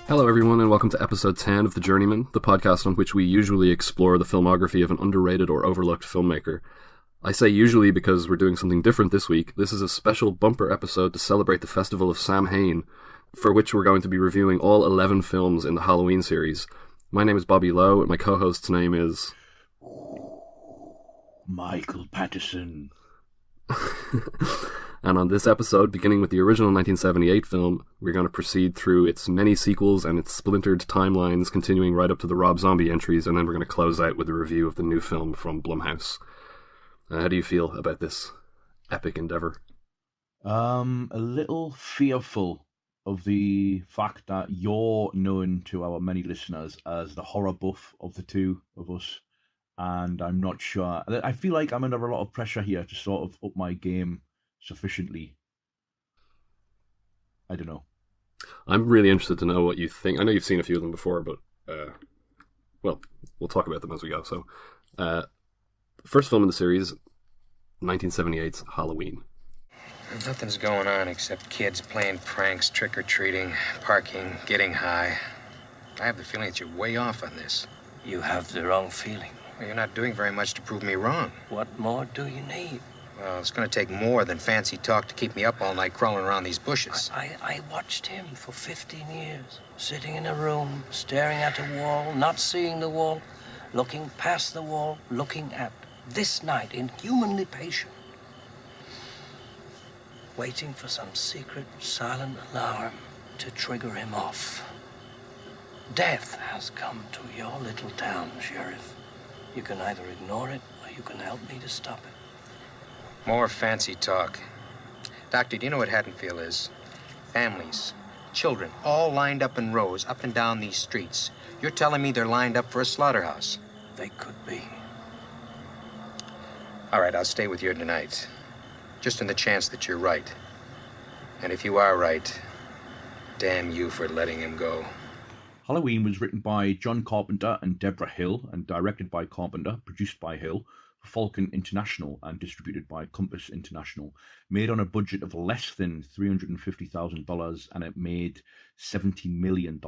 Hello, everyone, and welcome to episode 10 of The Journeymen, the podcast on which we usually explore the filmography of an underrated or overlooked filmmaker. I say usually because we're doing something different this week. This is a special bumper episode to celebrate the Festival of Samhain, for which we're going to be reviewing all 11 films in the Halloween series. My name is Bobby Lowe, and my co-host's name is... Michael Pattison. And on this episode, beginning with the original 1978 film, we're going to proceed through its many sequels and its splintered timelines, continuing right up to the Rob Zombie entries, and then we're going to close out with a review of the new film from Blumhouse. How do you feel about this epic endeavour? A little fearful of the fact that you're known to our many listeners as the horror buff of the two of us, and I'm not sure. I feel like I'm under a lot of pressure here to sort of up my game sufficiently. I don't know. I'm really interested to know what you think. I know you've seen a few of them before, but well, we'll talk about them as we go. So, first film in the series, 1978's Halloween. Nothing's going on except kids playing pranks, trick-or-treating, parking, getting high. I have the feeling that you're way off on this. You have the wrong feeling. Well, you're not doing very much to prove me wrong. What more do you need? Well, it's going to take more than fancy talk to keep me up all night crawling around these bushes. I watched him for 15 years, sitting in a room, staring at a wall, not seeing the wall, looking past the wall, looking at this night, inhumanly patient, waiting for some secret, silent alarm to trigger him off. Death has come to your little town, Sheriff. You can either ignore it, or you can help me to stop it. More fancy talk. Doctor, do you know what Haddonfield is? Families, children, all lined up in rows up and down these streets. You're telling me they're lined up for a slaughterhouse? They could be. All right, I'll stay with you tonight. Just in the chance that you're right. And if you are right, damn you for letting him go. Halloween was written by John Carpenter and Deborah Hill and directed by Carpenter, produced by Hill, for Falcon International and distributed by Compass International. Made on a budget of less than $350,000 and it made $70 million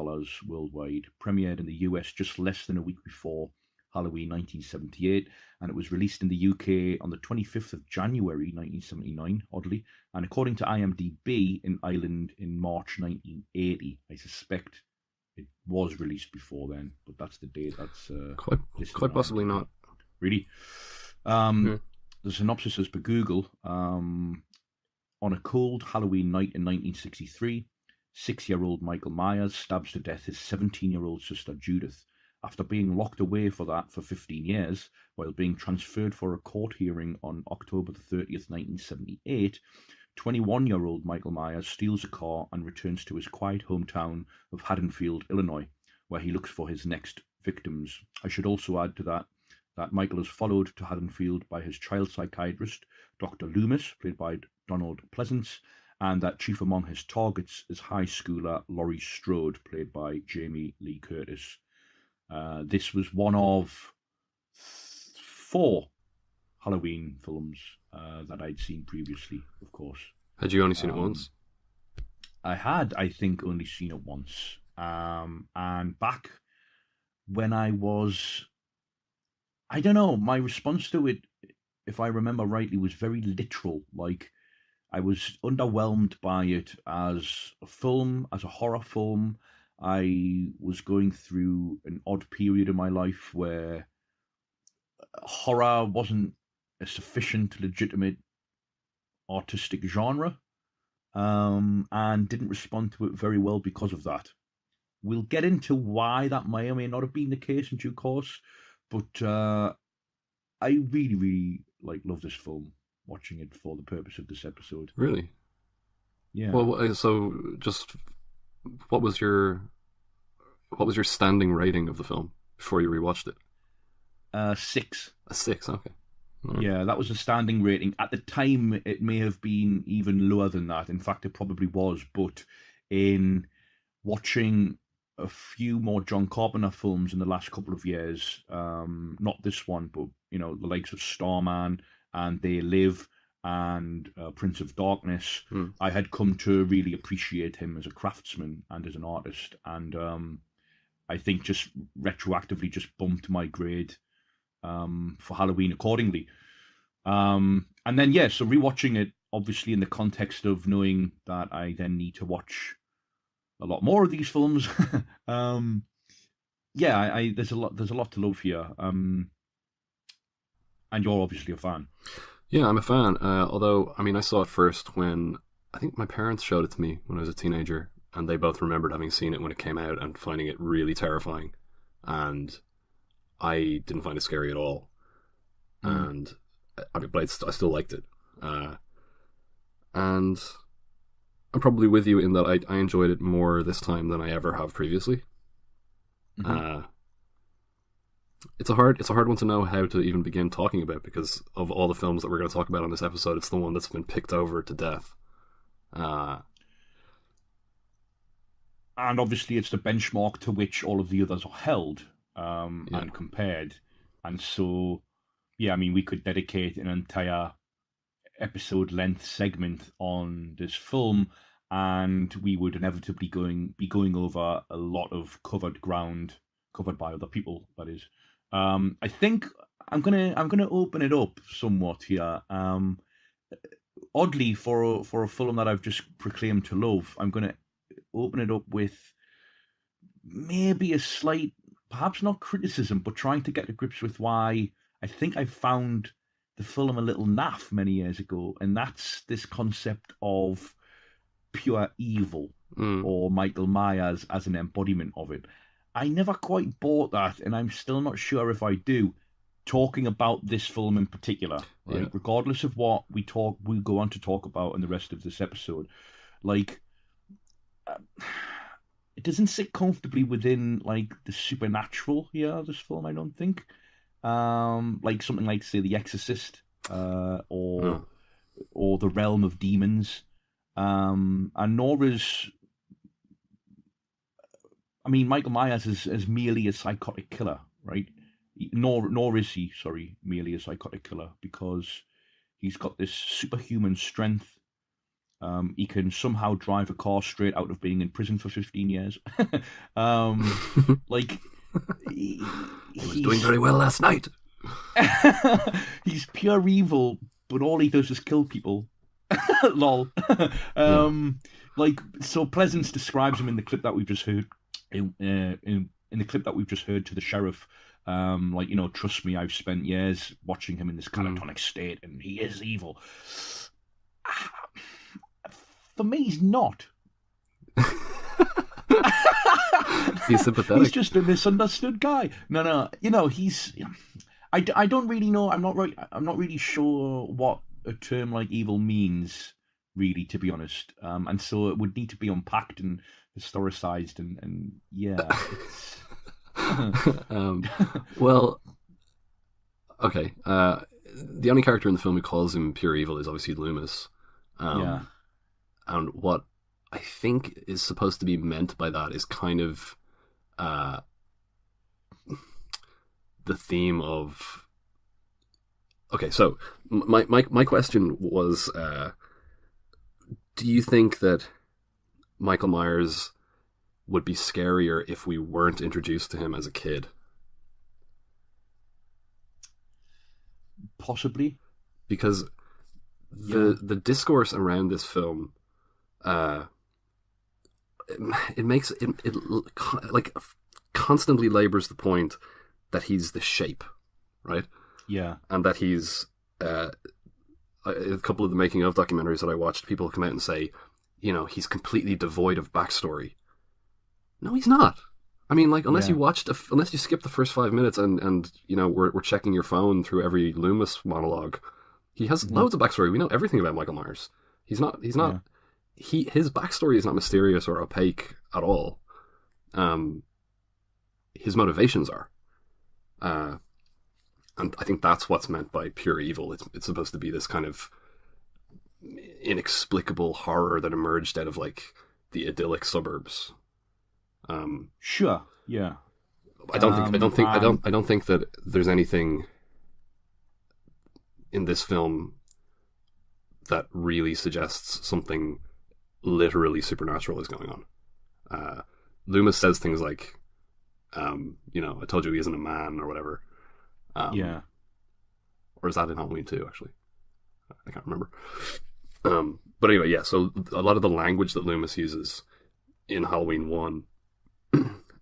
worldwide. Premiered in the US just less than a week before Halloween 1978, and it was released in the UK on the 25th of January 1979, oddly, and according to IMDb, in Ireland in March 1980. I suspect it was released before then, but that's the date that's quite possibly not. Really? The synopsis is per Google. On a cold Halloween night in 1963, 6-year-old Michael Myers stabs to death his 17-year-old sister Judith. After being locked away for 15 years, while being transferred for a court hearing on October the 30th, 1978, 21-year-old Michael Myers steals a car and returns to his quiet hometown of Haddonfield, Illinois, where he looks for his next victims. I should also add to that Michael is followed to Haddonfield by his child psychiatrist, Dr. Loomis, played by Donald Pleasance, and that chief among his targets is high schooler Laurie Strode, played by Jamie Lee Curtis. This was one of 4 Halloween films that I'd seen previously, of course. Had you only seen it once? I had, I think, only seen it once. And back when I was... I don't know, my response to it, if I remember rightly, was very literal. Like, I was underwhelmed by it as a film, as a horror film. I was going through an odd period in my life where horror wasn't a sufficient, legitimate artistic genre, and didn't respond to it very well because of that. We'll get into why that may or may not have been the case in due course, but I really, really love this film, watching it for the purpose of this episode. Really? Yeah. Well, so just what was your standing rating of the film before you rewatched it? 6. A 6, okay. Right. Yeah, that was a standing rating. At the time, it may have been even lower than that. In fact, it probably was. But in watching a few more John Carpenter films in the last couple of years, not this one, but the likes of Starman and They Live, and Prince of Darkness, I had come to really appreciate him as a craftsman and as an artist. And I think just retroactively just bumped my grade for Halloween accordingly. And then, so rewatching it, obviously in the context of knowing that I then need to watch a lot more of these films. There's a lot to love here. And you're obviously a fan. Yeah, I'm a fan. Although, I mean, I saw it first when I think my parents showed it to me when I was a teenager, and they both remembered having seen it when it came out and finding it really terrifying. And I didn't find it scary at all. And but I still liked it. And I'm probably with you in that I enjoyed it more this time than I ever have previously. It's a hard one to know how to even begin talking about, because of all the films that we're going to talk about on this episode, it's the one that's been picked over to death. And obviously it's the benchmark to which all of the others are held and compared. And so, I mean, we could dedicate an entire episode-length segment on this film, and we would inevitably be going over a lot of covered ground, covered by other people, that is. I think I'm gonna open it up somewhat here. Oddly, for a film that I've just proclaimed to love, I'm gonna open it up with maybe a slight, perhaps not criticism, but trying to get to grips with why I think I found the film a little naff many years ago, and that's this concept of pure evil, or Michael Myers as an embodiment of it. I never quite bought that, and I'm still not sure if I do, talking about this film in particular, right? Regardless of what we go on to talk about in the rest of this episode. Like, it doesn't sit comfortably within, like, the supernatural here, this film, I don't think. Like something like, say, The Exorcist, or the realm of demons. And nor is... I mean, Michael Myers is merely a psychotic killer, right? Nor is he, merely a psychotic killer, because he's got this superhuman strength. He can somehow drive a car straight out of being in prison for 15 years. Like, he was doing very well last night. He's pure evil, but all he does is kill people. Lol. Like, so Pleasance describes him in the clip that we've just heard. In the clip that we've just heard to the sheriff, like, you know, trust me, I've spent years watching him in this catatonic state, and he is evil. For me, he's not. He's sympathetic. He's just a misunderstood guy. No, you know, he's. I don't really know. I'm not really sure what a term like evil means, really, to be honest. And so it would need to be unpacked and historicized, and well, okay. The only character in the film who calls him pure evil is obviously Loomis. And what I think is supposed to be meant by that is kind of the theme of... Okay, so my question was, do you think that Michael Myers would be scarier if we weren't introduced to him as a kid? Possibly. Because the discourse around this film, it makes it like constantly labors the point that he's the shape, right? Yeah. And that he's a couple of the making of documentaries that I watched, people come out and say, you know, he's completely devoid of backstory. No, he's not. I mean, like, unless you skip the first 5 minutes and you know, we're checking your phone through every Loomis monologue, he has loads of backstory. We know everything about Michael Myers. He's not his backstory is not mysterious or opaque at all. His motivations are. And I think that's what's meant by pure evil. It's supposed to be this kind of inexplicable horror that emerged out of, like, the idyllic suburbs. Sure. Yeah. I don't think that there's anything in this film that really suggests something literally supernatural is going on. Loomis says things like, I told you he isn't a man, or whatever. Yeah. Or is that in Halloween 2, actually? I can't remember. But anyway, yeah, so a lot of the language that Loomis uses in Halloween 1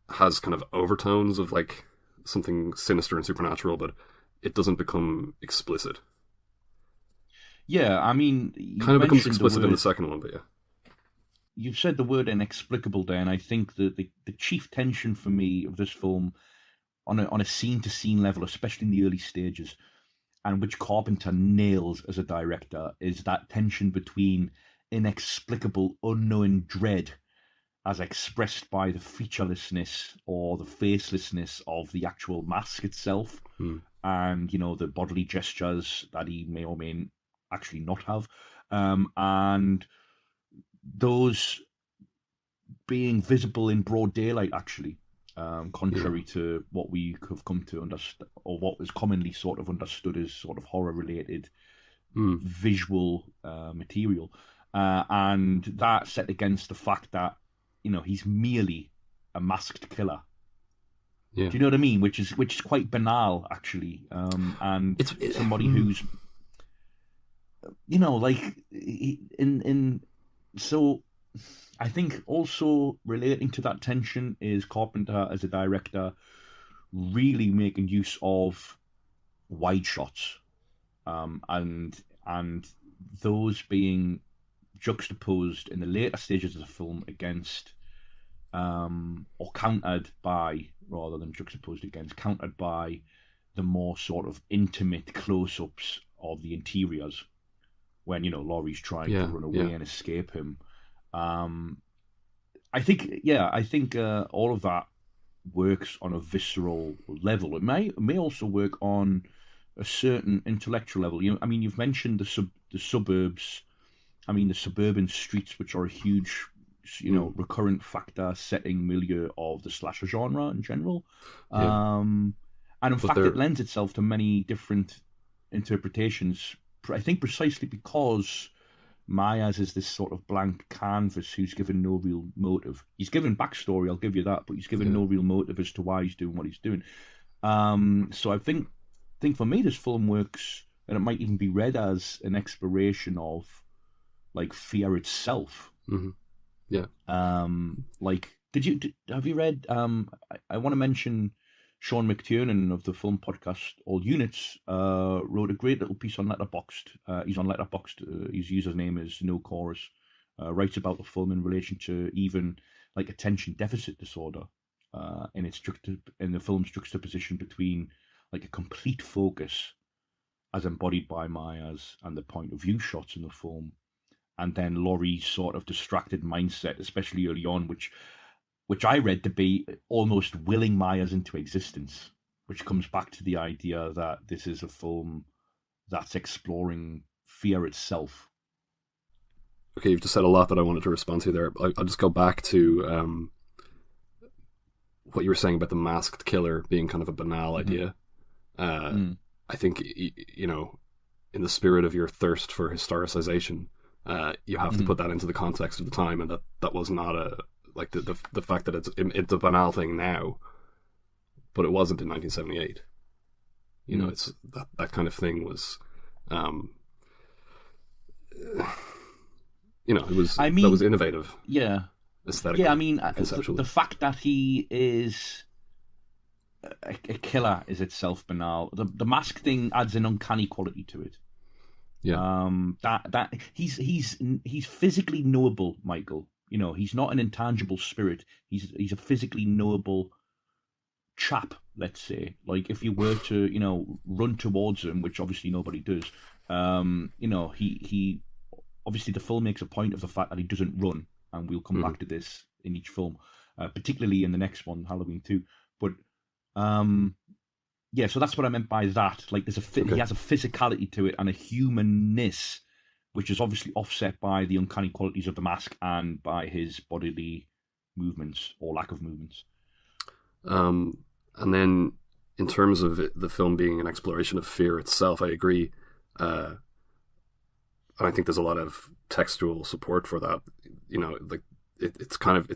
has kind of overtones of like something sinister and supernatural, but it doesn't become explicit. Yeah, I mean... Kind of becomes explicit in the second one, but yeah. You've said the word inexplicable there, and I think that the chief tension for me of this film, on a scene-to-scene level, especially in the early stages, and which Carpenter nails as a director, is that tension between inexplicable, unknown dread as expressed by the featurelessness or the facelessness of the actual mask itself, and, the bodily gestures that he may or may actually not have, and those being visible in broad daylight, actually, contrary to what we have come to understand, or what is commonly sort of understood as sort of horror-related visual material, and that set against the fact that he's merely a masked killer. Yeah. Do you know what I mean? Which is quite banal, actually, and it's somebody who's so I think also relating to that tension is Carpenter as a director really making use of wide shots, and those being juxtaposed in the later stages of the film against, or countered by, rather than juxtaposed against, countered by the more sort of intimate close-ups of the interiors when, Laurie's trying to run away and escape him. I think all of that works on a visceral level. It may also work on a certain intellectual level. You've mentioned the suburbs. The suburban streets, which are a huge, recurrent factor setting milieu of the slasher genre in general. And in fact, it lends itself to many different interpretations. I think precisely because Myers is this sort of blank canvas who's given no real motive. He's given backstory, I'll give you that, but he's given no real motive as to why he's doing what he's doing. So I think for me, this film works, and it might even be read as an exploration of like fear itself. Mm-hmm. Yeah. Have you read? I want to mention Sean McTiernan of the film podcast All Units wrote a great little piece on Letterboxd. He's on Letterboxd. His username is No Chorus. Writes about the film in relation to even like attention deficit disorder, in the film's juxtaposition between like a complete focus as embodied by Myers and the point of view shots in the film, and then Laurie's sort of distracted mindset, especially early on, which I read to be almost willing Myers into existence, which comes back to the idea that this is a film that's exploring fear itself. Okay, you've just said a lot that I wanted to respond to there. I'll just go back to what you were saying about the masked killer being kind of a banal idea. I think, in the spirit of your thirst for historicization, you have to put that into the context of the time, and that was not the fact that it's a banal thing now, but it wasn't in 1978. It's that kind of thing was, it was, that was innovative. Yeah. Aesthetically. Yeah, conceptually. The fact that he is a killer is itself banal. The mask thing adds an uncanny quality to it. Yeah. That he's physically knowable, Michael. He's not an intangible spirit. He's a physically knowable chap, let's say. Like if you were to, run towards him, which obviously nobody does, he obviously the film makes a point of the fact that he doesn't run, and we'll come back to this in each film, particularly in the next one, Halloween 2. But so that's what I meant by that. Like he has a physicality to it and a humanness, which is obviously offset by the uncanny qualities of the mask and by his bodily movements or lack of movements. And then in terms of the film being an exploration of fear itself, I agree. and I think there's a lot of textual support for that. You know, like it's kind of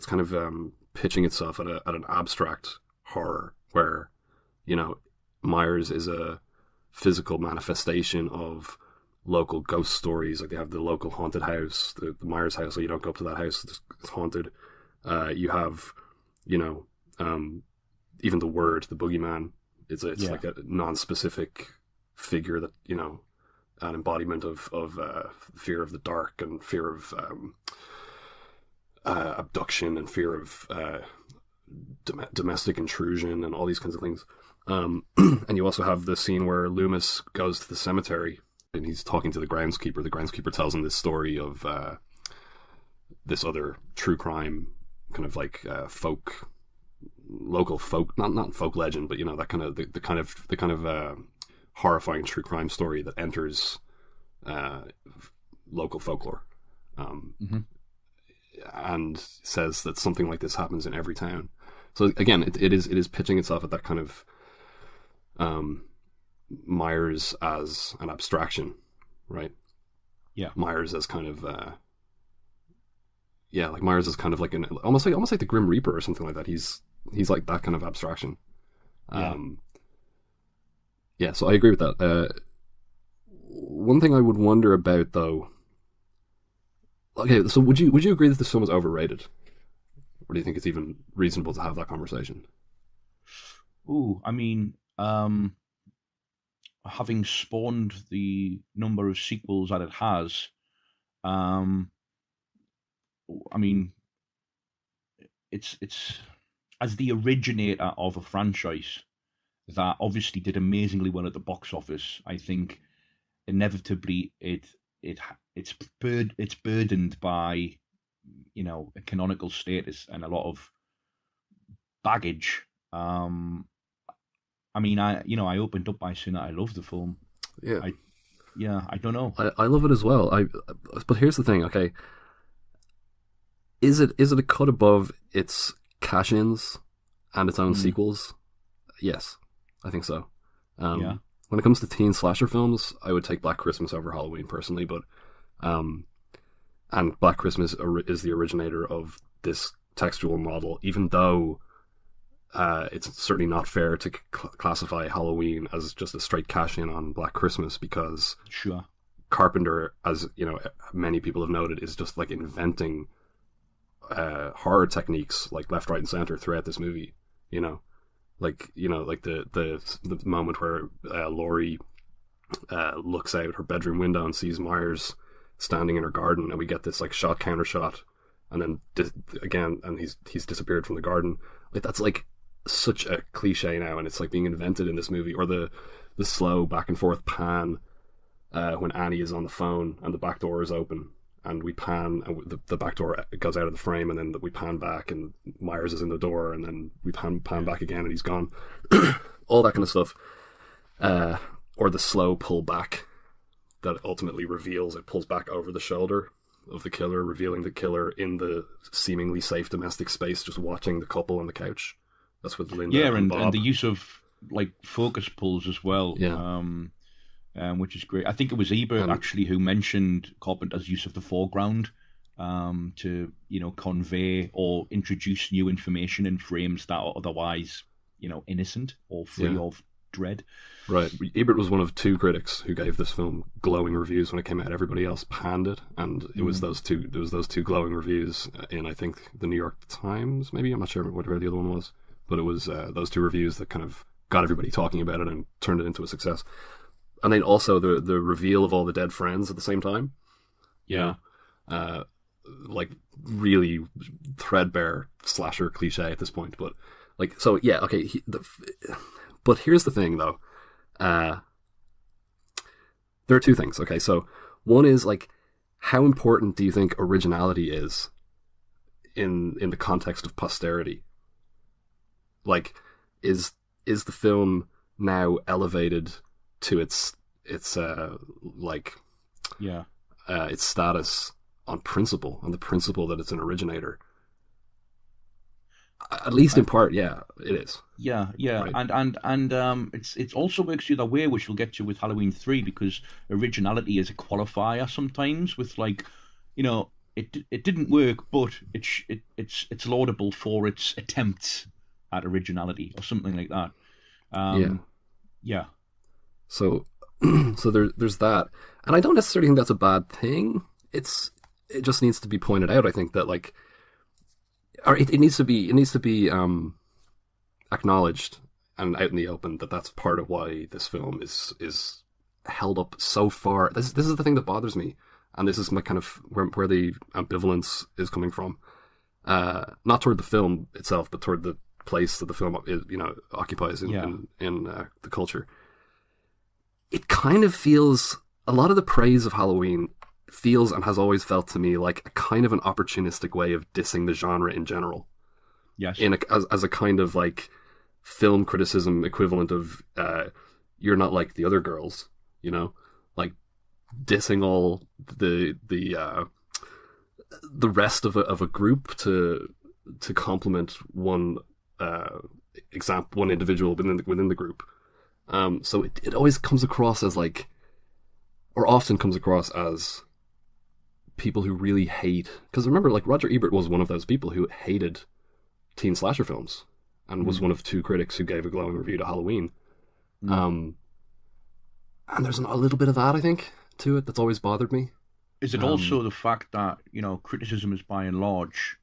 pitching itself at an abstract horror where, you know, Myers is a physical manifestation of local ghost stories. Like they have the local haunted house, the Myers house, so you don't go up to that house, it's haunted. You have, you know, even the word, the boogeyman, it's like a non-specific figure that, you know, an embodiment of fear of the dark and fear of abduction and fear of domestic intrusion and all these kinds of things. And you also have the scene where Loomis goes to the cemetery and he's talking to the groundskeeper. The groundskeeper tells him this story of this other true crime kind of like local folk, not folk legend, but you know, that kind of the kind of horrifying true crime story that enters local folklore, and says that something like this happens in every town. So again, it is pitching itself at that kind of Myers as an abstraction, right? Yeah, Myers as kind of like Myers is kind of like almost like the Grim Reaper or something like that. He's like that kind of abstraction. So I agree with that. One thing I would wonder about, though. Okay, so would you agree that this film is overrated, or do you think it's even reasonable to have that conversation? Ooh, I mean, having spawned the number of sequels that it has, I mean, it's as the originator of a franchise that obviously did amazingly well at the box office. I think inevitably it's burdened by, you know, a canonical status and a lot of baggage. I mean, I opened up by saying that I love the film. Yeah. I don't know. I love it as well. But here's the thing, okay. Is it a cut above its cash-ins and its own sequels? Yes, I think so. When it comes to teen slasher films, I would take Black Christmas over Halloween personally, but and Black Christmas is the originator of this textual model, even though it's certainly not fair to classify Halloween as just a straight cash-in on Black Christmas, because Carpenter, as you know, many people have noted, is just like inventing horror techniques like left, right, and center throughout this movie. Like the moment where Laurie looks out her bedroom window and sees Myers standing in her garden, and we get this like shot counter shot, and then again, and he's disappeared from the garden. Like that's like such a cliche now, and it's like being invented in this movie. Or the slow back and forth pan when Annie is on the phone and the back door is open, and we pan, and the back door goes out of the frame, and then we pan back and Myers is in the door, and then we pan back again and he's gone. All that kind of stuff. Or the slow pull back that ultimately reveals, it pulls back over the shoulder of the killer, revealing the killer in the seemingly safe domestic space, just watching the couple on the couch. That's with Linda and Bob. And the use of like focus pulls as well. Which is great. I think it was Ebert actually who mentioned Carpenter's use of the foreground to, convey or introduce new information in frames that are otherwise, innocent or free of dread. Right. Ebert was one of two critics who gave this film glowing reviews when it came out. Everybody else panned it, and it was those two. There was those two glowing reviews in, I think, the New York Times. Maybe, I'm not sure whatever the other one was, but it was those two reviews that kind of got everybody talking about it and turned it into a success. And then also the reveal of all the dead friends at the same time. Like really threadbare slasher cliche at this point. But like, so yeah, okay. But here's the thing though. There are two things. Okay, so one is like, how important do you think originality is in the context of posterity? Like, is the film now elevated to its status on the principle that it's an originator? At least in part, yeah, it is. Yeah, Right. and it's also works the other way, which we'll get to with Halloween 3, because originality is a qualifier sometimes. With like, it didn't work, but it's laudable for its attempts at originality or something like that. Yeah. Yeah. So, so there's that, and I don't necessarily think that's a bad thing. It just needs to be pointed out. I think that like, or it needs to be acknowledged and out in the open that that's part of why this film is held up so far. This is the thing that bothers me, and this is my kind of where the ambivalence is coming from. Not toward the film itself, but toward the place that the film occupies in the culture. It kind of feels, a lot of the praise of Halloween feels and has always felt to me like a kind of an opportunistic way of dissing the genre in general. Yes. As a kind of like film criticism equivalent of you're not like the other girls, like dissing all the rest of a group to complement one one individual within the group. So it always comes across as like, or often comes across as people who really hate, because remember, like Roger Ebert was one of those people who hated teen slasher films and was one of 2 critics who gave a glowing review to Halloween. And there's a little bit of that, I think, to it that's always bothered me. Is it also the fact that, criticism is by and large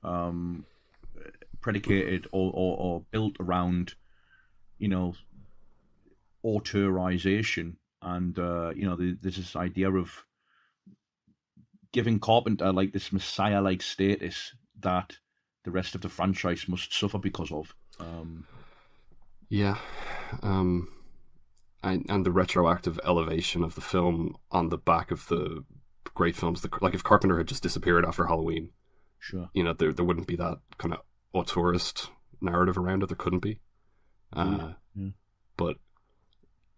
predicated or built around, authorization, and there's this idea of giving Carpenter like this messiah-like status that the rest of the franchise must suffer because of. And the retroactive elevation of the film on the back of the great films. Like if Carpenter had just disappeared after Halloween, sure, there wouldn't be that kind of auteurist narrative around it. There couldn't be. But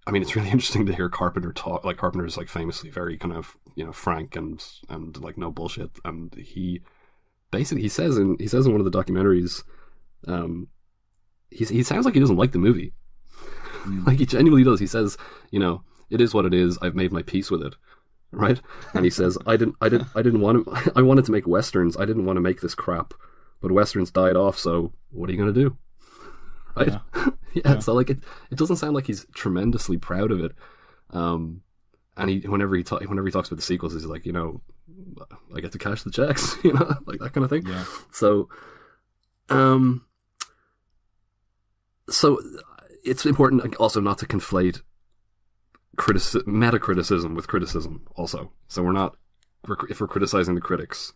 I mean, it's really interesting to hear Carpenter talk. Like Carpenter's like famously very kind of frank and like no bullshit. And he basically he says in one of the documentaries, he sounds like he doesn't like the movie. Like he genuinely does. He says, it is what it is. I've made my peace with it, right? And he says, I didn't want to. I wanted to make westerns. I didn't want to make this crap, but westerns died off. So what are you gonna do? Right? Yeah. So like it doesn't sound like he's tremendously proud of it. And whenever he talks about the sequels, he's like, I get to cash the checks, like that kind of thing. Yeah. So, so it's important also not to conflate meta criticism with criticism. Also, so if we're criticizing the critics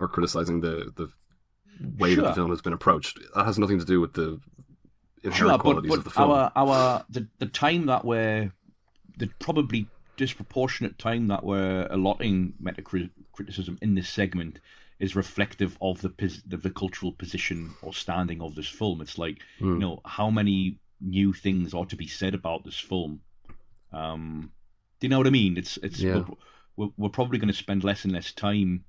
or criticizing the way that the film has been approached, that has nothing to do with the inherent qualities of the film. The time that the probably disproportionate time that we're allotting metacriticism in this segment is reflective of the cultural position or standing of this film. It's like, how many new things ought to be said about this film. Do you know what I mean? It's we're probably going to spend less and less time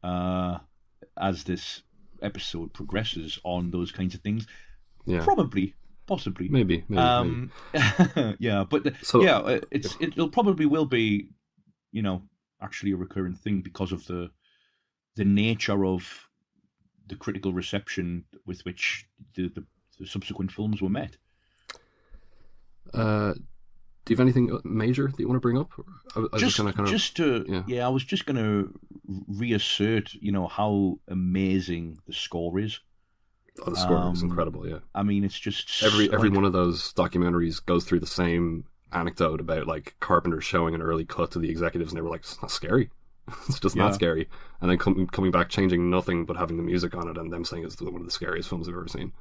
as this episode progresses on those kinds of things. Yeah. Possibly. Maybe. Yeah, but it'll probably will be, actually a recurrent thing because of the nature of the critical reception with which the subsequent films were met. Do you have anything major that you want to bring up? I was just going to reassert, how amazing the score is. Oh, the score is incredible. Yeah, I mean, it's just every one of those documentaries goes through the same anecdote about like Carpenter showing an early cut to the executives, and they were like, "It's not scary. It's just not scary." And then coming back, changing nothing but having the music on it, and them saying it's one of the scariest films I've ever seen.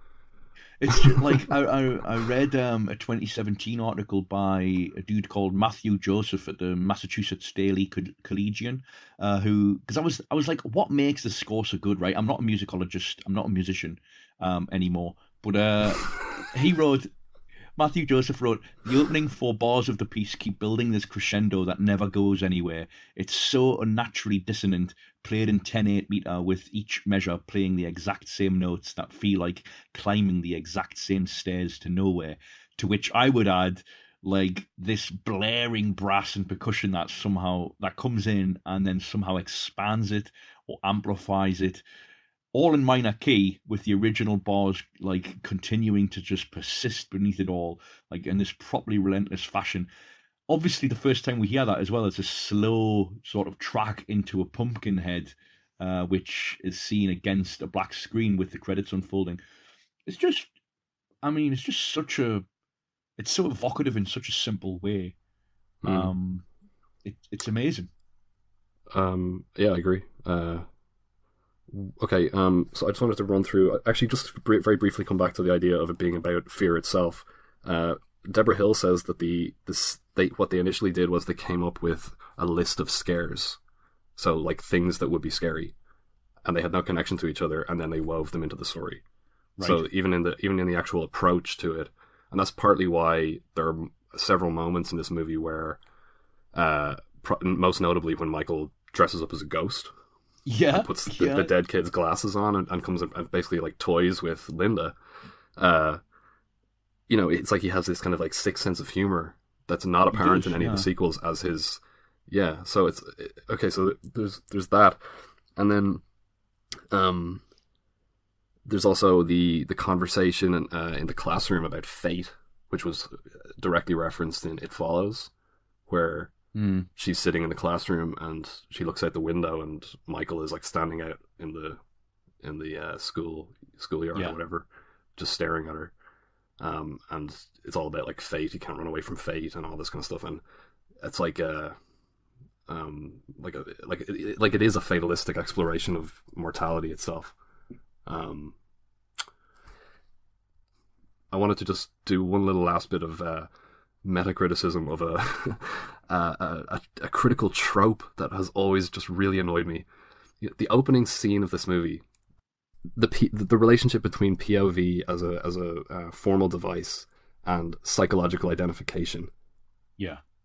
It's just like I read a 2017 article by a dude called Matthew Joseph at the Massachusetts Daily Collegian, because I was like, what makes the score so good, right? I'm not a musicologist, I'm not a musician anymore, but he wrote, Matthew Joseph wrote, the opening 4 bars of the piece keep building this crescendo that never goes anywhere. It's so unnaturally dissonant, played in 10/8 meter, with each measure playing the exact same notes that feel like climbing the exact same stairs to nowhere. To which I would add, like, this blaring brass and percussion that comes in and then somehow expands it or amplifies it, all in minor key, with the original bars like continuing to just persist beneath it all, like in this properly relentless fashion. Obviously, the first time we hear that as well, it's a slow sort of track into a pumpkin head, which is seen against a black screen with the credits unfolding. It's just, I mean, it's just it's so evocative in such a simple way. It's amazing. Yeah, I agree. Okay, so I just wanted to run through, actually just very briefly come back to the idea of it being about fear itself. Deborah Hill says that what they initially did was they came up with a list of scares, so like things that would be scary, and they had no connection to each other, and then they wove them into the story. Right. So even in the actual approach to it, and that's partly why there are several moments in this movie where, most notably when Michael dresses up as a ghost. Yeah, puts the dead kid's glasses on and comes and basically like toys with Linda. It's like he has this kind of like sixth sense of humor that's not apparent in any of the sequels as his. Yeah, so it's okay. So there's that, and then there's also the conversation in the classroom about fate, which was directly referenced in It Follows, where. She's sitting in the classroom and she looks out the window and Michael is like standing out in the schoolyard or whatever, just staring at her. And it's all about like fate. You can't run away from fate and all this kind of stuff. And it's like it is a fatalistic exploration of mortality itself. I wanted to just do one little last bit of meta-criticism of a critical trope that has always just really annoyed me. The opening scene of this movie, the relationship between POV as a formal device and psychological identification,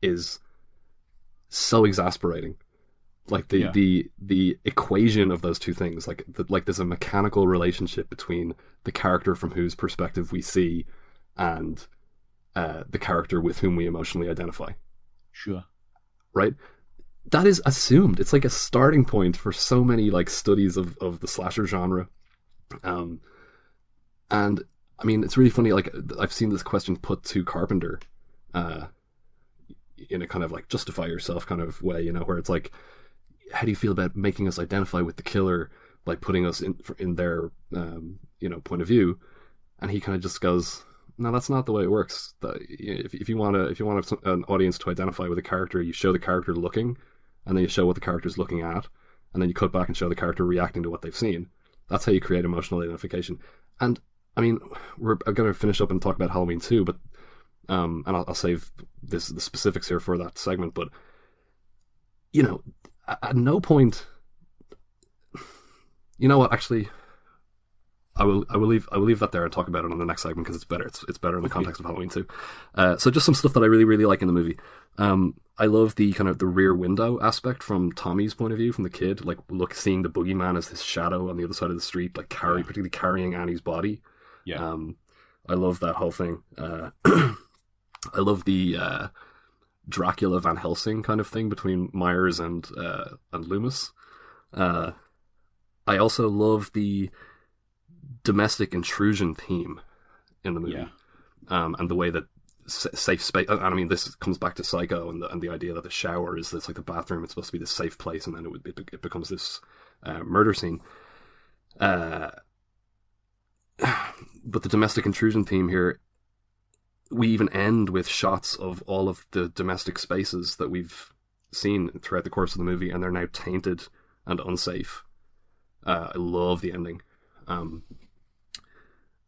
is so exasperating. Like the equation of those two things, like there's a mechanical relationship between the character from whose perspective we see and the character with whom we emotionally identify. Sure. Right? That is assumed. It's like a starting point for so many like studies of the slasher genre. And I mean, it's really funny, like I've seen this question put to Carpenter in a kind of like justify yourself kind of way, where it's like, how do you feel about making us identify with the killer, like putting us in their point of view? And he kind of just goes, no, that's not the way it works. If you want an audience to identify with a character, you show the character looking, and then you show what the character's looking at, and then you cut back and show the character reacting to what they've seen. That's how you create emotional identification. And I mean, I'm going to finish up and talk about Halloween 2, but and I'll save the specifics here for that segment. But at no point, you know what? Actually, I will leave that there and talk about it on the next segment because it's better. It's better in the context of Halloween 2. So just some stuff that I really, really like in the movie. I love the kind of the rear window aspect from Tommy's point of view, from the kid, like seeing the boogeyman as this shadow on the other side of the street, like particularly carrying Annie's body. Yeah. I love that whole thing. I love the Dracula Van Helsing kind of thing between Myers and Loomis. I also love the domestic intrusion theme in the movie, and the way that safe space. I mean, this comes back to Psycho and the idea that the shower is this like the bathroom. It's supposed to be this safe place, and then it becomes this murder scene. But the domestic intrusion theme here, we even end with shots of all of the domestic spaces that we've seen throughout the course of the movie, and they're now tainted and unsafe. I love the ending.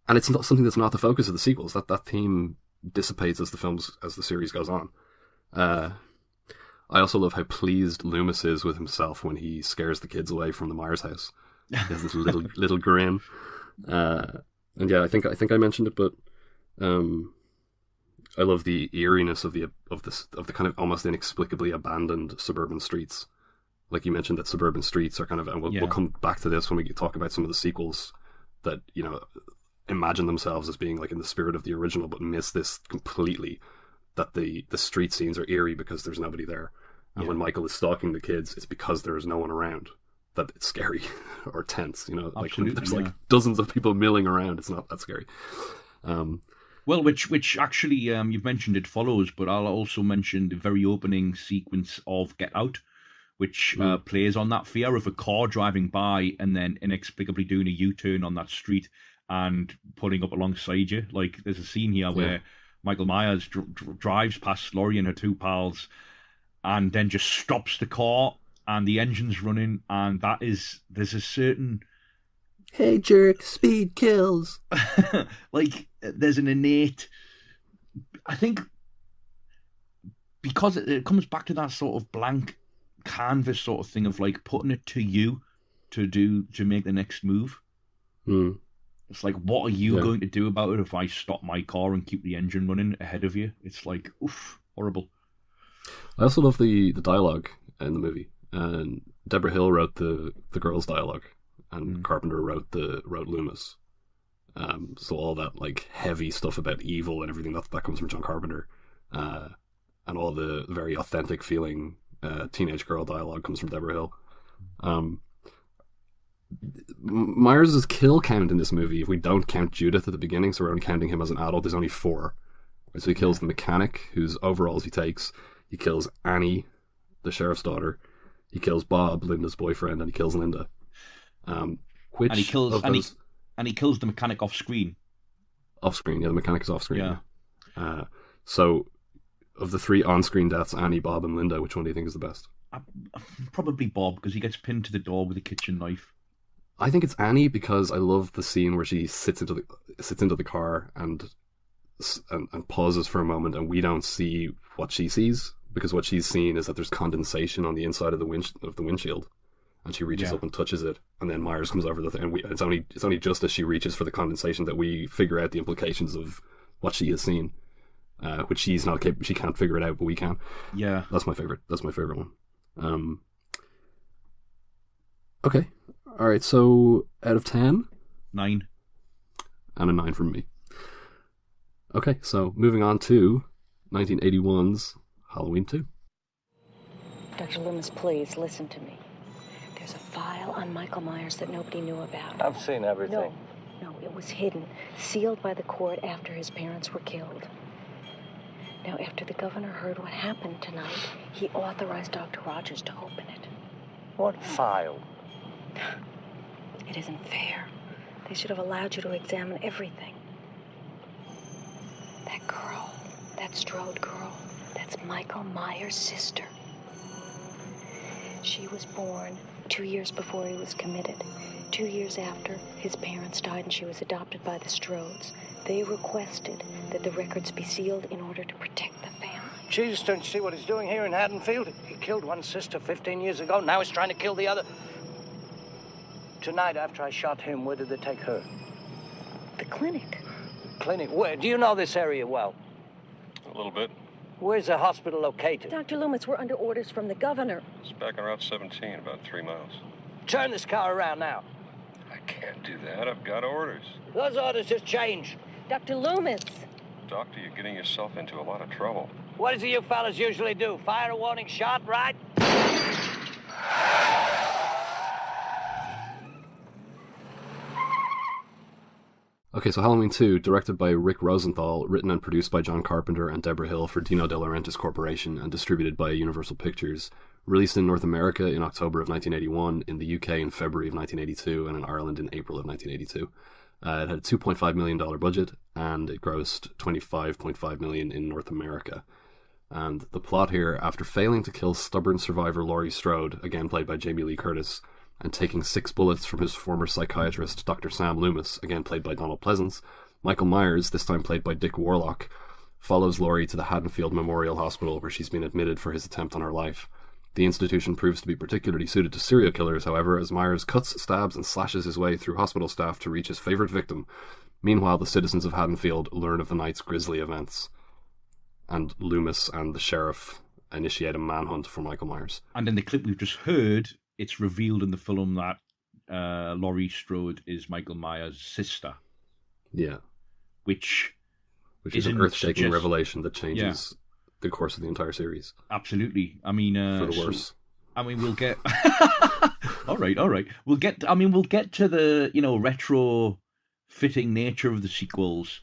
And it's not something that's not the focus of the sequels. That theme dissipates as the series goes on. I also love how pleased Loomis is with himself when he scares the kids away from the Myers house. He has this little grin. And yeah, I think I mentioned it, but I love the eeriness of the kind of almost inexplicably abandoned suburban streets. Like you mentioned, that suburban streets are kind of, and we'll come back to this when we talk about some of the sequels that, you know, imagine themselves as being like in the spirit of the original, but miss this completely. That the street scenes are eerie because there's nobody there, and when Michael is stalking the kids, it's because there is no one around. That it's scary or tense, you know. Like when there's like dozens of people milling around, it's not that scary. Well, which actually you've mentioned it follows, but I'll also mention the very opening sequence of Get Out, which plays on that fear of a car driving by and then inexplicably doing a U-turn on that street and pulling up alongside you. Like there's a scene here where Michael Myers drives past Laurie and her two pals and then just stops the car and the engine's running, and there's a certain... Hey jerk, speed kills. Like there's an innate... I think because it comes back to that sort of blank canvas sort of thing of like putting it to you to make the next move. It's like, what are you going to do about it if I stop my car and keep the engine running ahead of you? It's like, oof, horrible. I also love the dialogue in the movie. And Deborah Hill wrote the girls' dialogue, and Carpenter wrote Loomis. So all that like heavy stuff about evil and everything that comes from John Carpenter, and all the very authentic feeling teenage girl dialogue comes from Deborah Hill. Myers' kill count in this movie, if we don't count Judith at the beginning, so we're only counting him as an adult, is only 4. So he kills the mechanic, whose overalls he takes. He kills Annie, the sheriff's daughter. He kills Bob, Linda's boyfriend, and he kills Linda. And he kills the mechanic off screen. Off screen, yeah, the mechanic is off screen. Yeah. So, of the 3 on-screen deaths, Annie, Bob, and Linda, which one do you think is the best? Probably Bob, because he gets pinned to the door with a kitchen knife. I think it's Annie because I love the scene where she sits into the car and pauses for a moment, and we don't see what she sees, because what she's seen is that there's condensation on the inside of the windshield, and she reaches up and touches it, and then Myers comes over the thing, and it's only just as she reaches for the condensation that we figure out the implications of what she has seen, which she's not capable. She can't figure it out, but we can. Yeah, that's my favorite one. Okay. All right, so out of 10? 9. And a 9 from me. Okay, so moving on to 1981's Halloween 2. Dr. Loomis, please listen to me. There's a file on Michael Myers that nobody knew about. I've seen everything. No, it was hidden, sealed by the court after his parents were killed. Now, after the governor heard what happened tonight, he authorized Dr. Rogers to open it. What file? It isn't fair. They should have allowed you to examine everything. That girl, that Strode girl, that's Michael Myers' sister. She was born 2 years before he was committed. 2 years after, his parents died and she was adopted by the Strodes. They requested that the records be sealed in order to protect the family. Jesus, don't you see what he's doing here in Haddonfield? He killed one sister 15 years ago. Now he's trying to kill the other. Tonight, after I shot him, where did they take her? The clinic. Clinic? Where? Do you know this area well? A little bit. Where's the hospital located? Dr. Loomis, we're under orders from the governor. It's back on Route 17, about 3 miles. Turn this car around now. I can't do that. I've got orders. Those orders just changed. Dr. Loomis! Doctor, you're getting yourself into a lot of trouble. What is it you fellas usually do? Fire a warning shot, right? Okay, so Halloween 2, directed by Rick Rosenthal, written and produced by John Carpenter and Deborah Hill for Dino De Laurentiis Corporation, and distributed by Universal Pictures. Released in North America in October of 1981, in the UK in February of 1982, and in Ireland in April of 1982. It had a $2.5 million budget, and it grossed $25.5 million in North America. And the plot here, after failing to kill stubborn survivor Laurie Strode, again played by Jamie Lee Curtis, and taking 6 bullets from his former psychiatrist, Dr. Sam Loomis, again played by Donald Pleasance, Michael Myers, this time played by Dick Warlock, follows Laurie to the Haddonfield Memorial Hospital, where she's been admitted for his attempt on her life. The institution proves to be particularly suited to serial killers, however, as Myers cuts, stabs, and slashes his way through hospital staff to reach his favourite victim. Meanwhile, the citizens of Haddonfield learn of the night's grisly events. and Loomis and the sheriff initiate a manhunt for Michael Myers. And in the clip we've just heard, it's revealed in the film that Laurie Strode is Michael Myers' sister. Yeah. Which is an earth-shaking revelation that changes the course of the entire series. Absolutely. I mean, for the worse. I mean, we'll get. all right. We'll get to the retro fitting nature of the sequels,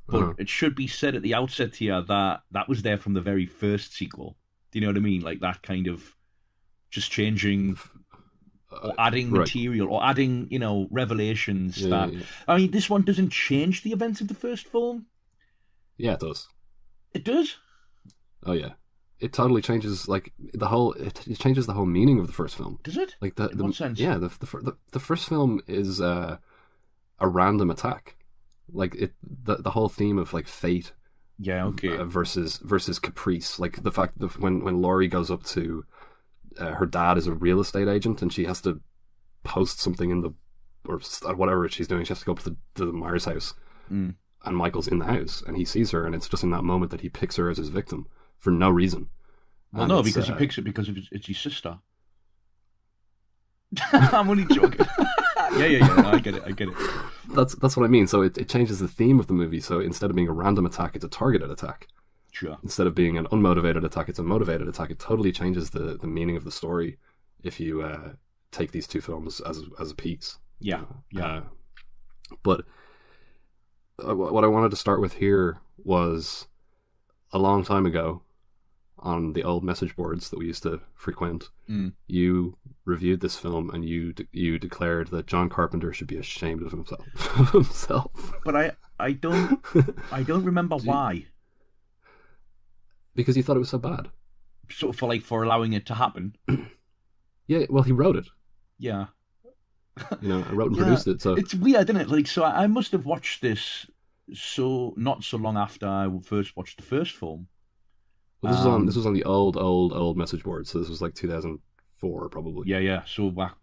but it should be said at the outset here that was there from the very first sequel. Do you know what I mean? Like that kind of just changing or adding material or adding, revelations that. I mean, this one doesn't change the events of the first film. Yeah, it does. It does? Oh yeah. It totally changes it changes the whole meaning of the first film. Does it? Like in what sense? Yeah, the first film is a random attack. Like the whole theme of like fate. Yeah, okay. Versus caprice. Like the fact that when Laurie goes up to her dad is a real estate agent and she has to post something in the or whatever she's doing, she has to go up to the Myers house. And Michael's in the house, and he sees her, and it's just in that moment that he picks her as his victim for no reason. Well, no, because he picks it because it's his sister. I'm only joking. Yeah. No, I get it. That's what I mean. So it changes the theme of the movie. So instead of being a random attack, it's a targeted attack. Sure. Instead of being an unmotivated attack, it's a motivated attack. It totally changes the meaning of the story if you take these two films as a piece. Yeah. But what I wanted to start with here was a long time ago on the old message boards that we used to frequent. You reviewed this film and you declared that John Carpenter should be ashamed of himself. But I don't remember why. Because you thought it was so bad. Sort of for allowing it to happen. Yeah, well, he wrote it. Yeah. I wrote and produced it. So it's weird, isn't it? Like, so I must have watched this not so long after I first watched the first film. Well, this was on the old message board. So this was like 2004, probably. Yeah. So back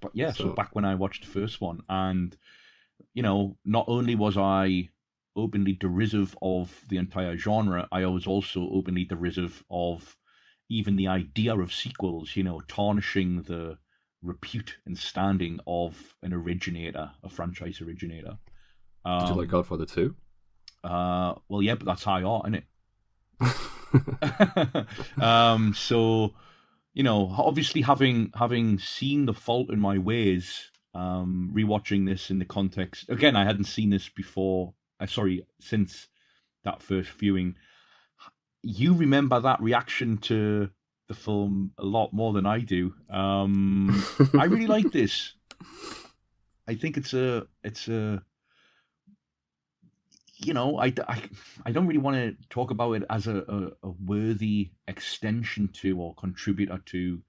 when I watched the first one, and not only was I openly derisive of the entire genre, I was also openly derisive of even the idea of sequels. Tarnishing the repute and standing of an originator, a franchise originator. Did you like Godfather 2? Well, yeah, but that's high art, isn't it? So, obviously having seen The Fault in My Ways, rewatching this in the context, again, I hadn't seen this before, since that first viewing. You remember that reaction to the film a lot more than I do. I really like this. I think it's a I don't really want to talk about it as a worthy extension to or contributor to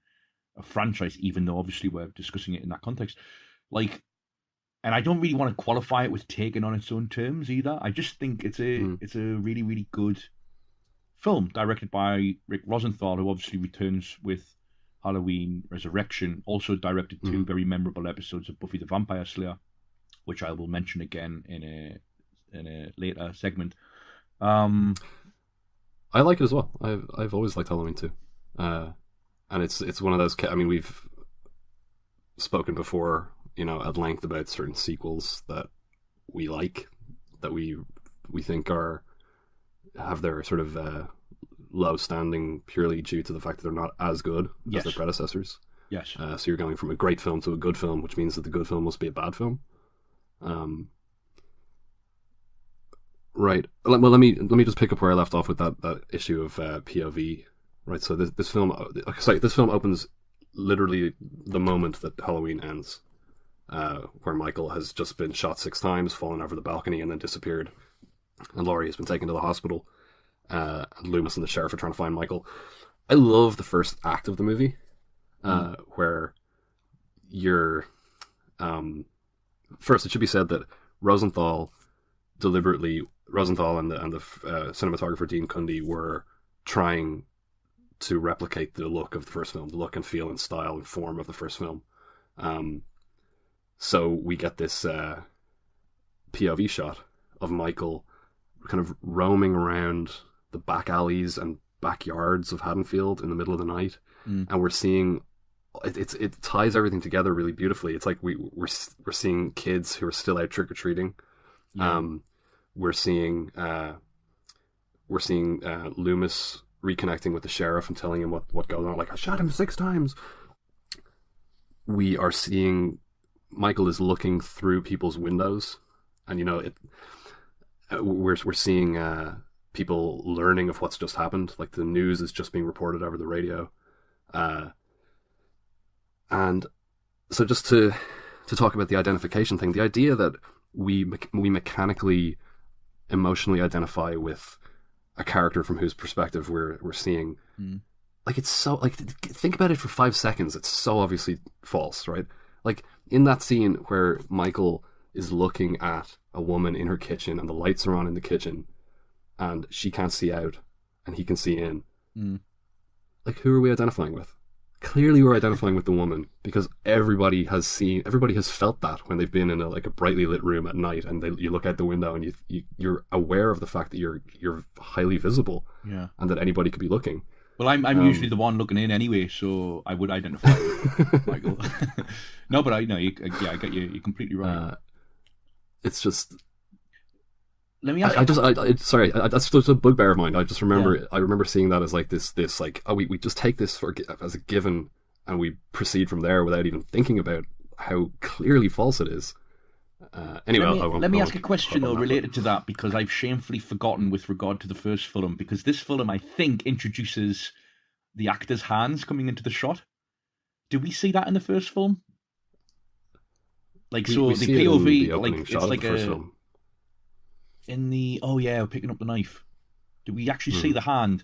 a franchise, even though obviously we're discussing it in that context. And I don't really want to qualify it with taking on its own terms either. I just think it's a really, really good film directed by Rick Rosenthal, who obviously returns with Halloween Resurrection, also directed two very memorable episodes of Buffy the Vampire Slayer, which I will mention again in a later segment. I like it as well. I've always liked Halloween too, and it's one of those. I mean, we've spoken before, at length about certain sequels that we like, that we think have their sort of low standing purely due to the fact that they're not as good as their predecessors. Yes. So you're going from a great film to a good film, which means that the good film must be a bad film. Right. Well, let me just pick up where I left off with that issue of POV. Right. So this film opens literally the moment that Halloween ends, where Michael has just been shot 6 times, fallen over the balcony, and then disappeared. And Laurie has been taken to the hospital, and Loomis and the sheriff are trying to find Michael. I love the first act of the movie, where you're... first, it should be said that Rosenthal and the cinematographer Dean Cundy were trying to replicate the look of the first film, the look and feel and style and form of the first film. So we get this POV shot of Michael kind of roaming around the back alleys and backyards of Haddonfield in the middle of the night, and we're seeing it ties everything together really beautifully. It's like we're seeing kids who are still out trick or treating. Yeah. We're seeing Loomis reconnecting with the sheriff and telling him what goes on. Like, I shot him 6 times. We are seeing Michael is looking through people's windows, and we're seeing people learning of what's just happened. Like, the news is just being reported over the radio, and so just to talk about the identification thing, the idea that we mechanically, emotionally identify with a character from whose perspective we're seeing. Like, it's so, like, think about it for 5 seconds. It's so obviously false, right? Like, in that scene where Michael is looking at a woman in her kitchen and the lights are on in the kitchen and she can't see out and he can see in. Like, who are we identifying with? Clearly we're identifying with the woman, because everybody has felt that when they've been in a brightly lit room at night, and you look out the window and you're aware of the fact that you're highly visible, and that anybody could be looking. Well, I'm usually the one looking in anyway, so I would identify with Michael. No, but I get you. You're completely right. It's just. Let me ask. Sorry, that's just a bugbear of mine. I just remember. Yeah. I remember seeing that as like this like, oh, we just take this as a given, and we proceed from there without even thinking about how clearly false it is. Anyway, let me ask a question though related to that, because I've shamefully forgotten with regard to the first film, because this film, I think, introduces the actor's hands coming into the shot. Did we see that in the first film? Like, we the POV, it's like a film. In the picking up the knife. Did we actually see the hand?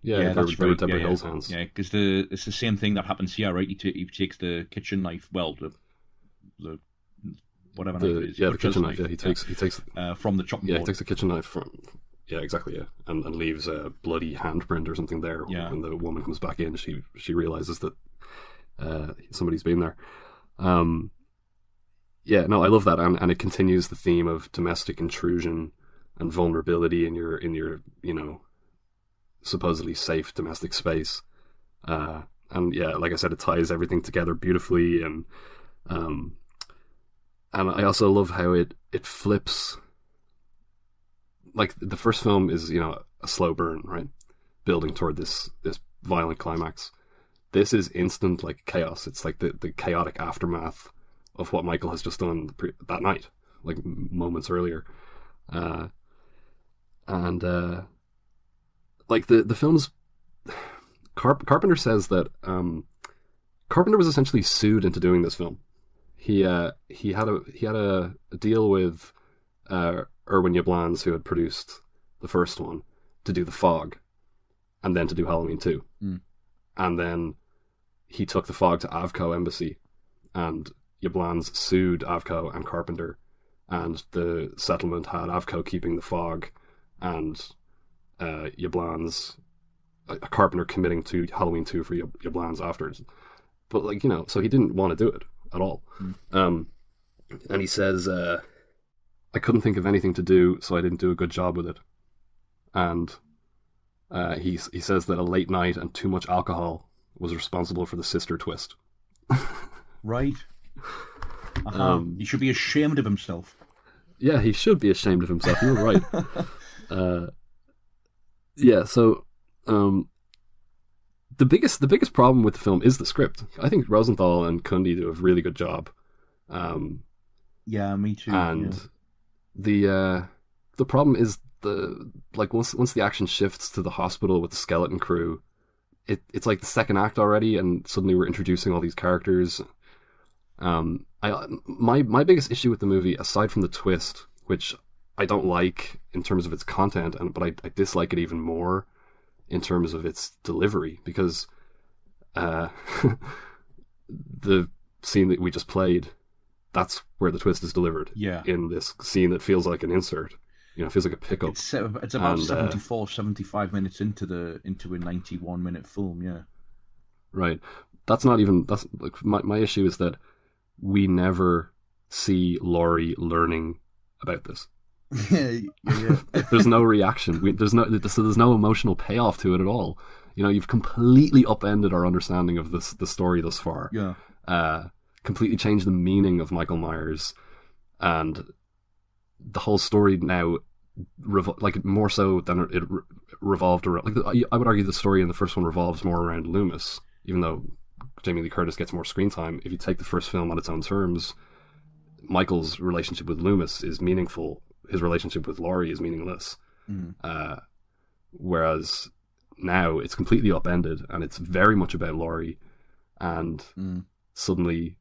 Yeah, that's right. Deborah Hill's hands. Yeah, because it's the same thing that happens here, right? He takes the kitchen knife. Well, the whatever knife it is. Yeah, the kitchen knife. Yeah, he takes from the chopping board. He takes the kitchen knife from. Yeah, exactly. Yeah, and leaves a bloody handprint or something there. Yeah. When the woman comes back in, she realizes that somebody's been there. Yeah, no, I love that, and it continues the theme of domestic intrusion and vulnerability in your supposedly safe domestic space. And yeah, like I said, it ties everything together beautifully, and I also love how it flips. Like, the first film is, a slow burn, right? Building toward this violent climax. This is instant, like, chaos. It's like the chaotic aftermath of what Michael has just done that night, like moments earlier. Like the film's Carpenter says that Carpenter was essentially sued into doing this film. He had a deal with Irwin Yablans, who had produced the first one, to do The Fog, and then to do Halloween 2. And then he took The Fog to Avco Embassy, and Yablans sued Avco and Carpenter, and the settlement had Avco keeping The Fog and Yablans, Carpenter committing to Halloween 2 for Yablans afterwards. But, like, so he didn't want to do it at all. And he says, I couldn't think of anything to do, so I didn't do a good job with it. And he says that a late night and too much alcohol was responsible for the sister twist. Right. He should be ashamed of himself. Yeah, he should be ashamed of himself. You're right. Yeah, so the biggest problem with the film is the script. I think Rosenthal and Cundy do a really good job. Yeah, me too. And the problem is once the action shifts to the hospital with the skeleton crew, it's like the second act already, and suddenly we're introducing all these characters. My biggest issue with the movie, aside from the twist, which I don't like in terms of its content, but I dislike it even more in terms of its delivery, because the scene that we just played, that's where the twist is delivered. Yeah. In this scene that feels like an insert. It feels like a pickup. It's about 75 minutes into a 91-minute film, yeah. Right. That's like my issue is that we never see Laurie learning about this. Yeah. There's no reaction. There's no emotional payoff to it at all. You've completely upended our understanding of the story thus far. Yeah. Completely changed the meaning of Michael Myers, and the whole story now, more so than it revolved around. I would argue the story in the first one revolves more around Loomis, even though Jamie Lee Curtis gets more screen time. If you take the first film on its own terms, Michael's relationship with Loomis is meaningful. His relationship with Laurie is meaningless. Whereas now it's completely upended, and it's very much about Laurie, and suddenly,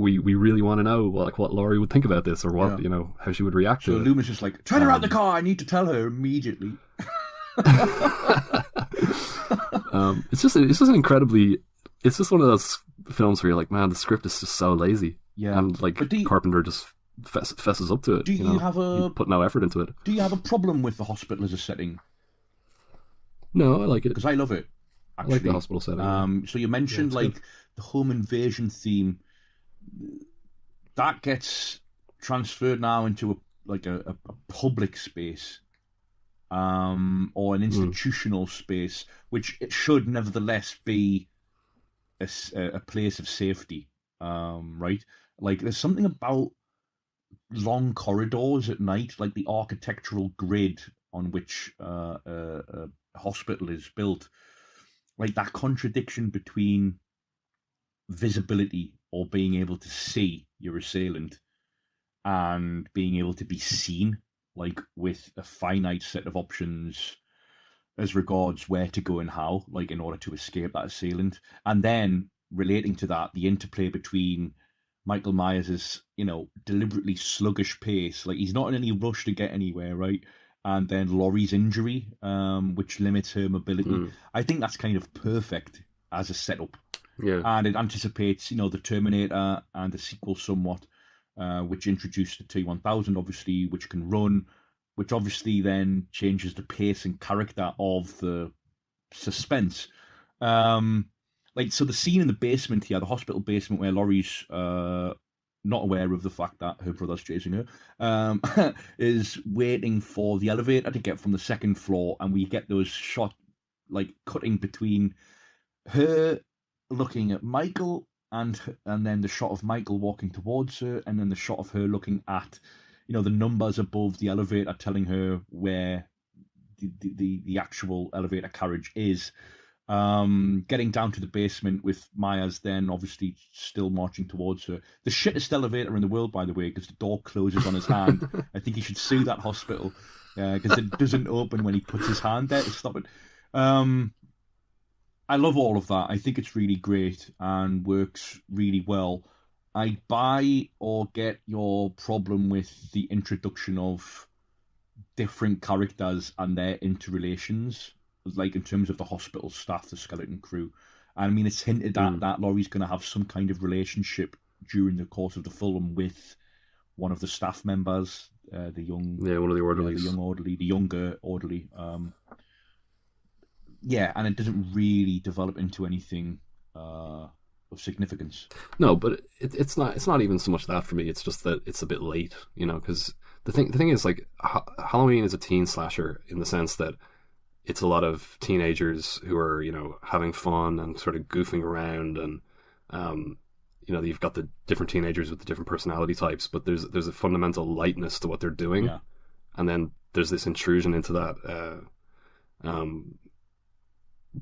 we really want to know what Laurie would think about this, or what how she would react to it. So Loomis is like, turn her out the car. I need to tell her immediately. It's just an incredibly. It's just one of those films where you're like, man, the script is just so lazy. Yeah, and Carpenter just fesses up to it. He put no effort into it? Do you have a problem with the hospital as a setting? No, I like it because I love it. Actually. I like the hospital setting. So you mentioned the home invasion theme. That gets transferred now into a public space, or an institutional space, which it should nevertheless be a place of safety, right? Like there's something about long corridors at night, like the architectural grid on which a hospital is built, like that contradiction between visibility or being able to see your assailant and being able to be seen, like with a finite set of options as regards where to go and how, like in order to escape that assailant. And then relating to that, the interplay between Michael Myers' deliberately sluggish pace, like he's not in any rush to get anywhere, right? And then Laurie's injury, which limits her mobility. I think that's kind of perfect as a setup. Yeah. And it anticipates, the Terminator and the sequel somewhat, which introduced the T-1000, obviously, which can run, which obviously then changes the pace and character of the suspense. So the scene in the basement here, the hospital basement, where Laurie's not aware of the fact that her brother's chasing her, is waiting for the elevator to get from the second floor, and we get those shot, cutting between her looking at Michael and then the shot of Michael walking towards her, and then the shot of her looking at the numbers above the elevator telling her where the actual elevator carriage is. Getting down to the basement with Myers then obviously still marching towards her. The shittest elevator in the world, by the way, because the door closes on his hand. I think he should sue that hospital because it doesn't open when he puts his hand there to stop it. I love all of that. I think it's really great and works really well. I buy or get your problem with the introduction of different characters and their interrelations, like in terms of the hospital staff, the skeleton crew. I mean, it's hinted at that Laurie's going to have some kind of relationship during the course of the film with one of the staff members, one of the orderlies, the younger orderly. And it doesn't really develop into anything of significance. No, but it's not even so much that for me. It's just that it's a bit late, because the thing is, like, Halloween is a teen slasher in the sense that it's a lot of teenagers who are, having fun and sort of goofing around, and you've got the different teenagers with the different personality types, but there's a fundamental lightness to what they're doing, and then there's this intrusion into that.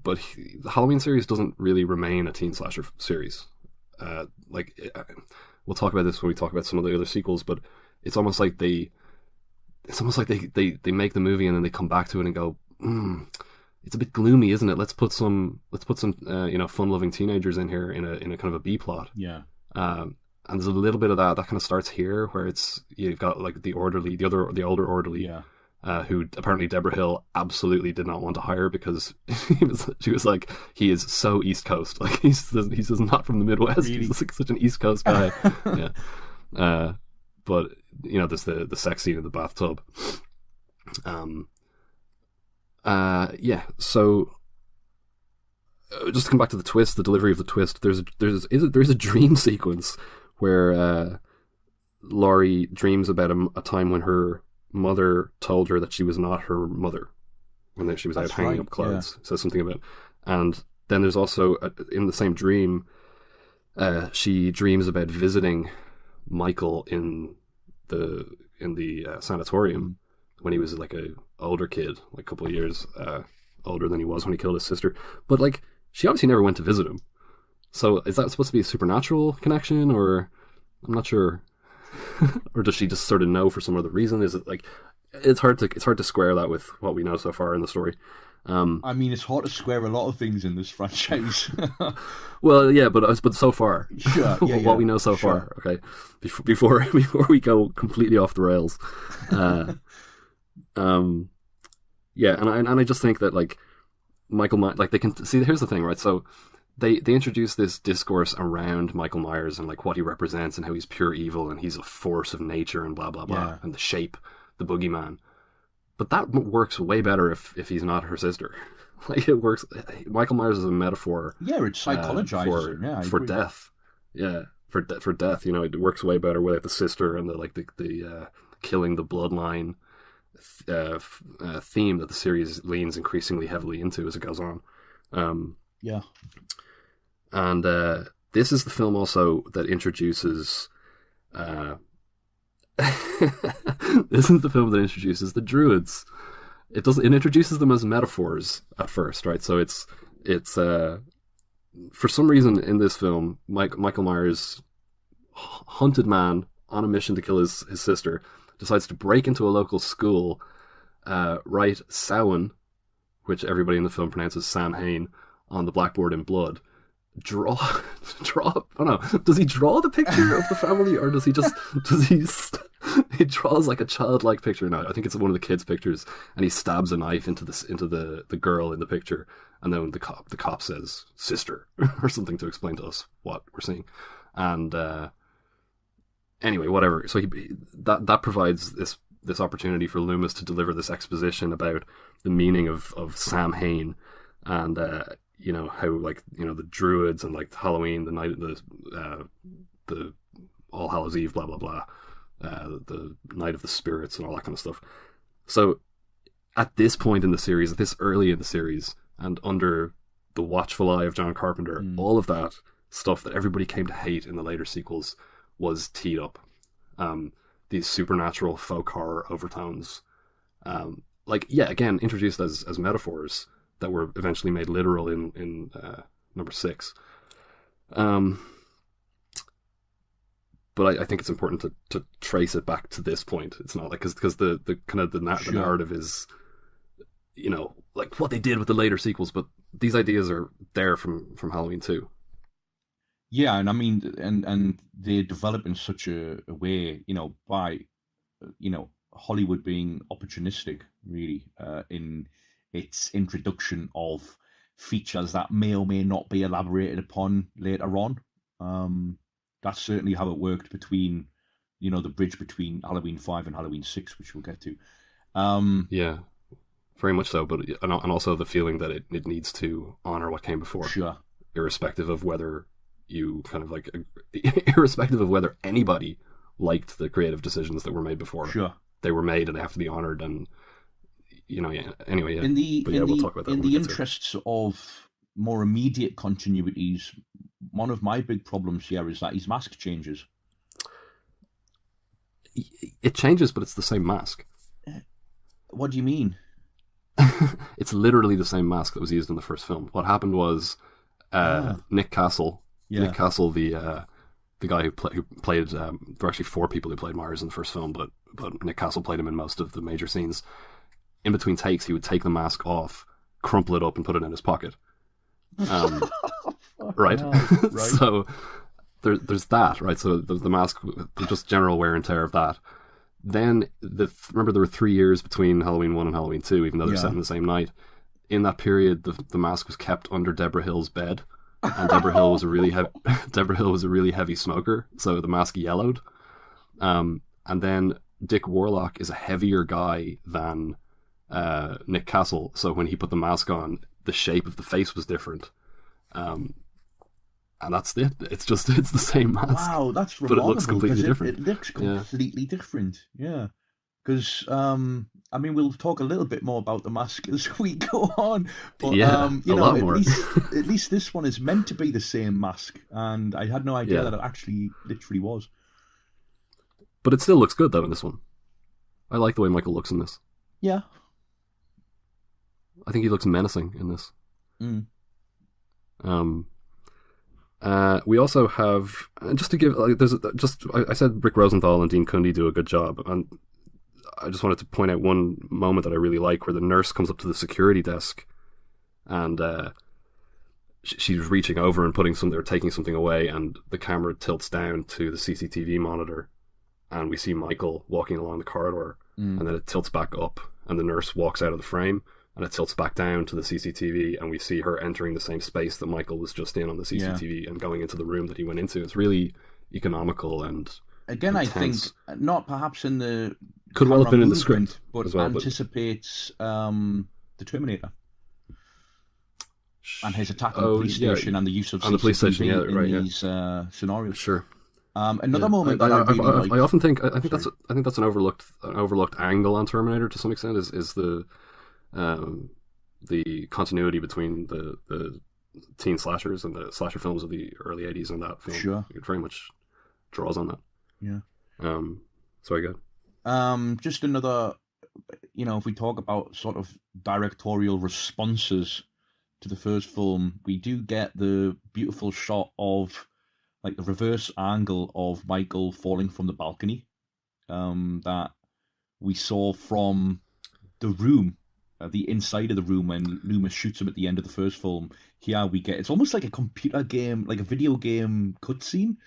But the Halloween series doesn't really remain a teen slasher series. We'll talk about this when we talk about some of the other sequels, but it's almost like they make the movie and then they come back to it and go, it's a bit gloomy, isn't it? Let's put some fun-loving teenagers in here in a kind of a B plot. Yeah. And there's a little bit of that kind of starts here, where you've got like the older orderly, who apparently Deborah Hill absolutely did not want to hire because she was like, he is so East Coast, like he's not from the Midwest. Really? He's like such an East Coast guy. Yeah. But there's the sex scene in the bathtub. So just to come back to the delivery of the twist, there's a dream sequence where Laurie dreams about a time when her mother told her that she was not her mother when she was out hanging up clothes. Says something about, and then there's also in the same dream, she dreams about visiting Michael in the sanatorium when he was like a older kid, like a couple of years older than he was when he killed his sister. But like, she obviously never went to visit him. So is that supposed to be a supernatural connection, or I'm not sure, or does she just sort of know for some other reason? Is it like it's hard to square that with what we know so far in the story. I mean, it's hard to square a lot of things in this franchise. Well, yeah, but so far, sure, yeah, what we know so far. Okay, before we go completely off the rails, yeah, and I just think that like Michael, like they can see. Here's the thing, right? So they introduce this discourse around Michael Myers and like what he represents and how he's pure evil and he's a force of nature and blah blah blah, and the shape, the boogeyman. But that works way better if he's not her sister. Like, it works. Michael Myers is a metaphor. Yeah, it psychologizes for death. Yeah, for death. You know, it works way better with the sister and the killing the bloodline theme that the series leans increasingly heavily into as it goes on. Yeah, and this is the film also that introduces. This is the film that introduces the druids. It introduces them as metaphors at first, right? So it's for some reason in this film, Michael Myers, hunted man on a mission to kill his sister, decides to break into a local school, write Samhain, which everybody in the film pronounces Samhain, on the blackboard in blood. Draw. I don't know. Does he draw the picture of the family, or does he he draws like a childlike picture? No, I think it's one of the kids' pictures, and he stabs a knife into the girl in the picture, and then the cop says sister or something to explain to us what we're seeing, and anyway, whatever. So that provides this opportunity for Loomis to deliver this exposition about the meaning of Samhain, and you know, how, like, you know, the druids and like Halloween, the night, the All Hallows Eve, blah blah blah, the night of the spirits and all that kind of stuff. So at this point in the series, this early in the series, and under the watchful eye of John Carpenter, all of that stuff that everybody came to hate in the later sequels was teed up. These supernatural folk horror overtones, like, yeah, again, introduced as metaphors that were eventually made literal in number 6. But I think it's important to trace it back to this point. It's not like, because the kind of the narrative is, you know, like what they did with the later sequels, but these ideas are there from Halloween 2. Yeah, and I mean, and they develop in such a way, you know, by, you know, Hollywood being opportunistic, really, in its introduction of features that may or may not be elaborated upon later on. That's certainly how it worked between, you know, the bridge between Halloween 5 and Halloween 6, which we'll get to. Yeah, very much so, but and also the feeling that it needs to honor what came before. Sure. Irrespective of whether you kind of like, irrespective of whether anybody liked the creative decisions that were made before. Sure. They were made and they have to be honored, and, you know, yeah. Anyway, yeah. We'll talk about that in the interests of more immediate continuities, one of my big problems here is that his mask changes. It changes, but it's the same mask. What do you mean? It's literally the same mask that was used in the first film. What happened was Nick Castle. Yeah. Nick Castle, the guy who played. There were actually 4 people who played Myers in the first film, but Nick Castle played him in most of the major scenes. In between takes, he would take the mask off, crumple it up, and put it in his pocket. Right? Right. So there's that, right? So the mask, just general wear and tear of that. Then, remember there were 3 years between Halloween 1 and Halloween 2, even though they're set in the same night. In that period, the mask was kept under Deborah Hill's bed, and Deborah Hill was a really heavy smoker, so the mask yellowed. And then Dick Warlock is a heavier guy than Nick Castle, so when he put the mask on, the shape of the face was different. and that's it. It's the same mask. Wow, that's but remarkable. it looks completely different. It looks completely different. Yeah, because I mean, we'll talk a little bit more about the mask as we go on. But you know, lot more. at least this one is meant to be the same mask, and I had no idea that it actually literally was. But it still looks good though in this one. I like the way Michael looks in this. Yeah. I think he looks menacing in this. We also have, just to give, I said Rick Rosenthal and Dean Cundy do a good job, and I just wanted to point out one moment that I really like, where the nurse comes up to the security desk, and she's reaching over and taking something away, and the camera tilts down to the CCTV monitor, and we see Michael walking along the corridor, and then it tilts back up, and the nurse walks out of the frame, and it tilts back down to the CCTV, and we see her entering the same space that Michael was just in on the CCTV and going into the room that he went into. It's really economical and again, intense. I think not perhaps in the could well have been in the script, but anticipates the Terminator and his attack on the police station and the use of CCTV in these scenarios. Sure. Another moment that I often think I think that's an overlooked angle on Terminator to some extent is the continuity between the teen slashers and the slasher films of the early 80s and that film. Sure. It very much draws on that. Yeah. Sorry, good. Just another, if we talk about sort of directorial responses to the first film, we do get the beautiful shot of like the reverse angle of Michael falling from the balcony that we saw from the room, the inside of the room when Loomis shoots him at the end of the first film. Here we get, it's almost like a computer game, like a video game cutscene,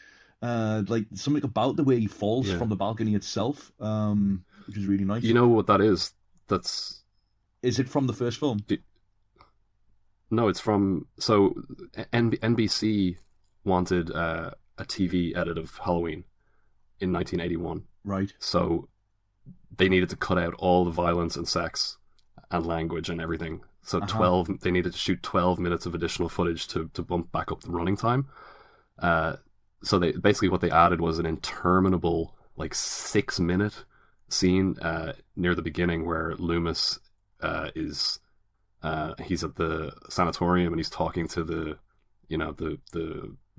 like something about the way he falls from the balcony itself, which is really nice. You know what that is? Is it from the first film? No, it's from, so NBC wanted a TV edit of Halloween in 1981. Right. So they needed to cut out all the violence and sex and language and everything. So they needed to shoot 12 minutes of additional footage to bump back up the running time. So they basically what they added was an interminable, like 6-minute scene near the beginning where Loomis he's at the sanatorium and he's talking to the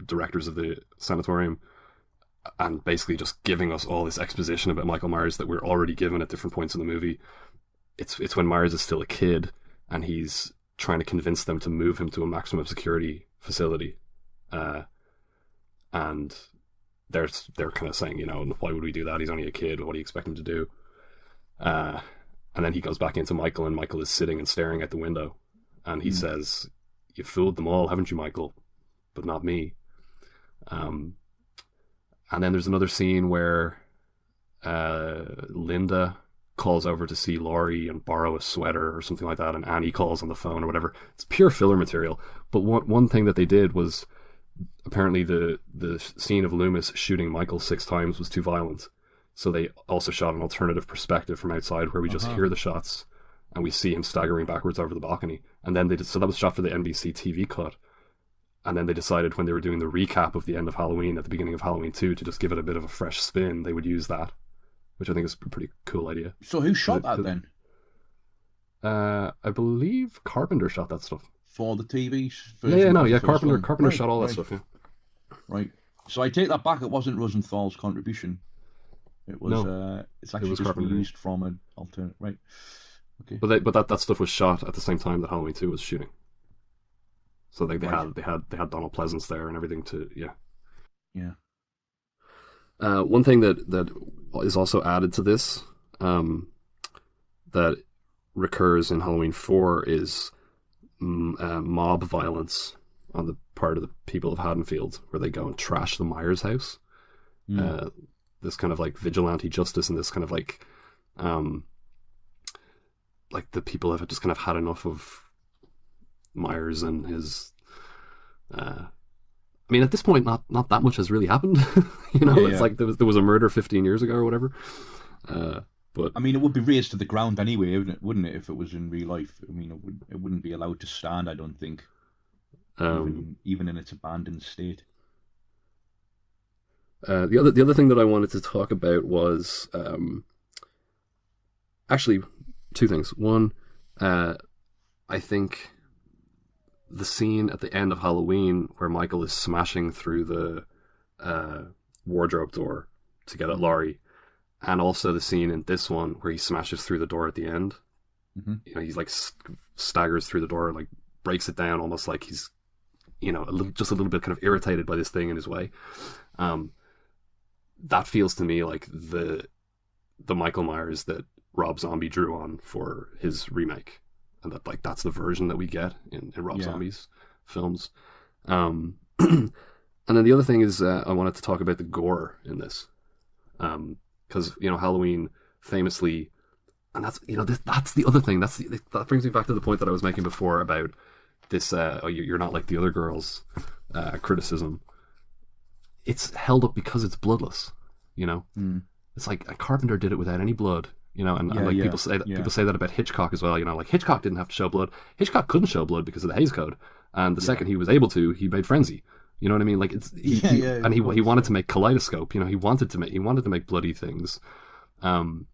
directors of the sanatorium and basically just giving us all this exposition about Michael Myers that we're already given at different points in the movie. It's when Myers is still a kid and he's trying to convince them to move him to a maximum security facility, and they're kind of saying, why would we do that? He's only a kid. What do you expect him to do? And then he goes back into Michael, and Michael is sitting and staring out the window, and he says, "You fooled them all, haven't you, Michael? But not me." And then there's another scene where Linda calls over to see Laurie and borrow a sweater or something like that, and Annie calls on the phone or whatever. It's pure filler material. But one thing that they did was, apparently the scene of Loomis shooting Michael 6 times was too violent. So they also shot an alternative perspective from outside where we just hear the shots and we see him staggering backwards over the balcony. And then so that was shot for the NBC TV cut. And then they decided when they were doing the recap of the end of Halloween at the beginning of Halloween 2 to just give it a bit of a fresh spin, they would use that, which I think is a pretty cool idea. So who shot that then? I believe Carpenter shot that stuff. For the TV version? Carpenter shot all that stuff, yeah. Right. So I take that back, it wasn't Rosenthal's contribution. It was, it's actually just used from an alternate, right. Okay. But that stuff was shot at the same time that Halloween 2 was shooting. So they had Donald Pleasance there and everything Yeah. One thing that is also added to this, that recurs in Halloween 4 is mob violence on the part of the people of Haddonfield, where they go and trash the Myers house. This kind of like vigilante justice and this kind of like the people have just kind of had enough of Myers and his I mean, at this point not that much has really happened. It's like there was a murder 15 years ago or whatever, but I mean, it would be raised to the ground anyway, wouldn't it, if it was in real life? I mean, it wouldn't be allowed to stand, I don't think. even in its abandoned state. The other thing that I wanted to talk about was actually two things. One, I think the scene at the end of Halloween where Michael is smashing through the wardrobe door to get at Laurie, and also the scene in this one where he smashes through the door at the end. Mm-hmm. You know, he's like staggers through the door, like breaks it down, almost like he's, you know, just a little bit kind of irritated by this thing in his way. That feels to me like the Michael Myers that Rob Zombie drew on for his remake, and that's the version that we get in Rob Zombie's films. And then the other thing is I wanted to talk about the gore in this, because you know, Halloween famously, and that's, you know, that's the other thing. That brings me back to the point that I was making before about this. You're not like the other girls criticism. It's held up because it's bloodless, you know. It's like a Carpenter did it without any blood, you know, and like people say that about Hitchcock as well, you know, like Hitchcock didn't have to show blood. Hitchcock couldn't show blood because of the Hays Code, and the second he was able to, he made Frenzy. You know what I mean? Like he wanted to make Kaleidoscope. You know, he wanted to make bloody things, and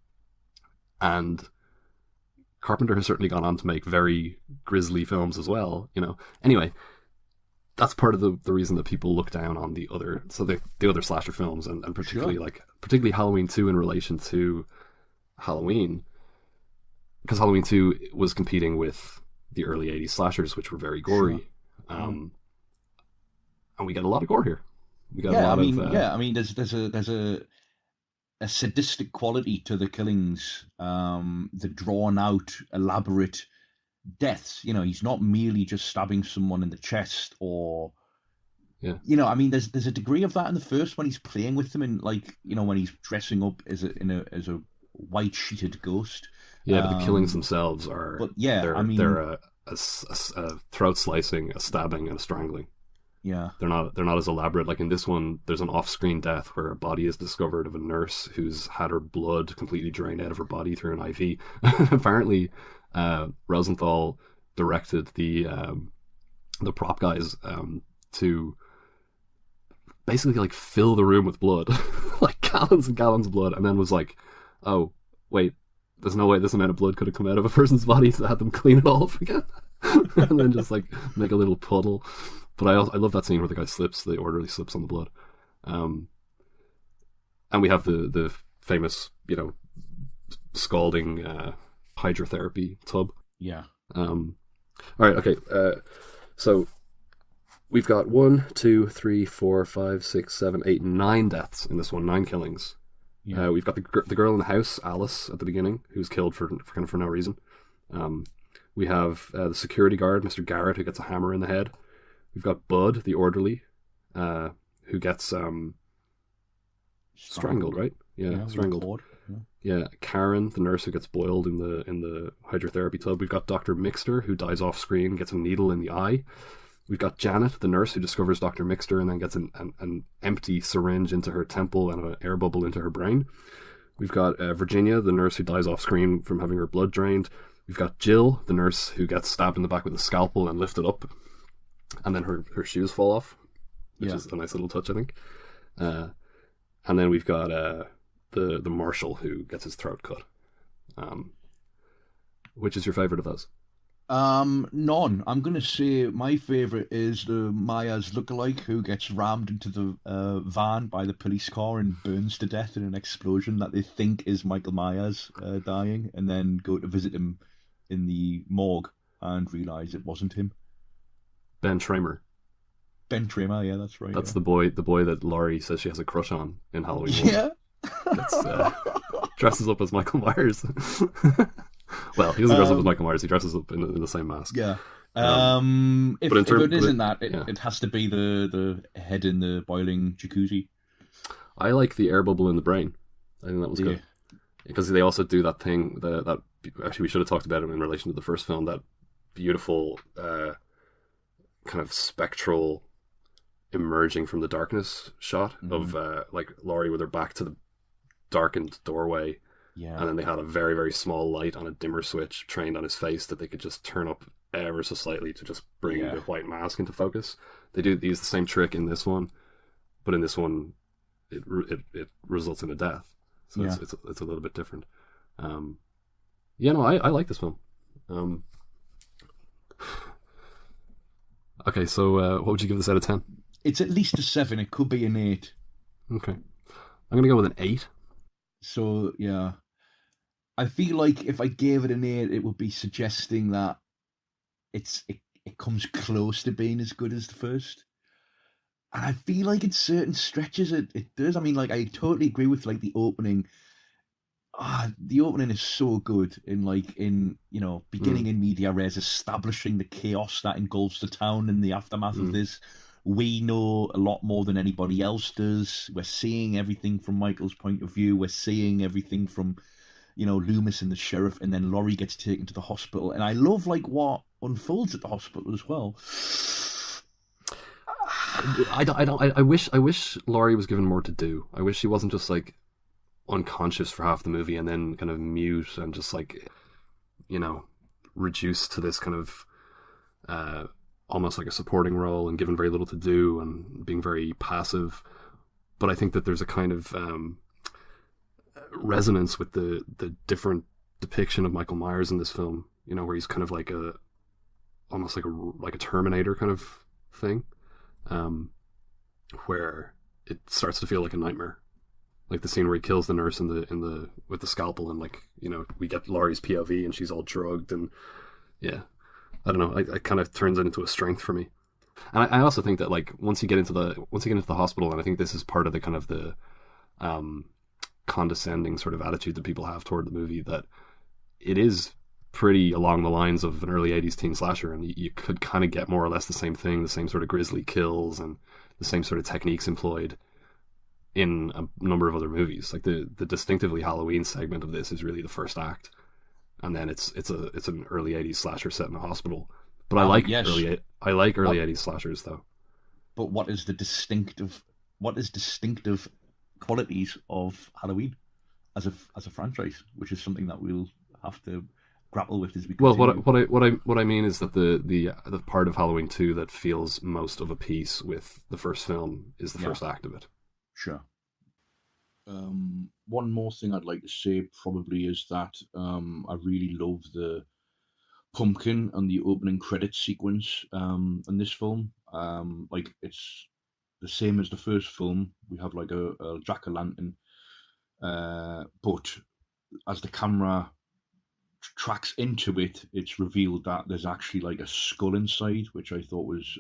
Carpenter has certainly gone on to make very grisly films as well. You know, anyway. That's part of the reason that people look down on the other slasher films, and particularly Halloween 2 in relation to Halloween, because Halloween 2 was competing with the early 80s slashers, which were very gory. And we get a lot of gore here. We got a lot I mean, there's a sadistic quality to the killings, the drawn out, elaborate deaths. You know, he's not merely just stabbing someone in the chest, or you know, I mean, there's a degree of that in the first when he's playing with them, and like, you know, when he's dressing up as a white sheeted ghost. But the killings themselves are. But they're a throat slicing, a stabbing, and a strangling. Yeah, they're not as elaborate. Like in this one, there's an off-screen death where a body is discovered of a nurse who's had her blood completely drained out of her body through an IV. Apparently, Rosenthal directed the prop guys to basically like fill the room with blood, like gallons and gallons of blood, and then was like, "Oh, wait, there's no way this amount of blood could have come out of a person's body," so I had them clean it all up again, and then just like make a little puddle. But I love that scene where the orderly slips on the blood, and we have the famous, you know, scalding hydrotherapy tub. Yeah. All right. Okay. So we've got 1, 2, 3, 4, 5, 6, 7, 8, 9 deaths in this one. 9 killings. Yeah. We've got the girl in the house, Alice, at the beginning, who's killed for no reason. We have the security guard, Mr. Garrett, who gets a hammer in the head. We've got Bud, the orderly, who gets strangled, right? Yeah, strangled. Yeah, Karen, the nurse, who gets boiled in the hydrotherapy tub. We've got Dr. Mixter, who dies off screen, gets a needle in the eye. We've got Janet, the nurse, who discovers Dr. Mixter and then gets an empty syringe into her temple and an air bubble into her brain. We've got Virginia, the nurse, who dies off screen from having her blood drained. We've got Jill, the nurse, who gets stabbed in the back with a scalpel and lifted up, and then her shoes fall off, which is a nice little touch, I think. And then we've got the marshal, who gets his throat cut. Which is your favourite of those? None. I'm going to say my favourite is the Myers lookalike, who gets rammed into the van by the police car and burns to death in an explosion that they think is Michael Myers dying, and then go to visit him in the morgue and realise it wasn't him. Ben Tramer. Ben Tramer, yeah, that's right. That's the boy that Laurie says she has a crush on in Halloween. Yeah. That's, dresses up as Michael Myers. Well, he doesn't dress up as Michael Myers. He dresses up in the same mask. Yeah. If it isn't that, it has to be the head in the boiling jacuzzi. I like the air bubble in the brain. I think that was good. Because they also do that thing that actually we should have talked about it in relation to the first film, that beautiful kind of spectral emerging from the darkness shot of like Laurie with her back to the darkened doorway. Yeah. And then they had a very, very small light on a dimmer switch trained on his face that they could just turn up ever so slightly to just bring the white mask into focus. They use the same trick in this one, but in this one, it results in a death. So it's a little bit different. I like this film. Okay, so what would you give this out of 10? It's at least a 7. It could be an 8. Okay. I'm going to go with an 8. So, yeah. I feel like if I gave it an 8, it would be suggesting that it comes close to being as good as the first. And I feel like in certain stretches it does. I mean, like, I totally agree with, like, the opening. The opening is so good in beginning in media res, establishing the chaos that engulfs the town in the aftermath of this. We know a lot more than anybody else does. We're seeing everything from Michael's point of view. We're seeing everything from, Loomis and the sheriff, and then Laurie gets taken to the hospital. And I love, like, what unfolds at the hospital as well. I wish Laurie was given more to do. I wish she wasn't just, like, unconscious for half the movie and then kind of mute and just, like, reduced to this kind of almost like a supporting role and given very little to do and being very passive. But I think that there's a kind of resonance with the different depiction of Michael Myers in this film, where he's kind of like almost like a Terminator kind of thing, where it starts to feel like a nightmare. Like the scene where he kills the nurse with the scalpel, and, like, we get Laurie's POV and she's all drugged, and I don't know. It kind of turns it into a strength for me, and I also think that, like, once you get into the hospital, and I think this is part of the kind of the condescending sort of attitude that people have toward the movie, that it is pretty along the lines of an early 80s teen slasher, and you could kind of get more or less the same thing, the same sort of grisly kills and the same sort of techniques employed in a number of other movies. Like the distinctively Halloween segment of this is really the first act, and then it's an early 80s slasher set in a hospital. But I like early 80s slashers though. But what is distinctive qualities of Halloween as a franchise, which is something that we'll have to grapple with as we continue. Well, what I mean is that the part of Halloween 2 that feels most of a piece with the first film is the first act of it. Sure. One more thing I'd like to say probably is that I really love the pumpkin and the opening credits sequence in this film. Like, it's the same as the first film. We have like a jack-o'-lantern, but as the camera tracks into it, it's revealed that there's actually like a skull inside, which I thought was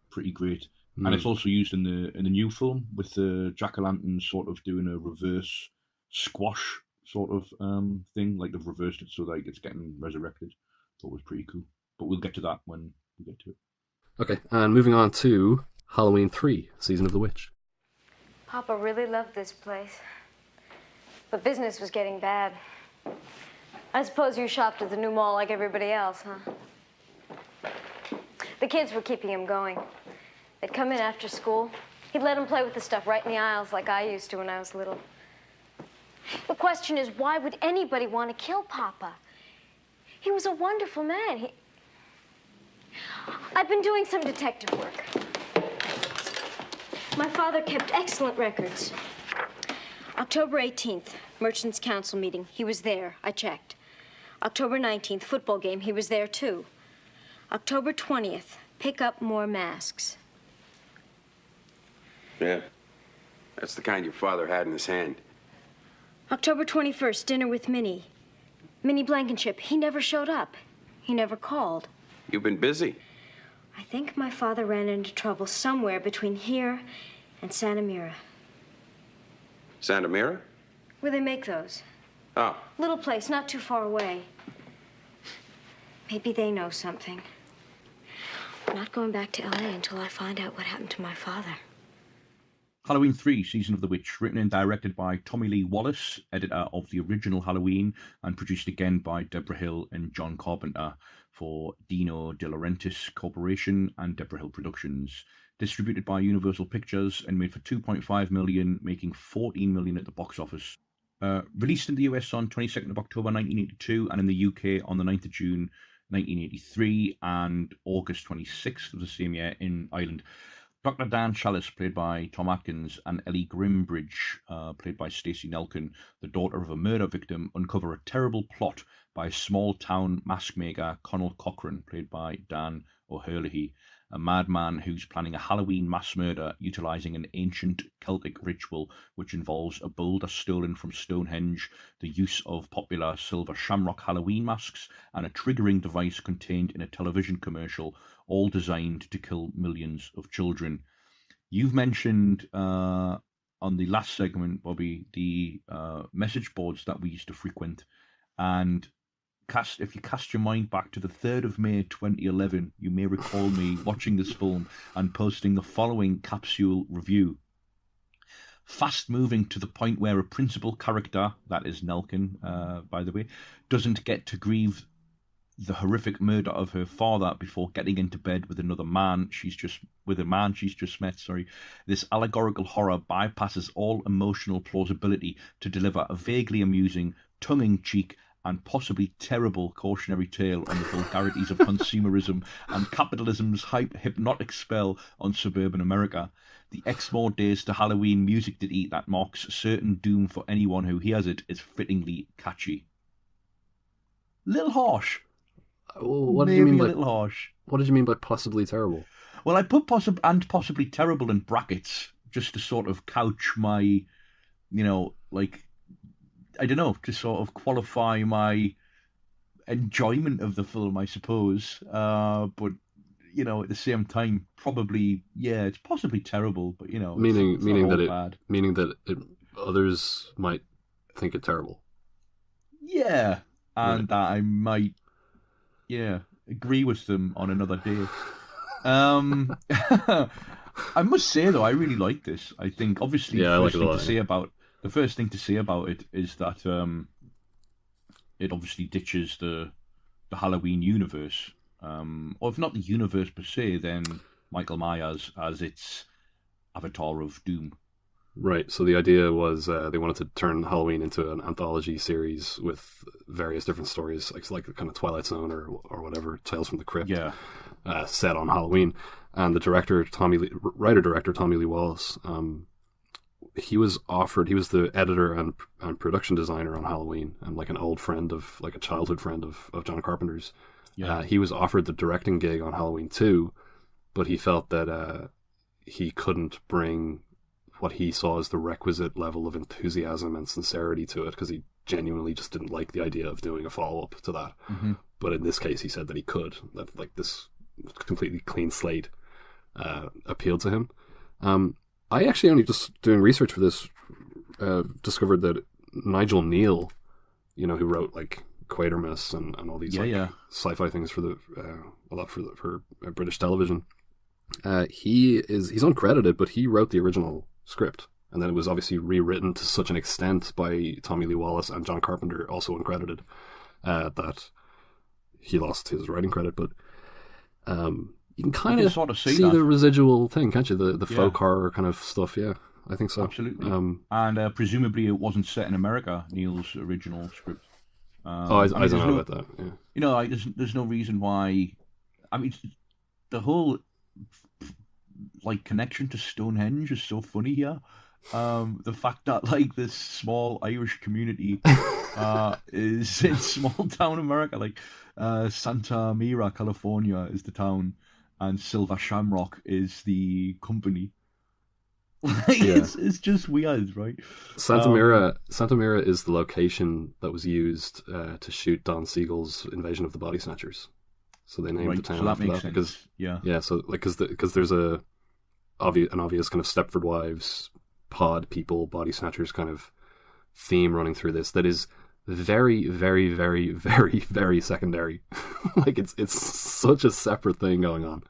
pretty great. And it's also used in the new film with the jack-o'-lantern sort of doing a reverse squash sort of thing. Like, they've reversed it so like it's getting resurrected. Thought it was pretty cool. But we'll get to that when we get to it. Okay, and moving on to Halloween 3, Season of the Witch. Papa really loved this place. But business was getting bad. I suppose you shopped at the new mall like everybody else, huh? The kids were keeping him going. They'd come in after school. He'd let them play with the stuff right in the aisles like I used to when I was little. The question is, why would anybody want to kill Papa? He was a wonderful man. I've been doing some detective work. My father kept excellent records. October 18th, Merchants' Council meeting. He was there. I checked. October 19th, football game. He was there, too. October 20th, pick up more masks. Yeah. That's the kind your father had in his hand. October 21st, dinner with Minnie. Minnie Blankenship. He never showed up. He never called. You've been busy. I think my father ran into trouble somewhere between here and Santa Mira. Santa Mira? Where they make those. Oh. Little place, not too far away. Maybe they know something. I'm not going back to L.A. until I find out what happened to my father. Halloween 3, Season of the Witch, written and directed by Tommy Lee Wallace, editor of the original Halloween, and produced again by Deborah Hill and John Carpenter for Dino De Laurentiis Corporation and Deborah Hill Productions. Distributed by Universal Pictures and made for $2.5 million, making $14 million at the box office. Released in the US on 22nd of October 1982 and in the UK on the 9th of June 1983, and August 26th of the same year in Ireland. Dr. Dan Chalice, played by Tom Atkins, and Ellie Grimbridge, played by Stacey Nelkin, the daughter of a murder victim, uncover a terrible plot by small-town mask maker Conal Cochran, played by Dan O'Herlihy, a madman who's planning a Halloween mass murder utilising an ancient Celtic ritual which involves a boulder stolen from Stonehenge, the use of popular silver shamrock Halloween masks, and a triggering device contained in a television commercial, all designed to kill millions of children. You've mentioned on the last segment, Bobby, the message boards that we used to frequent, and if you cast your mind back to the 3rd of May 2011, you may recall me watching this film and posting the following capsule review. Fast moving to the point where a principal character, that is Nelkin, by the way, doesn't get to grieve the horrific murder of her father before getting into bed with a man she's just met. This allegorical horror bypasses all emotional plausibility to deliver a vaguely amusing, tongue-in-cheek, and possibly terrible cautionary tale on the vulgarities of consumerism and capitalism's hypnotic spell on suburban America. The Exmoor Days to Halloween music ditty that marks certain doom for anyone who hears it is fittingly catchy. Little harsh. What Maybe did you mean a by little harsh. What did you mean by possibly terrible? Well, I put possibly terrible in brackets just to sort of couch my, I don't know, to sort of qualify my enjoyment of the film, I suppose. But, at the same time, probably, it's possibly terrible, but, meaning that others might think it terrible. Yeah, and that I might, agree with them on another day. I must say, though, I really like this. I think, obviously, the first thing to say about it is that it obviously ditches the Halloween universe. Or if not the universe per se, then Michael Myers as its avatar of doom. Right, so the idea was they wanted to turn Halloween into an anthology series with various different stories, like kind of Twilight Zone or whatever, Tales from the Crypt, set on Halloween. And the writer-director Tommy Lee Wallace, he was the editor and production designer on Halloween, and like an old friend a childhood friend of John Carpenter's. Yeah. He was offered the directing gig on Halloween 2, but he felt that he couldn't bring what he saw as the requisite level of enthusiasm and sincerity to it, because he genuinely just didn't like the idea of doing a follow-up to that. Mm-hmm. But in this case, he said that he could, that like this completely clean slate appealed to him. I actually, only just doing research for this, discovered that Nigel Neal, who wrote like Quatermass and all these sci-fi things for a lot for British television, he's uncredited, but he wrote the original script, and then it was obviously rewritten to such an extent by Tommy Lee Wallace and John Carpenter, also uncredited, that he lost his writing credit. But you can kind of sort of see the residual thing, can't you? The folk horror kind of stuff. Yeah, I think so. Absolutely. And presumably it wasn't set in America, Neil's original script. I don't know about that. Yeah. There's no reason why. I mean, the whole connection to Stonehenge is so funny here. The fact that this small Irish community is in small town America, Santa Mira, California is the town, and Silver Shamrock is the company. It's just weird, right? Santa Mira is the location that was used to shoot Don Siegel's Invasion of the Body Snatchers. So they named the town after that because because there's an obvious kind of Stepford Wives, pod people, body snatchers kind of theme running through this that is very, very, very, very, very secondary. It's such a separate thing going on.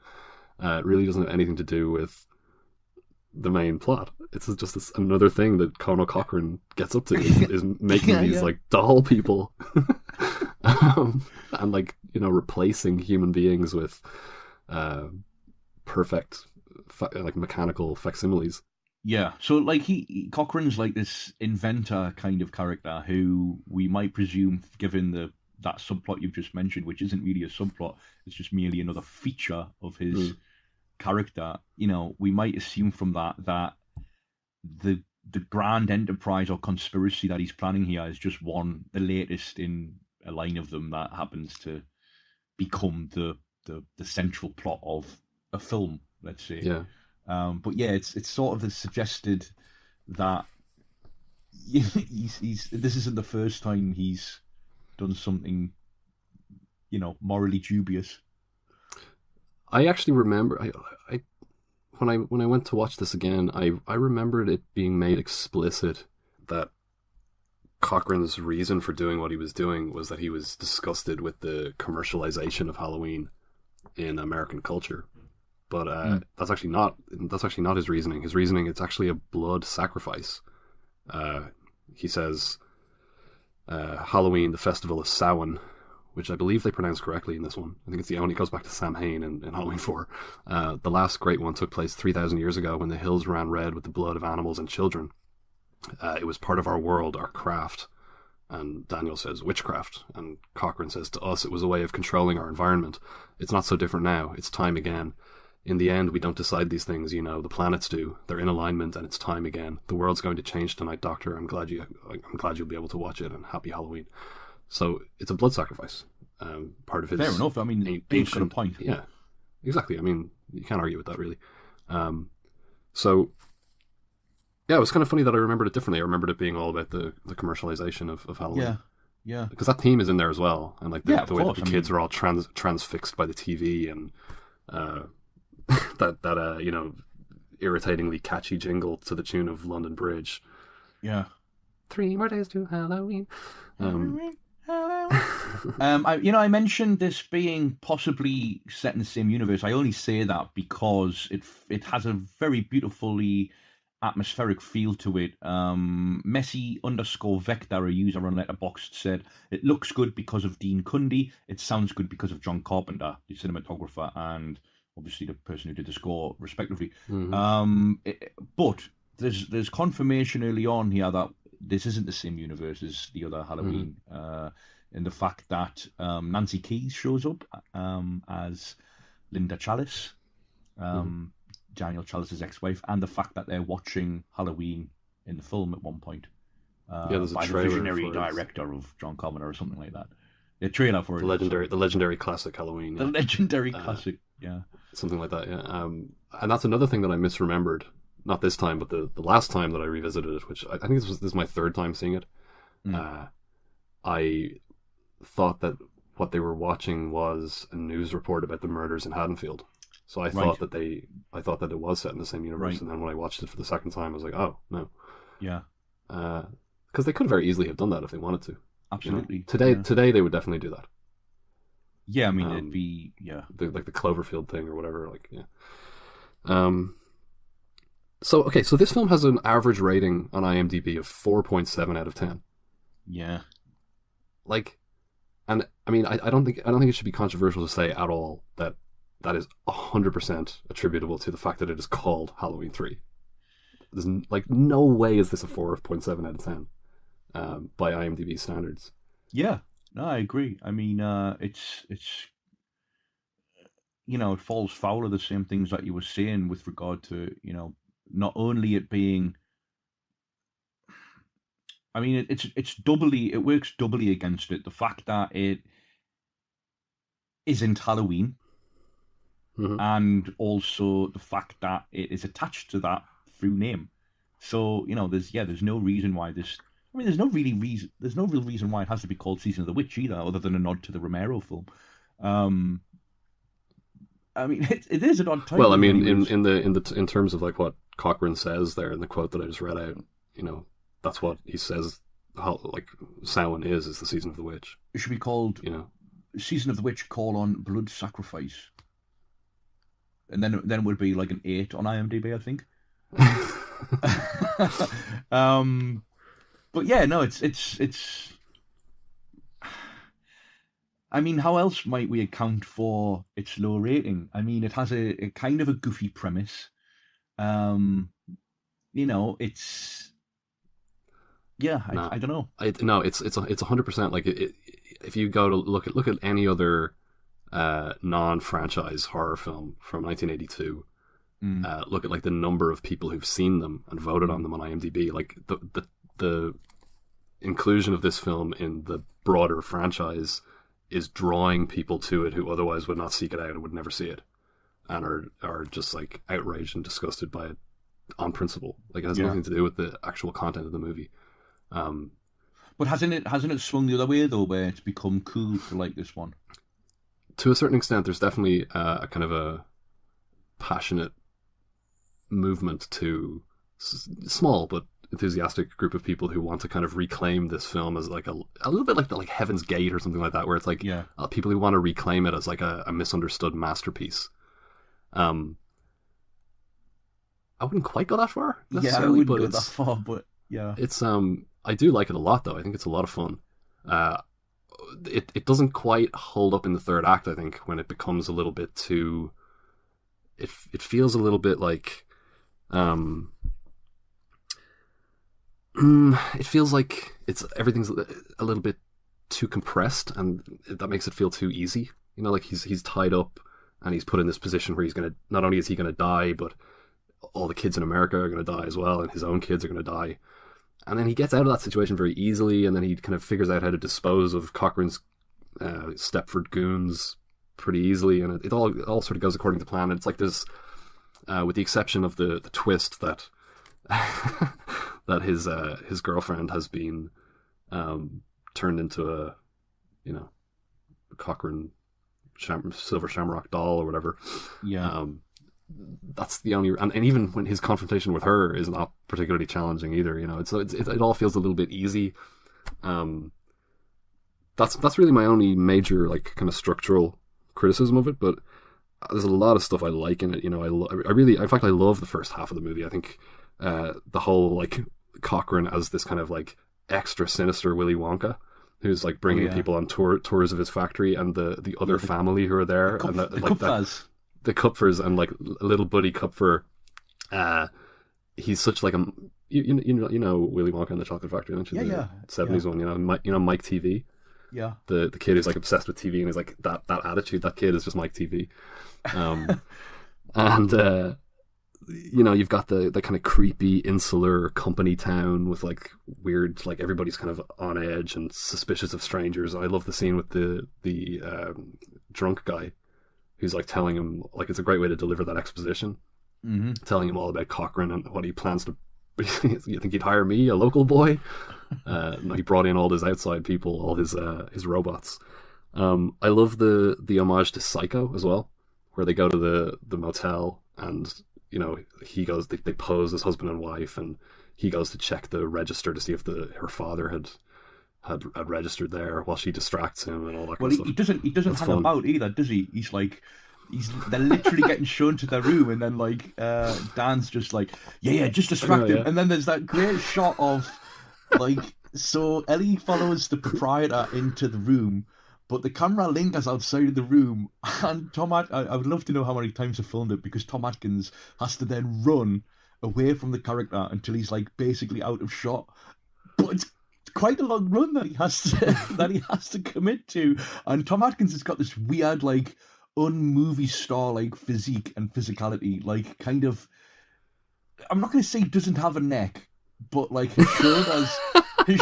It really doesn't have anything to do with the main plot. It's just another thing that Conal Cochran gets up to is making these doll people and replacing human beings with perfect mechanical facsimiles. Yeah, so Cochran's this inventor kind of character who we might presume, given the that subplot you've just mentioned, which isn't really a subplot, it's just merely another feature of his character, we might assume from that the grand enterprise or conspiracy that he's planning here is just the latest in a line of them that happens to become the central plot of a film, let's say. Yeah. But yeah, it's sort of suggested that he's this isn't the first time he's done something, morally dubious. I actually remember I when I went to watch this again, I remembered it being made explicit that Cochrane's reason for doing what he was doing was that he was disgusted with the commercialization of Halloween in American culture. But that's actually not his reasoning. His reasoning, it's actually a blood sacrifice. He says Halloween, the festival of Samhain, which I believe they pronounce correctly in this one. I think it's the only, it goes back to Samhain in Halloween 4. The last great one took place 3,000 years ago when the hills ran red with the blood of animals and children. It was part of our world, our craft. And Daniel says, witchcraft. And Cochrane says, to us, it was a way of controlling our environment. It's not so different now. It's time again. In the end, we don't decide these things, the planets do. They're in alignment, and it's time again. The world's going to change tonight, Doctor. I'm glad you'll be able to watch it, and happy Halloween. So it's a blood sacrifice. Part of his... Fair enough. I mean, he's got a point. Yeah, exactly. I mean, you can't argue with that, really. So... yeah, it was kind of funny that I remembered it differently. I remembered it being all about the commercialization of Halloween. Yeah. Because that theme is in there as well. And like the way that the kids are all transfixed by the TV and that irritatingly catchy jingle to the tune of London Bridge. Yeah. 3 more days to Halloween. I mentioned this being possibly set in the same universe. I only say that because it has a very beautifully atmospheric feel to it. Messi_Vector, a user on Letterboxd, said it looks good because of Dean Cundy. It sounds good because of John Carpenter, the cinematographer, and obviously the person who did the score, respectively. But there's confirmation early on here that this isn't the same universe as the other Halloween. In the fact that Nancy Keys shows up as Linda Chalice. Daniel Chalice's ex-wife, and the fact that they're watching Halloween in the film at one point. There's by a the visionary director of John Carpenter or something like that. A trailer for the legendary classic Halloween. The legendary classic, yeah. Something like that, yeah. And that's another thing that I misremembered. Not this time, but the last time that I revisited it, which I think this is my third time seeing it. I thought that what they were watching was a news report about the murders in Haddonfield. So I thought that it was set in the same universe, and then when I watched it for the second time, I was like, oh no, yeah, because they could very easily have done that if they wanted to. Absolutely. Today they would definitely do that. Yeah, I mean it'd be like the Cloverfield thing or whatever. Like So this film has an average rating on IMDb of 4.7 out of 10. Yeah. Like, and I mean I don't think it should be controversial to say at all that is 100% attributable to the fact that it is called Halloween 3. There's like no way is this a 4.7 out of 10 by IMDb standards. Yeah, no, I agree. I mean, it's it falls foul of the same things that you were saying with regard to not only it being. I mean, it works doubly against it. The fact that it isn't Halloween. And also the fact that it is attached to that through name. So, there's no reason why this... I mean, there's no real reason why it has to be called Season of the Witch either, other than a nod to the Romero film. I mean, it is an odd title. Well, I mean, in terms of like what Cochrane says there in the quote that I just read out, that's what he says. How like Samhain is the Season of the Witch. It should be called, Season of the Witch: Blood Sacrifice. And then it would be like an 8 on IMDb, I think. But yeah, no, it's. I mean, how else might we account for its low rating? I mean, it has a kind of a goofy premise. It's. Yeah, I don't know. It's 100% like it. if you go to look at any other non-franchise horror film from 1982, look at like the number of people who've seen them and voted on them on IMDb. Like the inclusion of this film in the broader franchise is drawing people to it who otherwise would not seek it out and would never see it, and are just like outraged and disgusted by it on principle. Like it has nothing to do with the actual content of the movie. But hasn't it swung the other way though, where it's become cool to like this one? To a certain extent, there's definitely a kind of a passionate movement to small but enthusiastic group of people who want to kind of reclaim this film as like a little bit like Heaven's Gate or something like that, where it's like people who want to reclaim it as like a misunderstood masterpiece. I wouldn't quite go that far necessarily, I wouldn't go that far, but it's I do like it a lot though. I think it's a lot of fun. It doesn't quite hold up in the third act, I think, when it becomes a little bit too. It feels a little bit like. It feels like everything's a little bit too compressed, and that makes it feel too easy. You know, like he's tied up and he's put in this position where he's gonna, not only is he gonna die, but all the kids in America are gonna die as well, and his own kids are gonna die. And then he gets out of that situation very easily, and then he kind of figures out how to dispose of Cochrane's Stepford goons pretty easily, and it all sort of goes according to plan. And it's like this, with the exception of the twist that that his girlfriend has been turned into a Cochrane silver shamrock doll or whatever. That's the only, and even when his confrontation with her is not particularly challenging either. It all feels a little bit easy. That's really my only major like kind of structural criticism of it. But there's a lot of stuff I like in it. I love the first half of the movie. I think the whole like Cochrane as this kind of like extra sinister Willy Wonka, who's like bringing people on tours of his factory, and the other family who are there, the Kupfers, and like little Buddy Kupfer. He's such like a you know Willy Wonka and the Chocolate Factory, don't you? The 70s one. Mike TV. Yeah. The kid who's like obsessed with TV, and he's like that attitude. That kid is just Mike TV. And you've got the kind of creepy insular company town with like weird, like everybody's kind of on edge and suspicious of strangers. I love the scene with the drunk guy who's like telling him, like, it's a great way to deliver that exposition, telling him all about Cochrane and what he plans to. You think he'd hire me, a local boy? No, he brought in all his outside people, all his robots. I love the homage to Psycho as well, where they go to the motel, and he goes, they pose as husband and wife, and he goes to check the register to see if her father had registered there, while she distracts him and all that kind of stuff. He doesn't hang about either, does he? They're literally getting shown to their room, and then like Dan's just like, just distract him. And then there's that great shot of like, so Ellie follows the proprietor into the room, but the camera lingers outside of the room, and I would love to know how many times they filmed it, because Tom Atkins has to then run away from the character until he's like basically out of shot. But it's quite a long run that he has to commit to, and Tom Atkins has got this weird like un-movie star like physique and physicality, like kind of, I'm not going to say doesn't have a neck, but like his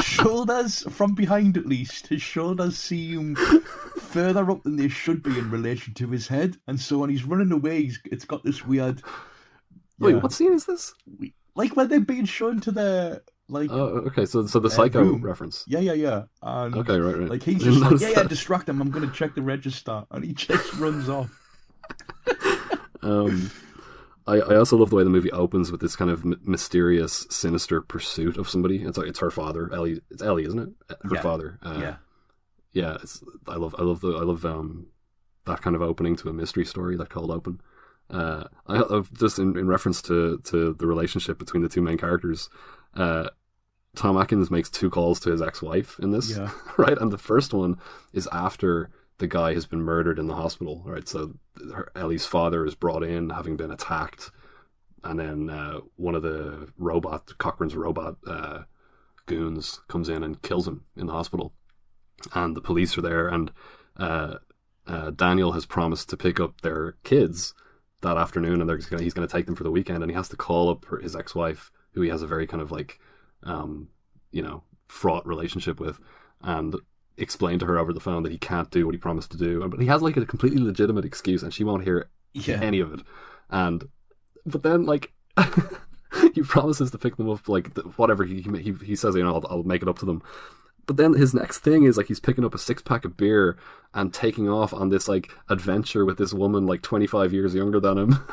shoulders from behind, at least his shoulders seem further up than they should be in relation to his head, and so when he's running away, it's got this weird. Wait, what scene is this? Like when they're being shown to their like. Oh, okay. So the Psycho room. reference. Yeah. And, okay, right. Like he's just like, distract him. I'm going to check the register, and he just runs off. I also love the way the movie opens with this kind of mysterious, sinister pursuit of somebody. It's her father, Ellie. It's Ellie, isn't it? Her father. Yeah. I love that kind of opening to a mystery story, that cold open. I've just in reference to the relationship between the two main characters. Tom Atkins makes 2 calls to his ex-wife in this, right? And the first one is after the guy has been murdered in the hospital, right? So Ellie's father is brought in, having been attacked, and then one of the Cochrane's robot goons comes in and kills him in the hospital. and the police are there, and Daniel has promised to pick up their kids that afternoon, and he's going to take them for the weekend, and he has to call up his ex-wife, who he has a very kind of like, fraught relationship with, and explain to her over the phone that he can't do what he promised to do. But he has like a completely legitimate excuse, and she won't hear any of it. But then like he promises to pick them up, like whatever he says, I'll make it up to them. But then his next thing is like he's picking up a 6-pack of beer and taking off on this like adventure with this woman like 25 years younger than him,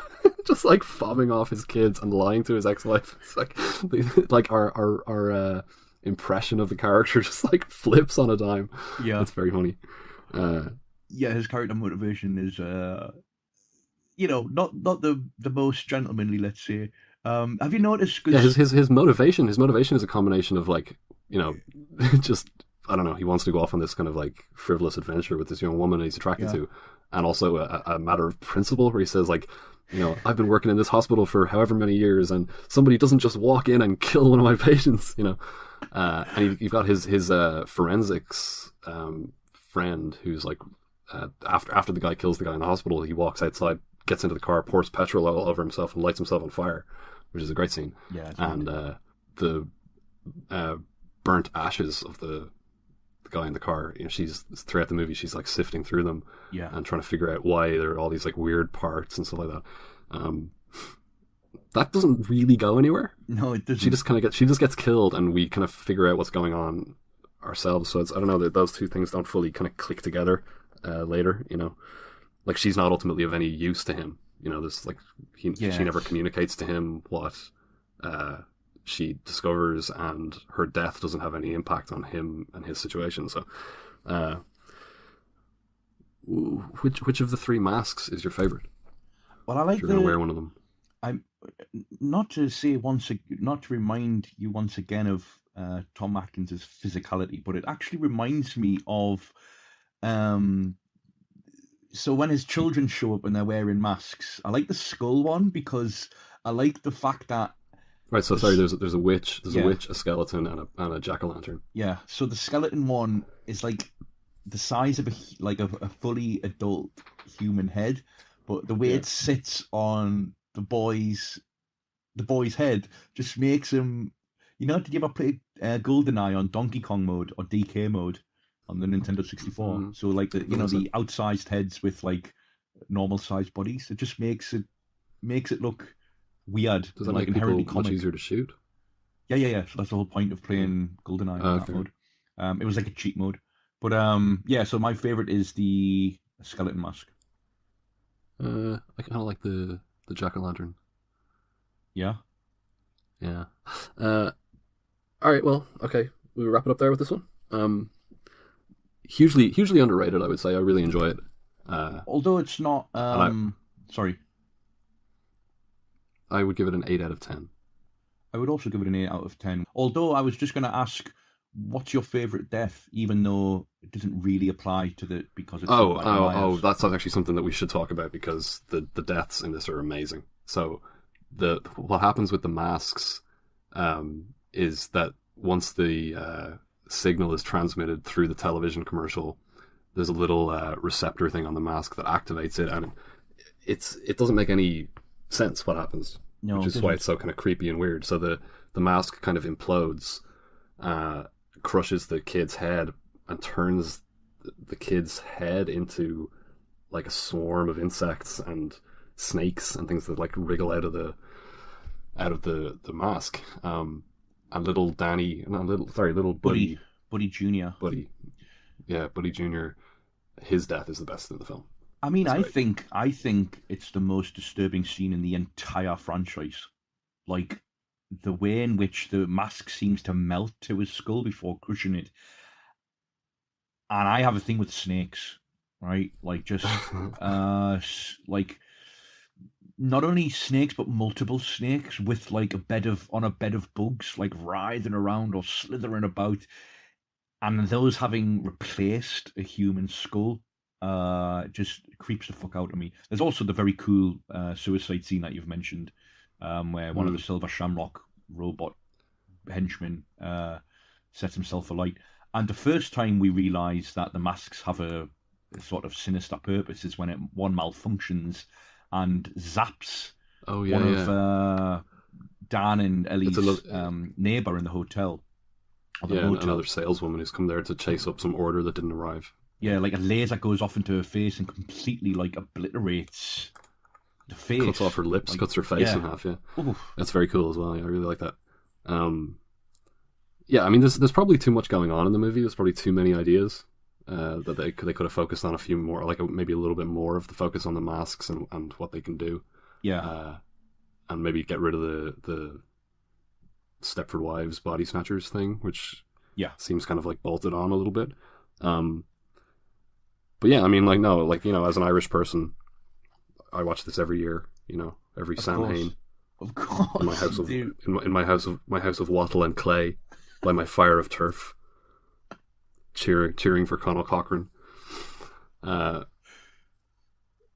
just like fobbing off his kids and lying to his ex-wife. It's like our impression of the character just like flips on a dime. Yeah, it's very funny. His character motivation is not the most gentlemanly, let's say. Have you noticed? His motivation is a combination of like, just, I don't know, he wants to go off on this kind of like frivolous adventure with this young woman he's attracted to, and also a matter of principle where he says like, I've been working in this hospital for however many years, and somebody doesn't just walk in and kill one of my patients, and you've got his forensics friend who's like, after the guy kills the guy in the hospital, he walks outside, gets into the car, pours petrol all over himself, and lights himself on fire, which is a great scene. Yeah, and the burnt ashes of the guy in the car, she's throughout the movie she's like sifting through them, and trying to figure out why there are all these like weird parts and stuff like that. That doesn't really go anywhere. No, it doesn't. She just gets killed, and we kind of figure out what's going on ourselves. So I don't know, that those two things don't fully kind of click together later. Like she's not ultimately of any use to him. This like she never communicates to him what she discovers, and her death doesn't have any impact on him and his situation. So, which of the 3 masks is your favorite? Well, I like you're going to wear one of them. I'm not to remind you once again of Tom Atkins' physicality, but it actually reminds me of. So when his children show up and they're wearing masks, I like the skull one because I like the fact that. Right, so sorry, there's a witch, a skeleton, and a jack-o'-lantern. Yeah, so the skeleton one is like the size of a fully adult human head, but the way it sits on the boy's head just makes him. Did you ever play GoldenEye on Donkey Kong mode or DK mode on the Nintendo 64? Mm-hmm. So like the outsized heads with like normal sized bodies, it just makes it look weird. Does that make people much easier to shoot? Yeah. So that's the whole point of playing GoldenEye in that mode. It was like a cheat mode. But so my favorite is the skeleton mask. I kind of like the jack-o'-lantern. Yeah? Yeah. Alright, well, okay. We'll wrap it up there with this one. Hugely underrated, I would say. I really enjoy it. Although it's not... sorry. I would give it an 8 out of 10. I would also give it an 8 out of 10. Although I was just going to ask, what's your favourite death, even though it doesn't really apply to the... because it's... that's actually something that we should talk about, because the deaths in this are amazing. So what happens with the masks is that once the signal is transmitted through the television commercial, there's a little receptor thing on the mask that activates it, and it doesn't make any sense what happens, which is why it's so kind of creepy and weird. So the mask kind of implodes, crushes the kid's head, and turns the kid's head into like a swarm of insects and snakes and things that like wriggle out of the mask. And little Buddy Jr. Buddy Jr. His death is the best in the film. I mean, I think it's the most disturbing scene in the entire franchise. Like, the way in which the mask seems to melt to his skull before crushing it. And I have a thing with snakes, right? Like, just, like, not only snakes, but multiple snakes with, like, on a bed of bugs, like, writhing around or slithering about. And those having replaced a human skull. Just creeps the fuck out of me. There's also the very cool suicide scene that you've mentioned, where one of the Silver Shamrock robot henchmen sets himself alight. And the first time we realise that the masks have a sort of sinister purpose is when one malfunctions and zaps one of Dan and Ellie's neighbour in the hotel. Another saleswoman who's come there to chase up some order that didn't arrive. Yeah, like a laser goes off into her face and completely like obliterates the face. Cuts off her lips, like, cuts her face in half, yeah. Ooh. That's very cool as well. Yeah, I really like that. Yeah, I mean, there's probably too much going on in the movie. There's probably too many ideas that they could have focused on a few more, like maybe a little bit more of the focus on the masks and what they can do. Yeah. And maybe get rid of the Stepford Wives body snatchers thing, which seems kind of like bolted on a little bit. But yeah, I mean, like, no, like, you know, as an Irish person, I watch this every year, you know, every Samhain. Of course. In my house of my house of wattle and clay, by my fire of turf, cheering for Conall Cochrane.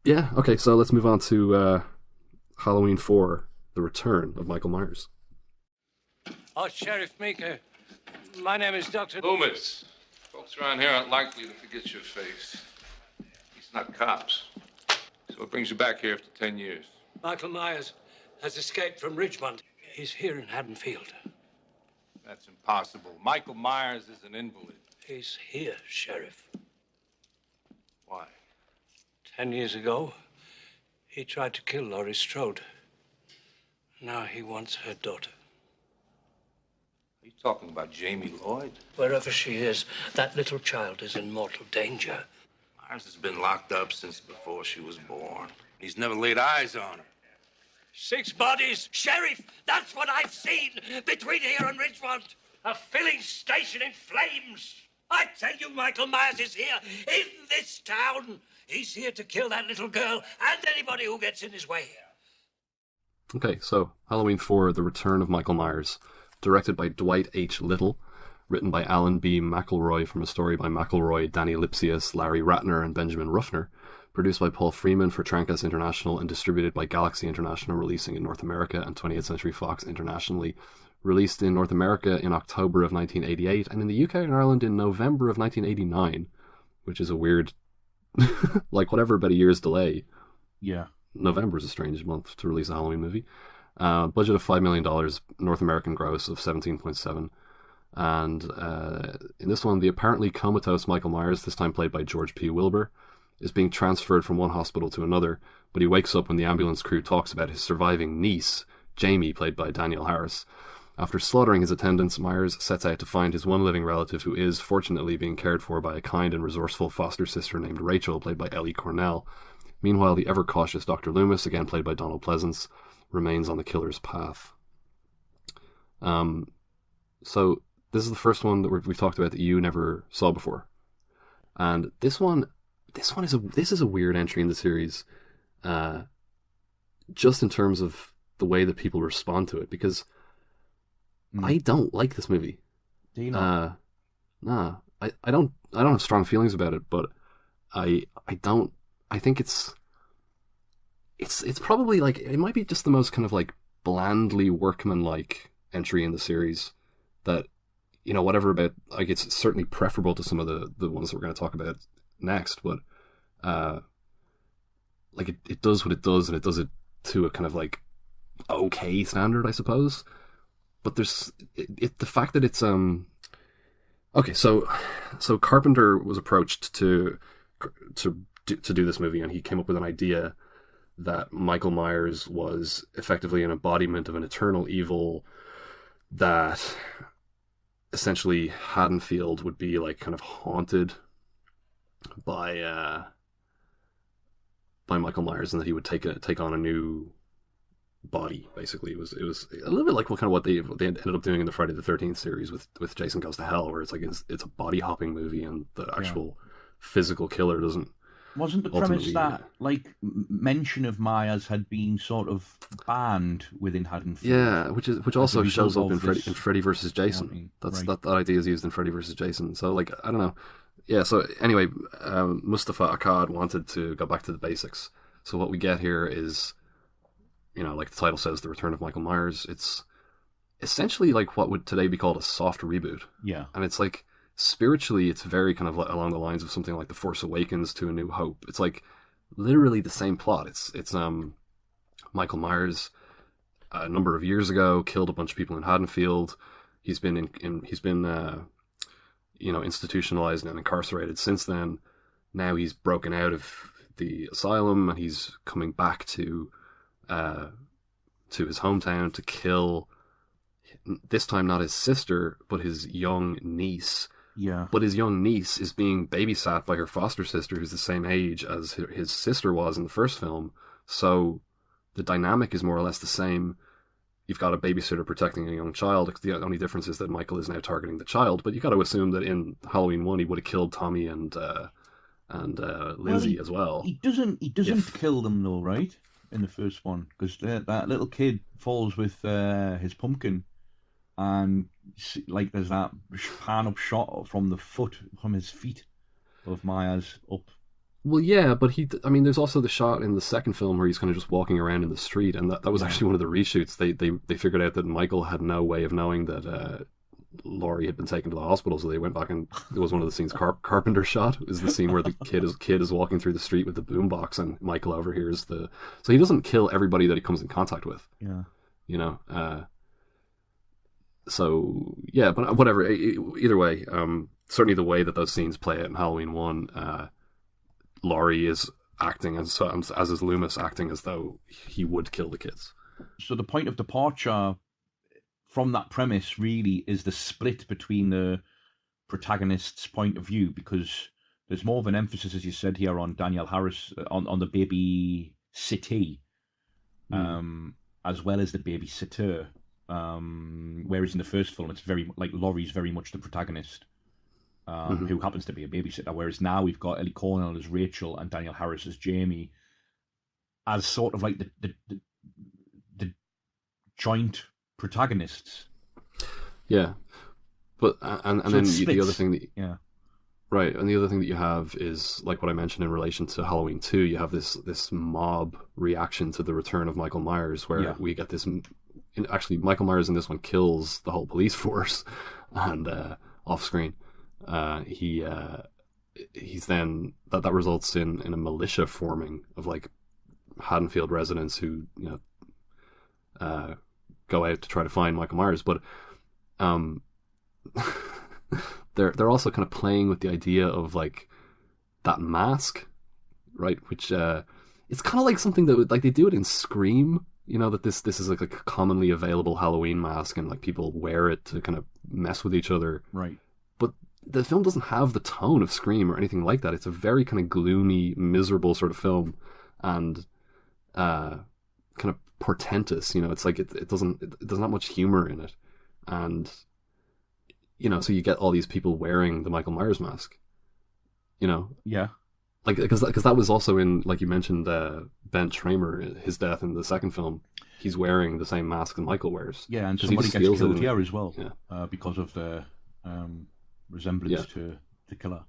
Yeah, okay, so let's move on to Halloween 4, The Return of Michael Myers. Oh, Sheriff Meeker, my name is Dr. Loomis. Folks around here aren't likely to forget your face. He's not cops. So it brings you back here after 10 years. Michael Myers has escaped from Richmond. He's here in Haddonfield. That's impossible. Michael Myers is an invalid. He's here, Sheriff. Why? 10 years ago, he tried to kill Laurie Strode. Now he wants her daughter. Are you talking about Jamie Lloyd? Wherever she is, that little child is in mortal danger. Myers has been locked up since before she was born. He's never laid eyes on her. 6 bodies! Sheriff, that's what I've seen between here and Richmond. A filling station in flames. I tell you, Michael Myers is here in this town. He's here to kill that little girl and anybody who gets in his way. Okay, so Halloween 4, The Return of Michael Myers, directed by Dwight H. Little, written by Alan B. McElroy from a story by McElroy, Danny Lipsius, Larry Ratner, and Benjamin Ruffner, produced by Paul Freeman for Trancas International and distributed by Galaxy International, releasing in North America, and 20th Century Fox internationally. Released in North America in October of 1988, and in the UK and Ireland in November of 1989, which is a weird, like, whatever, about a year's delay. Yeah. November is a strange month to release a Halloween movie. Budget of $5 million, North American gross of 17.7. And in this one, the apparently comatose Michael Myers, this time played by George P. Wilbur, is being transferred from one hospital to another, but he wakes up when the ambulance crew talks about his surviving niece, Jamie, played by Daniel Harris. After slaughtering his attendants, Myers sets out to find his one living relative who is, fortunately, being cared for by a kind and resourceful foster sister named Rachel, played by Ellie Cornell. Meanwhile, the ever-cautious Dr. Loomis, again played by Donald Pleasance, remains on the killer's path. So this is the first one that we've talked about that you never saw before. And this is a weird entry in the series, just in terms of the way that people respond to it, because I don't like this movie. Do you not? Nah, I don't have strong feelings about it, but I think it's probably, like, it might be just the most kind of like blandly workmanlike entry in the series that, you know, whatever about, like, it's certainly preferable to some of the ones that we're going to talk about next, but like it does what it does, and it does it to a kind of like okay standard, I suppose. But there's the fact that it's okay. So Carpenter was approached to do this movie, and he came up with an idea that Michael Myers was effectively an embodiment of an eternal evil, that essentially Haddonfield would be like kind of haunted by Michael Myers, and that he would take on a new body. Basically, it was a little bit like what they ended up doing in the Friday the 13th series with Jason Goes to Hell, where it's like it's a body hopping movie, and the actual physical killer wasn't the premise that like mention of Myers had been sort of banned within Haddonfield? Yeah, which also shows up in Freddy vs. Jason. That idea is used in Freddy vs. Jason. So, like, I don't know. Yeah, so anyway, Mustafa Akkad wanted to go back to the basics. So what we get here is, you know, like the title says, The Return of Michael Myers. It's essentially like what would today be called a soft reboot. Yeah. And it's like spiritually, it's very kind of along the lines of something like The Force Awakens to A New Hope. It's like literally the same plot. It's Michael Myers a number of years ago killed a bunch of people in Haddonfield. He's been institutionalized and incarcerated since then. Now he's broken out of the asylum and he's coming back to his hometown to kill, this time not his sister, but his young niece. Yeah. But his young niece is being babysat by her foster sister, who's the same age as his sister was in the first film. So the dynamic is more or less the same. You've got a babysitter protecting a young child. The only difference is that Michael is now targeting the child. But you got to assume that in Halloween 1 he would have killed Tommy and Lindsay as well. He doesn't kill them though, right? In the first one, because that little kid falls with his pumpkin, and like there's that pan up shot from his feet of Myers up. Well, yeah, but there's also the shot in the second film where he's kind of just walking around in the street, and that was actually one of the reshoots. They figured out that Michael had no way of knowing that Laurie had been taken to the hospital, so they went back and it was one of the scenes Carpenter shot. Is the scene where the kid is walking through the street with the boombox, and Michael overhears so he doesn't kill everybody that he comes in contact with. Yeah, so yeah, but whatever. Either way, certainly the way that those scenes play out in Halloween 1, Laurie is acting as is Loomis acting as though he would kill the kids. So the point of departure from that premise really is the split between the protagonist's point of view, because there's more of an emphasis, as you said here, on Danielle Harris, on the baby city, as well as the babysitter. Whereas in the first film, it's very like Laurie's very much the protagonist, who happens to be a babysitter. Whereas now we've got Ellie Cornell as Rachel and Danielle Harris as Jamie, as sort of like the joint protagonists. Yeah, but and so then the other thing that right, and the other thing that you have is like what I mentioned in relation to Halloween 2. You have this mob reaction to the return of Michael Myers, where we get this. Actually, Michael Myers in this one kills the whole police force, and off screen, he's then that results in a militia forming of like Haddonfield residents who go out to try to find Michael Myers, but they're also kind of playing with the idea of like that mask, right? Which it's kind of like something that like they do it in Scream. That this is like a commonly available Halloween mask, and like people wear it to kind of mess with each other. Right. But the film doesn't have the tone of Scream or anything like that. It's a very kind of gloomy, miserable sort of film, and kind of portentous. It's like it doesn't there's not much humor in it, and so you get all these people wearing the Michael Myers mask. Yeah. Like because that was also in, like you mentioned, Ben Tramer, his death in the second film. He's wearing the same mask that Michael wears. Yeah, and somebody gets killed here as well, because of the resemblance to the killer.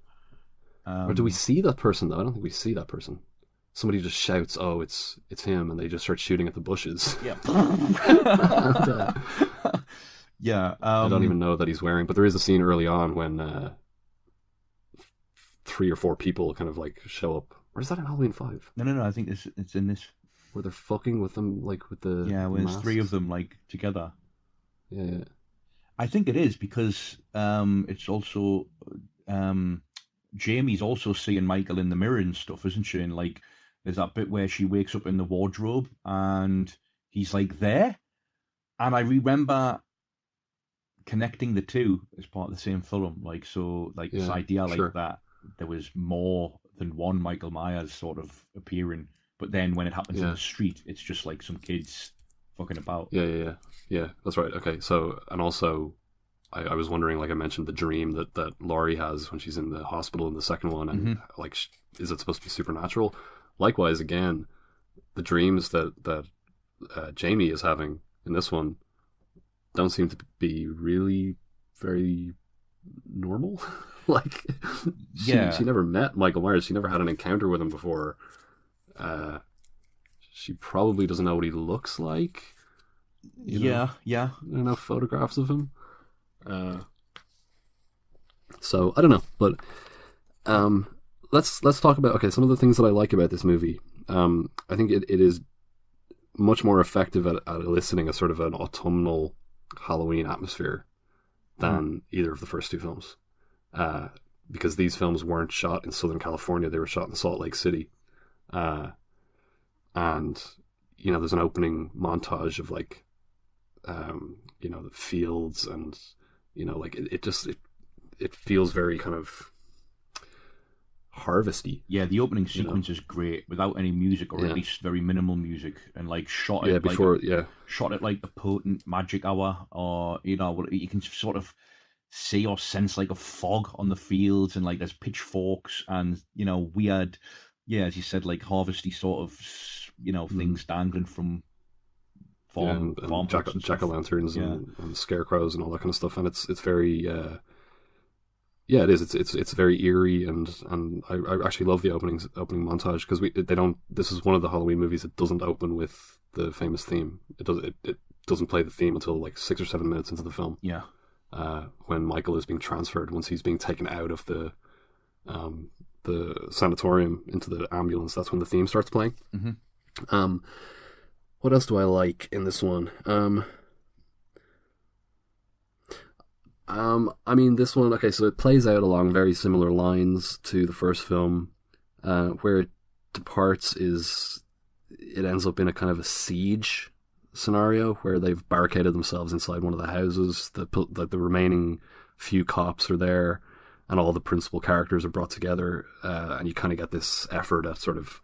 Or do we see that person though? I don't think we see that person. Somebody just shouts, "Oh, it's him," and they just start shooting at the bushes. Yeah. And, yeah. I don't even know that he's wearing. But there is a scene early on when 3 or 4 people kind of like show up. Or is that in Halloween 5? No. I think it's in this. Where they're fucking with them, like with the when there's 3 of them like together. Yeah. I think it is because it's also Jamie's also seeing Michael in the mirror and stuff, isn't she? And like there's that bit where she wakes up in the wardrobe and he's like there, and I remember connecting the two as part of the same film. Like this idea like that there was more than one Michael Myers sort of appearing, but then when it happens in the street, it's just like some kids fucking about. Yeah, that's right. Okay, so, and also, I was wondering, like I mentioned, the dream that Laurie has when she's in the hospital in the second one, and like, is it supposed to be supernatural? Likewise, again, the dreams that Jamie is having in this one don't seem to be really very normal. Like, she never met Michael Myers. She never had an encounter with him before. She probably doesn't know what he looks like. Yeah. There are no photographs of him. So I don't know, but let's talk about some of the things that I like about this movie. I think it is much more effective at eliciting a sort of an autumnal Halloween atmosphere than either of the first two films, because these films weren't shot in Southern California; they were shot in Salt Lake City, and there's an opening montage of like the fields and it feels very kind of harvesty. Yeah, the opening sequence is great without any music, or at least very minimal music, and like shot at like a potent magic hour, or you can sort of see or sense like a fog on the fields, and like there's pitchforks and weird, as you said, like harvesty sort of things dangling from farm jack-o'-lanterns and scarecrows and all that kind of stuff, and it's very it is. It's very eerie, and I actually love the opening montage, because they don't. This is one of the Halloween movies that doesn't open with the famous theme. It doesn't play the theme until like 6 or 7 minutes into the film. Yeah. When Michael is being transferred, once he's being taken out of the sanatorium into the ambulance, that's when the theme starts playing. Mm-hmm. What else do I like in this one? I mean, this one, so it plays out along very similar lines to the first film. Where it departs is it ends up in a kind of a siege scenario where they've barricaded themselves inside one of the houses. The remaining few cops are there, and all the principal characters are brought together, and you kind of get this effort at sort of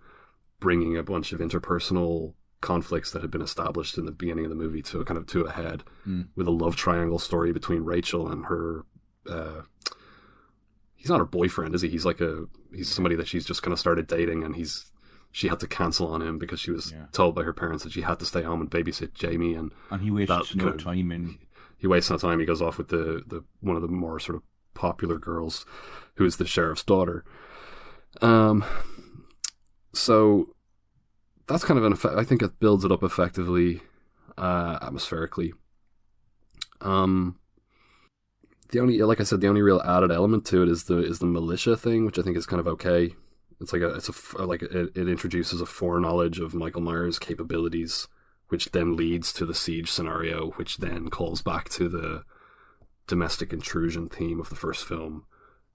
bringing a bunch of interpersonal conflicts that had been established in the beginning of the movie to a head, with a love triangle story between Rachel and her. He's not her boyfriend, is he? He's somebody that she's just kind of started dating, and she had to cancel on him because she was told by her parents that she had to stay home and babysit Jamie, and he wastes no time. He wastes no time. He goes off with the one of the more sort of popular girls, who is the sheriff's daughter. So that's kind of an effect. I think it builds it up effectively, atmospherically. The only real added element to it is the militia thing, which I think is kind of okay. It's it introduces a foreknowledge of Michael Myers' capabilities, which then leads to the siege scenario, which then calls back to the domestic intrusion theme of the first film,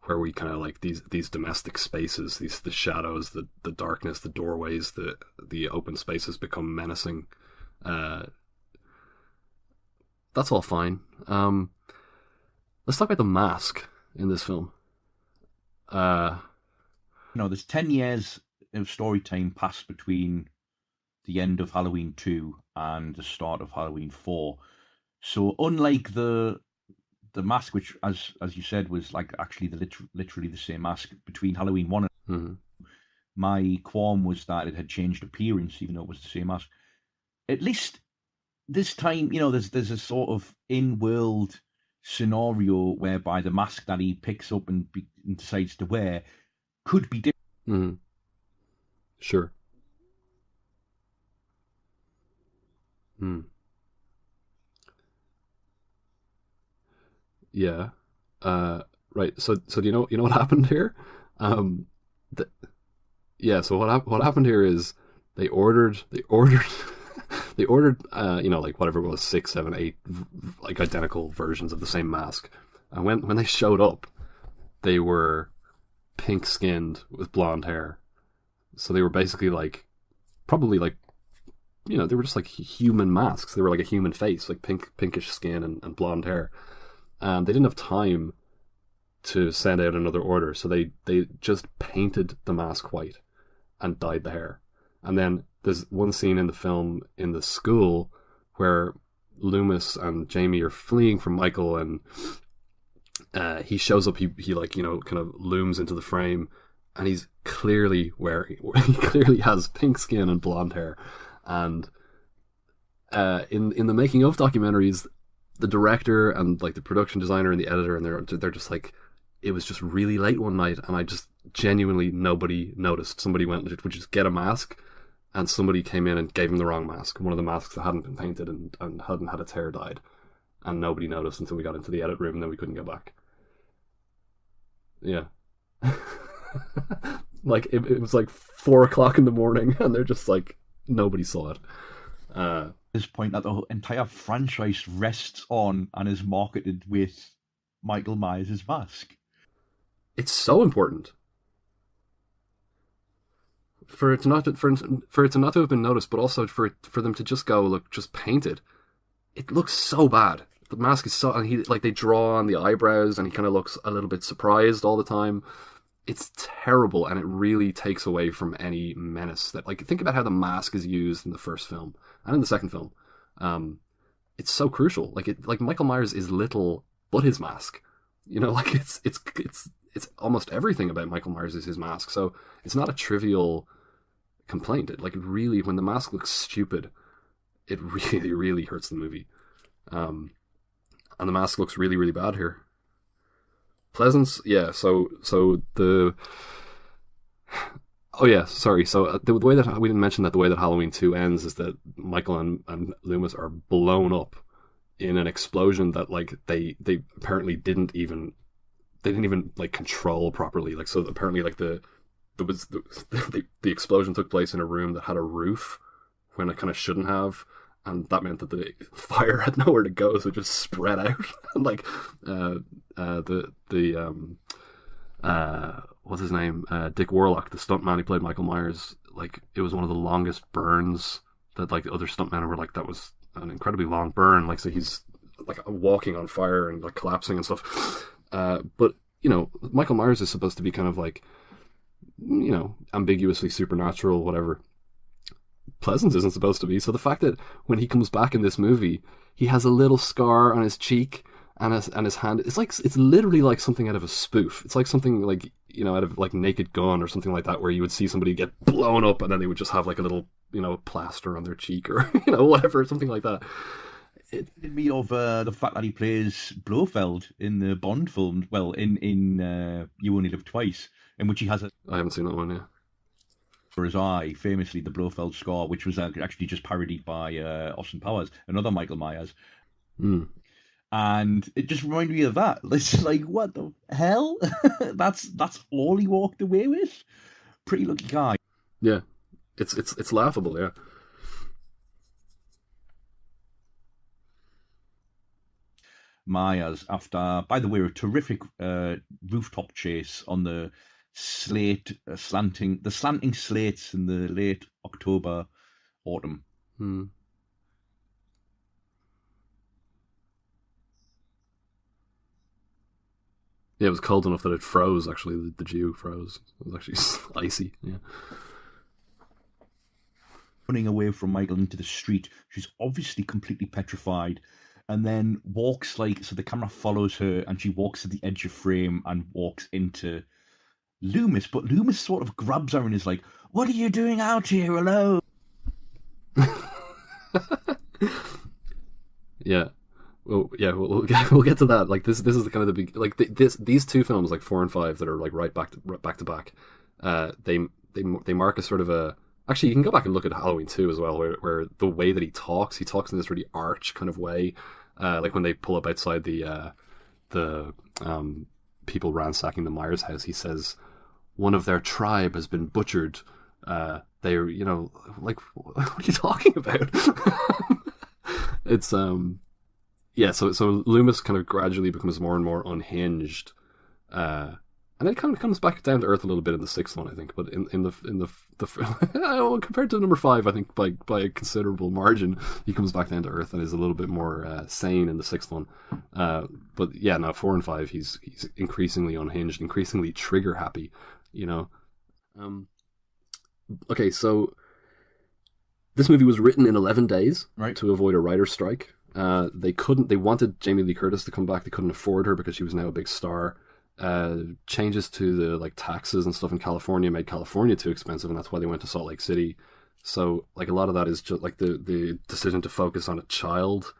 where we kind of like these domestic spaces, the shadows, the darkness, the doorways, the open spaces become menacing. That's all fine. Let's talk about the mask in this film. There's 10 years of story time passed between the end of Halloween 2 and the start of Halloween 4. So unlike the mask, which, as you said, was like actually literally the same mask between Halloween 1 and my qualm was that it had changed appearance, even though it was the same mask. At least this time, there's a sort of in-world scenario whereby the mask that he picks up and decides to wear could be different. Mm-hmm. Sure. Yeah. Right. So do you know what happened here? So what happened here is they ordered they ordered like whatever it was, 6, 7, 8 like identical versions of the same mask. And when they showed up, they were pink skinned with blonde hair. So they were basically like probably like they were just like human masks. They were like a human face, like pinkish skin and blonde hair. And they didn't have time to send out another order, so they just painted the mask white and dyed the hair. And then there's one scene in the film in the school where Loomis and Jamie are fleeing from Michael, and he shows up. He kind of looms into the frame, and he's clearly he clearly has pink skin and blonde hair. And in the making of documentaries, the director and like the production designer and the editor, and they're just like, it was just really late one night, and I just genuinely nobody noticed. Somebody went to just get a mask, and somebody came in and gave him the wrong mask, one of the masks that hadn't been painted and hadn't had its hair dyed, and nobody noticed until we got into the edit room, and then we couldn't go back. Yeah. Like, it was like 4 o'clock in the morning, and they're just like, nobody saw it. This point that the entire franchise rests on and is marketed with Michael Myers' mask. It's so important for it to not to have been noticed, but also for them to just go, look, just paint it. It looks so bad. The mask is so, and he, like, they draw on the eyebrows, and he kind of looks a little bit surprised all the time. It's terrible, and it really takes away from any menace that, like, think about how the mask is used in the first film and in the second film. It's so crucial. Like Michael Myers is little but his mask. You know, like, it's almost everything about Michael Myers is his mask. So it's not a trivial complaint. It really, when the mask looks stupid, it really, really hurts the movie. And the mask looks really, really bad here. Pleasance, yeah. So the the way that we didn't mention that the way that Halloween 2 ends is that Michael and Loomis are blown up in an explosion that, like, they apparently didn't even like control properly. Like, so apparently, like, the explosion took place in a room that had a roof when it kind of shouldn't have. And that meant that the fire had nowhere to go, so it just spread out. And, like, what's his name? Dick Warlock, the stuntman who played Michael Myers. Like, it was one of the longest burns that, like, other stuntmen were like, that was an incredibly long burn. Like, so he's like walking on fire and like collapsing and stuff. But, you know, Michael Myers is supposed to be kind of like, you know, ambiguously supernatural, whatever. Pleasance isn't supposed to be. So the fact that when he comes back in this movie, he has a little scar on his cheek and his hand, it's literally like something out of a spoof. It's like something, like, you know, out of like Naked Gun or something like that, where you would see somebody get blown up and then they would just have like a little, you know, plaster on their cheek or, you know, whatever, something like that. It reminded me of the fact that he plays Blofeld in the Bond film. Well, in You Only Live Twice, in which he has I haven't seen that one yet. For his eye, famously the Blofeld scar, which was actually just parodied by Austin Powers, another Michael Myers. And it just reminded me of that. It's like, what the hell? that's all he walked away with. Pretty lucky guy. Yeah, it's laughable. Yeah. Myers, after, by the way, a terrific rooftop chase on the slanting slates in the late October, autumn. Yeah, it was cold enough that it froze. Actually, the dew froze. It was actually icy. Yeah. Running away from Michael into the street, she's obviously completely petrified, and then walks, like, so the camera follows her, and she walks to the edge of frame and walks into Loomis, but Loomis sort of grabs her and is like, "What are you doing out here alone?" Yeah. Well, yeah, we'll get to that. Like, this is the kind of the big, like, these two films, like 4 and 5, that are like right back to back. They mark a sort of a. Actually, you can go back and look at Halloween 2 as well, where the way that he talks in this really arch kind of way. Like when they pull up outside the people ransacking the Myers house, he says, "One of their tribe has been butchered." They're, you know, like, what are you talking about? It's yeah. So Loomis kind of gradually becomes more and more unhinged, and then it kind of comes back down to earth a little bit in the sixth one, I think. But in the compared to number 5, I think by a considerable margin, he comes back down to earth and is a little bit more sane in the sixth one. But yeah, now 4 and 5, he's increasingly unhinged, increasingly trigger happy, you know. Okay, so this movie was written in 11 days, right, to avoid a writer's strike. They wanted Jamie Lee Curtis to come back. They couldn't afford her because she was now a big star. Changes to the, like, taxes and stuff in California made California too expensive, and that's why they went to Salt Lake City. So, like, a lot of that is just like the decision to focus on a child.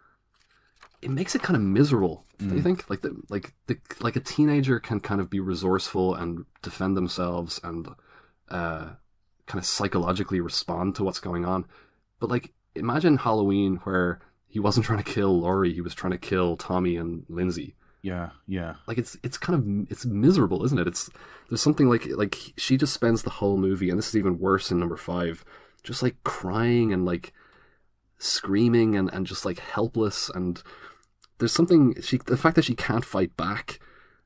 It makes it kind of miserable, don't you think? Like a teenager can kind of be resourceful and defend themselves and kind of psychologically respond to what's going on. But, like, imagine Halloween where he wasn't trying to kill Laurie, he was trying to kill Tommy and Lindsay. Yeah, yeah. Like it's kind of it's miserable, isn't it? There's something like she just spends the whole movie, and this is even worse in number 5, just like crying and like screaming and just like helpless. And there's something the fact that she can't fight back,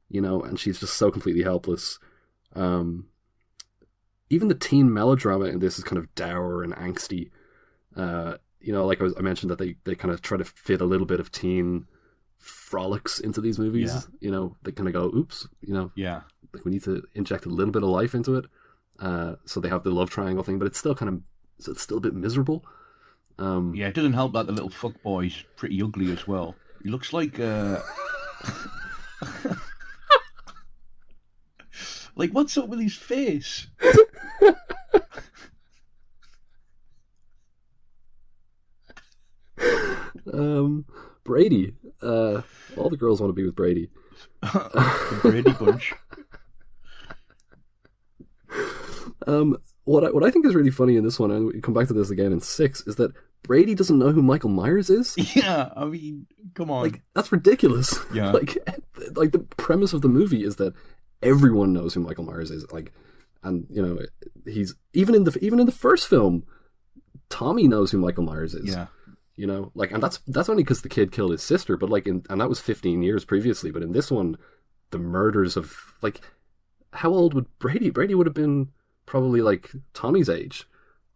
and she's just so completely helpless. Even the teen melodrama in this is kind of dour and angsty. Like I mentioned that they kind of try to fit a little bit of teen frolics into these movies. Yeah. They kind of go, oops, Yeah. like we need to inject a little bit of life into it. So they have the love triangle thing, but it's still it's still a bit miserable. Yeah, it doesn't help that the little fuckboy's pretty ugly as well. He looks like like, what's up with his face? Brady. All the girls want to be with Brady. The Brady Bunch. What I think is really funny in this one, and we come back to this again in 6, is that Brady doesn't know who Michael Myers is. Yeah, I mean, come on. Like, that's ridiculous. Yeah. like the premise of the movie is that everyone knows who Michael Myers is. Like, and he's even in the first film, Tommy knows who Michael Myers is. Yeah. And that's only because the kid killed his sister, but and that was 15 years previously. But in this one, the murders of, like, how old would Brady? Brady would have been probably like Tommy's age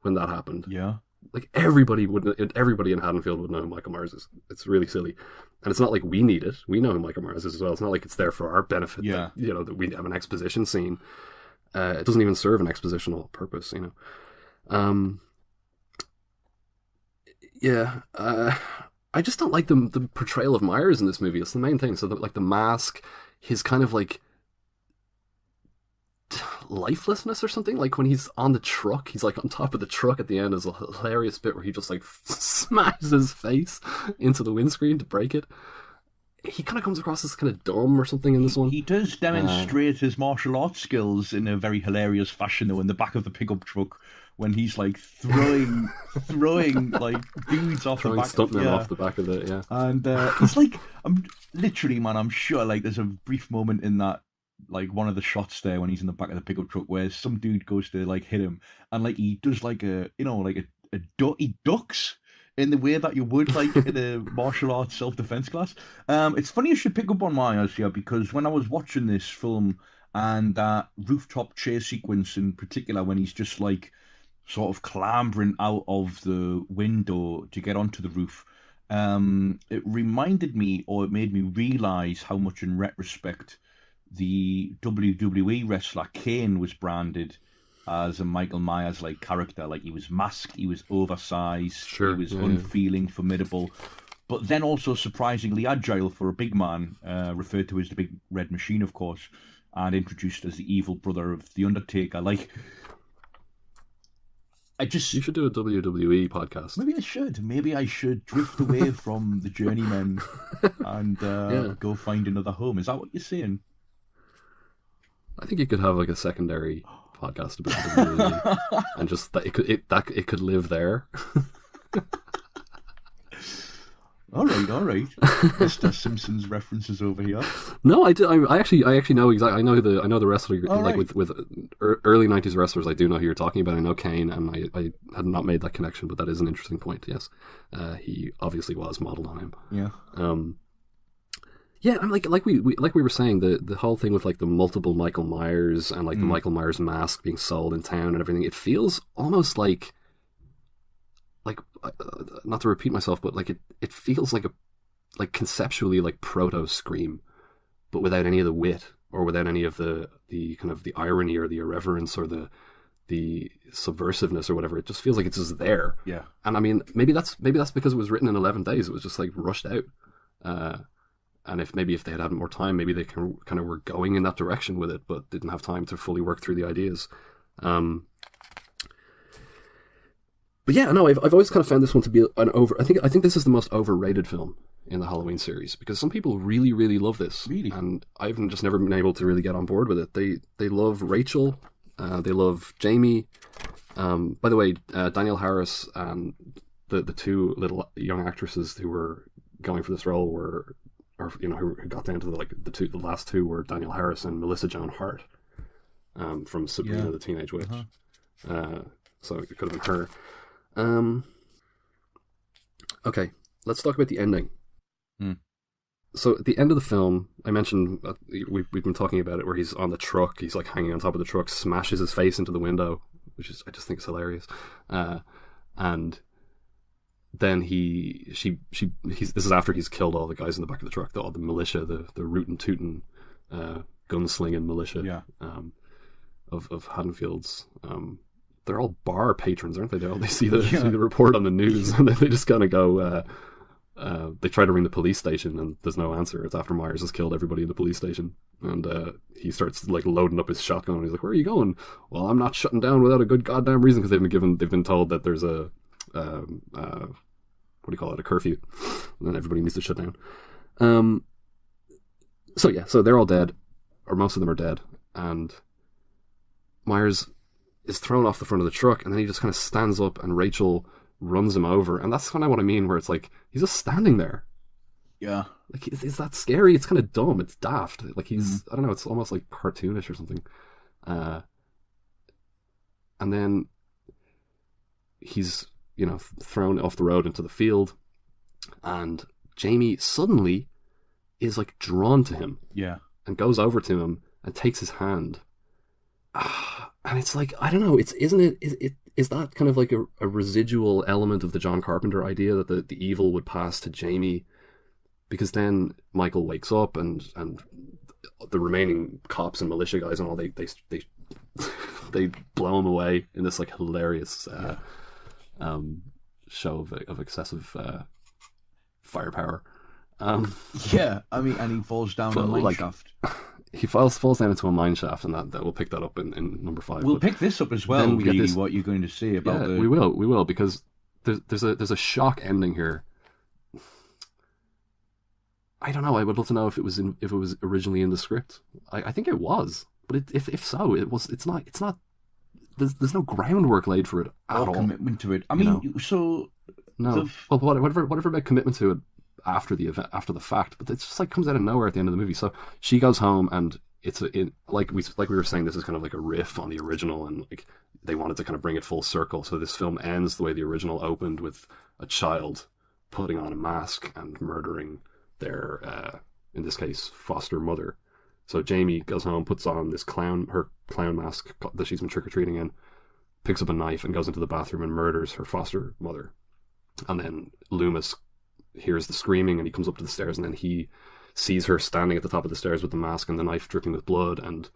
when that happened. Yeah. Like everybody in Haddonfield would know who Michael Myers is. It's really silly. And it's not like we need it. We know who Michael Myers is as well. It's not like it's there for our benefit. Yeah. That, that we have an exposition scene. It doesn't even serve an expositional purpose, Yeah, I just don't like the portrayal of Myers in this movie. It's the main thing. So, the mask, his kind of like lifelessness or something. Like when he's on the truck, he's like on top of the truck at the end. Is a hilarious bit where he just like smashes his face into the windscreen to break it. He kind of comes across as kind of dumb or something in this one. He does demonstrate his martial arts skills in a very hilarious fashion, though, in the back of the pickup truck when he's like throwing like dudes off the back. Stuntmen off the back of it, yeah. And it's like, I'm sure like there's a brief moment in that, like one of the shots there when he's in the back of the pickup truck where some dude goes to like hit him, and like he does like he ducks in the way that you would like in a martial arts self-defense class. It's funny you should pick up on Myers here, because when I was watching this film and that rooftop chase sequence in particular, when he's just like sort of clambering out of the window to get onto the roof, it reminded me, or it made me realize how much in retrospect the WWE wrestler Kane was branded as a Michael Myers like character. Like, he was masked, he was oversized, sure, he was unfeeling, formidable, but then also surprisingly agile for a big man, referred to as the Big Red Machine, of course, and introduced as the evil brother of The Undertaker. Like, you should do a WWE podcast. Maybe I should drift away from the Journeymen and go find another home. Is that what you're saying? I think you could have like a secondary podcast about WWE, and just that it could live there. All right. Mr. Simpson's references over here. No, I do. I actually know exactly. I know the wrestler. Like right. with early 90s wrestlers, I do know who you're talking about. I know Kane, and I had not made that connection, but that is an interesting point. Yes, he obviously was modeled on him. Yeah. Yeah, I'm like we were saying, the whole thing with like the multiple Michael Myers and like the Michael Myers mask being sold in town and everything. It feels almost like not to repeat myself, but like it feels like conceptually like proto Scream, but without any of the wit or without any of the kind of the irony or the irreverence or the subversiveness or whatever. It just feels like it's just there. Yeah. And I mean, maybe that's because it was written in 11 days. It was just like rushed out. And if they had more time, maybe they kind of were going in that direction with it, but didn't have time to fully work through the ideas. But yeah, no, I've always kind of found this one to be I think this is the most overrated film in the Halloween series, because some people really, really love this. Really? And I've just never been able to really get on board with it. They love Rachel, they love Jamie. By the way, Danielle Harris and the two little young actresses who were going for this role were or who got down to the last two were Daniel Harris and Melissa Joan Hart, from Sabrina the Teenage Witch. So it could have been her. Okay, let's talk about the ending. So at the end of the film, I mentioned we've been talking about it, where he's on the truck, he's like hanging on top of the truck, smashes his face into the window, which is, I just think is hilarious. And then this is after he's killed all the guys in the back of the truck, all the militia, the rootin' tootin' gunslinging militia of Haddonfield's. They're all bar patrons, aren't they? They see the report on the news, and they just kind of go. They try to ring the police station, and there's no answer. It's after Myers has killed everybody in the police station, and he starts like loading up his shotgun. And he's like, "Where are you going?" "Well, I'm not shutting down without a good goddamn reason," because they've been told that there's a what do you call it, a curfew, and then everybody needs to shut down. So they're all dead, or most of them are dead, and Myers is thrown off the front of the truck, and then he just kind of stands up, and Rachel runs him over, and that's kind of what I mean, where it's like he's just standing there. Yeah, like is that scary? It's kind of dumb. It's daft. Like he's I don't know. It's almost like cartoonish or something. And then he's thrown off the road into the field, and Jamie suddenly is like drawn to him. Yeah, and goes over to him and takes his hand. And it's like, I don't know. Is that kind of like a residual element of the John Carpenter idea that the evil would pass to Jamie? Because then Michael wakes up, and the remaining cops and militia guys and all, they blow him away in this like hilarious show of excessive firepower. Yeah, I mean, and he falls down a mine shaft. He falls down into a mine shaft, and that we'll pick that up in number 5. We'll pick this up as well. Really, what you're going to say about we will, because there's a shock ending here. I don't know. I would love to know if it was originally in the script. I think it was, but if so, it's not. There's no groundwork laid for it at all. Commitment to it. I mean, so no. Well, whatever about commitment to it after the event, after the fact, but it's just like comes out of nowhere at the end of the movie. So she goes home, and like we were saying, this is kind of like a riff on the original, and like they wanted to kind of bring it full circle. So this film ends the way the original opened, with a child putting on a mask and murdering their, in this case, foster mother. So Jamie goes home, puts on her clown mask that she's been trick-or-treating in, picks up a knife and goes into the bathroom and murders her foster mother. And then Loomis hears the screaming, and he comes up to the stairs, and then he sees her standing at the top of the stairs with the mask and the knife dripping with blood. And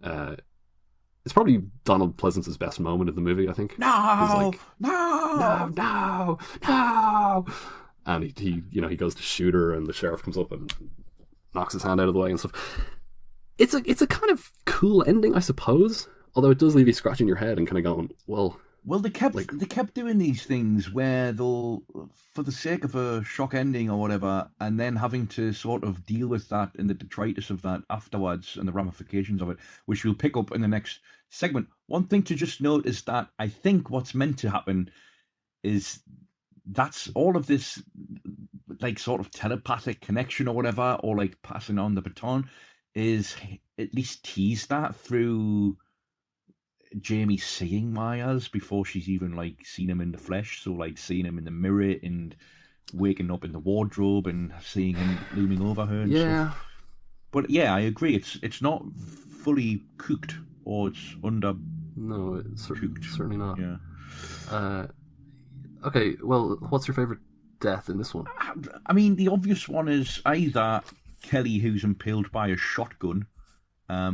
it's probably Donald Pleasance's best moment in the movie, I think. No! And he goes to shoot her, and the sheriff comes up and knocks his hand out of the way and stuff. It's a kind of cool ending, I suppose. Although it does leave you scratching your head and kind of going, well, they kept doing these things where they'll, for the sake of a shock ending or whatever, and then having to sort of deal with that and the detritus of that afterwards and the ramifications of it, which we'll pick up in the next segment. One thing to just note is that I think what's meant to happen is that's all of this, like, sort of telepathic connection or whatever, or like passing on the baton, is at least teased that through Jamie seeing Myers before she's even like seen him in the flesh. So like seeing him in the mirror and waking up in the wardrobe and seeing him looming over her and stuff. But yeah, I agree. It's not fully cooked, or it's under. No, it's certainly not. Yeah. Okay, well, what's your favourite death in this one? I mean, the obvious one is either Kelly, who's impaled by a shotgun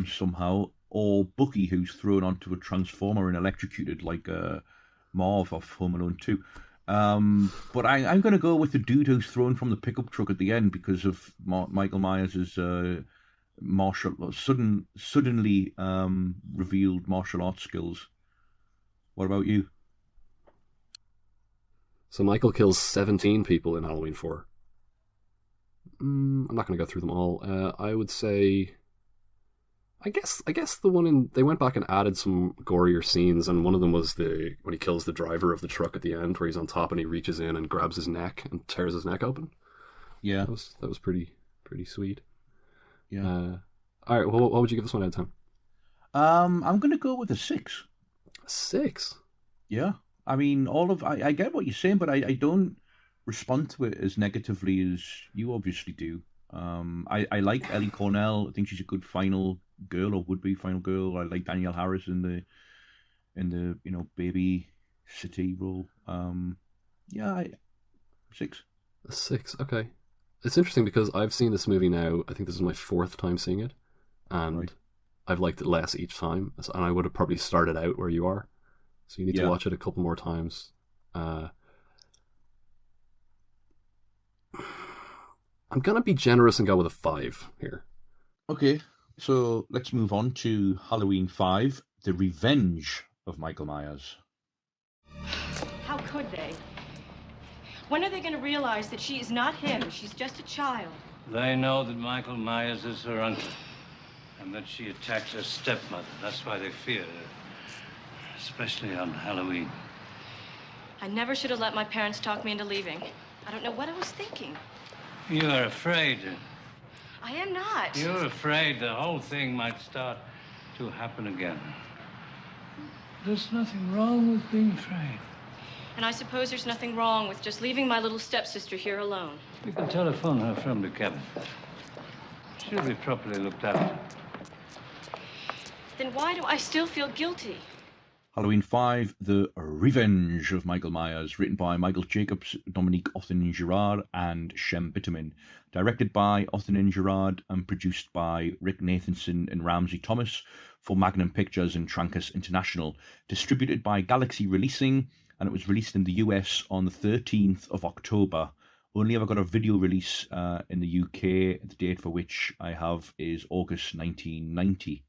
somehow, or Bucky, who's thrown onto a transformer and electrocuted like Marv off Home Alone 2. But I'm going to go with the dude who's thrown from the pickup truck at the end because of Michael Myers' suddenly revealed martial arts skills. What about you? So Michael kills 17 people in Halloween 4. I'm not going to go through them all. I would say, I guess the one they went back and added some gorier scenes, and one of them was when he kills the driver of the truck at the end, where he's on top and he reaches in and grabs his neck and tears his neck open. Yeah, that was pretty pretty sweet. Yeah. All right, well, what would you give this one out of 10? I'm going to go with a 6. 6? Yeah. I mean, I get what you're saying, but I don't respond to it as negatively as you obviously do. I like Ellie Cornell. I think she's a good final girl, or would be final girl. I like Danielle Harris in the baby city role. 6. A 6, okay. It's interesting because I've seen this movie now, I think this is my 4th time seeing it, and Right. I've liked it less each time, and I would have probably started out where you are, so you need to watch it a couple more times. I'm gonna be generous and go with a 5 here. Okay, so let's move on to Halloween 5, The Revenge of Michael Myers. How could they? When are they going to realize that she is not him? She's just a child. They know that Michael Myers is her uncle, and that she attacks her stepmother. That's why they fear her, especially on Halloween. I never should have let my parents talk me into leaving. I don't know what I was thinking. You're afraid. I am not. You're afraid the whole thing might start to happen again. There's nothing wrong with being afraid. And I suppose there's nothing wrong with just leaving my little stepsister here alone. You can telephone her from the cabin. She'll be properly looked after. Then why do I still feel guilty? Halloween 5, The Revenge of Michael Myers, written by Michael Jacobs, Dominique Authin-Girard, and Shem Bitterman. Directed by Authin-Girard and produced by Rick Nathanson and Ramsey Thomas for Magnum Pictures and Trancas International. Distributed by Galaxy Releasing, and it was released in the US on the 13th of October. Only ever got a video release in the UK. The date for which I have is August 1990.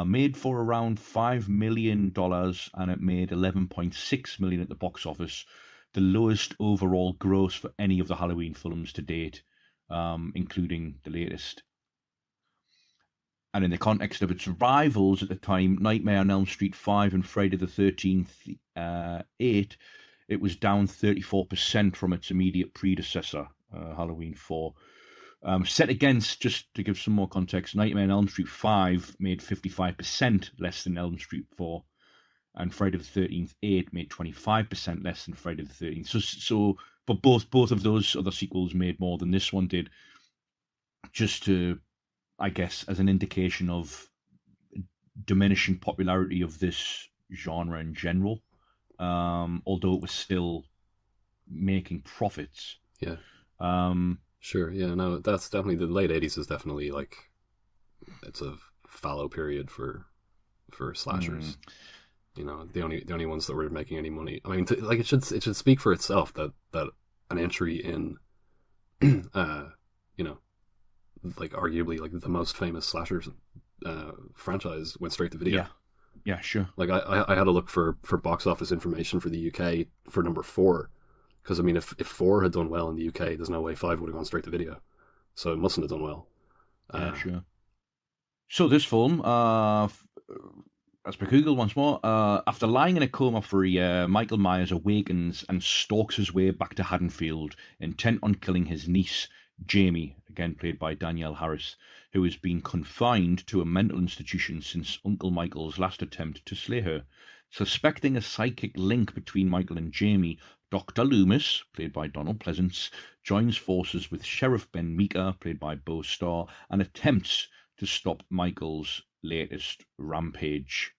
Made for around $5 million, and it made $11.6 million at the box office, the lowest overall gross for any of the Halloween films to date, including the latest. And in the context of its rivals at the time, Nightmare on Elm Street 5 and Friday the 13th 8, it was down 34% from its immediate predecessor, Halloween 4. Set against, just to give some more context, Nightmare on Elm Street 5 made 55% less than Elm Street 4, and Friday the 13th 8 made 25% less than Friday the 13th. But both of those other sequels made more than this one did, just to, I guess, as an indication of diminishing popularity of this genre in general, although it was still making profits. Yeah. Sure, yeah, no, that's definitely, the late 80s is definitely, like, it's a fallow period for slashers. You know, the only ones that were making any money. I mean, it should speak for itself that an entry in, you know, like, arguably, like, the most famous slashers franchise went straight to video. Yeah, sure. Like, I had to look for box office information for the UK for number 4. Because, I mean, if 4 had done well in the UK, there's no way 5 would have gone straight to video. So it mustn't have done well. Yeah, sure. So this film, as per Google once more, after lying in a coma for a year, Michael Myers awakens and stalks his way back to Haddonfield, intent on killing his niece, Jamie, again played by Danielle Harris, who has been confined to a mental institution since Uncle Michael's last attempt to slay her. Suspecting a psychic link between Michael and Jamie, Dr. Loomis, played by Donald Pleasance, joins forces with Sheriff Ben Meeker, played by Bo Starr, and attempts to stop Michael's latest rampage.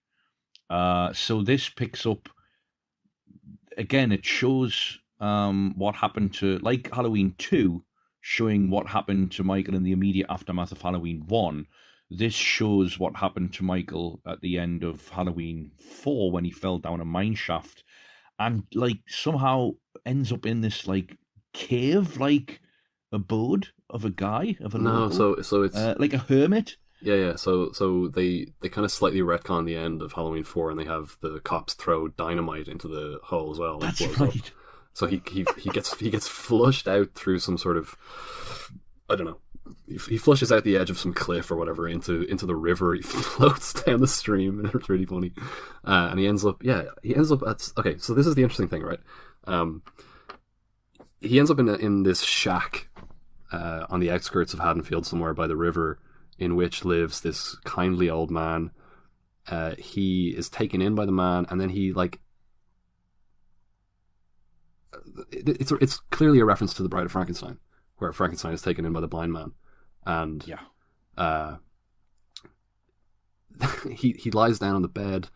So this picks up, again, it shows what happened to, like Halloween 2, showing what happened to Michael in the immediate aftermath of Halloween 1. This shows what happened to Michael at the end of Halloween 4 when he fell down a mine shaft and, like, somehow ends up in this, like, cave-like abode of a guy, of a local. So it's like a hermit. Yeah. So they kind of slightly retcon the end of Halloween 4, and they have the cops throw dynamite into the hole as well. That's right. Up. So he gets flushed out through some sort of, I don't know. He flushes out the edge of some cliff or whatever into the river. He floats down the stream, and it's really funny. And he ends up at, okay. So this is the interesting thing, right? He ends up in this shack on the outskirts of Haddonfield, somewhere by the river, in which lives this kindly old man. He is taken in by the man, and then he like. It's clearly a reference to the Bride of Frankenstein, where Frankenstein is taken in by the blind man, and he lies down on the bed,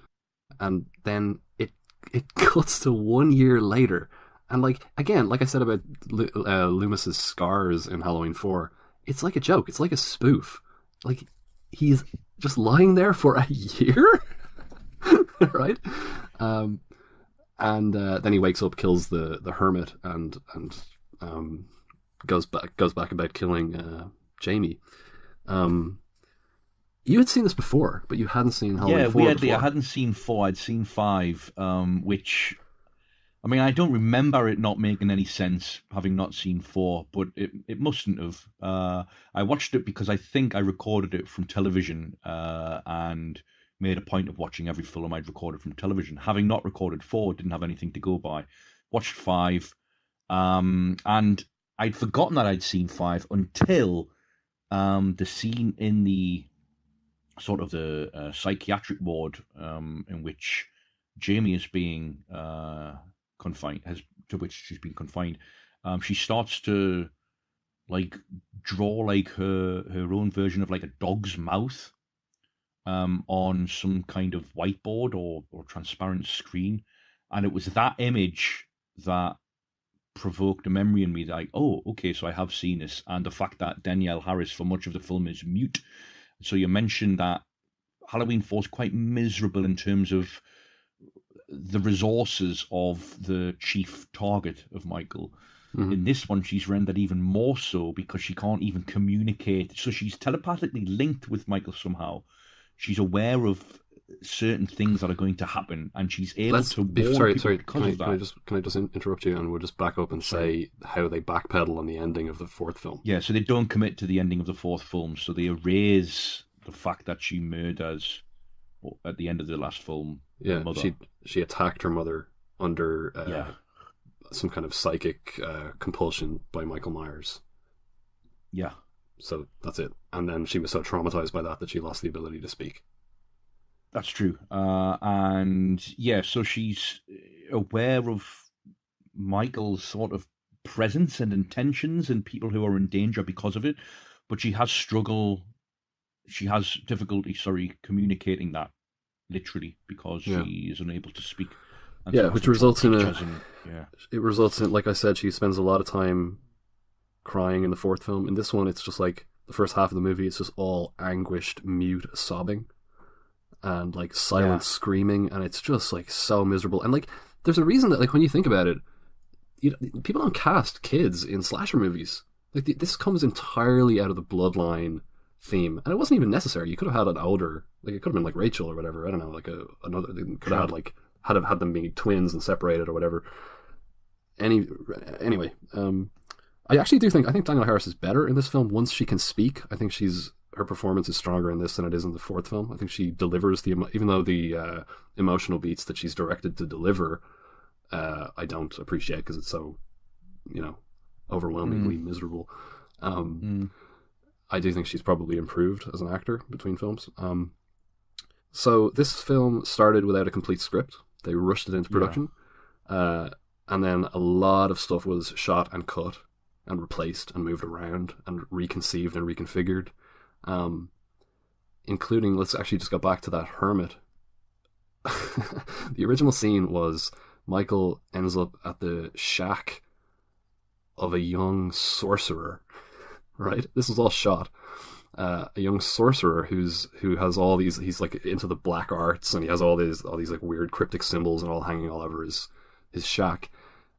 and then it cuts to 1 year later, and like again, like I said about Loomis's scars in Halloween 4, it's like a joke, it's like a spoof, like he's just lying there for a year, right? And then he wakes up, kills the hermit, and goes back about killing Jamie. You had seen this before, but you hadn't seen Halloween 4 weirdly, before. I hadn't seen 4. I'd seen 5, which, I mean, I don't remember it not making any sense, having not seen 4, but it mustn't have. I watched it because I think I recorded it from television, and made a point of watching every film I'd recorded from television. Having not recorded 4, didn't have anything to go by. Watched 5, and I'd forgotten that I'd seen 5 until the scene in the sort of the psychiatric ward in which Jamie is being confined, to which she's been confined. She starts to like draw like her own version of like a dog's mouth on some kind of whiteboard or transparent screen, and it was that image that provoked a memory in me that like, oh, okay, so I have seen this, and the fact that Danielle Harris for much of the film is mute. So you mentioned that Halloween 4 is quite miserable in terms of the resources of the chief target of Michael. Mm-hmm. In this one, she's rendered even more so because she can't even communicate. So she's telepathically linked with Michael somehow. She's aware of certain things that are going to happen, and she's able to warn people because of that. Can I just interrupt you, and we'll just back up and say how they backpedal on the ending of the 4th film. Yeah, so they don't commit to the ending of the 4th film, so they erase the fact that she murders at the end of the last film. Yeah, she attacked her mother under some kind of psychic compulsion by Michael Myers. Yeah. So that's it. And then she was so traumatized by that she lost the ability to speak. That's true. And yeah, so she's aware of Michael's sort of presence and intentions and people who are in danger because of it, but she has difficulty communicating that literally because she is unable to speak. And so which results in it results in, like I said, she spends a lot of time crying in the 4th film. In this one, it's just like the first half of the movie, it's just all anguished, mute sobbing and like silent screaming, and it's just like so miserable. And like there's a reason that, like, when you think about it, people don't cast kids in slasher movies. Like this comes entirely out of the bloodline theme, and it wasn't even necessary. You could have had an older, like, it could have been like Rachel or whatever, I don't know, like another, they could have had like had them being twins and separated or whatever. Anyway, I actually do think Danielle Harris is better in this film once she can speak. I think her performance is stronger in this than it is in the 4th film. I think she delivers even though the emotional beats that she's directed to deliver, I don't appreciate because it's so, overwhelmingly miserable. I do think she's probably improved as an actor between films. So this film started without a complete script. They rushed it into production. And then a lot of stuff was shot and cut and replaced and moved around and reconceived and reconfigured. Including, let's actually just go back to that hermit. The original scene was Michael ends up at the shack of a young sorcerer, right? This is all shot. A young sorcerer who has all these, he's like into the black arts, and he has all these like weird cryptic symbols and all hanging all over his shack.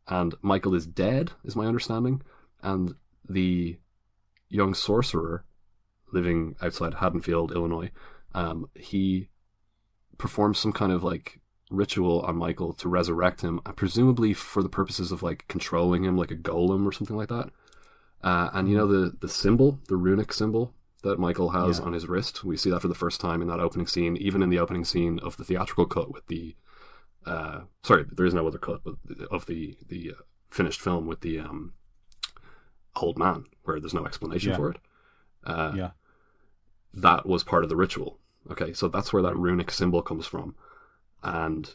And Michael is dead, is my understanding. And the young sorcerer living outside Haddonfield, Illinois, he performs some kind of like ritual on Michael to resurrect him, presumably for the purposes of like controlling him like a golem or something like that. And the symbol, the runic symbol that Michael has on his wrist, we see that for the first time in that opening scene, even in the opening scene of the theatrical cut with the sorry, there is no other cut, but of the finished film with the old man, where there's no explanation for it. Yeah. That was part of the ritual. Okay, so that's where that runic symbol comes from. And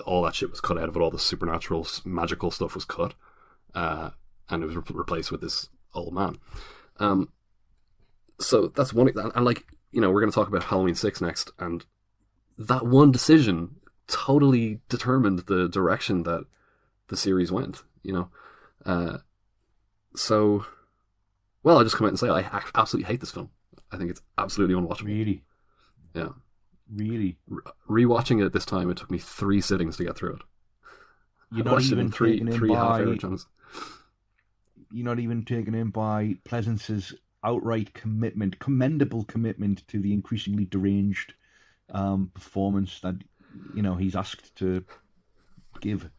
all that shit was cut out of it. All the supernatural, magical stuff was cut. And it was replaced with this old man. So that's one. And like, you know, we're going to talk about Halloween 6 next. And that one decision totally determined the direction that the series went, you know. So, well, I'll just come out and say I absolutely hate this film. I think it's absolutely unwatchable. Really? Yeah. Really? Rewatching it this time, it took me 3 sittings to get through it. You're not even taken in by half-hour chunks. You're not even taken in by Pleasance's outright commitment, commendable commitment to the increasingly deranged performance that, you know, he's asked to give.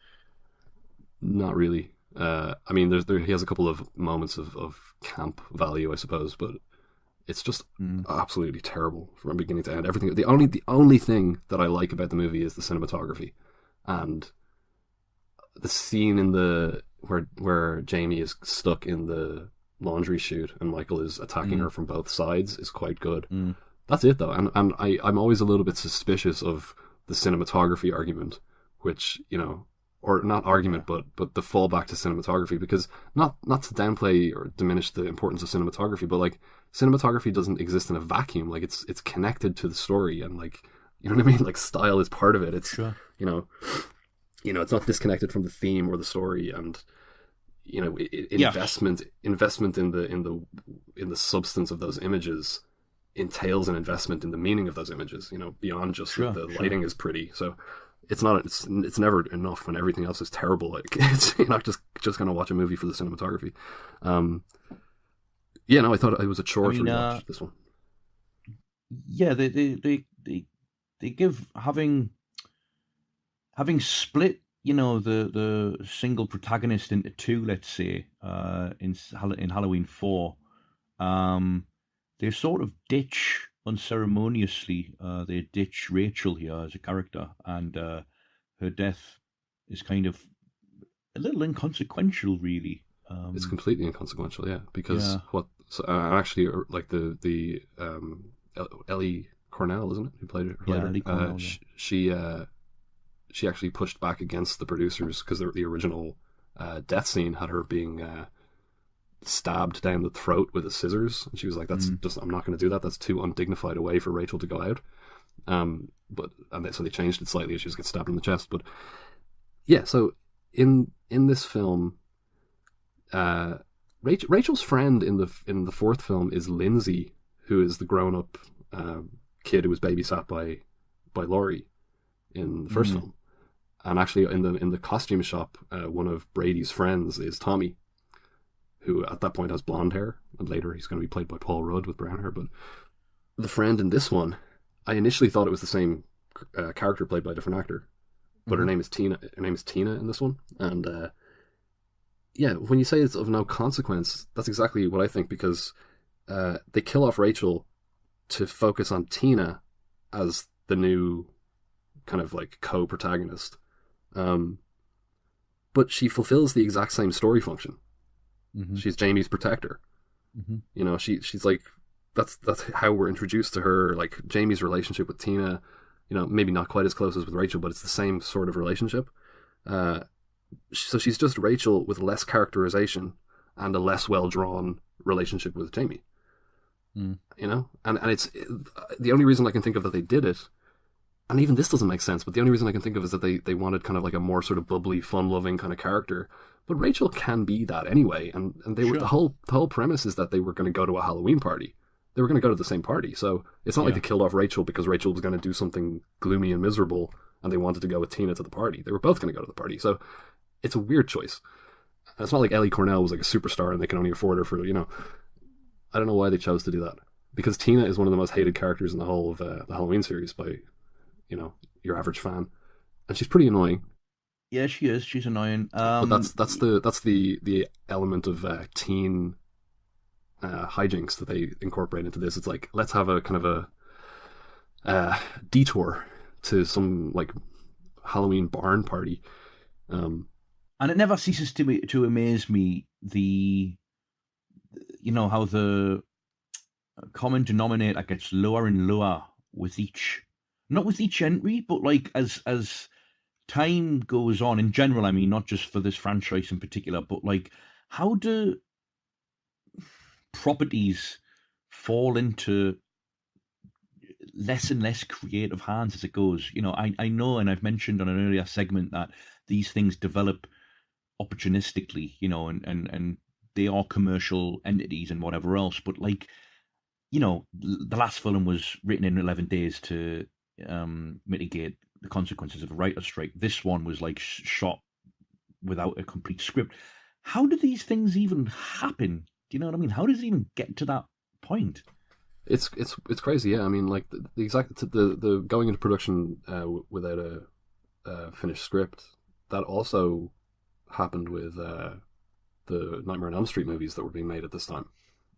Not really. I mean, he has a couple of moments of camp value, I suppose, but it's just absolutely terrible from beginning to end. Everything. The only thing that I like about the movie is the cinematography, and the scene in where Jamie is stuck in the laundry chute and Michael is attacking her from both sides is quite good. That's it though, and I'm always a little bit suspicious of the cinematography argument, which, you know, or not argument, but the fallback to cinematography, because not to downplay or diminish the importance of cinematography, but like cinematography doesn't exist in a vacuum. Like it's connected to the story, and like, you know what I mean? Like style is part of it. It's sure. you know, it's not disconnected from the theme or the story, and you know, investment in the substance of those images entails an investment in the meaning of those images. You know, beyond just the lighting is pretty. So it's never enough when everything else is terrible. Like you're not just gonna watch a movie for the cinematography. Yeah, no, I thought it was a chore to rewatch this one. Yeah, they give having split, you know, the single protagonist into two, let's say, in Halloween 4, they sort of ditch unceremoniously. They ditch Rachel here as a character, and her death is kind of a little inconsequential, really. It's completely inconsequential, yeah, because actually, like the Ellie Cornell, isn't it, who played her later? Ellie Cornell, she actually pushed back against the producers because the original death scene had her being stabbed down the throat with a scissors, and she was like, "That's just, I'm not going to do that. That's too undignified a way for Rachel to go out." So they changed it slightly. She just gets stabbed in the chest. But yeah, so in this film, Rachel's friend in the fourth film is Lindsay, who is the grown-up kid who was babysat by Laurie in the first film. And actually, in the costume shop, one of Brady's friends is Tommy, who at that point has blonde hair, and later he's going to be played by Paul Rudd with brown hair. But the friend in this one, I initially thought it was the same character played by a different actor, but her name is Tina. Her name is Tina in this one, and yeah, when you say it's of no consequence, that's exactly what I think, because they kill off Rachel to focus on Tina as the new kind of like co-protagonist. But she fulfills the exact same story function. She's Jamie's protector. You know, she's like, that's how we're introduced to her. Like Jamie's relationship with Tina, you know, maybe not quite as close as with Rachel, but it's the same sort of relationship. So she's just Rachel with less characterization and a less well-drawn relationship with Jamie. You know, and it's the only reason I can think of that they did it, and even this doesn't make sense, but the only reason I can think of is that they wanted kind of like a more sort of bubbly, fun-loving kind of character. But Rachel can be that anyway, and they were the whole premise is that they were going to go to a Halloween party. They were going to go to the same party, so it's not like they killed off Rachel because Rachel was going to do something gloomy and miserable, and they wanted to go with Tina to the party. They were both going to go to the party, so it's a weird choice. And it's not like Ellie Cornell was like a superstar and they can only afford her for, you know. I don't know why they chose to do that, because Tina is one of the most hated characters in the whole of the Halloween series by, you know, your average fan, and she's pretty annoying. Yeah, she is. She's annoying. But that's the element of teen hijinks that they incorporate into this. It's like, let's have a kind of a detour to some like Halloween barn party, and it never ceases to amaze me the how the common denominator gets lower and lower with each, not with each entry, but like as time goes on in general. I mean, not just for this franchise in particular, but like how do properties fall into less and less creative hands as it goes? I know, and I've mentioned on an earlier segment that these things develop opportunistically, and they are commercial entities and whatever else. But like, the last film was written in 11 days to mitigate the consequences of a writer's strike. This one was like shot without a complete script. How do these things even happen? Do you know what I mean? How does it even get to that point? It's crazy, yeah. I mean, like the going into production without a finished script, that also happened with the Nightmare on Elm Street movies that were being made at this time.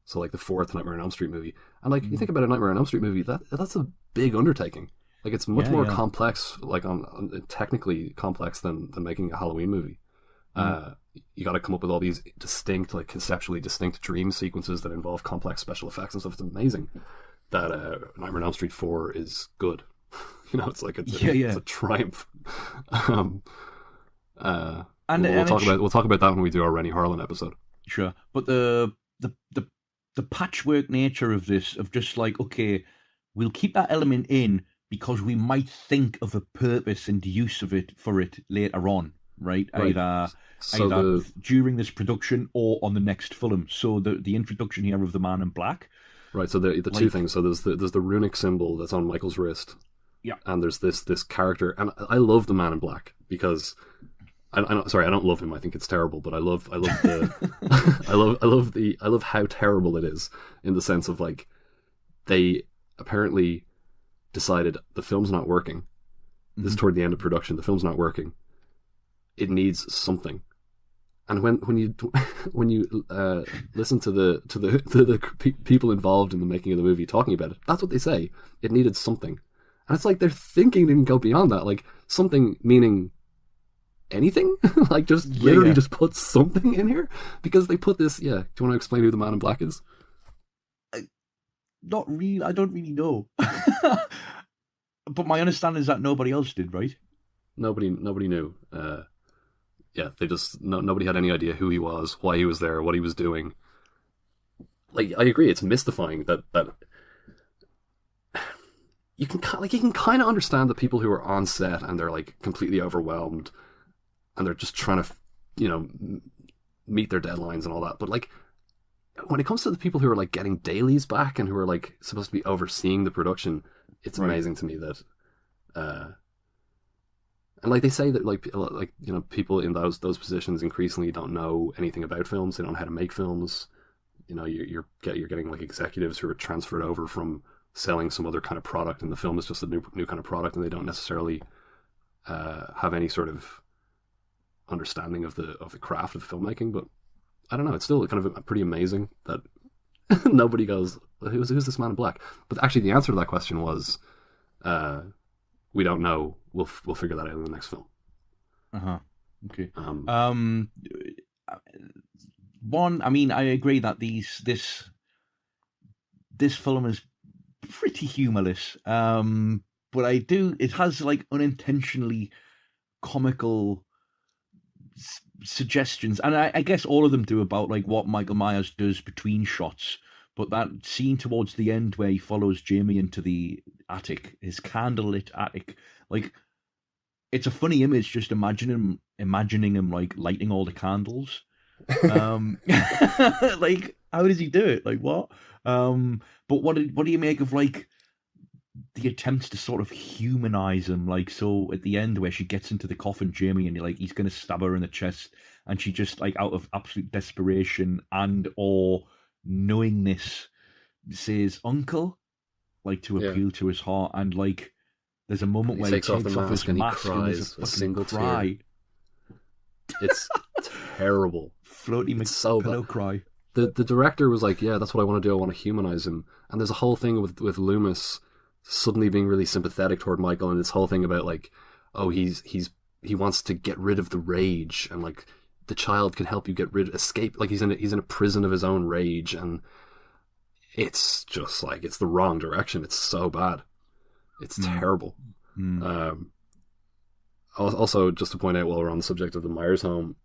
So like the fourth Nightmare on Elm Street movie, and like you think about a Nightmare on Elm Street movie, that's a big undertaking. Like it's much more complex, like on technically complex than making a Halloween movie. You got to come up with all these distinct, like conceptually distinct dream sequences that involve complex special effects and stuff. It's amazing that Nightmare on Elm Street 4 is good. It's like it's a triumph. And we'll talk about that when we do our Rennie Harlan episode. Sure, but the patchwork nature of this, of just like, okay, we'll keep that element in because we might think of a purpose and use of it for it later on, right? Either during this production or on the next film. So the introduction here of the Man in Black. Right, so the two things. So there's the runic symbol that's on Michael's wrist. Yeah. And there's this character, and I love the Man in Black because I don't love him. I think it's terrible, but I love the I love how terrible it is, in the sense of like they apparently decided the film's not working. This is toward the end of production. The film's not working. It needs something. And when you listen to the people involved in the making of the movie talking about it, that's what they say. It needed something, and it's like their thinking didn't go beyond that. Like something meaning anything, like just literally just put something in here because they put this. Yeah, do you want to explain who the Man in Black is? Not really. I don't really know. But my understanding is that nobody else did, right? Nobody knew. Yeah, they just nobody had any idea who he was, why he was there, what he was doing. Like, I agree, it's mystifying that you can kind of understand the people who are on set and they're like completely overwhelmed and they're just trying to meet their deadlines and all that. But like when it comes to the people who are like getting dailies back and who are like supposed to be overseeing the production, it's amazing to me that and like they say that like people in those positions increasingly don't know anything about films. They don't know how to make films. You're getting like executives who are transferred over from selling some other kind of product, and the film is just a new kind of product, and they don't necessarily have any sort of understanding of the craft of filmmaking. But I don't know. It's still kind of pretty amazing that nobody goes, who's this Man in Black? But actually, the answer to that question was, we don't know. We'll figure that out in the next film. Okay. One, I mean, I agree that this film is pretty humorless. But it has like unintentionally comical suggestions, and I guess all of them do, about like what Michael Myers does between shots. But that scene towards the end where he follows Jamie into the attic, his candlelit attic, like it's a funny image. Just imagining him like lighting all the candles. Like, how does he do it? Like, what? But what do you make of like the attempts to sort of humanize him? Like, so at the end where she gets into the coffin, Jamie, and he's going to stab her in the chest, and she just like out of absolute desperation and or knowingness says "uncle," like to appeal to his heart. And like there's a moment where he takes off his mask and he cries a single cry. It's terrible. Floaty McPillow cry. The director was like, yeah, that's what I want to do. I want to humanize him. And there's a whole thing with Loomis suddenly being really sympathetic toward Michael, and this whole thing about like, oh, he wants to get rid of the rage and like the child can help you escape. Like he's in a prison of his own rage, and it's just like it's the wrong direction. It's so bad. It's terrible. Also, just to point out, while we're on the subject of the Myers home,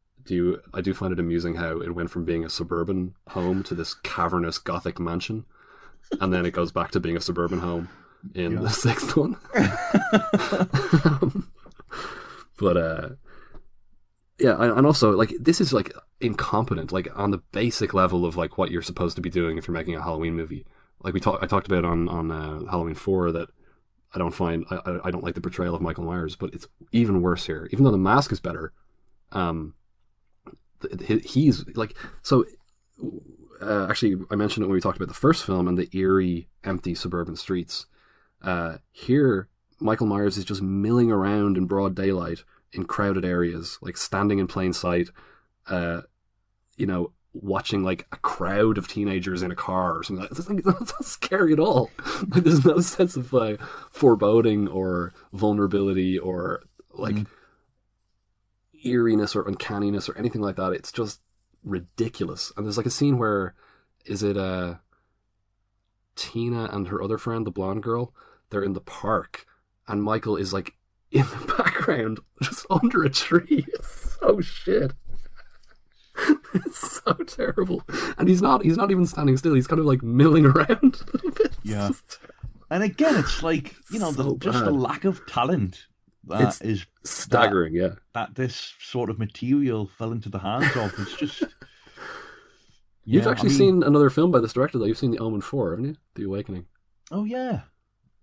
I do find it amusing how it went from being a suburban home to this cavernous Gothic mansion, and then it goes back to being a suburban home in the sixth one. But yeah, and also like this is like incompetent, like on the basic level of like what you're supposed to be doing if you're making a Halloween movie. Like I talked about on Halloween 4 that I don't like the portrayal of Michael Myers, but it's even worse here. Even though the mask is better, he's like so. Actually, I mentioned it when we talked about the first film and the eerie, empty suburban streets. Here, Michael Myers is just milling around in broad daylight in crowded areas, like standing in plain sight, watching like a crowd of teenagers in a car or something. That's not scary at all. Like, there's no sense of foreboding or vulnerability or like eeriness or uncanniness or anything like that. It's just ridiculous. And there's like a scene where Tina and her other friend, the blonde girl, they're in the park and Michael is like in the background just under a tree. It's so shit. It's so terrible. And he's not even standing still. He's kind of like milling around a little bit. Yeah. And again, it's like, just the lack of talent that is staggering, that this sort of material fell into the hands of. It's just... You've actually seen another film by this director, though. You've seen The Omen 4, haven't you? The Awakening. Oh, yeah.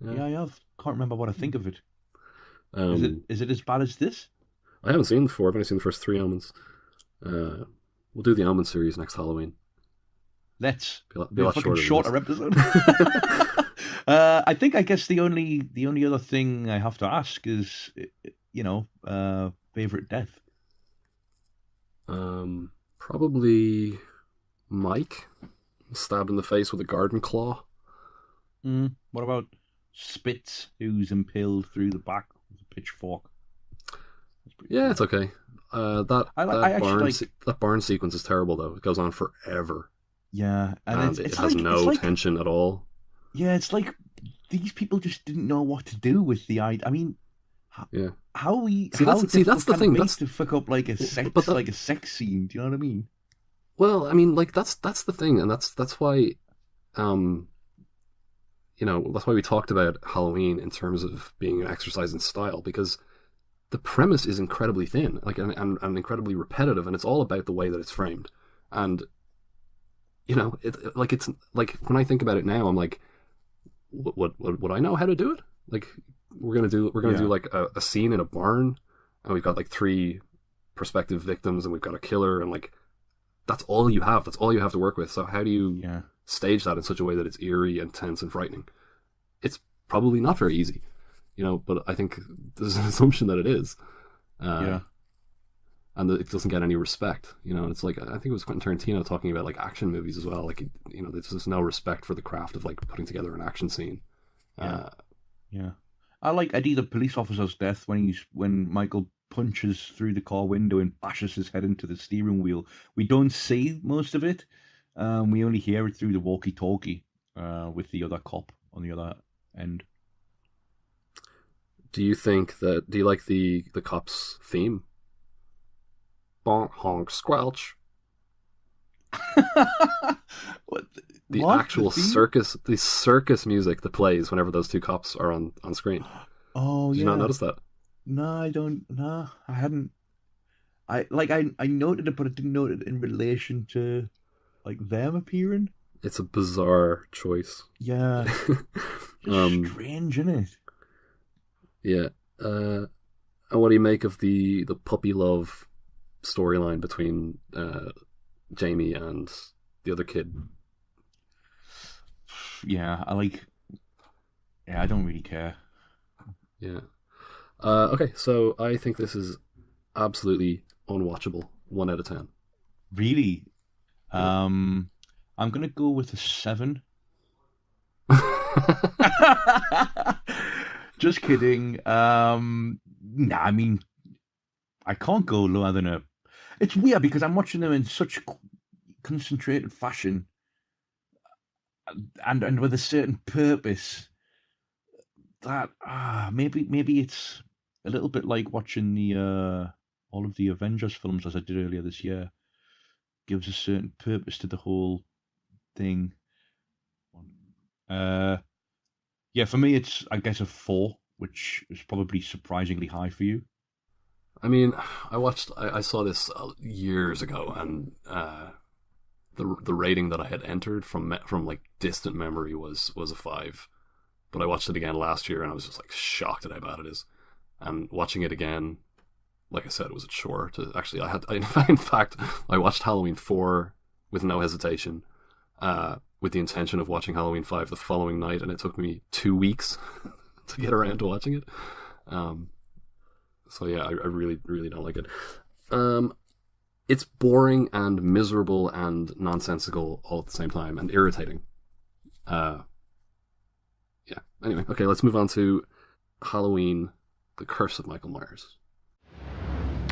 Yeah, I have. Can't remember what I think of it. Is it as bad as this? I haven't seen the 4. I've only seen the first 3 Omens. We'll do the Omen series next Halloween. Let's. Be a lot shorter episode. I guess the only other thing I have to ask is, favorite death. Probably Mike, stabbed in the face with a garden claw. What about Spitz, who's impaled through the back with a pitchfork? Yeah, it's okay. That barn sequence is terrible, though. It goes on forever. Yeah, and it has no tension at all. Yeah, it's like these people just didn't know what to do with the idea. I mean, how that's the thing. That's to fuck up like a sex scene. Do you know what I mean? Well, I mean, like that's the thing, and that's why, that's why we talked about Halloween in terms of being an exercise in style, because the premise is incredibly thin, like and incredibly repetitive, and it's all about the way that it's framed. And it's like when I think about it now, I'm like, would I know how to do it? Like we're gonna do like a scene in a barn, and we've got like 3 prospective victims, and we've got a killer, and like that's all you have. That's all you have to work with. So how do you stage that in such a way that it's eerie and tense and frightening? It's probably not very easy, but I think there's an assumption that it is. And that it doesn't get any respect, and it's like, I think it was Quentin Tarantino talking about like action movies as well. Like, there's just no respect for the craft of like putting together an action scene. I like Eddie the police officer's death when Michael punches through the car window and bashes his head into the steering wheel. We don't see most of it. We only hear it through the walkie-talkie with the other cop on the other end. Do you like the cop's theme? Bonk, honk, squelch. What? The actual circus music that plays whenever those 2 cops are on screen. Oh, Did you not notice that? No, I don't. No, I hadn't. I noted it, but I didn't note it in relation to like them appearing. It's a bizarre choice. Yeah, strange, isn't it? Yeah. And what do you make of the puppy love storyline between Jamie and the other kid? Yeah, I don't really care. Yeah. Okay, so I think this is absolutely unwatchable. 1 out of 10. Really? I'm gonna go with a 7. Just kidding. Nah, I mean, I can't go lower than a. It's weird because I'm watching them in such concentrated fashion and with a certain purpose that maybe it's a little bit like watching the all of the Avengers films as I did earlier this year. Gives a certain purpose to the whole thing. Yeah, for me it's I guess a 4, which is probably surprisingly high for you. I mean, I saw this years ago, and the rating that I had entered from like distant memory was a 5, but I watched it again last year and I was just like shocked at how bad it is. And watching it again, like I said, it was a chore to actually. In fact, I watched Halloween 4 with no hesitation, with the intention of watching Halloween 5 the following night, and it took me 2 weeks to get around to watching it. So yeah, I really, really don't like it. It's boring and miserable and nonsensical all at the same time, and irritating. Yeah. Anyway, okay, let's move on to Halloween: The Curse of Michael Myers.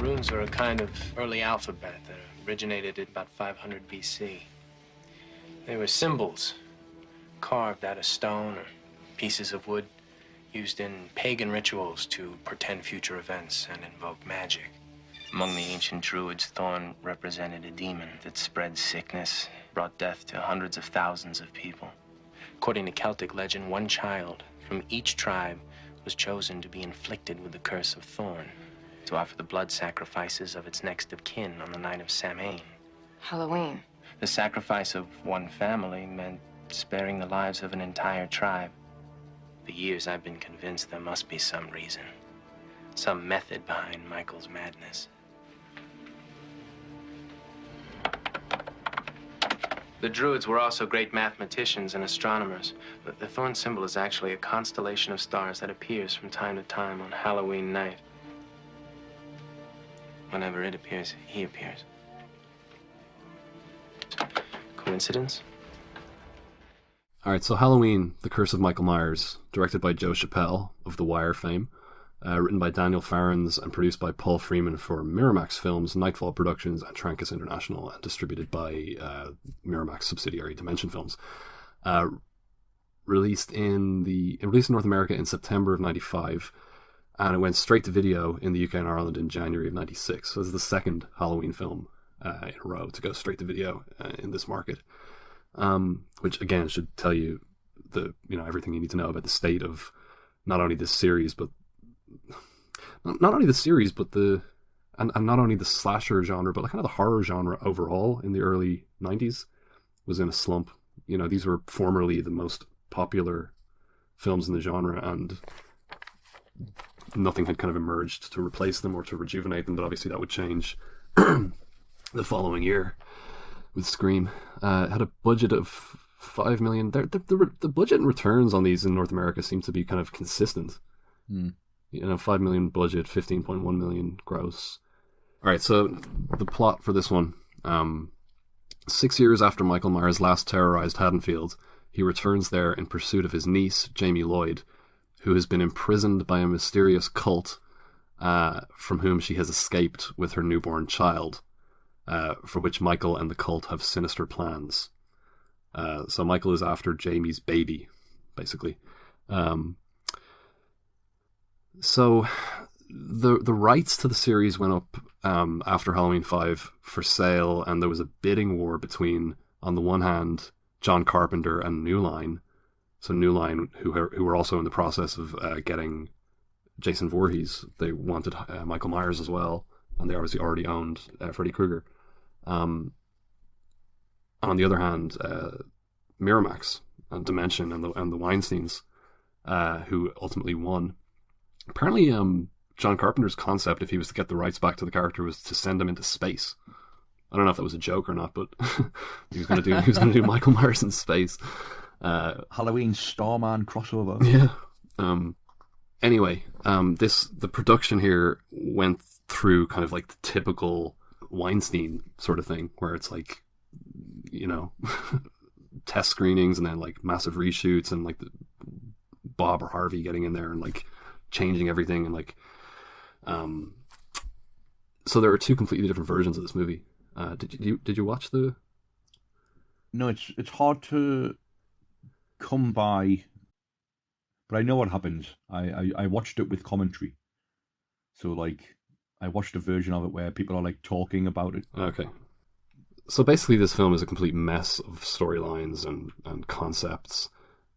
Runes are a kind of early alphabet that originated at about 500 BC. They were symbols carved out of stone or pieces of wood, used in pagan rituals to portend future events and invoke magic. Among the ancient druids, thorn represented a demon that spread sickness, brought death to hundreds of thousands of people. According to Celtic legend, one child from each tribe was chosen to be inflicted with the curse of thorn, to offer the blood sacrifices of its next of kin on the night of Samhain. Halloween. The sacrifice of one family meant sparing the lives of an entire tribe. For years, I've been convinced there must be some reason, some method behind Michael's madness. The Druids were also great mathematicians and astronomers. The thorn symbol is actually a constellation of stars that appears from time to time on Halloween night. Whenever it appears, he appears. Coincidence? All right, so Halloween: The Curse of Michael Myers, directed by Joe Chappelle of The Wire fame, written by Daniel Farrens and produced by Paul Freeman for Miramax Films, Nightfall Productions, and Trancas International, and distributed by Miramax subsidiary Dimension Films. Released in North America in September of '95, and it went straight to video in the UK and Ireland in January of '96. So this is the second Halloween film in a row to go straight to video in this market. Which again should tell you everything you need to know about the state of not only this series, but not only the series, but and not only the slasher genre, but kind of the horror genre overall in the early '90s was in a slump. These were formerly the most popular films in the genre, and nothing had kind of emerged to replace them or to rejuvenate them. But obviously that would change the following year with Scream. Had a budget of $5 million. The budget and returns on these in North America seem to be kind of consistent. $5 million budget, 15.1 million gross. All right, so the plot for this one. 6 years after Michael Myers last terrorized Haddonfield, he returns there in pursuit of his niece, Jamie Lloyd, who has been imprisoned by a mysterious cult from whom she has escaped with her newborn child. For which Michael and the cult have sinister plans. So Michael is after Jamie's baby, basically. So the rights to the series went up after Halloween 5 for sale, and there was a bidding war between, on the one hand, John Carpenter and New Line. So New Line, who were also in the process of getting Jason Voorhees. They wanted Michael Myers as well, and they obviously already owned Freddy Krueger. On the other hand, Miramax and Dimension and the Weinsteins, who ultimately won. Apparently, John Carpenter's concept, if he was to get the rights back to the character, was to send him into space. I don't know if that was a joke or not, but he was going to do Michael Myers in space. Halloween Starman crossover. Yeah. Anyway, the production here went through kind of like the typical Weinstein sort of thing, where it's like, test screenings and then like massive reshoots and like the Bob or Harvey getting in there and like changing everything and like So there are two completely different versions of this movie. Did you watch the? No, it's hard to come by, but I know what happens. I watched it with commentary, so like I watched a version of it where people are like talking about it. Okay. So basically, this film is a complete mess of storylines and concepts.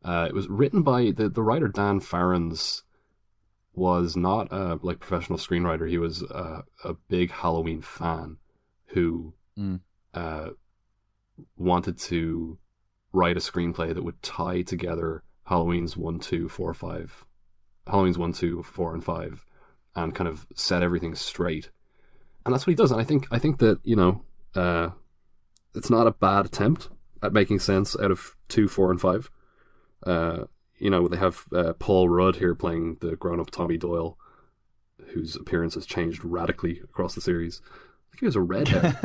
It was written by the writer Dan Farrens. Was not a professional screenwriter. He was a big Halloween fan who wanted to write a screenplay that would tie together Halloween's 1, 2, 4, 5, Halloween's 1, 2, 4, and 5, and kind of set everything straight. And that's what he does. And I think that, you know, it's not a bad attempt at making sense out of 2, 4, and 5. You know, they have Paul Rudd here playing the grown-up Tommy Doyle, whose appearance has changed radically across the series. I think he was a redhead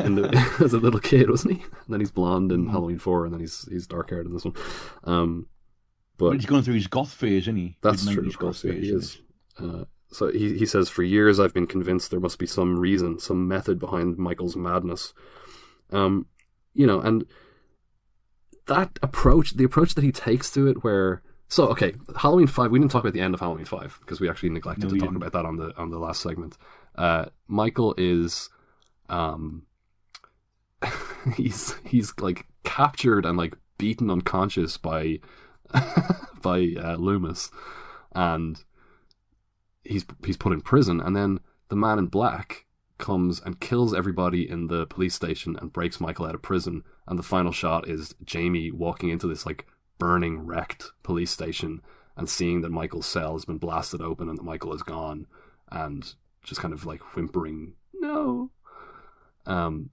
as a little kid, wasn't he? And then he's blonde in Halloween 4, and then he's dark-haired in this one. But he's going through his goth phase, isn't he? That's true, of course. Yeah, he is. So he says, for years I've been convinced there must be some reason, some method behind Michael's madness. You know, and that approach, the approach that he takes to it, where... So, okay, Halloween 5, we didn't talk about the end of Halloween 5, because we actually neglected to talk about that on the last segment. Michael is... he's like captured and like beaten unconscious by Loomis, and he's put in prison, and then the man in black comes and kills everybody in the police station and breaks Michael out of prison, and the final shot is Jamie walking into this like burning, wrecked police station and seeing that Michael's cell has been blasted open and that Michael is gone, and just kind of like whimpering, no. And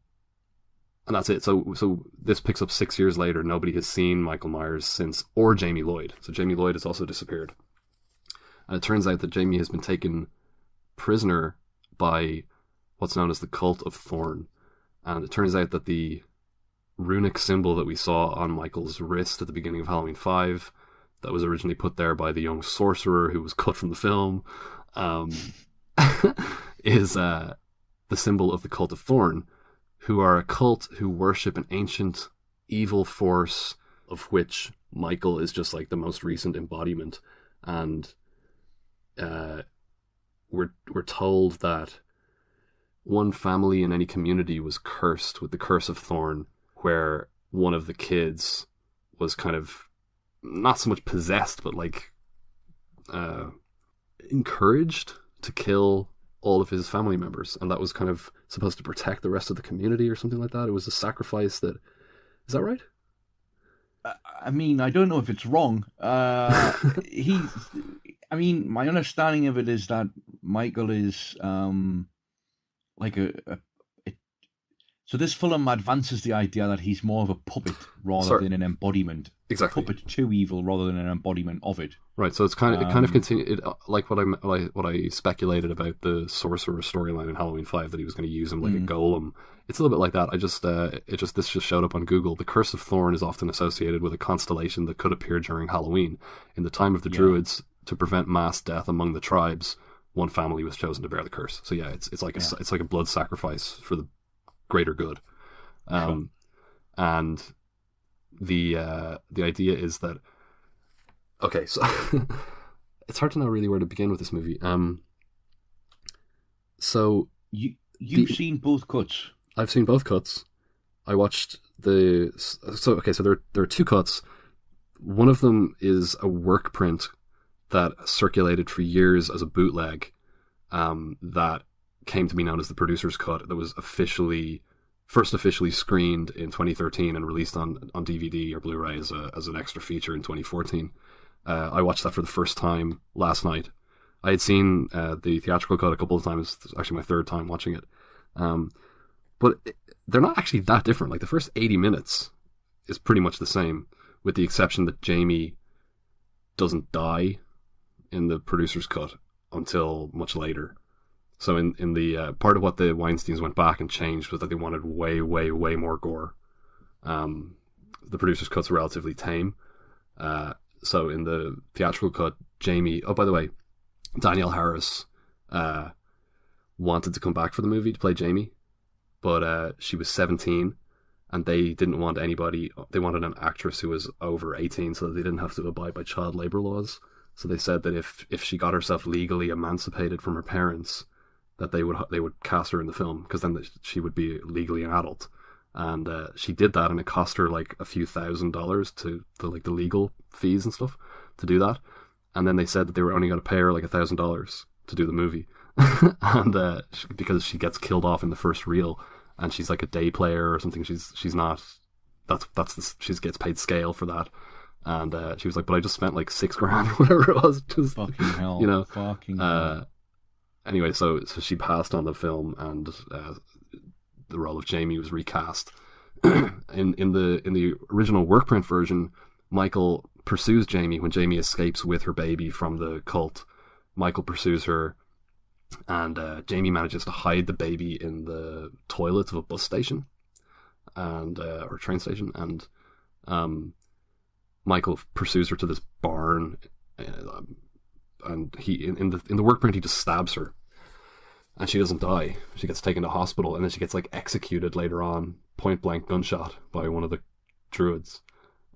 that's it. So this picks up 6 years later. Nobody has seen Michael Myers since, or Jamie Lloyd. So Jamie Lloyd has also disappeared. And it turns out that Jamie has been taken prisoner by what's known as the Cult of Thorn. And it turns out that the runic symbol that we saw on Michael's wrist at the beginning of Halloween 5, that was originally put there by the young sorcerer who was cut from the film, is the symbol of the Cult of Thorn, who are a cult who worship an ancient evil force of which Michael is just like the most recent embodiment. And we're told that one family in any community was cursed with the Curse of Thorn, where one of the kids was kind of not so much possessed, but like encouraged to kill all of his family members, and that was kind of supposed to protect the rest of the community or something like that. It was a sacrifice that... Is that right? I mean, I don't know if it's wrong. I mean, my understanding of it is that Michael is like so this film advances the idea that he's more of a puppet rather than an embodiment. Exactly. A puppet to evil rather than an embodiment of it. Right. So it's kind of continued, like what I speculated about the sorcerer storyline in Halloween 5, that he was going to use him like a golem. It's a little bit like that. This just showed up on Google. The Curse of Thorn is often associated with a constellation that could appear during Halloween. In the time of the Druids, to prevent mass death among the tribes, one family was chosen to bear the curse. So yeah, it's like a blood sacrifice for the greater good. And the idea is that, okay, so it's hard to know really where to begin with this movie. So you've seen both cuts. I've seen both cuts. I watched there are two cuts. One of them is a work print that circulated for years as a bootleg, that came to be known as the producer's cut, that was first officially screened in 2013 and released on DVD or Blu-ray as an extra feature in 2014. I watched that for the first time last night. I had seen the theatrical cut a couple of times. It's actually my third time watching it. But they're not actually that different. Like, the first 80 minutes is pretty much the same, with the exception that Jamie doesn't die in the producer's cut until much later. So in the part of what the Weinsteins went back and changed was that they wanted way, way, way more gore. The producer's cut's relatively tame. So in the theatrical cut, Jamie... Oh, by the way, Danielle Harris wanted to come back for the movie to play Jamie, but she was 17, and they didn't want anybody. They wanted an actress who was over 18, so that they didn't have to abide by child labor laws. So they said that if she got herself legally emancipated from her parents, that they would cast her in the film, because then she would be legally an adult. And she did that, and it cost her like a few $1,000s to the legal fees and stuff to do that. And then they said that they were only going to pay her like $1,000 to do the movie, and because she gets killed off in the first reel, and she's like a day player or something. She's not. She gets paid scale for that. And she was like, but I just spent like $6,000 or whatever it was. Just, fucking hell. You know. Fucking hell. Anyway, so she passed on the film, and the role of Jamie was recast. in the original work print version, Michael pursues Jamie when Jamie escapes with her baby from the cult. Michael pursues her, and Jamie manages to hide the baby in the toilets of a bus station, and or train station, and Michael pursues her to this barn, and he in the work print he just stabs her, and she doesn't die. She gets taken to hospital, and then she gets like executed later on, point blank gunshot by one of the druids.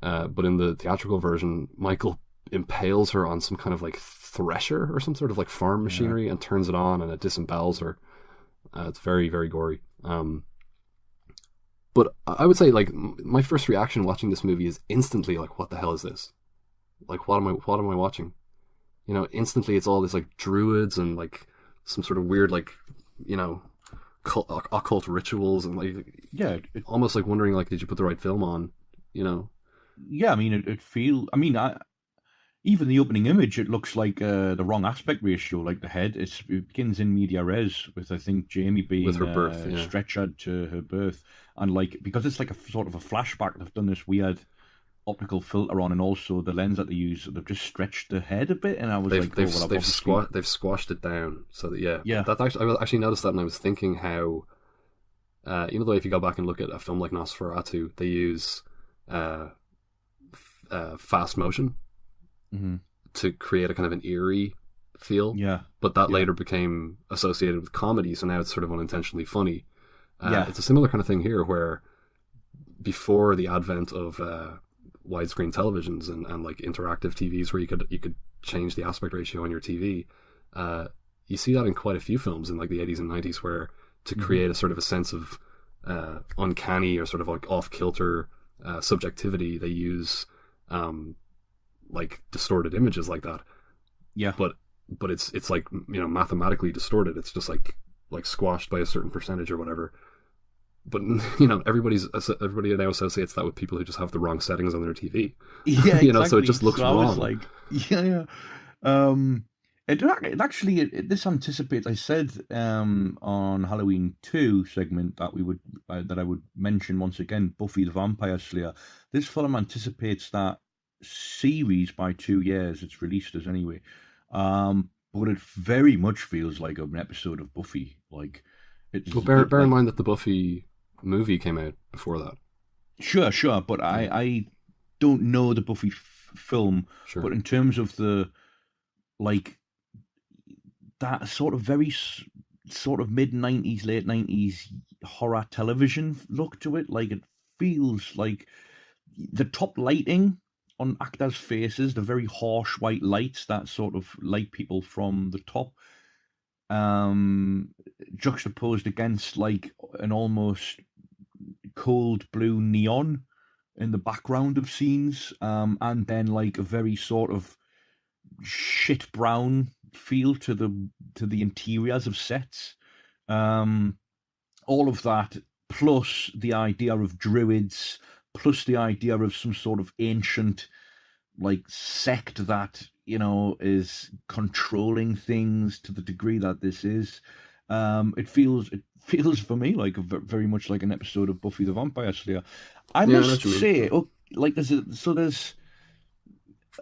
But in the theatrical version, Michael impales her on some kind of like thresher or some sort of like farm machinery, and turns it on, and it disembowels her. It's very, very gory. But I would say, like, my first reaction watching this movie is instantly like, what the hell is this? Like, what am I watching? You know, instantly it's all this like druids and like some sort of weird, like, you know, occult rituals, and like, almost like wondering, like, did you put the right film on? You know? Yeah, I mean, it feels. I mean, even the opening image, it looks like the wrong aspect ratio. Like the head, it begins in media res with, I think, Jamie being with her birth, stretchered to her birth, and like, because it's like a sort of a flashback. They've done this weird optical filter on, and also the lens that they use, they've just stretched the head a bit, and I was they've squashed it down so that That actually, I actually noticed that, and I was thinking how, you know, the way if you go back and look at a film like Nosferatu, they use fast motion to create a kind of an eerie feel. Yeah. But that later became associated with comedy, so now it's sort of unintentionally funny. It's a similar kind of thing here, where before the advent of widescreen televisions and like interactive TVs where you could change the aspect ratio on your TV, you see that in quite a few films in like the 80s and 90s, where to create a sort of a sense of uncanny or sort of like off-kilter subjectivity, they use like distorted images like that. Yeah. But it's like, you know, mathematically distorted. It's just like squashed by a certain percentage or whatever. But, you know, everybody now associates that with people who just have the wrong settings on their TV. Yeah, you know, so it just looks wrong. I was like, It actually this anticipates. I said on Halloween 2 segment that we would that I would mention once again Buffy the Vampire Slayer. This film anticipates that series by 2 years. It's released as anyway, but it very much feels like an episode of Buffy. Like, well, bear in mind that the Buffy movie came out before that. Sure, but I don't know the Buffy film. Sure. But in terms of the, like, that sort of very sort of mid-90s, late 90s horror television look to it, like, it feels like the top lighting on actors' faces, the very harsh white lights that sort of light people from the top, juxtaposed against like an almost cold blue neon in the background of scenes, and then like a very sort of shit brown feel to the interiors of sets. All of that, plus the idea of druids, plus the idea of some sort of ancient like sect that, you know, is controlling things to the degree that this is. It feels for me like very much like an episode of Buffy the Vampire Slayer. I must say, there's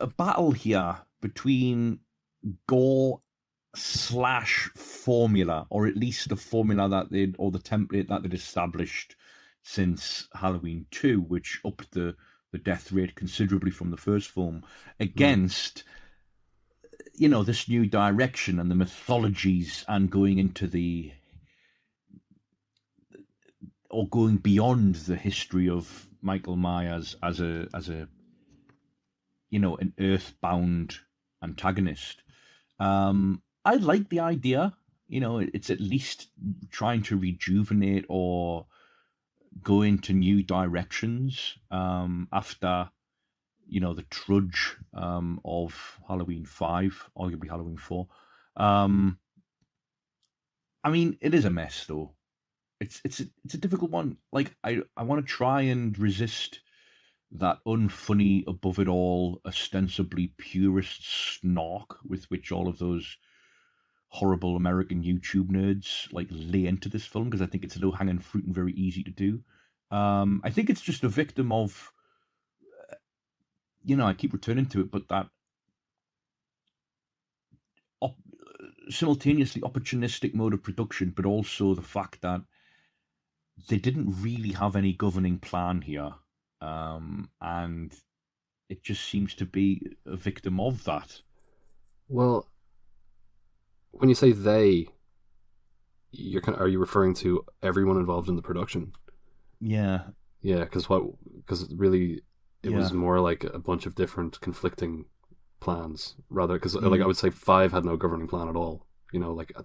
a battle here between gore / formula, or at least the formula that the template that they'd established since Halloween 2, which upped the death rate considerably from the first film, against this new direction and the mythologies and going into going beyond the history of Michael Myers as an earthbound antagonist. I like the idea. It's at least trying to rejuvenate or go into new directions after the trudge of Halloween 5, arguably Halloween 4. It is a mess though. It's a difficult one. Like I want to try and resist that unfunny, above it all, ostensibly purist snark with which all of those horrible American YouTube nerds lay into this film, because I think it's low hanging fruit and very easy to do. I think it's just a victim of, I keep returning to it, but that simultaneously opportunistic mode of production, but also the fact that they didn't really have any governing plan here. And it just seems to be a victim of that. Well, when you say they, are you referring to everyone involved in the production? Yeah. Yeah, because really it was more like a bunch of different conflicting plans, rather, because I would say 5 had no governing plan at all.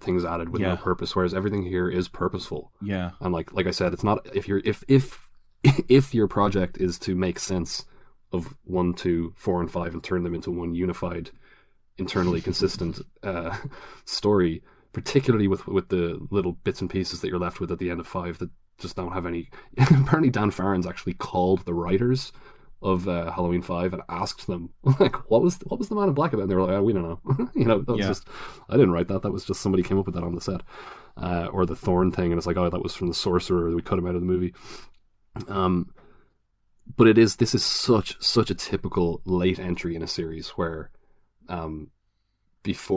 Things added with no purpose, whereas everything here is purposeful. Yeah. And like I said, it's not if your project is to make sense of 1, 2, 4, and 5 and turn them into one unified, internally consistent story, particularly with the little bits and pieces that you're left with at the end of 5 that just don't have any. Apparently Dan Farron's actually called the writers of Halloween 5 and asked them, what was the Man in Black about? And they were like, we don't know. That was just, I didn't write that. That was just somebody came up with that on the set. Or the Thorn thing, and it's like, oh, that was from the Sorcerer. We cut him out of the movie. But this is such a typical late entry in a series where, this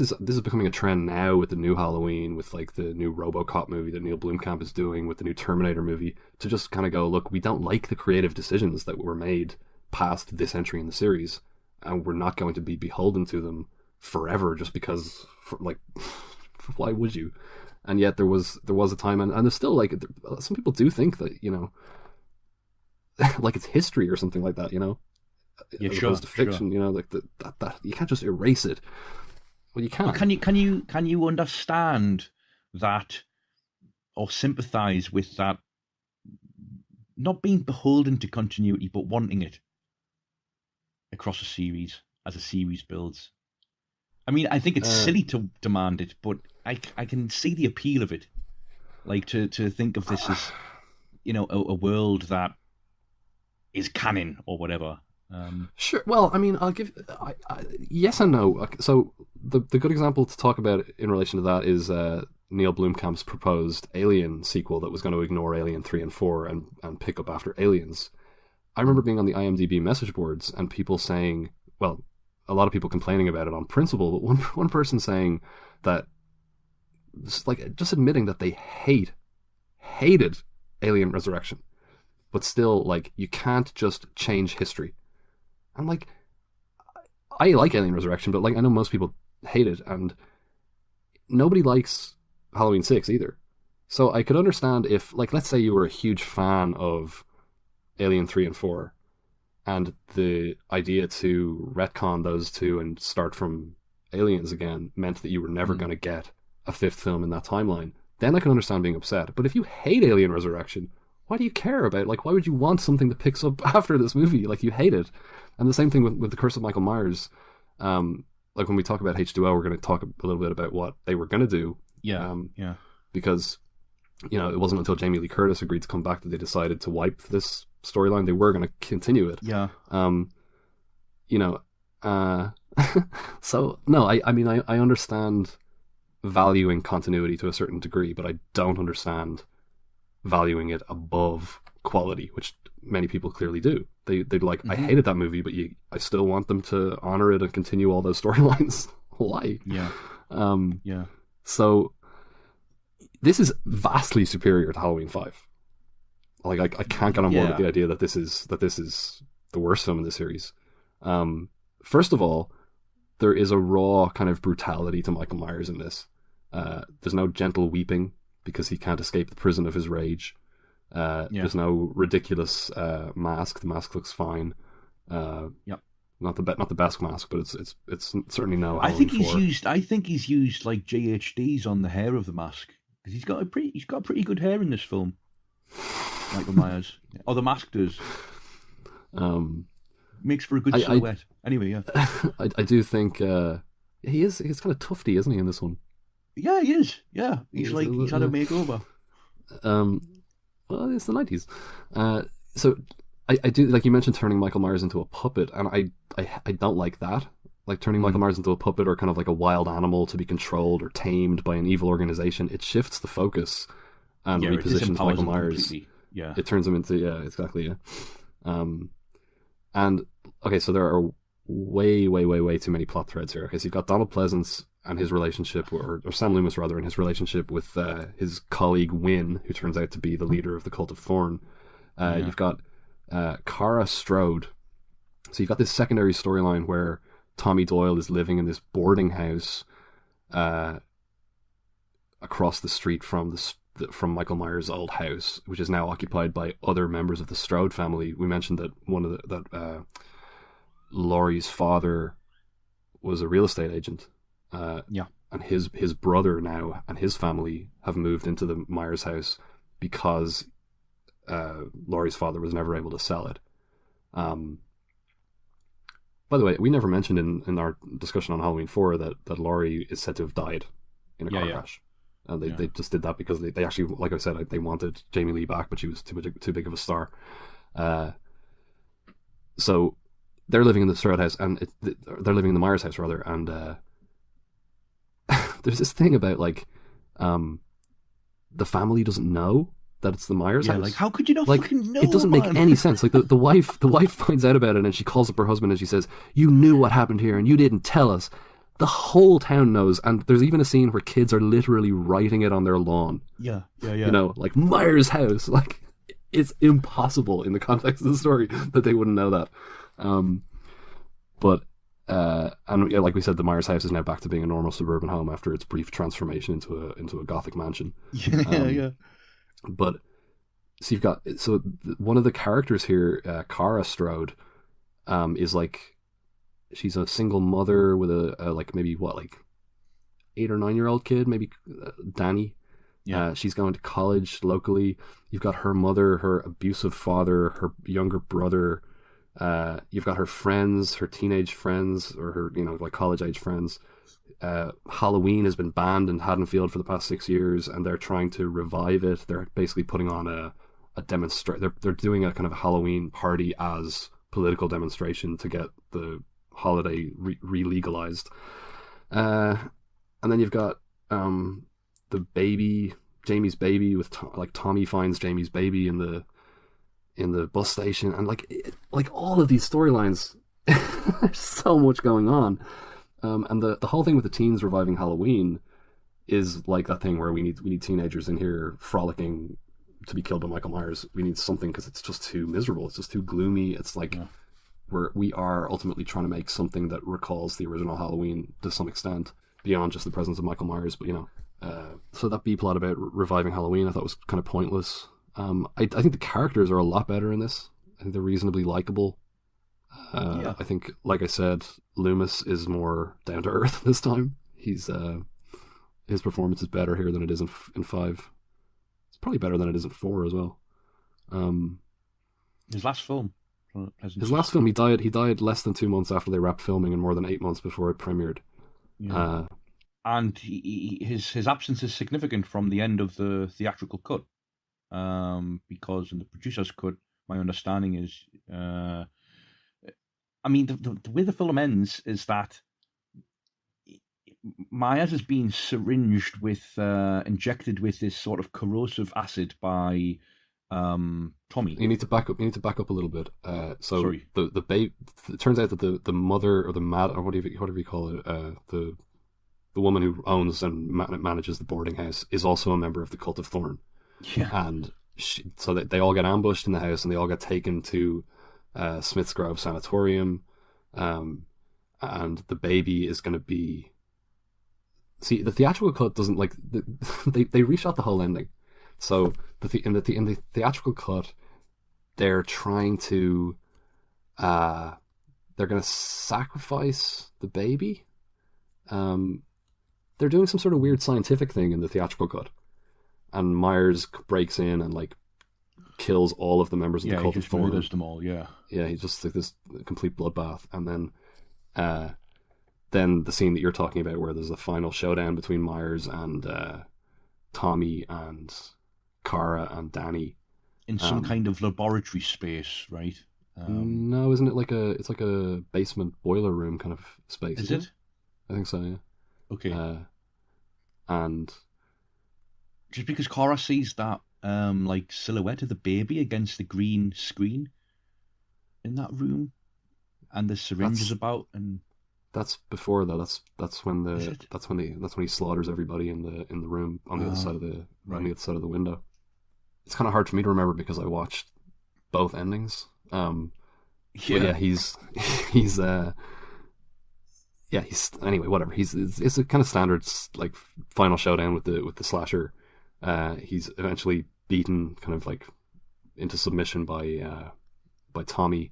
is becoming a trend now with the new Halloween, with the new RoboCop movie that Neil Blomkamp is doing, with the new Terminator movie, to just kind of go, look, we don't like the creative decisions that were made past this entry in the series, and we're not going to be beholden to them forever just because, why would you? And yet there was a time, and there's still some people do think that it's history or something like that, as opposed to fiction, that you can't just erase it. Well, you can't. But can you understand that, or sympathise with that, not being beholden to continuity, but wanting it across a series as a series builds? I think it's silly to demand it, but I can see the appeal of it. To think of this as, a world that is canon or whatever. Sure. Well, I'll give yes and no. So the good example to talk about in relation to that is Neil Blomkamp's proposed Alien sequel that was going to ignore Alien 3 and 4 and pick up after Aliens. I remember being on the IMDb message boards and people saying, well, a lot of people complaining about it on principle, but one person saying that, just admitting that they hated Alien Resurrection, but still, you can't just change history. I'm like, I like Alien Resurrection, but I know most people hate it, and nobody likes Halloween 6 either. So I could understand if, let's say you were a huge fan of Alien 3 and 4, and the idea to retcon those two and start from Aliens again meant that you were never going to get a 5th film in that timeline. Then I can understand being upset. But if you hate Alien Resurrection, why do you care about why would you want something that picks up after this movie? You hate it. And the same thing with The Curse of Michael Myers. When we talk about H2O, we're going to talk a little bit about what they were going to do. Yeah. Because, it wasn't until Jamie Lee Curtis agreed to come back that they decided to wipe this storyline. They were going to continue it. Yeah. So, no, I understand valuing continuity to a certain degree, but I don't understand valuing it above quality, which many people clearly do. They'd I hated that movie, but I still want them to honor it and continue all those storylines. Why? Yeah. Yeah. So this is vastly superior to Halloween 5. I can't get on board with the idea that this is the worst film in the series. First of all, there is a raw kind of brutality to Michael Myers in this. There's no gentle weeping because he can't escape the prison of his rage. There's no ridiculous mask. The mask looks fine. Not the best mask, but it's certainly no. I think he's used like JHDs on the hair of the mask, because he's got pretty good hair in this film. Michael Myers, or the mask does. Makes for a good silhouette. Anyway, yeah. I do think he's kind of tufty, isn't he, in this one? Yeah, he is. Yeah, he's had a makeover. Well, it's the 90s. So I do, like you mentioned, turning Michael Myers into a puppet, and I don't like that. Like turning Michael Myers into a puppet or kind of like a wild animal to be controlled or tamed by an evil organization. It shifts the focus and repositions Michael Myers. Completely. Yeah, it turns him into exactly. And okay, so there are way too many plot threads here. Okay, so you've got Donald Pleasance and his relationship, or Sam Loomis rather, and his relationship with his colleague Wynn, who turns out to be the leader of the Cult of Thorn. You've got Kara Strode. So you've got this secondary storyline where Tommy Doyle is living in this boarding house across the street from Michael Myers' old house, which is now occupied by other members of the Strode family. We mentioned that Laurie's father was a real estate agent. And his brother now and his family have moved into the Myers house because Laurie's father was never able to sell it. By the way, we never mentioned in our discussion on Halloween 4 that Laurie is said to have died in a car crash. And they just did that because they actually, like I said, they wanted Jamie Lee back, but she was too big of a star. So they're living in the Strode house, and they're living in the Myers house rather, and there's this thing about like the family doesn't know that it's the Myers house. Like, how could you not fucking know? It doesn't make any sense. Like the wife finds out about it, and she calls up her husband and she says, "You knew what happened here and you didn't tell us." The whole town knows, and there's even a scene where kids are literally writing it on their lawn. Yeah. You know, like Myers house. Like, it's impossible in the context of the story that they wouldn't know that. Like we said, the Myers house is now back to being a normal suburban home after its brief transformation into a Gothic mansion. Yeah. But so you've got one of the characters here, Kara Strode, is like, she's a single mother with a like maybe 8 or 9 year old kid, maybe Danny. Yeah. She's going to college locally. You've got her mother, her abusive father, her younger brother. You've got her friends, her teenage friends, or her college age friends. Halloween has been banned in Haddonfield for the past 6 years, and they're trying to revive it. They're basically putting on a demonstration. They're doing a kind of a Halloween party as political demonstration to get the holiday re-legalized. And then you've got the baby, Jamie's baby, with Tommy finds Jamie's baby in the bus station, and like all of these storylines. There's so much going on. And the whole thing with the teens reviving Halloween is like that thing where we need teenagers in here frolicking to be killed by Michael Myers. We need something because it's just too miserable. It's just too gloomy. It's like we are ultimately trying to make something that recalls the original Halloween to some extent, beyond just the presence of Michael Myers. But so that B plot about reviving Halloween I thought was kind of pointless. I think the characters are a lot better in this. I think they're reasonably likable. I think, like I said, Loomis is more down to earth this time. He's his performance is better here than it is in 5. It's probably better than it is in 4 as well. His last film, he died less than 2 months after they wrapped filming and more than 8 months before it premiered. Yeah. And his absence is significant from the end of the theatrical cut, because in the producer's cut, my understanding is, the way the film ends is that Myers is being syringed with, injected with this sort of corrosive acid by Tommy. You need to back up. A little bit. Sorry. The babe. It turns out that the mother or or whatever you call it, the woman who owns and manages the boarding house is also a member of the Cult of Thorn. Yeah. And so they all get ambushed in the house, and they all get taken to Smith's Grove Sanatorium. and the baby is going to be... See, the theatrical cut doesn't like... They reshot the whole ending. So in the theatrical cut, they're trying to... they're going to sacrifice the baby. They're doing some sort of weird scientific thing in the theatrical cut. And Myers breaks in and like kills all of the members of the cult of Thorn. Murders them all, yeah. Yeah, he's just like this complete bloodbath. And then the scene that you're talking about where there's a final showdown between Myers and Tommy and Cara and Danny. In some kind of laboratory space, right? No, isn't it it's like a basement boiler room kind of space? Is it? I think so, yeah. Okay. And just because Cara sees that like silhouette of the baby against the green screen in that room, and the syringes about, and that's before though. That's when he slaughters everybody in the room on the other side of the on the other side of the window. It's kind of hard for me to remember because I watched both endings. He's anyway, whatever. It's a kind of standard like final showdown with the slasher. He's eventually beaten kind of like into submission by Tommy,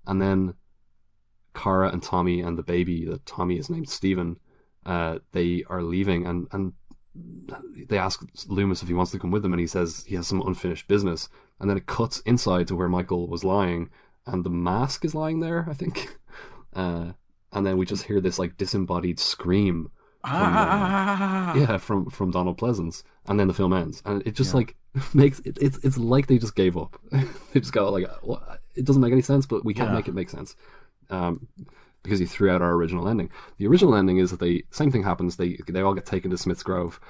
and then Cara and Tommy and the baby that Tommy is named Stephen, they are leaving and they ask Loomis if he wants to come with them, and he says he has some unfinished business, and then it cuts inside to where Michael was lying and the mask is lying there, I think. And then we just hear this like disembodied scream from Donald Pleasance, and then the film ends, and it just like makes it's like they just gave up. They just go like, what? It doesn't make any sense, but we can't make it make sense because he threw out our original ending. The original ending is that same thing happens. They all get taken to Smith's Grove,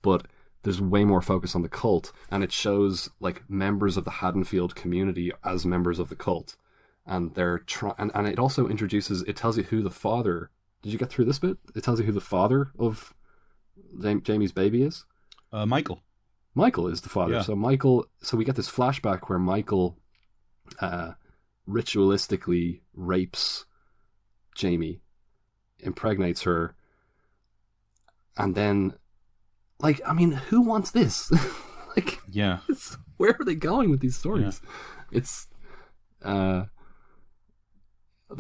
but there's way more focus on the cult, and it shows like members of the Haddonfield community as members of the cult, and they're and it also it tells you who the father. Did you get through this bit? It tells you who the father of Jamie's baby is. Michael. Michael is the father. Yeah. So we get this flashback where Michael ritualistically rapes Jamie, impregnates her, and then, like, I mean, who wants this? Like, yeah, where are they going with these stories? Yeah. It's they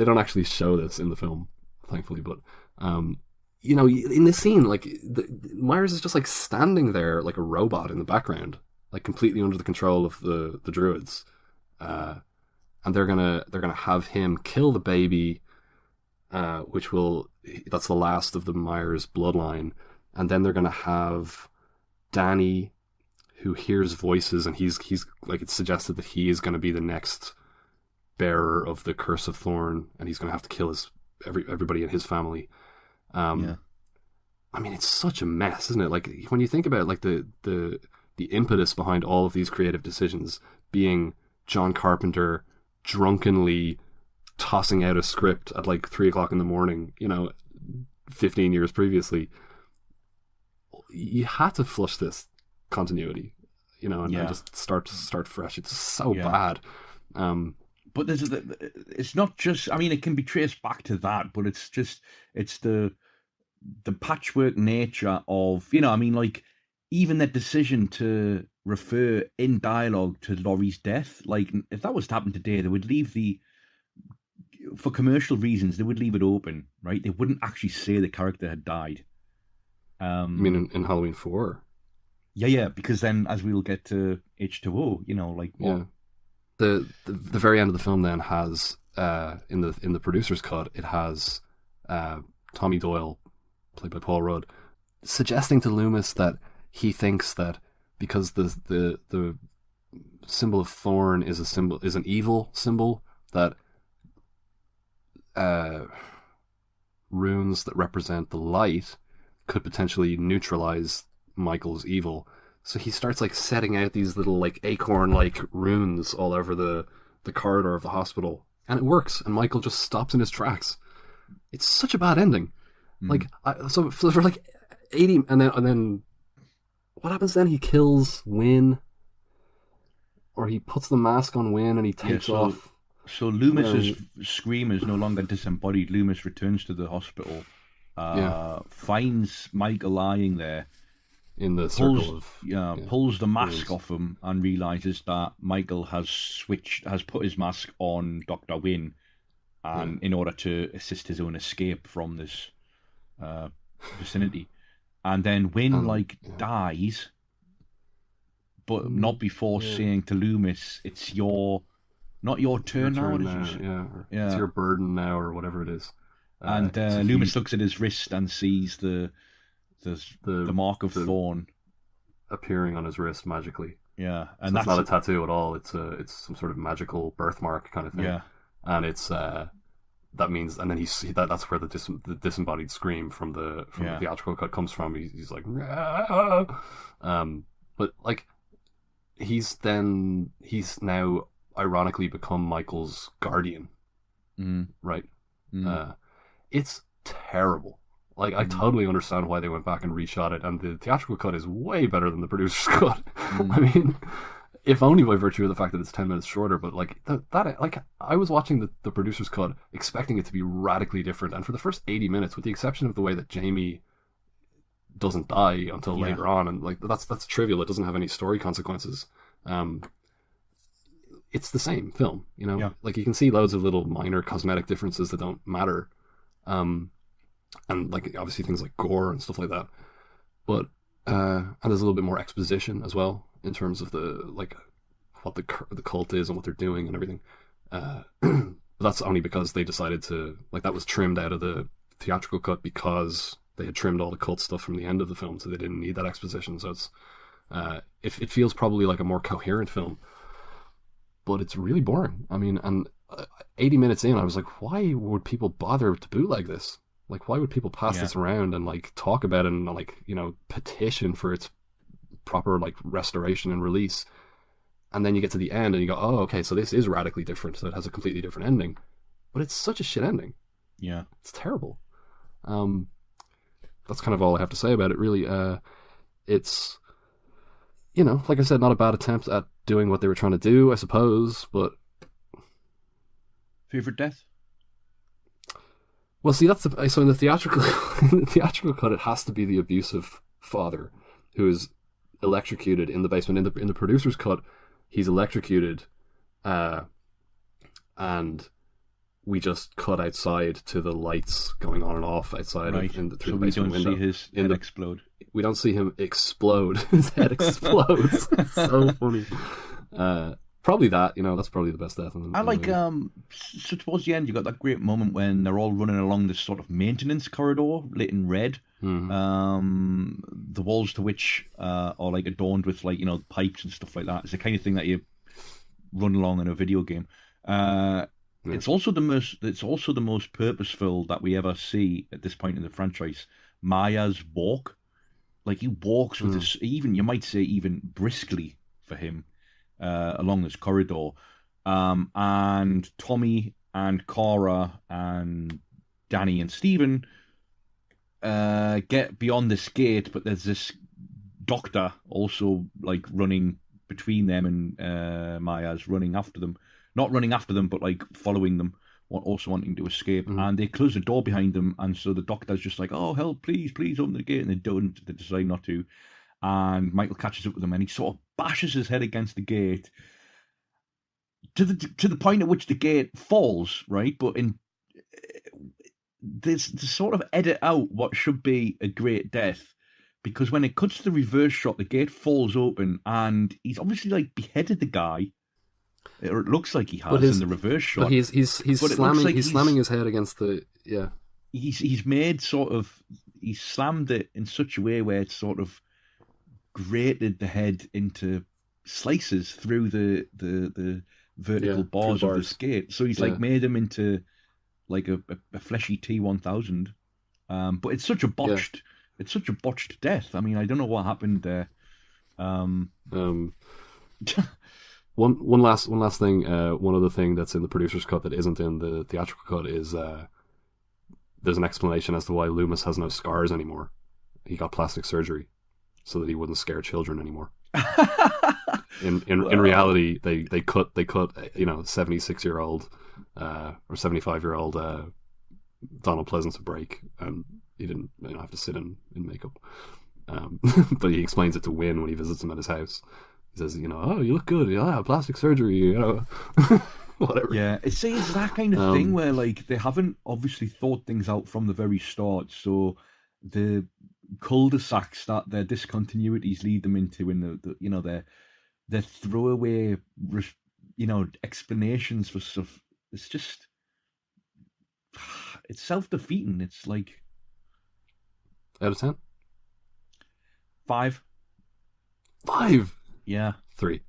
don't actually show this in the film, thankfully, but you know, in this scene, like Myers is just like standing there like a robot in the background, like completely under the control of the druids, and they're gonna have him kill the baby, that's the last of the Myers bloodline, and then they're gonna have Danny, who hears voices, and he's like, it's suggested that he is gonna be the next bearer of the Curse of Thorn, and he's gonna have to kill everybody in his family. I mean, it's such a mess, isn't it? Like, when you think about like the impetus behind all of these creative decisions being John Carpenter drunkenly tossing out a script at like 3:00 in the morning, 15 years previously, you had to flush this continuity, and just start fresh. It's so bad. But it's not just, I mean, it can be traced back to that, but it's the patchwork nature of, I mean, like, even the decision to refer in dialogue to Laurie's death, like, if that was to happen today, they would leave for commercial reasons, they would leave it open, right? They wouldn't actually say the character had died. You mean in Halloween 4? Yeah, because then, as we'll get to H2O, like, what? Yeah. The very end of the film then has in the producer's cut, it has Tommy Doyle, played by Paul Rudd, suggesting to Loomis that he thinks that because the symbol of thorn is an evil symbol, that runes that represent the light could potentially neutralize Michael's evil. So he starts like setting out these little like acorn like runes all over the corridor of the hospital, and it works, and Michael just stops in his tracks. It's such a bad ending. Like, so for like 80, and then what happens then? He kills Wynn, or he puts the mask on Wynn and he takes off. So Loomis's scream is no longer disembodied. Loomis returns to the hospital, finds Michael lying there, in the circle of pulls the mask off him and realizes that Michael has put his mask on Dr. Wynn, and in order to assist his own escape from this vicinity. And then Wynn dies, but not before saying to Loomis, "It's not your turn now." It's your burden now, or whatever it is. And Loomis looks at his wrist and sees the mark of thorn appearing on his wrist magically. Yeah, and that's not a tattoo at all. It's some sort of magical birthmark kind of thing. Yeah, and it's that means, and then that's where the disembodied scream from the theatrical cut comes from. He's like, but like he's now ironically become Michael's guardian, right? It's terrible. Like, I totally understand why they went back and reshot it, and the theatrical cut is way better than the producer's cut. I mean, if only by virtue of the fact that it's 10 minutes shorter, but like I was watching the producer's cut expecting it to be radically different, and for the first 80 minutes, with the exception of the way that Jamie doesn't die until later on, and like that's trivial, it doesn't have any story consequences. It's the same film, you know? Yeah. Like, you can see loads of little minor cosmetic differences that don't matter. And like obviously things like gore and stuff like that, but and there's a little bit more exposition as well in terms of what the cult is and what they're doing and everything. But that's only because they decided to, like, that was trimmed out of the theatrical cut because they had trimmed all the cult stuff from the end of the film, so they didn't need that exposition. So it's it feels probably like a more coherent film, but it's really boring. I mean, and 80 minutes in, I was like, why would people bother to bootleg this? Like, why would people pass this around and like talk about it and like, you know, petition for its proper like restoration and release? And then you get to the end and you go, oh, okay, so this is radically different. So it has a completely different ending, but it's such a shit ending. Yeah, it's terrible. That's kind of all I have to say about it, really. It's, you know, like I said, not a bad attempt at doing what they were trying to do, I suppose, but... Favorite death? Well, see, so in the theatrical cut, it has to be the abusive father who is electrocuted in the basement. In the producer's cut, he's electrocuted, and we just cut outside to the lights going on and off outside through the basement window. We don't see his head explode. We don't see him explode. His head explodes. It's so funny. Probably that, you know, that's probably the best death. I like, so towards the end, you got that great moment when they're all running along this sort of maintenance corridor, lit in red. Mm-hmm. The walls to which are like adorned with, like, you know, pipes and stuff like that. It's the kind of thing that you run along in a video game. It's also the most purposeful that we ever see at this point in the franchise. Maya's walk, like, he walks with this, even, you might say, even briskly for him. Along this corridor, and Tommy and Cora and Danny and Stephen get beyond this gate, but there's this doctor also like running between them, and Maya's running after them, not running after them, but like following them, also wanting to escape. And they close the door behind them, and so the doctor's just like, "Oh, help, please open the gate," and they don't. They decide not to. And Michael catches up with him, and he sort of bashes his head against the gate to the point at which the gate falls, right? But there's to sort of edit out what should be a great death, because when it cuts to the reverse shot, the gate falls open, and he's obviously like beheaded the guy, or it looks like he has in the reverse shot. But he's slamming his head against the He's made sort of, he's slammed it in such a way where it's sort of grated the head into slices through the vertical bars of the skate. So he's like made him into like a fleshy T-1000. But it's such a botched death. I mean, I don't know what happened there. One last thing. One other thing that's in the producer's cut that isn't in the theatrical cut is there's an explanation as to why Loomis has no scars anymore. He got plastic surgery so that he wouldn't scare children anymore. In reality, they cut 76-year-old or 75-year-old Donald Pleasance a break, and he didn't have to sit in makeup. But he explains it to Win when he visits him at his house. He says, oh, you look good. Yeah, plastic surgery. Whatever. Yeah, it's that kind of thing where like they haven't obviously thought things out from the very start. So the cul-de-sacs that their discontinuities lead them into, and their throwaway, explanations for stuff. It's just, it's self-defeating. It's like out of 10, 5. 5. Yeah, 3.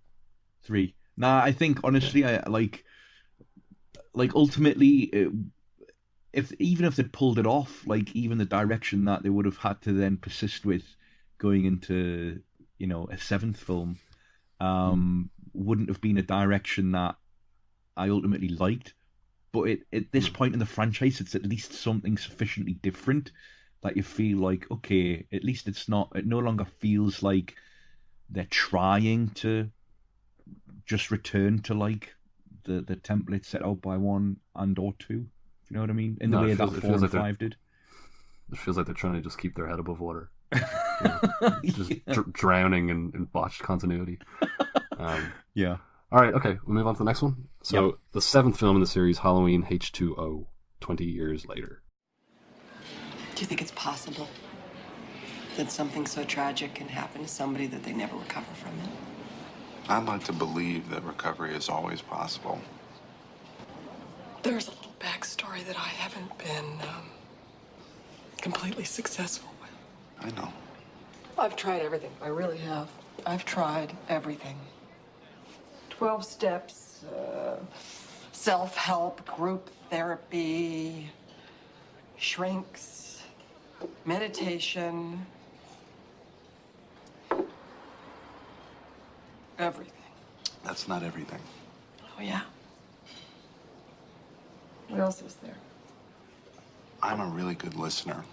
Nah, I think honestly, I like ultimately, even if they pulled it off, like even the direction that they would have had to then persist with going into a 7th film, wouldn't have been a direction that I ultimately liked. But at this point in the franchise, it's at least something sufficiently different that you feel like, okay, at least it no longer feels like they're trying to just return to like the template set out by 1 and or 2. If you know what I mean? In the way that 4 and 5 did. It feels like they're trying to just keep their head above water. Just drowning in botched continuity. Yeah. All right, okay, we'll move on to the next one. So, The 7th film in the series, Halloween H2O, 20 years later. Do you think it's possible that something so tragic can happen to somebody that they never recover from it? I'd like to believe that recovery is always possible. There's a little backstory that I haven't been completely successful with. I know. I've tried everything. I really have. I've tried everything. 12 steps, self-help, group therapy, shrinks, meditation, everything. That's not everything. Oh, yeah? What else is there? I'm a really good listener.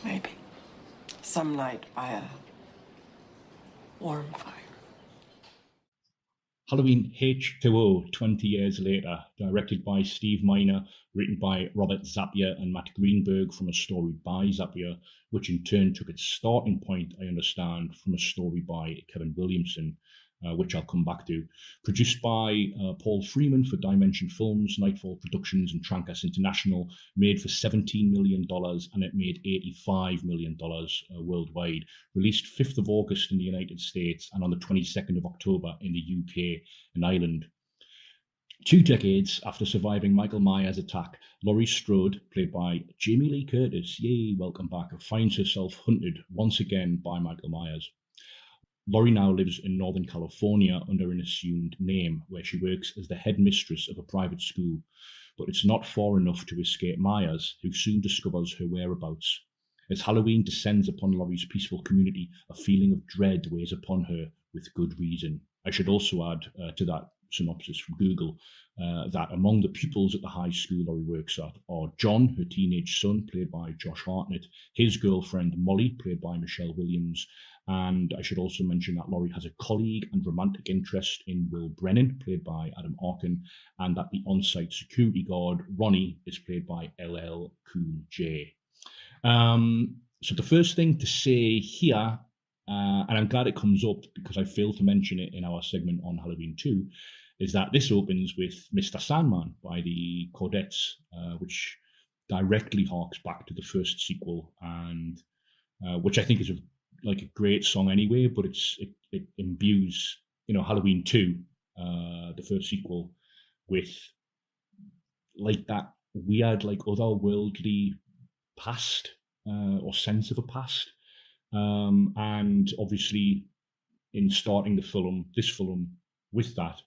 Maybe. Some night by a warm fire. Halloween H2O, 20 years later, directed by Steve Miner, written by Robert Zapier and Matt Greenberg from a story by Zapier, which in turn took its starting point, I understand, from a story by Kevin Williamson, which I'll come back to. Produced by Paul Freeman for Dimension Films, Nightfall Productions, and Trancas International, made for $17 million, and it made $85 million worldwide. Released 5th of August in the United States and on the 22nd of October in the UK and Ireland. 2 decades after surviving Michael Myers' attack, Laurie Strode, played by Jamie Lee Curtis, yay, welcome back, finds herself hunted once again by Michael Myers. Laurie now lives in Northern California under an assumed name, where she works as the headmistress of a private school. But it's not far enough to escape Myers, who soon discovers her whereabouts. As Halloween descends upon Laurie's peaceful community, a feeling of dread weighs upon her with good reason. I should also add to that synopsis from Google that among the pupils at the high school Laurie works at are John, her teenage son, played by Josh Hartnett, his girlfriend Molly, played by Michelle Williams, and I should also mention that Laurie has a colleague and romantic interest in Will Brennan, played by Adam Arkin, and that the on-site security guard, Ronnie, is played by LL Cool J. So the first thing to say here, and I'm glad it comes up because I failed to mention it in our segment on Halloween 2, is that this opens with Mr. Sandman by the Cordettes, which directly harks back to the first sequel, and which I think is a great song anyway, but it imbues Halloween 2, the first sequel, with like that weird otherworldly past or sense of a past, and obviously in starting this film with that,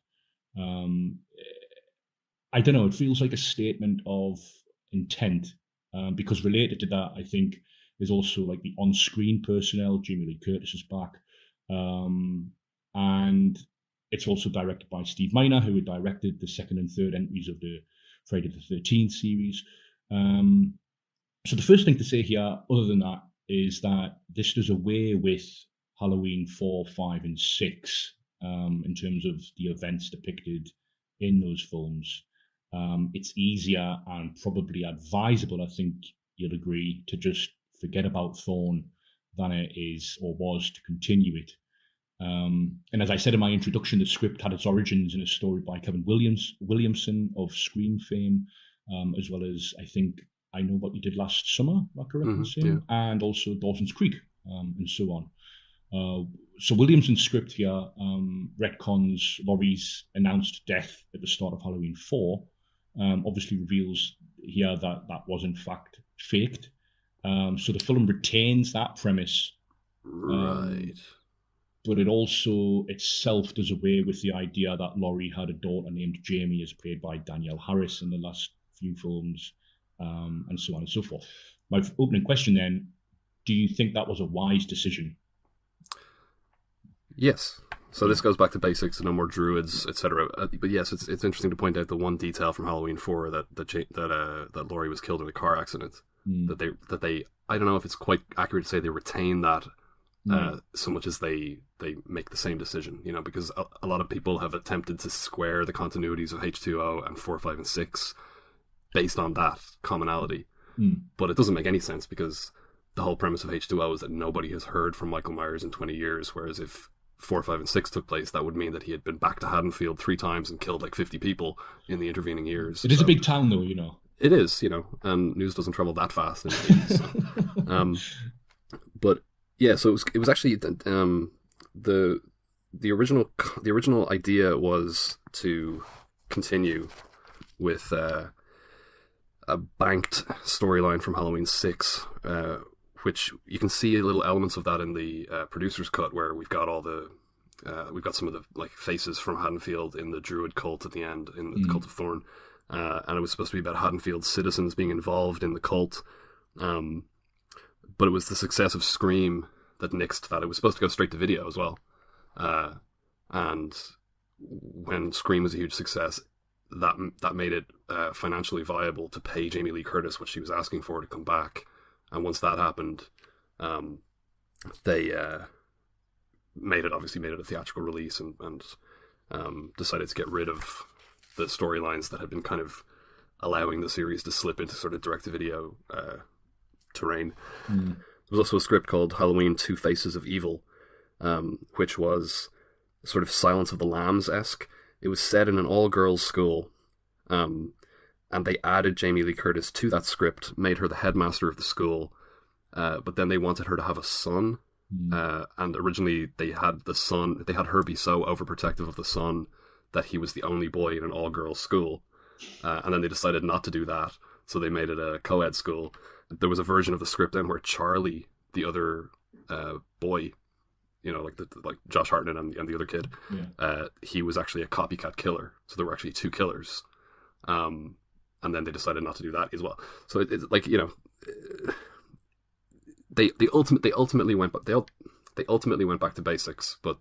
I don't know, it feels like a statement of intent, because related to that, I think, is also like the on-screen personnel. Jamie Lee Curtis is back, and it's also directed by Steve Miner, who had directed the second and third entries of the Friday the 13th series. So the first thing to say here, other than that, is that this does away with Halloween 4, 5, and 6 in terms of the events depicted in those films. It's easier and probably advisable, I think you'll agree, to just forget about Thorn than it is or was to continue it. And as I said in my introduction, the script had its origins in a story by Kevin Williamson of Scream fame, as well as, I think, I Know What You Did Last Summer, am I correct in saying? Yeah. And also Dawson's Creek, and so on. So Williamson's script here retcons Laurie's announced death at the start of Halloween 4, obviously reveals here that was in fact faked. So the film retains that premise. Right. But it also itself does away with the idea that Laurie had a daughter named Jamie, as played by Danielle Harris in the last few films, and so on and so forth. My opening question then, do you think that was a wise decision? Yes. So this goes back to basics, no more druids, etc. But yes, it's interesting to point out the one detail from Halloween 4 that Laurie was killed in a car accident. That they I don't know if it's quite accurate to say they retain that so much as they make the same decision, because a lot of people have attempted to square the continuities of H2O and 4, 5, and 6 based on that commonality. But it doesn't make any sense, because the whole premise of H2O is that nobody has heard from Michael Myers in 20 years, whereas if 4, 5, and 6 took place, that would mean that he had been back to Haddonfield 3 times and killed like 50 people in the intervening years. It is a big town, though, It is, and news doesn't travel that fast. But yeah, so it was actually the original idea was to continue with a banked storyline from Halloween 6, which you can see little elements of that in the producer's cut, where we've got we've got some of the faces from Haddonfield in the Druid cult at the end, in the Cult of Thorn, and it was supposed to be about Haddonfield citizens being involved in the cult, but it was the success of Scream that nixed that. It was supposed to go straight to video as well, and when Scream was a huge success, that made it financially viable to pay Jamie Lee Curtis what she was asking for to come back. And once that happened, they made it a theatrical release and decided to get rid of the storylines that had been kind of allowing the series to slip into sort of direct-to-video terrain. There was also a script called Halloween 2 Faces of Evil, which was sort of Silence of the Lambs-esque. It was set in an all-girls school, and they added Jamie Lee Curtis to that script, made her the headmaster of the school, but then they wanted her to have a son, and originally they had her be so overprotective of the son that he was the only boy in an all-girls school, and then they decided not to do that, so they made it a co-ed school. There was a version of the script then where Charlie, the other boy, like Josh Hartnett and the other kid, he was actually a copycat killer. So there were actually 2 killers, and then they decided not to do that as well. So it's like, they ultimately went back to basics, but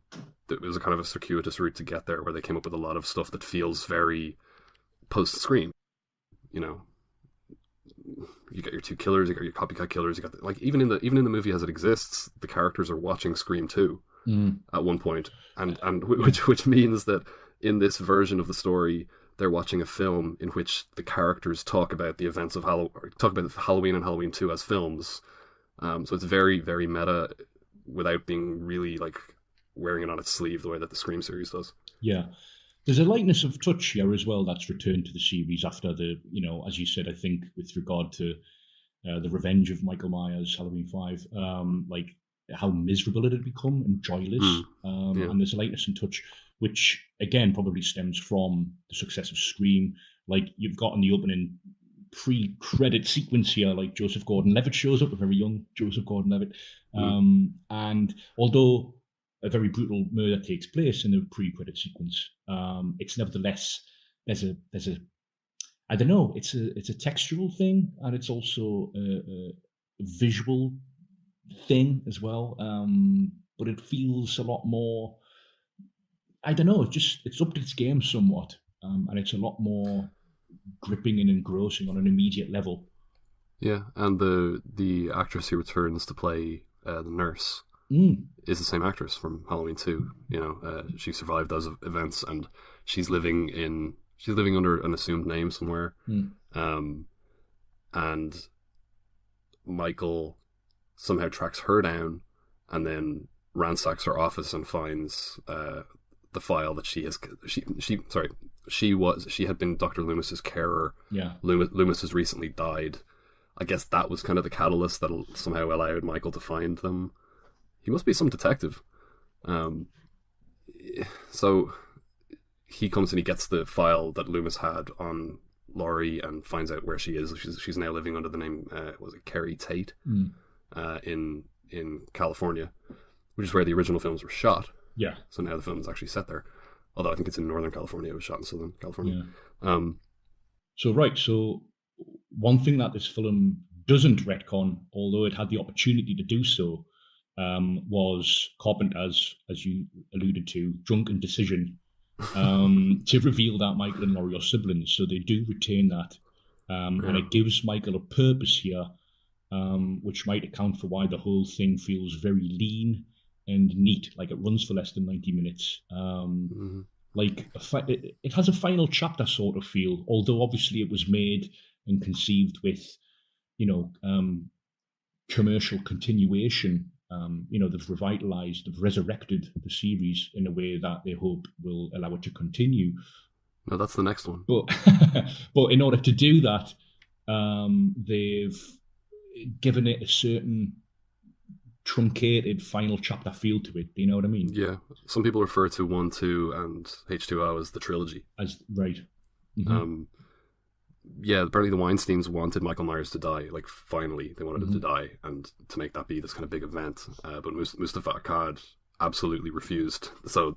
it was a kind of a circuitous route to get there, where they came up with a lot of stuff that feels very post-Scream. You got your 2 killers, you got your copycat killers, you got even in the movie as it exists, the characters are watching Scream 2 at one point, and which means that in this version of the story, they're watching a film in which the characters talk about the events of Halloween and Halloween 2 as films. So it's very, very meta, without being really wearing it on its sleeve the way that the Scream series does. Yeah. There's a lightness of touch here as well that's returned to the series after the, as you said, I think with regard to the revenge of Michael Myers, Halloween 5, how miserable it had become and joyless. And there's a lightness and touch, which again probably stems from the success of Scream. You've got in the opening pre-credit sequence here, Joseph Gordon-Levitt shows up, a very young Joseph Gordon-Levitt. And although a very brutal murder takes place in the pre-credit sequence, it's nevertheless there's a I don't know, it's a textural thing, and it's also a visual thing as well. But it feels a lot more, I don't know, it's upped its game somewhat, and it's a lot more gripping and engrossing on an immediate level. Yeah, and the actress who returns to play the nurse, is the same actress from Halloween 2. You know, she survived those events, and she's living under an assumed name somewhere. And Michael somehow tracks her down, and then ransacks her office and finds the file that she had been Dr. Loomis's carer. Yeah. Loomis has recently died. I guess that was kind of the catalyst that somehow allowed Michael to find them. He must be some detective. So he comes and he gets the file that Loomis had on Laurie and finds out where she is. She's now living under the name, was it Carrie Tate, in California, which is where the original films were shot. Yeah. So now the film is actually set there. Although I think it's in Northern California. It was shot in Southern California. Yeah. So one thing that this film doesn't retcon, although it had the opportunity to do so, was Carpenter's, as you alluded to, drunken decision to reveal that Michael and Laurie are siblings. So they do retain that. And it gives Michael a purpose here, which might account for why the whole thing feels very lean and neat. Like it runs for less than 90 minutes. Like it has a final chapter sort of feel, although obviously it was made and conceived with, commercial continuation. They've revitalized, they've resurrected the series in a way that they hope will allow it to continue. No, that's the next one. But in order to do that, they've given it a certain truncated final chapter feel to it. Do you know what I mean? Yeah. Some people refer to 1, 2, and H2O as the trilogy. Right. Yeah, apparently the Weinsteins wanted Michael Myers to die. Like, finally, they wanted him to die, and to make that be this kind of big event. But Mustafa Akkad absolutely refused. So,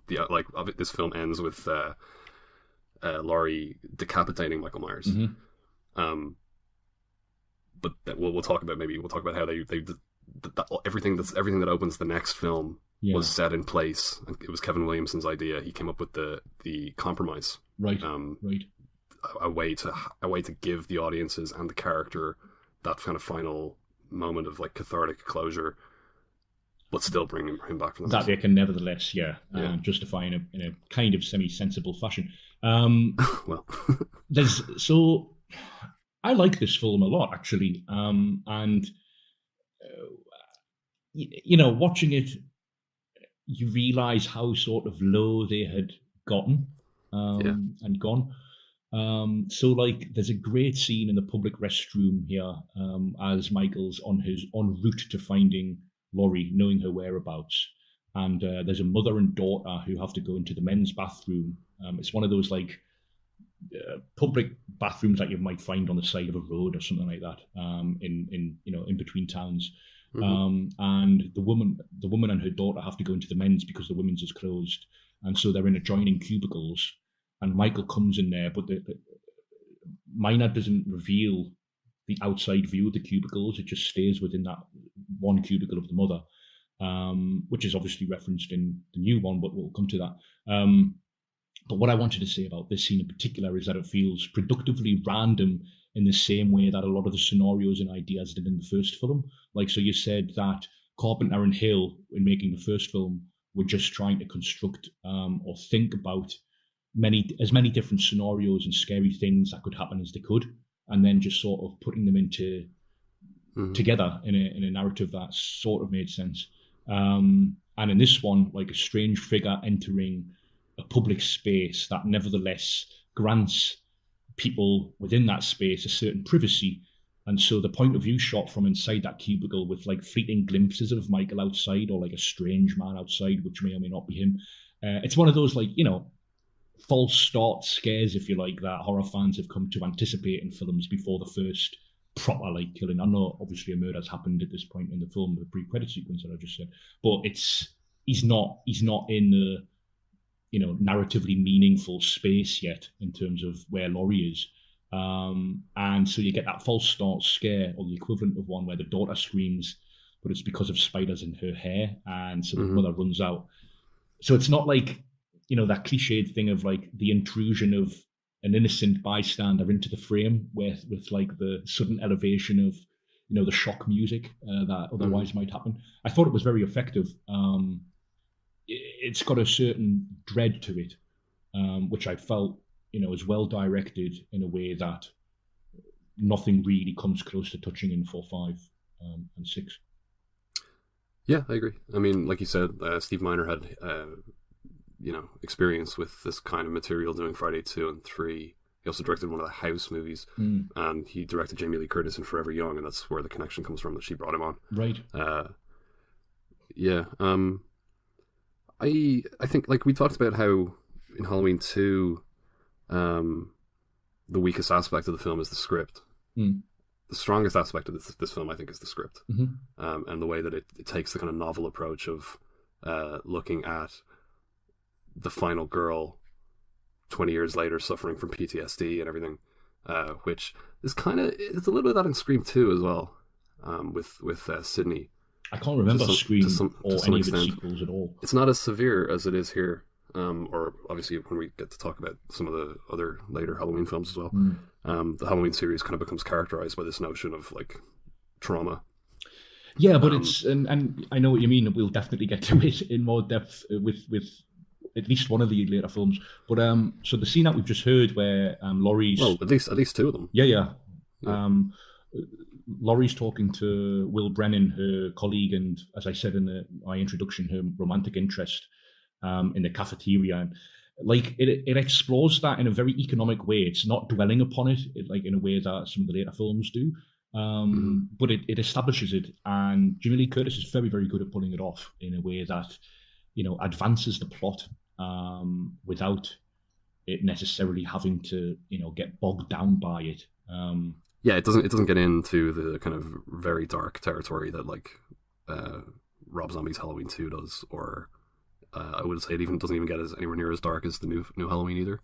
this film ends with Laurie decapitating Michael Myers. But we'll talk about how they everything that opens the next film was set in place. It was Kevin Williamson's idea. He came up with the compromise. Right. Right. A way to give the audiences and the character that kind of final moment of like cathartic closure, but still bring him back from that they can nevertheless justify in a kind of semi-sensible fashion. Well, I like this film a lot actually, and watching it, you realize how sort of low they had gotten and gone. So like there's a great scene in the public restroom here, as Michael's on route to finding Laurie, knowing her whereabouts, and there's a mother and daughter who have to go into the men's bathroom. It's one of those like public bathrooms that you might find on the side of a road or something like that, in between towns. And the woman and her daughter have to go into the men's because the women's is closed, and so they're in adjoining cubicles. And Michael comes in there, but the Minor doesn't reveal the outside view of the cubicles. It just stays within that one cubicle of the mother, which is obviously referenced in the new one, but we'll come to that. But what I wanted to say about this scene in particular is that it feels productively random in the same way that a lot of the scenarios and ideas did in the first film. Like, so you said that Carpenter and Hill, in making the first film, were just trying to construct or think about as many different scenarios and scary things that could happen as they could, and then just sort of putting them into together in a narrative that sort of made sense. And in this one, like a strange figure entering a public space that nevertheless grants people within that space a certain privacy. And so the point of view shot from inside that cubicle with like fleeting glimpses of Michael outside or like a strange man outside, which may or may not be him. It's one of those like, false start scares, if you like, that horror fans have come to anticipate in films before the first proper like killing. I know obviously a murder's happened at this point in the film, the pre-credit sequence that I just said, but he's not in the narratively meaningful space yet in terms of where Laurie is. And so you get that false start scare, or the equivalent of one where the daughter screams, but it's because of spiders in her hair, and so the mother runs out. So it's not like, that cliched thing of like the intrusion of an innocent bystander into the frame with like the sudden elevation of the shock music that otherwise might happen. I thought it was very effective. It's got a certain dread to it, which I felt, is well directed in a way that nothing really comes close to touching in 4, 5, and 6. Yeah, I agree. I mean, like you said, Steve Miner had, experience with this kind of material doing Friday 2 and 3. He also directed one of the House movies, and he directed Jamie Lee Curtis in Forever Young, and that's where the connection comes from, that she brought him on. Right. Yeah. I think, like, we talked about how in Halloween 2, the weakest aspect of the film is the script. The strongest aspect of this film, I think, is the script, and the way that it takes the kind of novel approach of looking at the final girl 20 years later suffering from PTSD and everything, which is it's a little bit of that in Scream 2 as well, with Sydney. I can't remember Scream or any of its sequels at all. It's not as severe as it is here, or obviously when we get to talk about some of the other later Halloween films as well. The Halloween series kind of becomes characterized by this notion of like trauma. Yeah, but it's and I know what you mean. We'll definitely get to it in more depth with at least one of the later films. But so the scene that we've just heard where Laurie's at least 2 of them. Yeah. Laurie's talking to Will Brennan, her colleague, and as I said in my introduction, her romantic interest in the cafeteria. And like it explores that in a very economic way. It's not dwelling upon it like in a way that some of the later films do. But it establishes it, and Jamie Lee Curtis is very, very good at pulling it off in a way that, advances the plot without it necessarily having to, get bogged down by it. Yeah, it doesn't get into the kind of very dark territory that like Rob Zombie's Halloween 2 does, or I would say it doesn't even get anywhere near as dark as the new Halloween either.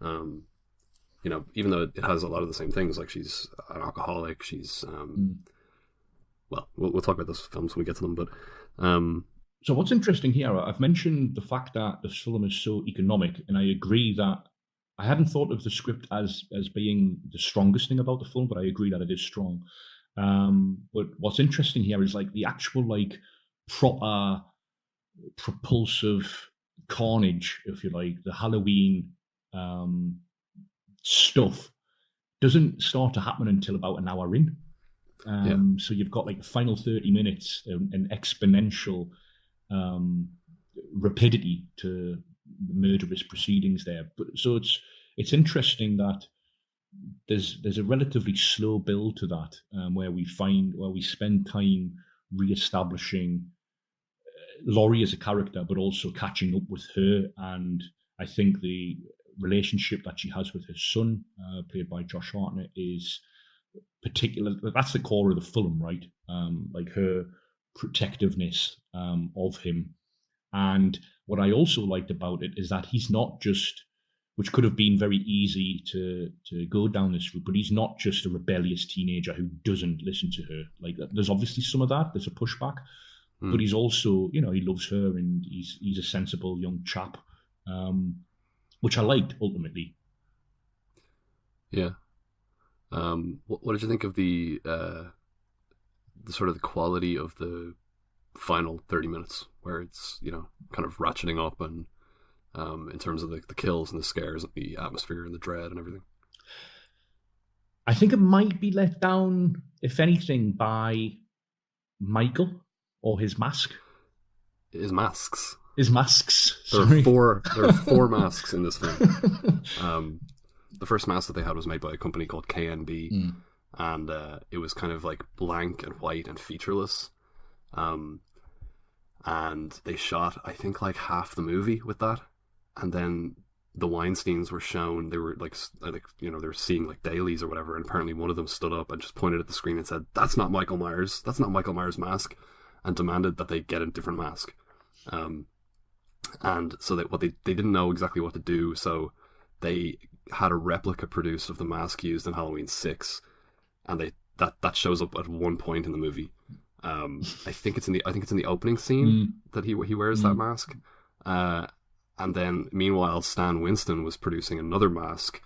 Even though it has a lot of the same things, like she's an alcoholic, she's well, we'll talk about those films when we get to them. But so what's interesting here, I've mentioned the fact that this film is so economic, and I agree that I hadn't thought of the script as being the strongest thing about the film, but I agree that it is strong. But what's interesting here is like the actual like proper propulsive carnage, if you like, the Halloween stuff doesn't start to happen until about an hour in. So you've got like the final 30 minutes, an exponential rapidity to the murderous proceedings there. But so it's interesting that there's a relatively slow build to that, where we spend time re-establishing Laurie as a character, but also catching up with her. And I think the relationship that she has with her son, played by Josh Hartnett, is particular. That's the core of the film, right? Like her protectiveness of him. And what I also liked about it is that he's not just, which could have been very easy to go down this route, but he's not just a rebellious teenager who doesn't listen to her. Like, there's obviously some of that. There's a pushback, but he's also, he loves her, and he's a sensible young chap, which I liked ultimately. Yeah. What did you think of the sort of the quality of the final 30 minutes, where it's kind of ratcheting up, and in terms of the kills and the scares and the atmosphere and the dread and everything? I think it might be let down, if anything, by Michael or his mask. His masks. Sorry. There are four masks in this film. The first mask that they had was made by a company called KNB, and it was kind of like blank and white and featureless. And they shot, I think, like half the movie with that, and then the Weinsteins were shown. They were like they were seeing like dailies or whatever, and apparently one of them stood up and just pointed at the screen and said, "That's not Michael Myers. That's not Michael Myers' mask," and demanded that they get a different mask. And so they didn't know exactly what to do, so they had a replica produced of the mask used in Halloween 6, and that shows up at one point in the movie. I think it's in the opening scene that he wears that mask. And then meanwhile, Stan Winston was producing another mask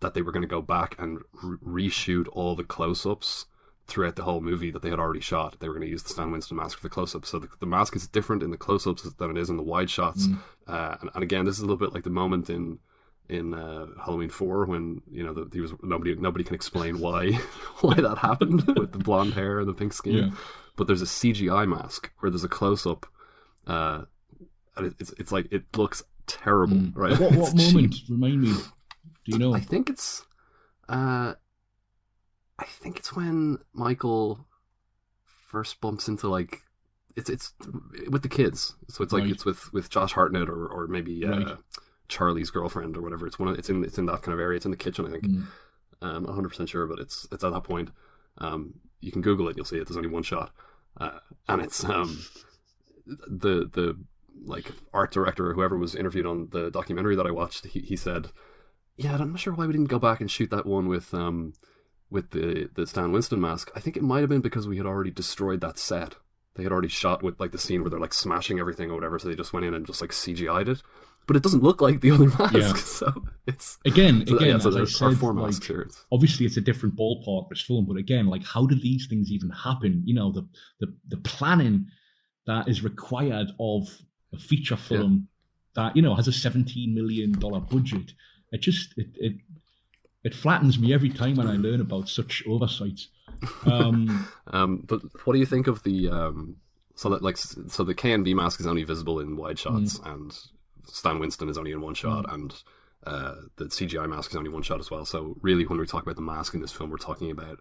that they were going to go back and reshoot all the close-ups throughout the whole movie that they had already shot. They were going to use the Stan Winston mask for the close-ups. So the mask is different in the close-ups than it is in the wide shots. And again, this is a little bit like the moment in Halloween 4 when, you know, nobody can explain why that happened with the blonde hair and the pink skin. Yeah. But there's a CGI mask where there's a close-up, and it's like, it looks terrible, right? What moment? Remind me. Do you know? I think it's when Michael first bumps into, like, it's with the kids. So it's like it's with Josh Hartnett or maybe Charlie's girlfriend or whatever. It's in that kind of area. It's in the kitchen, I think. I'm not 100% sure, but it's at that point. You can Google it, you'll see it. There's only one shot, and it's the like art director or whoever was interviewed on the documentary that I watched. He said, "Yeah, I'm not sure why we didn't go back and shoot that one with the Stan Winston mask. I think it might have been because we had already destroyed that set. They had already shot with like the scene where they're like smashing everything or whatever, so they just went in and just like CGI'd it. But it doesn't look like the other mask, Yeah. so it's Again, so as I there's said, four like, masks here. obviously it's a different ballpark, this film, but again, like, how do these things even happen? You know, the planning that is required of a feature film that, you know, has a $17 million budget. It flattens me every time when I learn about such oversights. But what do you think of the so the K&B mask is only visible in wide shots, and Stan Winston is only in one shot, and the CGI mask is only one shot as well. So really, when we talk about the mask in this film, we're talking about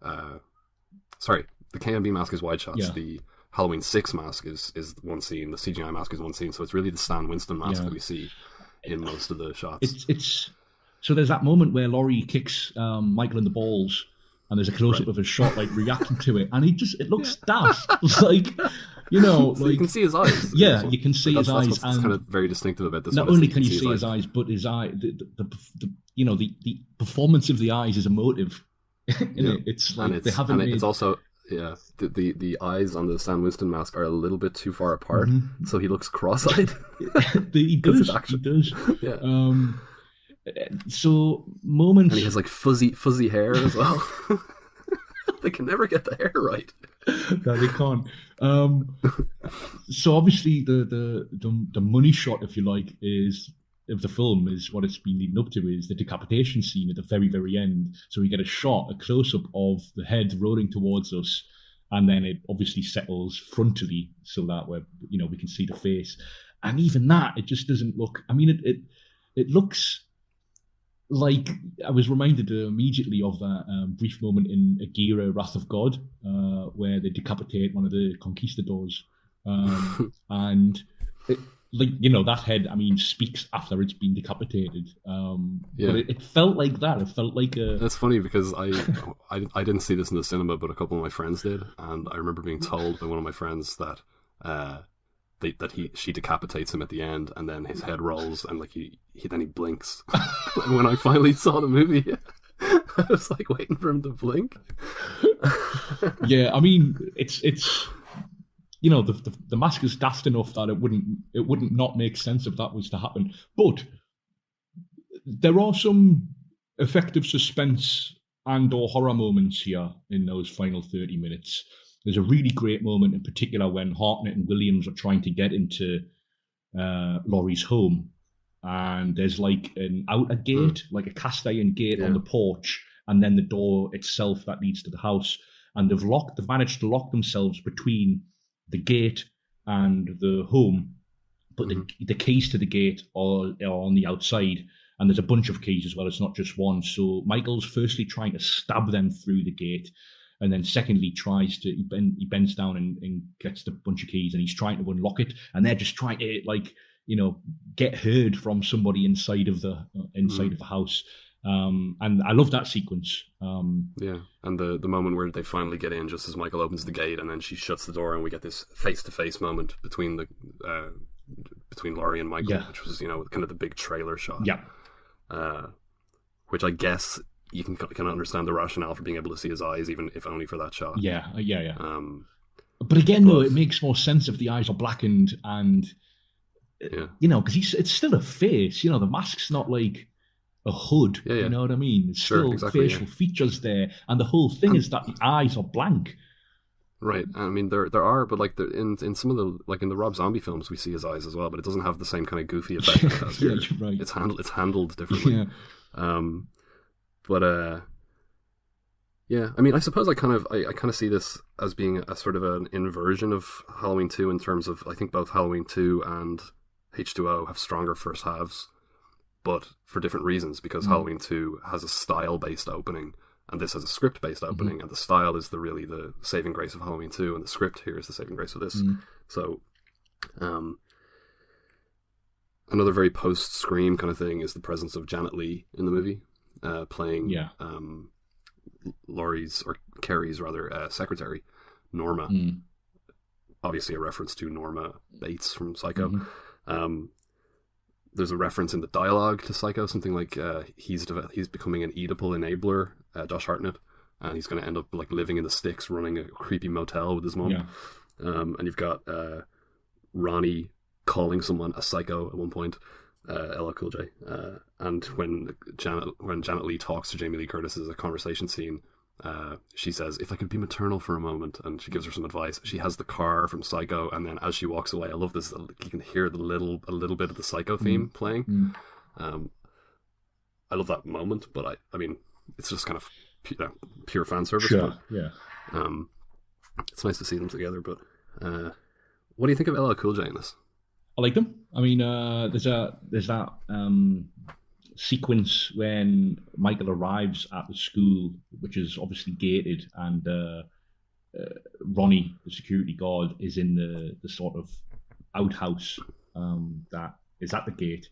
the K&B mask is wide shots. Yeah. The Halloween 6 mask is one scene. The CGI mask is one scene. So it's really the Stan Winston mask that we see in most of the shots. It's so there's that moment where Laurie kicks Michael in the balls, and there's a close-up of his shot, like, reacting to it, and it looks daft. It's like, you know, so like, you can see his eyes. Yeah, you can see his eyes. That's what's kind of very distinctive about this. Not only can you see his eyes, but his eye, the performance of the eyes is emotive. It's like they haven't. It's also the eyes on the Stan Winston mask are a little bit too far apart, so he looks cross-eyed. He does. Yeah. So moments, and he has like fuzzy hair as well. They can never get the hair right. No, they can't. So obviously the money shot, if you like, of the film is what it's been leading up to, is the decapitation scene at the very, very end. So we get a close-up of the head rolling towards us, and then it obviously settles frontally so that we can see the face. And even that, it just doesn't look. I mean, it looks like, I was reminded immediately of that brief moment in Aguirre, Wrath of God, where they decapitate one of the conquistadors, and that head, I mean, speaks after it's been decapitated. But it felt like that. It felt like a. That's funny because I didn't see this in the cinema, but a couple of my friends did, and I remember being told by one of my friends that she decapitates him at the end, and then his head rolls, and like he blinks. And when I finally saw the movie, I was like waiting for him to blink. Yeah, I mean, it's the mask is daft enough that it wouldn't not make sense if that was to happen. But there are some effective suspense and or horror moments here in those final 30 minutes. There's a really great moment in particular when Hartnett and Williams are trying to get into Laurie's home, and there's like an outer gate, like a cast iron gate on the porch, and then the door itself that leads to the house. And they've managed to lock themselves between the gate and the home, but the keys to the gate are on the outside, and there's a bunch of keys as well. It's not just one. So Michael's firstly trying to stab them through the gate, and then secondly he bends down and gets the bunch of keys, and he's trying to unlock it, and they're just trying to get heard from somebody inside of the house. And I love that sequence. And the moment where they finally get in, just as Michael opens the gate, and then she shuts the door, and we get this face-to-face moment between Laurie and Michael, which was kind of the big trailer shot. Which I guess you can kind of understand the rationale for being able to see his eyes, even if only for that shot. Yeah. But again, though, it makes more sense if the eyes are blackened, and because it's still a face. The mask's not like a hood. Yeah, yeah. You know what I mean? There's Sure, still exactly, facial features there, and the whole thing is that the eyes are blank. Right. I mean, there are, but like in some of the, like in the Rob Zombie films, we see his eyes as well, but it doesn't have the same kind of goofy effect it has here. You're right. It's handled differently. Yeah. Yeah. I mean, I suppose I kind of see this as being a sort of an inversion of Halloween 2 in terms of, I think both Halloween 2 and H2O have stronger first halves, but for different reasons, because Halloween 2 has a style-based opening, and this has a script-based opening, and the style is really the saving grace of Halloween 2, and the script here is the saving grace of this. So, another very post-Scream kind of thing is the presence of Janet Leigh in the movie, playing Laurie's, or Carrie's rather, secretary, Norma. Obviously a reference to Norma Bates from Psycho. There's a reference in the dialogue to Psycho, something like he's becoming an Oedipal enabler, Josh Hartnett, and he's going to end up like living in the sticks, running a creepy motel with his mom. And you've got Ronnie calling someone a psycho at one point, LL Cool J. And when Janet Leigh talks to Jamie Lee Curtis as a conversation scene, she says, "If I could be maternal for a moment," and she gives her some advice. She has the car from Psycho, and then as she walks away, I love this. You can hear a little bit of the Psycho theme playing. I love that moment, but I mean, it's just kind of pure fan service. Sure. But, it's nice to see them together. But what do you think of LL Cool J in this? I like them. I mean, there's that sequence when Michael arrives at the school, which is obviously gated, and Ronnie, the security guard, is in the sort of outhouse that is at the gate,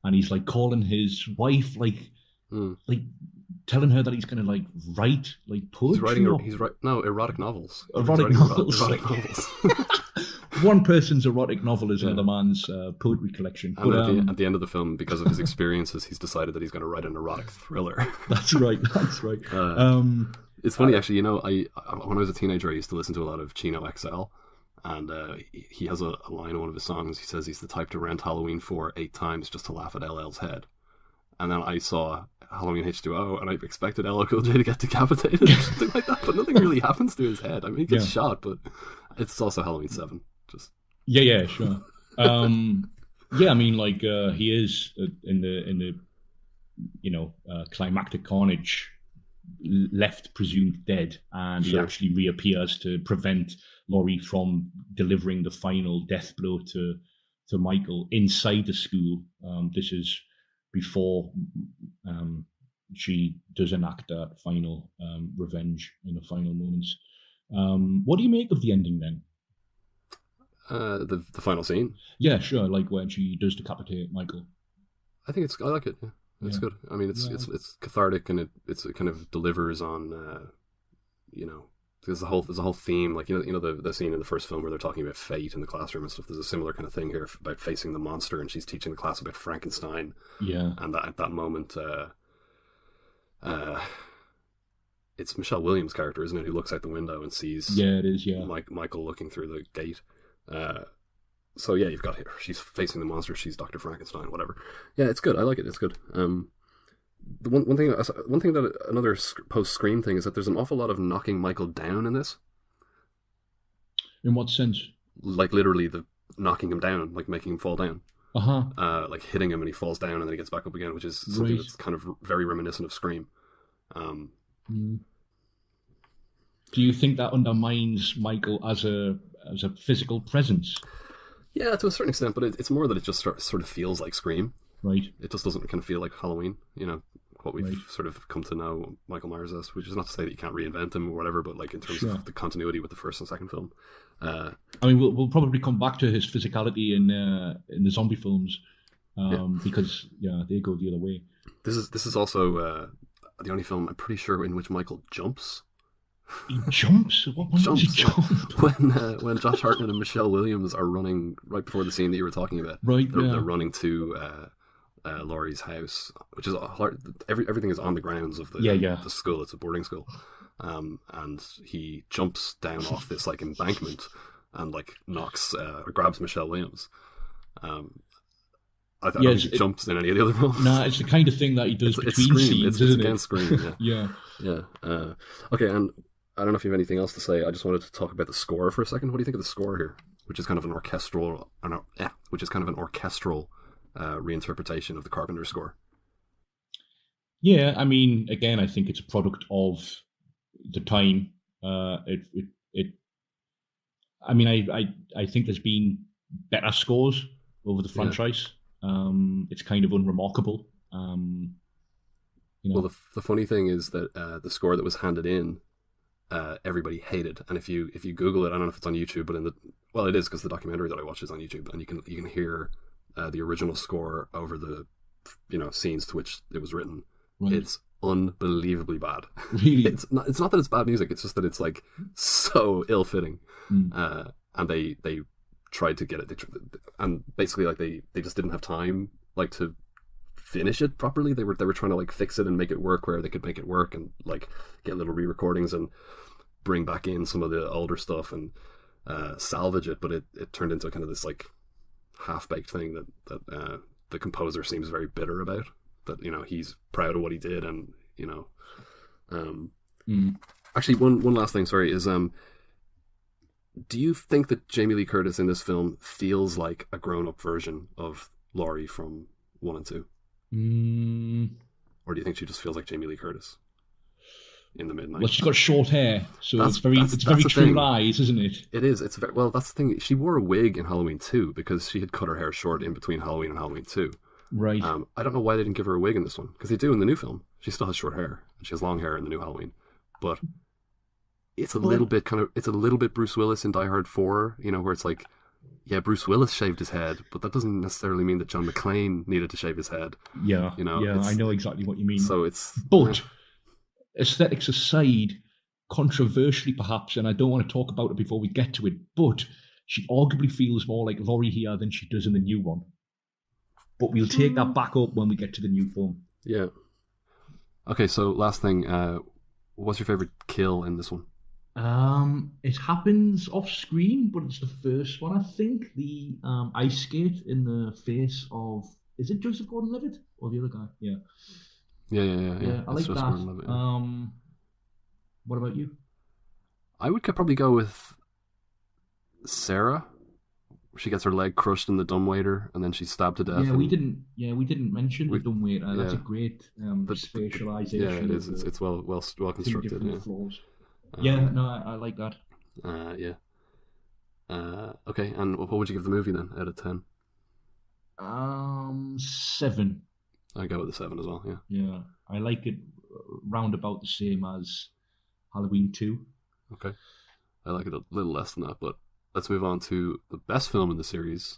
and he's like calling his wife, like telling her that he's going to like write like poetry. He's writing erotic novels. Erotic novels. One person's erotic novel is another man's poetry collection. And But, at the end of the film, because of his experiences, he's decided that he's going to write an erotic thriller. That's right. It's funny, actually. You know, when I was a teenager, I used to listen to a lot of Chino XL, and he has a line in one of his songs. He says he's the type to rent Halloween 4 8 times just to laugh at LL's head. And then I saw Halloween H2O, and I expected LL Cool J to get decapitated or something like that, but nothing really happens to his head. I mean, he gets shot, but it's also Halloween 7. Yeah, sure. Yeah, I mean, like he is in the climactic carnage, left presumed dead, and he actually reappears to prevent Laurie from delivering the final death blow to Michael inside the school. This is before she does enact that final revenge in the final moments. What do you make of the ending then? The final scene? Yeah, sure. Like when she does decapitate Michael. I like it. Yeah. It's good. I mean, it's cathartic, and it kind of delivers on there's a whole theme, like the scene in the first film where they're talking about fate in the classroom and stuff. There's a similar kind of thing here about facing the monster, and she's teaching the class about Frankenstein. Yeah. And at that moment, it's Michelle Williams' character, isn't it, who looks out the window and sees it is Michael looking through the gate. So yeah, you've got her. She's facing the monster. She's Dr. Frankenstein. Whatever. Yeah, it's good. I like it. It's good. The one thing that another post-Scream thing is that there's an awful lot of knocking Michael down in this. In what sense? Like literally the knocking him down, like making him fall down. Like hitting him and he falls down and then he gets back up again, which is something that's kind of very reminiscent of Scream. Do you think that undermines Michael as a physical presence? Yeah, to a certain extent, but it's more that it just sort of feels like Scream. Right. It just doesn't kind of feel like Halloween, what we've sort of come to know Michael Myers as, which is not to say that you can't reinvent him or whatever, but like in terms of the continuity with the first and second film. I mean, we'll probably come back to his physicality in the zombie films, because they go the other way. This is also the only film I'm pretty sure in which Michael jumps. He jumps? When does he jump? When Josh Hartnett and Michelle Williams are running right before the scene that you were talking about. Right. They're running to Laurie's house, which is everything is on the grounds of the school. It's a boarding school, and he jumps down off this like embankment and like knocks or grabs Michelle Williams. I don't think he jumps in any of the other films. No, it's the kind of thing that he does between scenes, isn't it? It's against Scream, yeah. Yeah. Okay, and I don't know if you have anything else to say. I just wanted to talk about the score for a second. What do you think of the score here? Which is kind of an orchestral, reinterpretation of the Carpenter score. Yeah, I mean, again, I think it's a product of the time. I think there's been better scores over the franchise. It's kind of unremarkable. Well, the funny thing is that the score that was handed in, everybody hated. And if you Google it, I don't know if it's on YouTube, but it is, because the documentary that I watched is on YouTube, and you can hear the original score over the scenes to which it was written. Right. It's unbelievably bad. Really? It's not that it's bad music. It's just that it's like so ill-fitting. And they tried to get it, and basically like they just didn't have time like to finish it properly. They were trying to like fix it and make it work where they could make it work, and like get little re-recordings and bring back in some of the older stuff and salvage it. But it turned into kind of this like half-baked thing that the composer seems very bitter about. That he's proud of what he did, and actually one last thing, sorry, is do you think that Jamie Lee Curtis in this film feels like a grown-up version of Laurie from 1 and 2? Or do you think she just feels like Jamie Lee Curtis in the mid-90s? Well, she's got short hair, so it's very True Lies, isn't it? It is. It's well, that's the thing. She wore a wig in Halloween 2 because she had cut her hair short in between Halloween and Halloween 2. Right. I don't know why they didn't give her a wig in this one, because they do in the new film. She still has short hair, and she has long hair in the new Halloween. But it's a little bit Bruce Willis in Die Hard 4, where it's like, yeah, Bruce Willis shaved his head, but that doesn't necessarily mean that John McClane needed to shave his head. Yeah, I know exactly what you mean. So it's... But, aesthetics aside, controversially perhaps, and I don't want to talk about it before we get to it, but she arguably feels more like Laurie here than she does in the new one. But we'll take that back up when we get to the new film. Yeah. Okay, so last thing, what's your favourite kill in this one? It happens off screen, but it's the first one, I think. The ice skate in the face of, is it Joseph Gordon-Levitt or the other guy? Yeah. Yeah. I like that. Yeah. What about you? I would probably go with Sarah. She gets her leg crushed in the dumbwaiter, and then she's stabbed to death. Yeah, we didn't mention the dumbwaiter. That's a great spatialization. Yeah, it is. It's well constructed. Yeah. Floors. I like that. Yeah. Okay, and what would you give the movie then out of 10? 7. I go with the 7 as well. Yeah. Yeah, I like it round about the same as Halloween 2. Okay, I like it a little less than that, but let's move on to the best film in the series,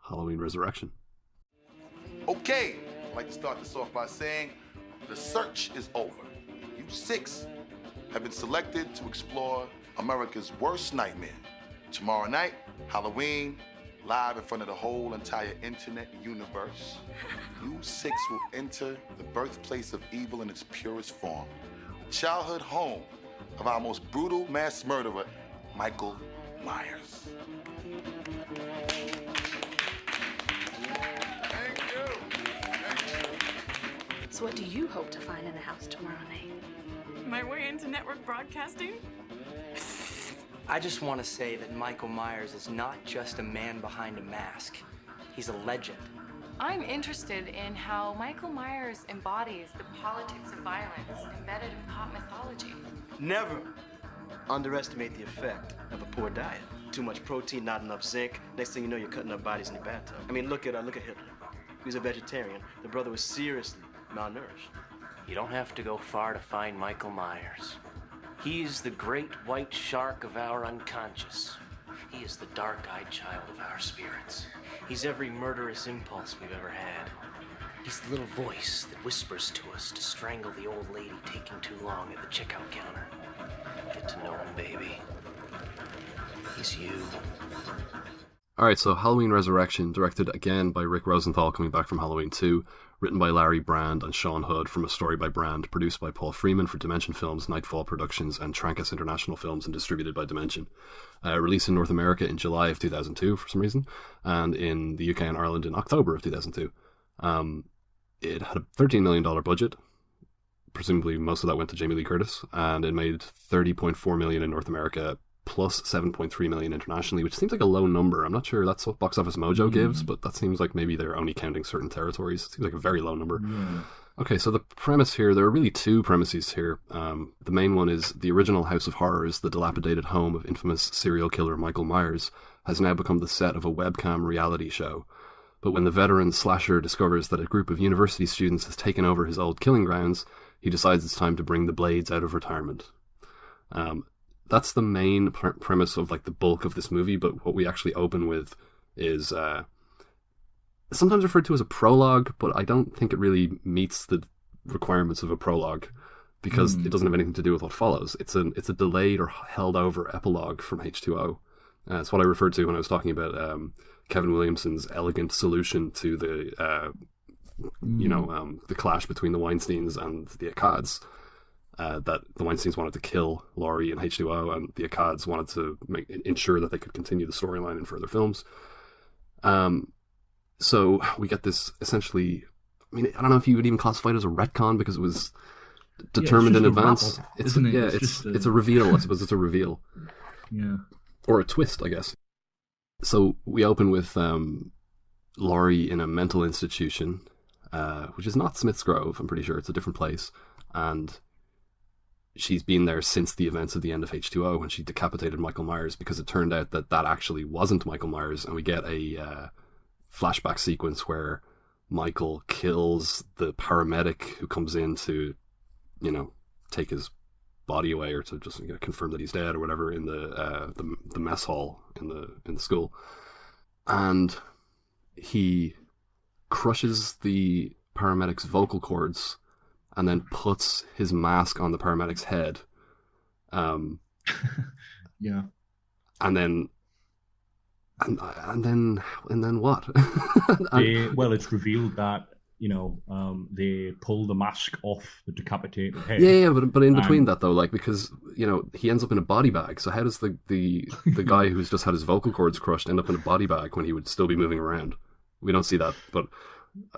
Halloween Resurrection. Okay, I'd like to start this off by saying the search is over. You 6 have been selected to explore America's worst nightmare. Tomorrow night, Halloween, live in front of the whole entire internet universe. You 6 will enter the birthplace of evil in its purest form. The childhood home of our most brutal mass murderer, Michael Myers. Thank you. So what do you hope to find in the house tomorrow night? My way into network broadcasting? I just want to say that Michael Myers is not just a man behind a mask. He's a legend. I'm interested in how Michael Myers embodies the politics of violence embedded in pop mythology. Never underestimate the effect of a poor diet. Too much protein, not enough zinc. Next thing you know, you're cutting up bodies in your bathtub. I mean, look at Hitler. He was a vegetarian. The brother was seriously malnourished. You don't have to go far to find Michael Myers. He's the great white shark of our unconscious. He is the dark-eyed child of our spirits. He's every murderous impulse we've ever had. He's the little voice that whispers to us to strangle the old lady taking too long at the checkout counter. Get to know him, baby. He's you. All right, so Halloween Resurrection, directed again by Rick Rosenthal, coming back from Halloween 2, written by Larry Brand and Sean Hood from a story by Brand, produced by Paul Freeman for Dimension Films, Nightfall Productions, and Trancas International Films, and distributed by Dimension. Released in North America in July of 2002 for some reason, and in the UK and Ireland in October of 2002. It had a $13 million budget. Presumably most of that went to Jamie Lee Curtis, and it made $30.4 million in North America, plus $7.3 million internationally, which seems like a low number. I'm not sure that's what Box Office Mojo gives, but that seems like maybe they're only counting certain territories. It seems like a very low number. Yeah. Okay, so the premise here, there are really two premises here. The main one is the original House of Horrors, the dilapidated home of infamous serial killer Michael Myers, has now become the set of a webcam reality show. But when the veteran slasher discovers that a group of university students has taken over his old killing grounds, he decides it's time to bring the Blades out of retirement. That's the main premise of like the bulk of this movie, but what we actually open with is sometimes referred to as a prologue, but I don't think it really meets the requirements of a prologue because it doesn't have anything to do with what follows. It's a delayed or held over epilogue from H2O. It's what I referred to when I was talking about Kevin Williamson's elegant solution to the the clash between the Weinsteins and the Akkads. That the Weinsteins wanted to kill Laurie and H2O, and the Akkads wanted to ensure that they could continue the storyline in further films. So we get this essentially, I mean, I don't know if you would even classify it as a retcon because it was determined in advance. It's a reveal, I suppose it's a reveal. Yeah. Or a twist, I guess. So we open with Laurie in a mental institution, which is not Smith's Grove, I'm pretty sure it's a different place, and she's been there since the events of the end of H2O when she decapitated Michael Myers, because it turned out that actually wasn't Michael Myers, and we get a flashback sequence where Michael kills the paramedic who comes in to, take his body away or to just confirm that he's dead or whatever in the mess hall in the school, and he crushes the paramedic's vocal cords and then puts his mask on the paramedic's head. Yeah. And then what? It's revealed that they pull the mask off the decapitated head. Yeah, but in between that though, because he ends up in a body bag. So how does the guy who's just had his vocal cords crushed end up in a body bag when he would still be moving around? We don't see that, but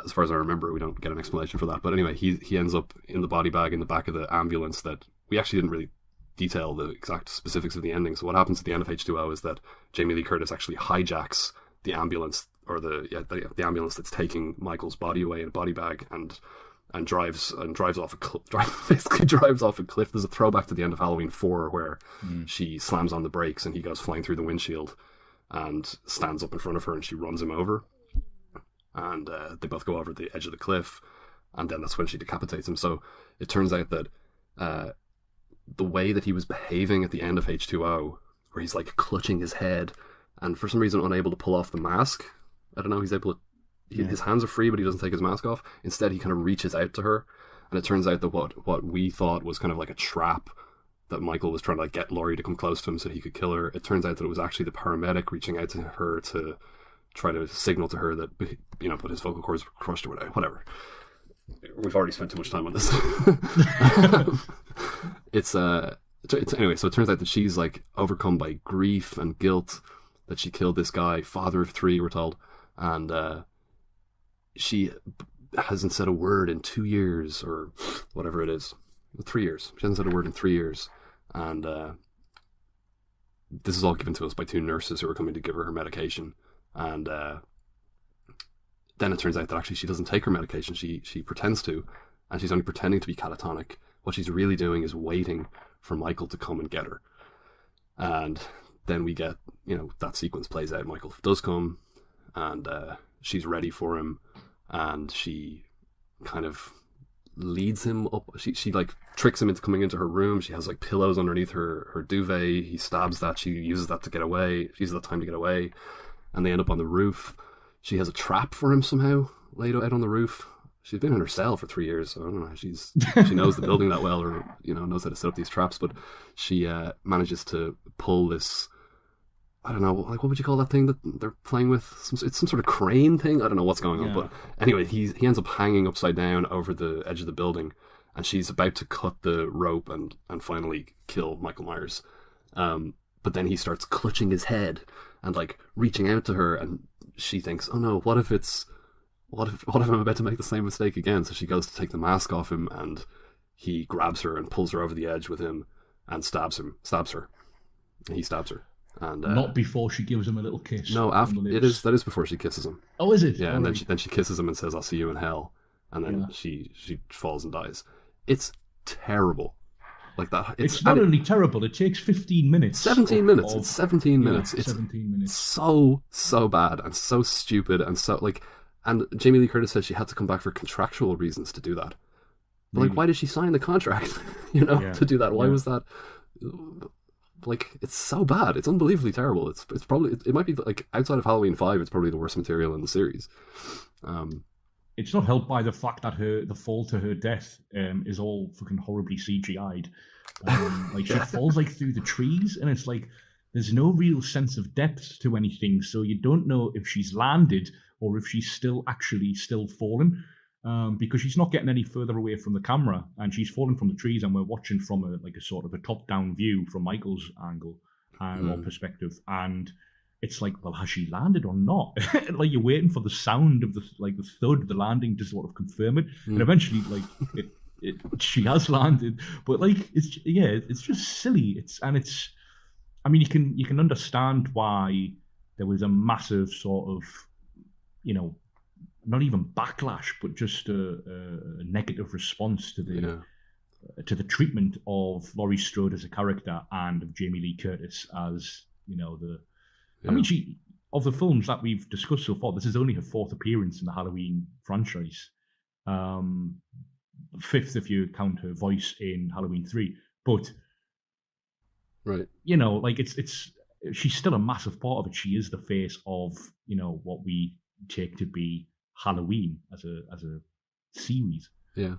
as far as I remember, we don't get an explanation for that. But anyway, he ends up in the body bag in the back of the ambulance that we actually didn't really detail the exact specifics of the ending. So what happens at the end of H2O is that Jamie Lee Curtis actually hijacks the ambulance, or the ambulance that's taking Michael's body away in a body bag, and drives off a cliff. Basically drives off a cliff. There's a throwback to the end of Halloween 4 where she slams on the brakes and he goes flying through the windshield and stands up in front of her and she runs him over. And they both go over the edge of the cliff, and then that's when she decapitates him. So it turns out that the way that he was behaving at the end of H2O, where he's clutching his head and for some reason unable to pull off the mask, I don't know, he's able to, his hands are free but he doesn't take his mask off. Instead he kind of reaches out to her, and it turns out that what we thought was kind of like a trap that Michael was trying to get Laurie to come close to him so he could kill her, it turns out that it was actually the paramedic reaching out to her to try to signal to her that, but his vocal cords were crushed or whatever. We've already spent too much time on this. It's anyway, so it turns out that she's overcome by grief and guilt that she killed this guy, father of 3, we're told, and she hasn't said a word in 2 years or whatever it is. 3 years. She hasn't said a word in 3 years, and this is all given to us by 2 nurses who are coming to give her medication. And then it turns out that actually she doesn't take her medication. She pretends to, and she's only pretending to be catatonic. What she's really doing is waiting for Michael to come and get her. And then we get, that sequence plays out. Michael does come, and she's ready for him, and she kind of leads him up. She tricks him into coming into her room. She has pillows underneath her duvet. He stabs that. She uses that to get away. She uses that time to get away. And they end up on the roof. She has a trap for him somehow laid out on the roof. She's been in her cell for 3 years, so I don't know how she knows the building that well, or knows how to set up these traps. But she manages to pull this I don't know, like, what would you call that thing that they're playing with? It's some sort of crane thing? I don't know what's going on, but anyway, he ends up hanging upside down over the edge of the building, and she's about to cut the rope and finally kill Michael Myers. But then he starts clutching his head and, like, reaching out to her, and she thinks, oh no, what if I'm about to make the same mistake again? So she goes to take the mask off him, and he grabs her and pulls her over the edge with him and stabs her. And he stabs her. And not before she gives him a little kiss. No, after that is before she kisses him. Oh, is it? Yeah, and then she kisses him and says, "I'll see you in hell," and then she falls and dies. It's terrible, like that. It's not only terrible; it takes 15 minutes. 17 minutes. It's 17 minutes. It's 17 minutes. So bad and so stupid and so like. And Jamie Lee Curtis said she had to come back for contractual reasons to do that. But like, why did she sign the contract? To do that? Why was that? Like, it's so bad. It's unbelievably terrible. It's probably, it might be like, outside of Halloween 5, it's probably the worst material in the series. It's not helped by the fact that the fall to her death is all fucking horribly CGI'd. Like, she falls like through the trees, and it's like there's no real sense of depth to anything, so you don't know if she's landed or if she's still falling. Because she's not getting any further away from the camera, and she's falling from the trees, and we're watching from a sort of a top-down view from Michael's angle or perspective, and it's like, well, has she landed or not? Like, you're waiting for the sound of the thud, the landing, to sort of confirm it, and eventually, like, she has landed, but like, it's just silly. I mean, you can understand why there was a massive sort of, not even backlash, but just a negative response to the treatment of Laurie Strode as a character and of Jamie Lee Curtis as I mean, of the films that we've discussed so far, this is only her 4th appearance in the Halloween franchise, 5th if you count her voice in Halloween 3. But right, like it's she's still a massive part of it. She is the face of what we take to be Halloween as a series. Yeah.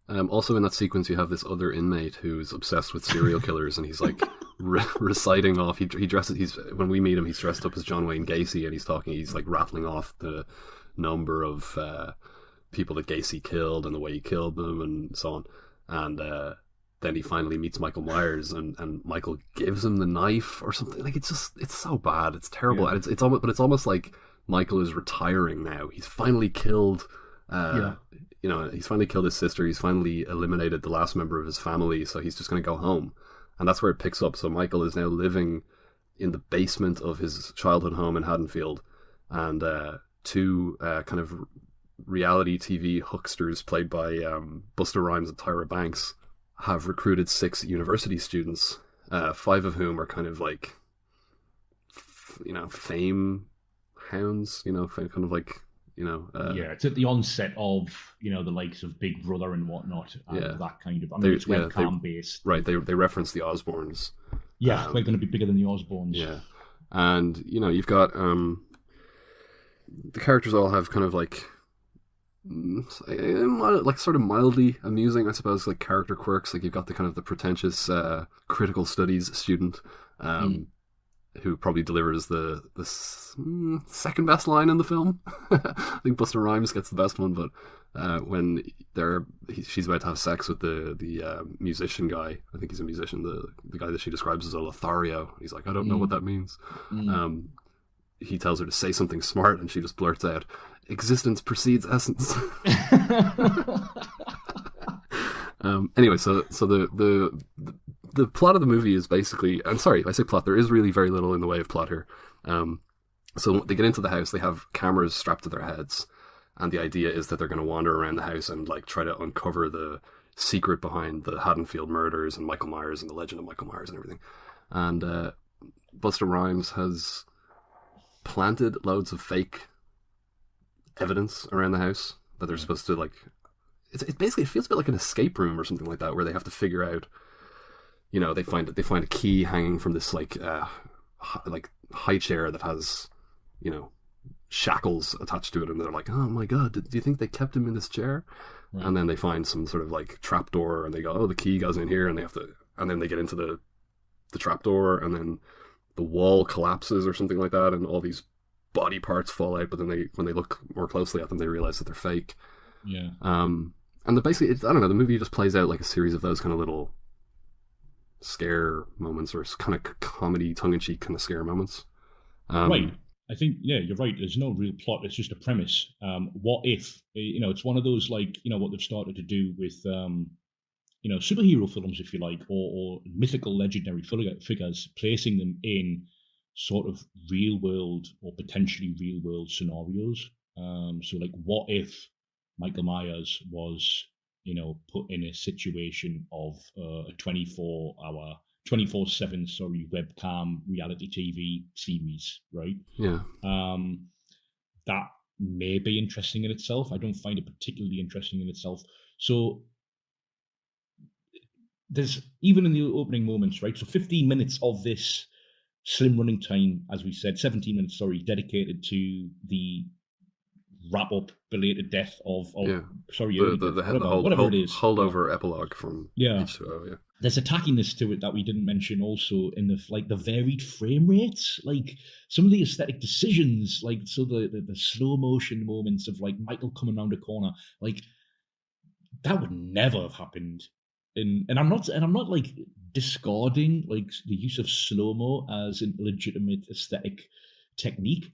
Also in that sequence, you have this other inmate who's obsessed with serial killers, and he's like reciting off. He dresses. When we meet him, he's dressed up as John Wayne Gacy, and he's like rattling off the number of people that Gacy killed and the way he killed them and so on. And then he finally meets Michael Myers, and Michael gives him the knife or something. Like, it's so bad. It's terrible, and it's almost like Michael is retiring now. He's finally killed. He's finally killed his sister. He's finally eliminated the last member of his family, so he's just going to go home. And that's where it picks up. So Michael is now living in the basement of his childhood home in Haddonfield, and two kind of reality TV hucksters played by Busta Rhymes and Tyra Banks have recruited 6 university students, 5 of whom are kind of like, fame hounds, kind of like, it's at the onset of the likes of Big Brother and whatnot, and that kind of. I mean, it's webcam based, right? They reference the Osbournes. Yeah, they're going to be bigger than the Osbournes. Yeah, and you've got the characters all have kind of like sort of mildly amusing, I suppose, like character quirks. Like, you've got the kind of the pretentious critical studies student. Who probably delivers the second best line in the film. I think Busta Rhymes gets the best one, but when she's about to have sex with the musician guy, I think he's a musician, the guy that she describes as a Lothario, he's like, I don't know what that means. He tells her to say something smart, and she just blurts out, "Existence precedes essence." Anyway, so the plot of the movie is basically, I'm sorry, I say plot, there is really very little in the way of plot here. So they get into the house, they have cameras strapped to their heads, and the idea is that they're going to wander around the house and like try to uncover the secret behind the Haddonfield murders and Michael Myers and the legend of Michael Myers and everything. And Busta Rhymes has planted loads of fake evidence around the house that they're supposed to like. It basically, it feels a bit like an escape room or something like that, where they have to figure out. They find a key hanging from this like high chair that has, shackles attached to it, and they're like, oh my god, do you think they kept him in this chair? Right. And then they find some sort of like trapdoor, and they go, oh, the key goes in here, and then they get into the trapdoor, and then the wall collapses or something like that, and all these body parts fall out. But then when they look more closely at them, they realize that they're fake. Yeah. And basically, I don't know. The movie just plays out like a series of those kind of little scare moments, or kind of comedy, tongue-in-cheek kind of scare moments. Right. I think, yeah, you're right. There's no real plot. It's just a premise. What if, it's one of those, like, what they've started to do with, superhero films, if you like, or mythical legendary figures, placing them in sort of real world or potentially real world scenarios. So like, what if Michael Myers was, put in a situation of a 24-7, webcam reality TV series, right? Yeah. That may be interesting in itself. I don't find it particularly interesting in itself. So there's, even in the opening moments, right? So 15 minutes of this slim running time, as we said, 17 minutes, dedicated to the wrap up belated death of the whatever it is, holdover epilogue from H2O. Yeah, there's a tackiness to it that we didn't mention also in the varied frame rates, like some of the aesthetic decisions, like so the slow motion moments of like Michael coming around a corner, like that would never have happened. And I'm not like discarding like the use of slow-mo as an legitimate aesthetic technique,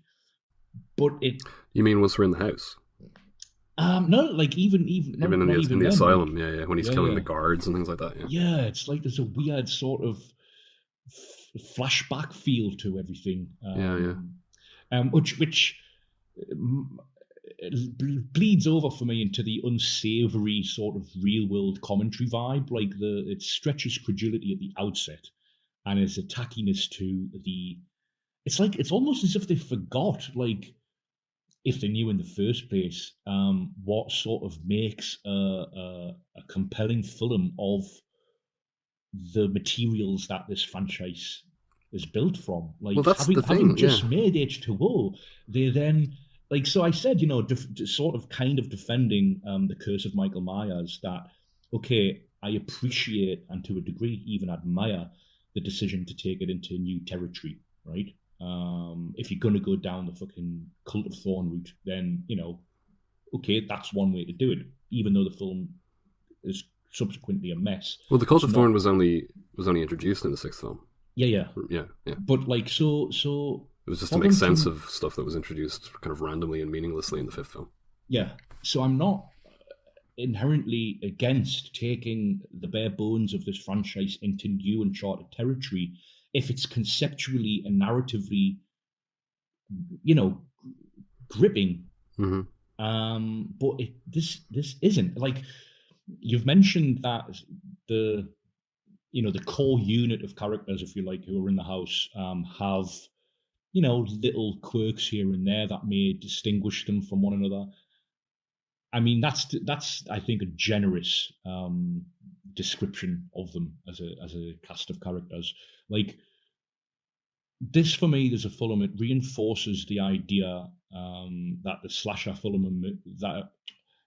but it. You mean once we're in the house? No, like even in the asylum, when he's killing the guards and things like that. Yeah, it's like there's a weird sort of flashback feel to everything. Which bleeds over for me into the unsavory sort of real world commentary vibe. Like it stretches credulity at the outset, and it's a tackiness to the. It's like it's almost as if they forgot, like, if they knew in the first place, what sort of makes a compelling film of the materials that this franchise is built from. Like, well, that's having just made H2O, they then. Like, so I said, sort of kind of defending the Curse of Michael Myers, that, okay, I appreciate and to a degree even admire the decision to take it into new territory, right? If you're going to go down the fucking Cult of Thorn route, then, okay, that's one way to do it, even though the film is subsequently a mess. Well, the Cult of Thorn was only introduced in the sixth film. Yeah. But, like, so... It was just to make sense of stuff that was introduced kind of randomly and meaninglessly in the fifth film. Yeah. So I'm not inherently against taking the bare bones of this franchise into new uncharted territory if it's conceptually and narratively, gripping. Mm-hmm. But this isn't. Like, you've mentioned that the core unit of characters, if you like, who are in the house have... little quirks here and there that may distinguish them from one another. I mean, that's I think a generous description of them as a cast of characters. Like, this for me, there's a film. It reinforces the idea that the slasher film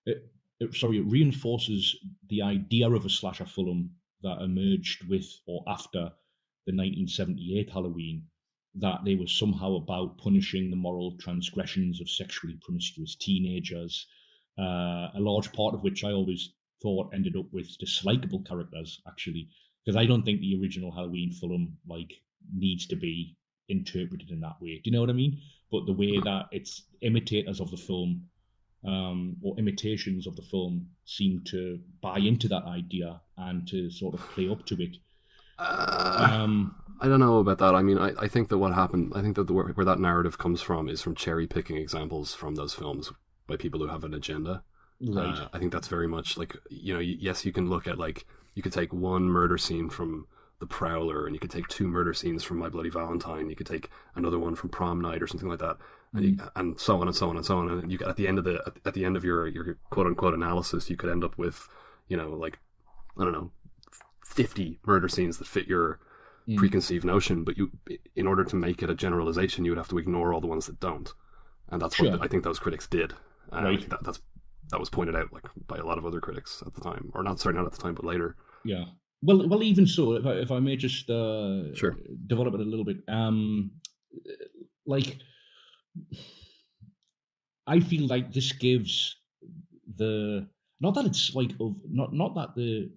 it reinforces the idea of a slasher film that emerged with or after the 1978 Halloween. That they were somehow about punishing the moral transgressions of sexually promiscuous teenagers, a large part of which I always thought ended up with dislikable characters, actually, because I don't think the original Halloween film, like, needs to be interpreted in that way. Do you know what I mean? But the way that it's imitators of the film, or imitations of the film, seem to buy into that idea and to sort of play up to it. I don't know about that. I mean, I think that what happened, I think that where that narrative comes from is from cherry picking examples from those films by people who have an agenda. Right. I think that's very much like, yes, you can look at, like, you could take one murder scene from The Prowler, and you could take two murder scenes from My Bloody Valentine. You could take another one from Prom Night or something like that, and so on and so on and so on. And you at the end of your quote unquote analysis, you could end up with, like, I don't know, 50 murder scenes that fit your preconceived notion, but in order to make it a generalization, you would have to ignore all the ones that don't, and that's what I think those critics did. Right. I think that was pointed out, like, by a lot of other critics at the time, or not at the time, but later. Yeah, Well, even so, if I may just Sure. develop it a little bit, like I feel like this gives the not that it's like not that the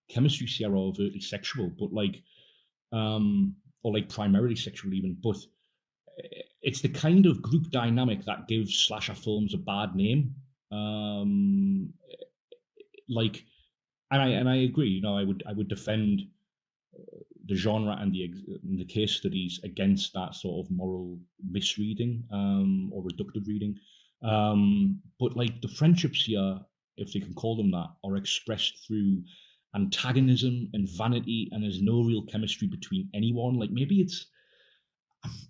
chemistry here are overtly sexual, but like or like primarily sexual even, but it's the kind of group dynamic that gives slasher films a bad name. Like, and I agree. You know, I would defend the genre and the case studies against that sort of moral misreading or reductive reading. But like the friendships here, if they can call them that, are expressed through antagonism and vanity, and there's no real chemistry between anyone. Like maybe it's.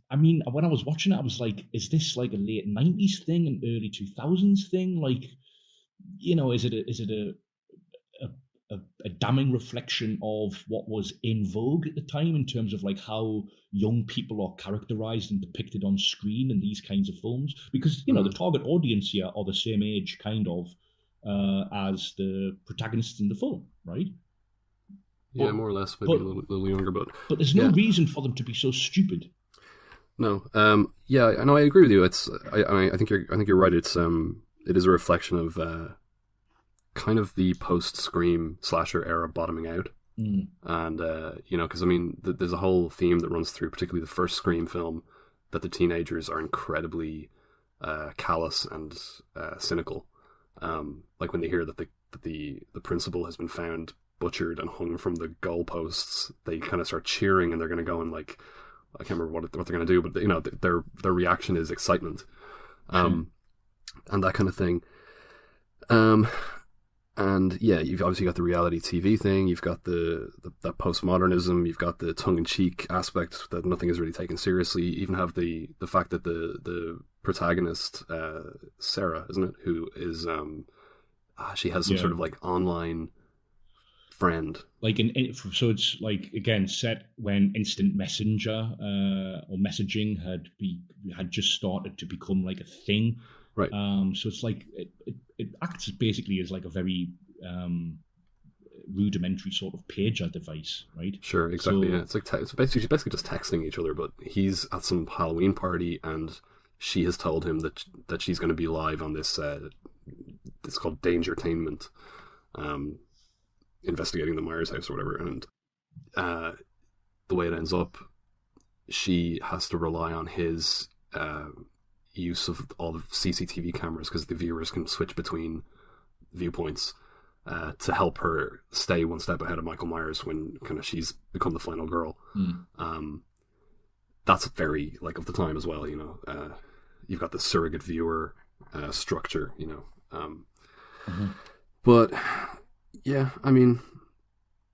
I mean, when I was watching it, I was like, "Is this like a late '90s thing, an early 2000s thing? Like, you know, is it a damning reflection of what was in vogue at the time in terms of like how young people are characterized and depicted on screen in these kinds of films? Because you know the target audience here are the same age, kind of, as the protagonists in the film, right? Yeah, more or less, maybe a little younger, but there's no reason for them to be so stupid. No, yeah, I know. I agree with you. I think you're right. It is a reflection of kind of the post-Scream slasher era bottoming out, and you know, because I mean, there's a whole theme that runs through, particularly the first Scream film, that the teenagers are incredibly callous and cynical. Like when they hear that the principal has been found butchered and hung from the goalposts, they kind of start cheering, and they're going to go and like. I can't remember what they're going to do, but you know, their reaction is excitement, and that kind of thing. And yeah, you've obviously got the reality TV thing. You've got that postmodernism. You've got the tongue-in-cheek aspect that nothing is really taken seriously. You even have the fact that the protagonist, Sarah, isn't it, who is she has some sort of like online friend, like so it's like again set when instant messenger or messaging had just started to become like a thing, right? So it's like it acts basically as like a very rudimentary sort of pager device, right? Sure, exactly. So, yeah, it's like it's basically just texting each other, but he's at some Halloween party and she has told him that she's going to be live on this it's called Dangertainment, investigating the Myers house or whatever, and the way it ends up, she has to rely on his use of all the CCTV cameras because the viewers can switch between viewpoints to help her stay one step ahead of Michael Myers when kind of she's become the final girl. That's very like of the time as well, you know. You've got the surrogate viewer structure, you know. But yeah, I mean,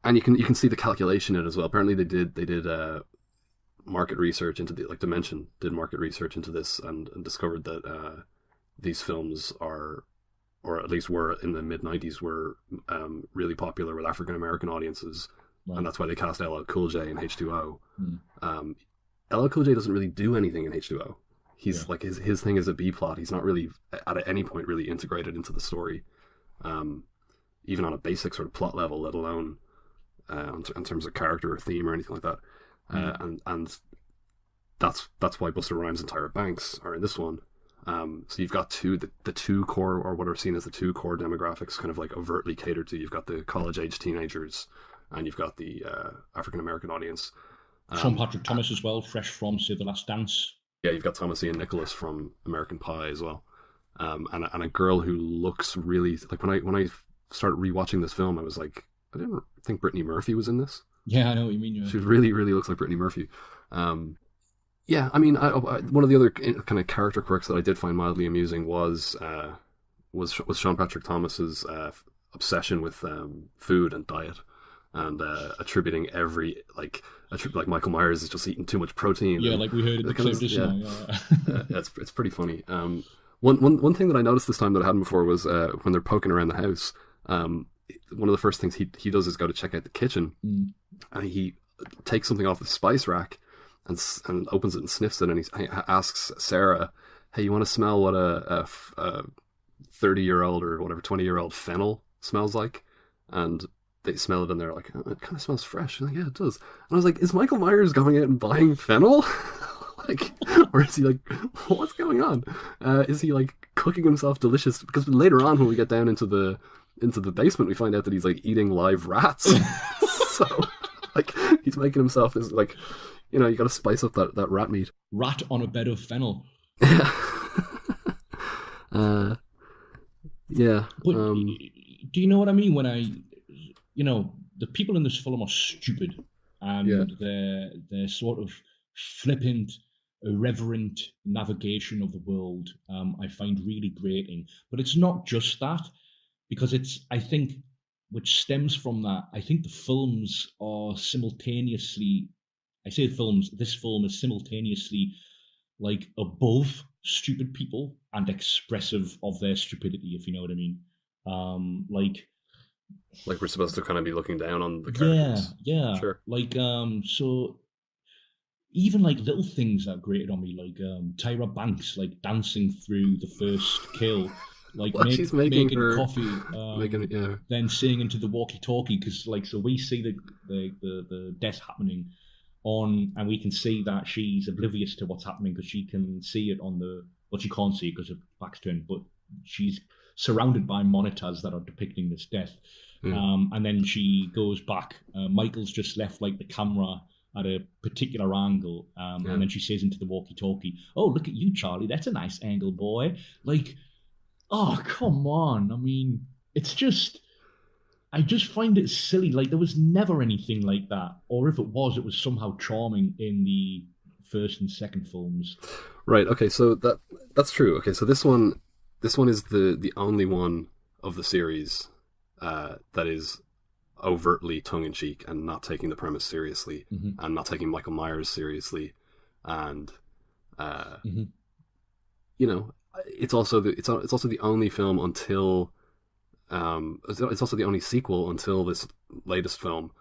and you can see the calculation in it as well. Apparently they did market research into the, like Dimension did market research into this and discovered that these films are, or at least were in the mid-90s, were really popular with African American audiences, and that's why they cast LL Cool J in H2O. LL Cool J doesn't really do anything in H2O. He's like his thing is a B plot. He's not really at any point really integrated into the story, even on a basic sort of plot level, let alone in terms of character or theme or anything like that. And that's why Busta Rhymes and Tyra Banks are in this one. So you've got the two core, or what are seen as the two core demographics, kind of like overtly catered to. You've got the college-age teenagers, and you've got the African American audience. Sean Patrick Thomas as well, fresh from Save the Last Dance. Yeah, you've got Thomas Ian Nicholas from American Pie as well, and a girl who looks really like when I started rewatching this film, I was like, I didn't think Brittany Murphy was in this. Yeah, I know what you mean. Yeah. She really looks like Brittany Murphy. Yeah, I mean, one of the other kind of character quirks that I did find mildly amusing was Sean Patrick Thomas's obsession with food and diet, and attributing like Michael Myers is just eating too much protein. Yeah, like we heard in the clip just now. Yeah. It's pretty funny. One thing that I noticed this time that I hadn't before was when they're poking around the house. One of the first things he does is go to check out the kitchen, and he takes something off the spice rack and opens it and sniffs it, and he asks Sarah, "Hey, you want to smell what a 30-year-old or whatever 20-year-old fennel smells like?" And they smell it and they're like, oh, it kind of smells fresh. And like, yeah, it does. And I was like, is Michael Myers going out and buying fennel? Like, or is he like, what's going on? Is he like cooking himself delicious? Because later on, when we get down into the basement, we find out that he's like eating live rats. So like he's making himself this like, you know, you got to spice up that rat meat. Rat on a bed of fennel. Yeah. But do you know what I mean when the people in this film are stupid and they're sort of flippant, irreverent navigation of the world. I find really grating, but it's not just that, because I think, which stems from that. I think the films are simultaneously. I say films. This film is simultaneously like above stupid people and expressive of their stupidity, if you know what I mean. Like we're supposed to kind of be looking down on the characters. Yeah. Sure. Like, so even like little things that grated on me, like Tyra Banks like dancing through the first kill, like she's making coffee, then singing into the walkie-talkie, because like, so we see the death happening on, and we can see that she's oblivious to what's happening because she can see it on the, well, she can't see it because her back's turned, but she's surrounded by monitors that are depicting this death. And then she goes back. Michael's just left like the camera at a particular angle, and then she says into the walkie-talkie, "Oh, look at you, Charlie. That's a nice angle, boy." Like, oh, come on. I mean, it's just, I just find it silly. Like, there was never anything like that, or if it was somehow charming in the first and second films. Right. Okay. So that's true. Okay. So this one is the only one of the series that is overtly tongue-in-cheek and not taking the premise seriously, and not taking Michael Myers seriously, and you know, it's also the only film until it's also the only sequel until this latest film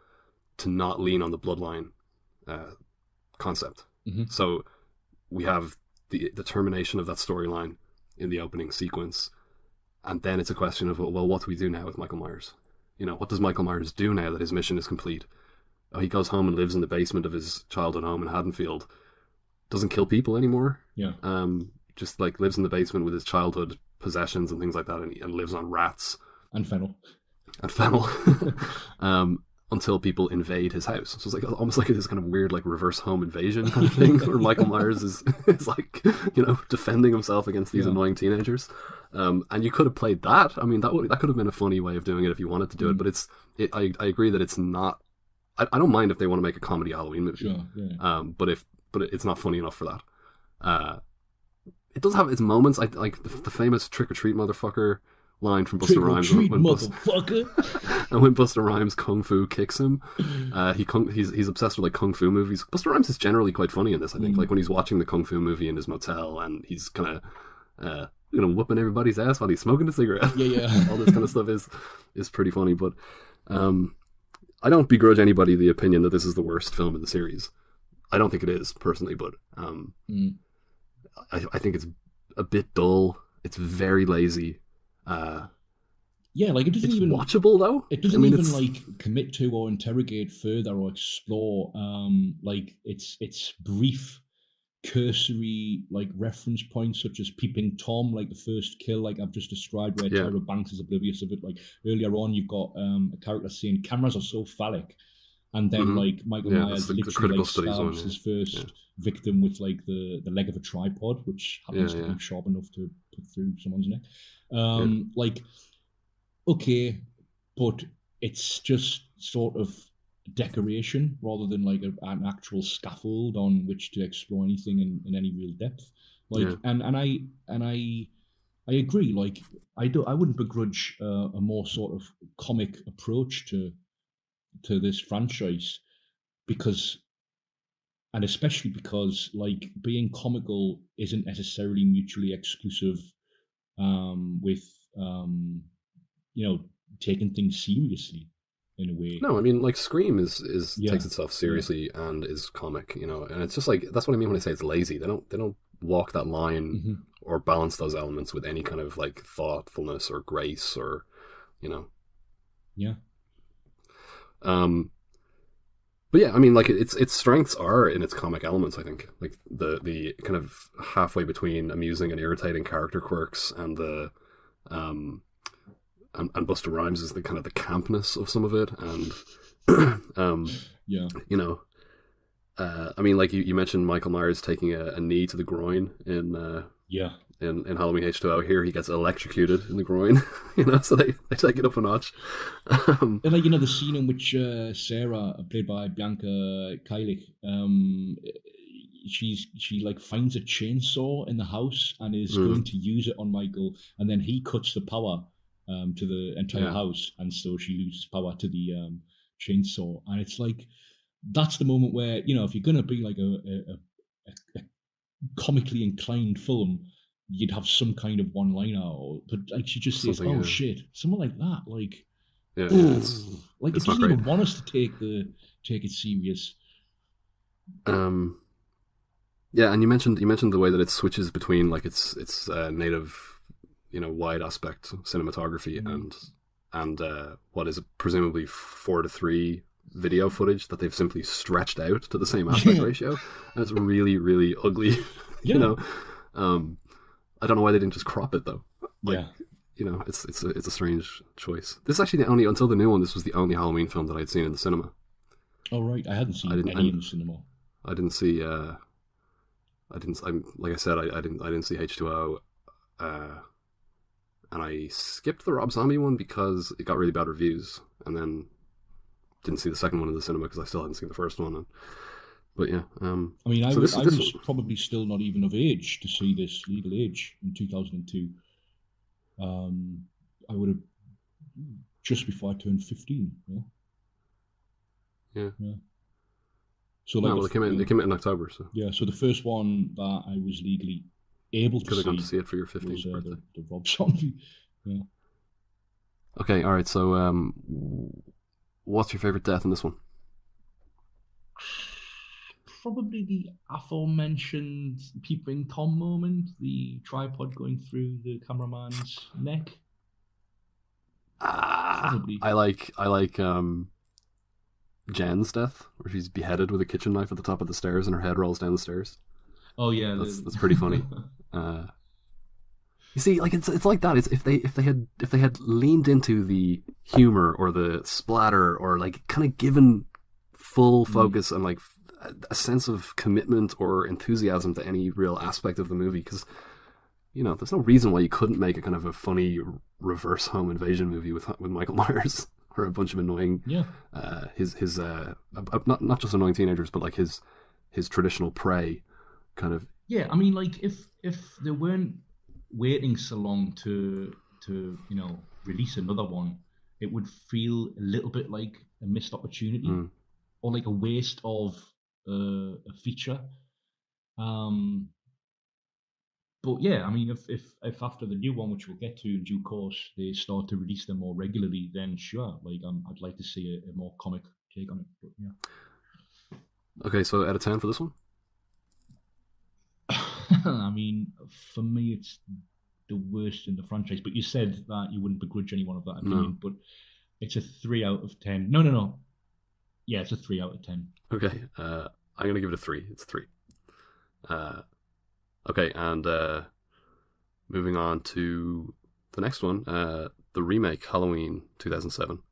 to not lean on the bloodline concept. So we have the termination of that storyline in the opening sequence, and then it's a question of, well, what do we do now with Michael Myers? You know, what does Michael Myers do now that his mission is complete? Oh, he goes home and lives in the basement of his childhood home in Haddonfield. Doesn't kill people anymore. Yeah. Just like lives in the basement with his childhood possessions and things like that, and lives on rats and fennel. Until people invade his house. So it's like almost like this kind of weird like reverse home invasion kind of thing, where Michael Myers is like, you know, defending himself against these annoying teenagers. And you could have played that. I mean, that could have been a funny way of doing it if you wanted to do it. But I agree that it's not. I don't mind if they want to make a comedy Halloween movie. Sure, yeah. But it's not funny enough for that. It does have its moments. I like the famous "trick or treat, motherfucker" line from Busta Rhymes. And when Busta Rhymes kung fu kicks him, he's obsessed with like kung fu movies. Busta Rhymes is generally quite funny in this, I think. Like when he's watching the kung fu movie in his motel and he's kind of whooping everybody's ass while he's smoking a cigarette. Yeah. All this kind of stuff is pretty funny. But I don't begrudge anybody the opinion that this is the worst film in the series. I don't think it is personally, but I think it's a bit dull. It's very lazy. Yeah, like it doesn't it's even watchable though. It doesn't even like commit to or interrogate further or explore. Like it's brief, cursory like reference points such as peeping Tom, like the first kill, like I've just described, where Tyra Banks is oblivious of it. Like earlier on, you've got a character saying cameras are so phallic, and then like Michael Myers literally like stabs his first victim with like the leg of a tripod, which happens to be sharp enough to put through someone's neck. Like, okay, but it's just sort of decoration rather than like an actual scaffold on which to explore anything in any real depth. Like, and I agree. Like, I wouldn't begrudge a more sort of comic approach to this franchise, because, and especially because like being comical isn't necessarily mutually exclusive with you know, taking things seriously in a way. No, I mean, like Scream is takes itself seriously and is comic, you know, and it's just like, that's what I mean when I say it's lazy. They don't walk that line or balance those elements with any kind of like thoughtfulness or grace or, you know. Yeah. But yeah, I mean, like its strengths are in its comic elements. I think, like the kind of halfway between amusing and irritating character quirks, and the and Busta Rhymes is the kind of the campness of some of it, and yeah, you know, I mean, like you mentioned Michael Myers taking a knee to the groin in in Halloween H2O. Here he gets electrocuted in the groin, you know, so they take it up a notch. And like, you know, the scene in which Sarah, played by Bianca Keilich, she like finds a chainsaw in the house and is going to use it on Michael, and then he cuts the power to the entire house, and so she loses power to the chainsaw. And it's like, that's the moment where, you know, if you're gonna be like a comically inclined film, you'd have some kind of one-liner, but like she just says, "Oh shit," something like that. Like, like it doesn't even want us to take it serious. Yeah, and you mentioned the way that it switches between like its native, you know, wide aspect cinematography and what is presumably 4:3 video footage that they've simply stretched out to the same aspect ratio. And it's really, really ugly. You know, I don't know why they didn't just crop it though. Like, you know, it's a strange choice. This is actually until the new one, this was the only Halloween film that I'd seen in the cinema. Oh right, I hadn't seen any in the cinema. I didn't see. Like I said, I didn't see H2O, and I skipped the Rob Zombie one because it got really bad reviews, and then didn't see the second one in the cinema because I still hadn't seen the first one. But yeah, I mean, I was probably still not even of age to see this, legal age, in 2002. I would have just before I turned 15. Yeah. So like, they came out in October. So yeah, so the first one that I was legally able to see, gone to see it for your 15th birthday. The Rob Zombie. Yeah. Okay, all right. So, what's your favorite death in this one? Probably the aforementioned peeping Tom moment, the tripod going through the cameraman's neck. Probably. I like Jen's death, where she's beheaded with a kitchen knife at the top of the stairs and her head rolls down the stairs. Oh yeah, that's pretty funny. You see, like it's like that. It's if they had leaned into the humor or the splatter or like kind of given full focus and like a sense of commitment or enthusiasm to any real aspect of the movie, because you know there's no reason why you couldn't make a kind of a funny reverse home invasion movie with Michael Myers or a bunch of annoying his not just annoying teenagers, but like his traditional prey kind of. Yeah, I mean, like if they weren't waiting so long to you know release another one, it would feel a little bit like a missed opportunity or like a waste of a feature. But yeah, I mean, if after the new one, which we'll get to in due course, they start to release them more regularly, then sure, like I'd like to see a more comic take on it. But yeah. Okay, so out of 10 for this one. I mean, for me, it's the worst in the franchise. But you said that you wouldn't begrudge anyone of that opinion. But it's a 3 out of 10. No. Yeah, it's a 3 out of 10. Okay, I'm gonna give it a 3. It's 3. Okay, and moving on to the next one, the remake, Halloween 2007.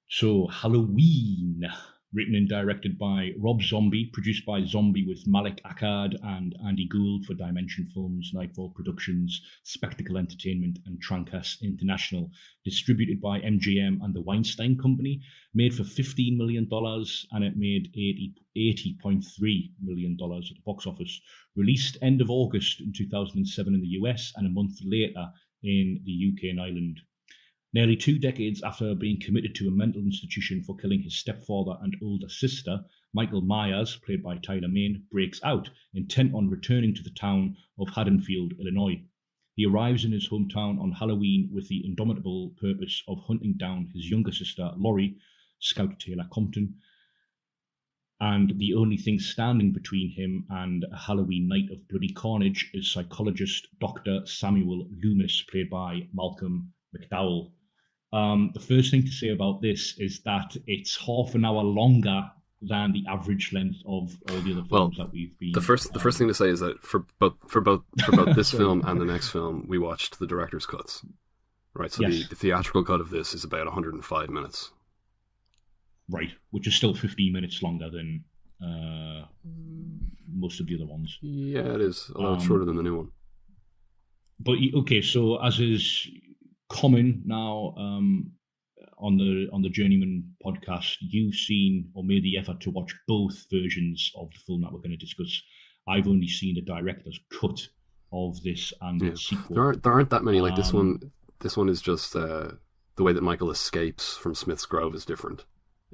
So, Halloween, written and directed by Rob Zombie, produced by Zombie with Malik Akkad and Andy Gould for Dimension Films, Nightfall Productions, Spectacle Entertainment, and Trancas International. Distributed by MGM and the Weinstein Company. Made for $15 million, and it made $80.3 million at the box office. Released end of August in 2007 in the US, and a month later in the UK and Ireland. Nearly 2 decades after being committed to a mental institution for killing his stepfather and older sister, Michael Myers, played by Tyler Mane, breaks out, intent on returning to the town of Haddonfield, Illinois. He arrives in his hometown on Halloween with the indomitable purpose of hunting down his younger sister, Laurie, Scout Taylor Compton, and the only thing standing between him and a Halloween night of bloody carnage is psychologist Dr. Samuel Loomis, played by Malcolm McDowell. The first thing to say about this is that it's half an hour longer than the average length of all the other films that we've been. The first thing to say is that for both this film and the next film, we watched the director's cuts. Right, so Yes. the theatrical cut of this is about 105 minutes. Right, which is still 15 minutes longer than most of the other ones. Yeah, it is, although it's shorter than the new one. But okay, so as is common now on the Journeymen podcast, you've seen or made the effort to watch both versions of the film that we're going to discuss. I've only seen the director's cut of this and the sequel. There aren't that many. Like this one. This one is just the way that Michael escapes from Smith's Grove is different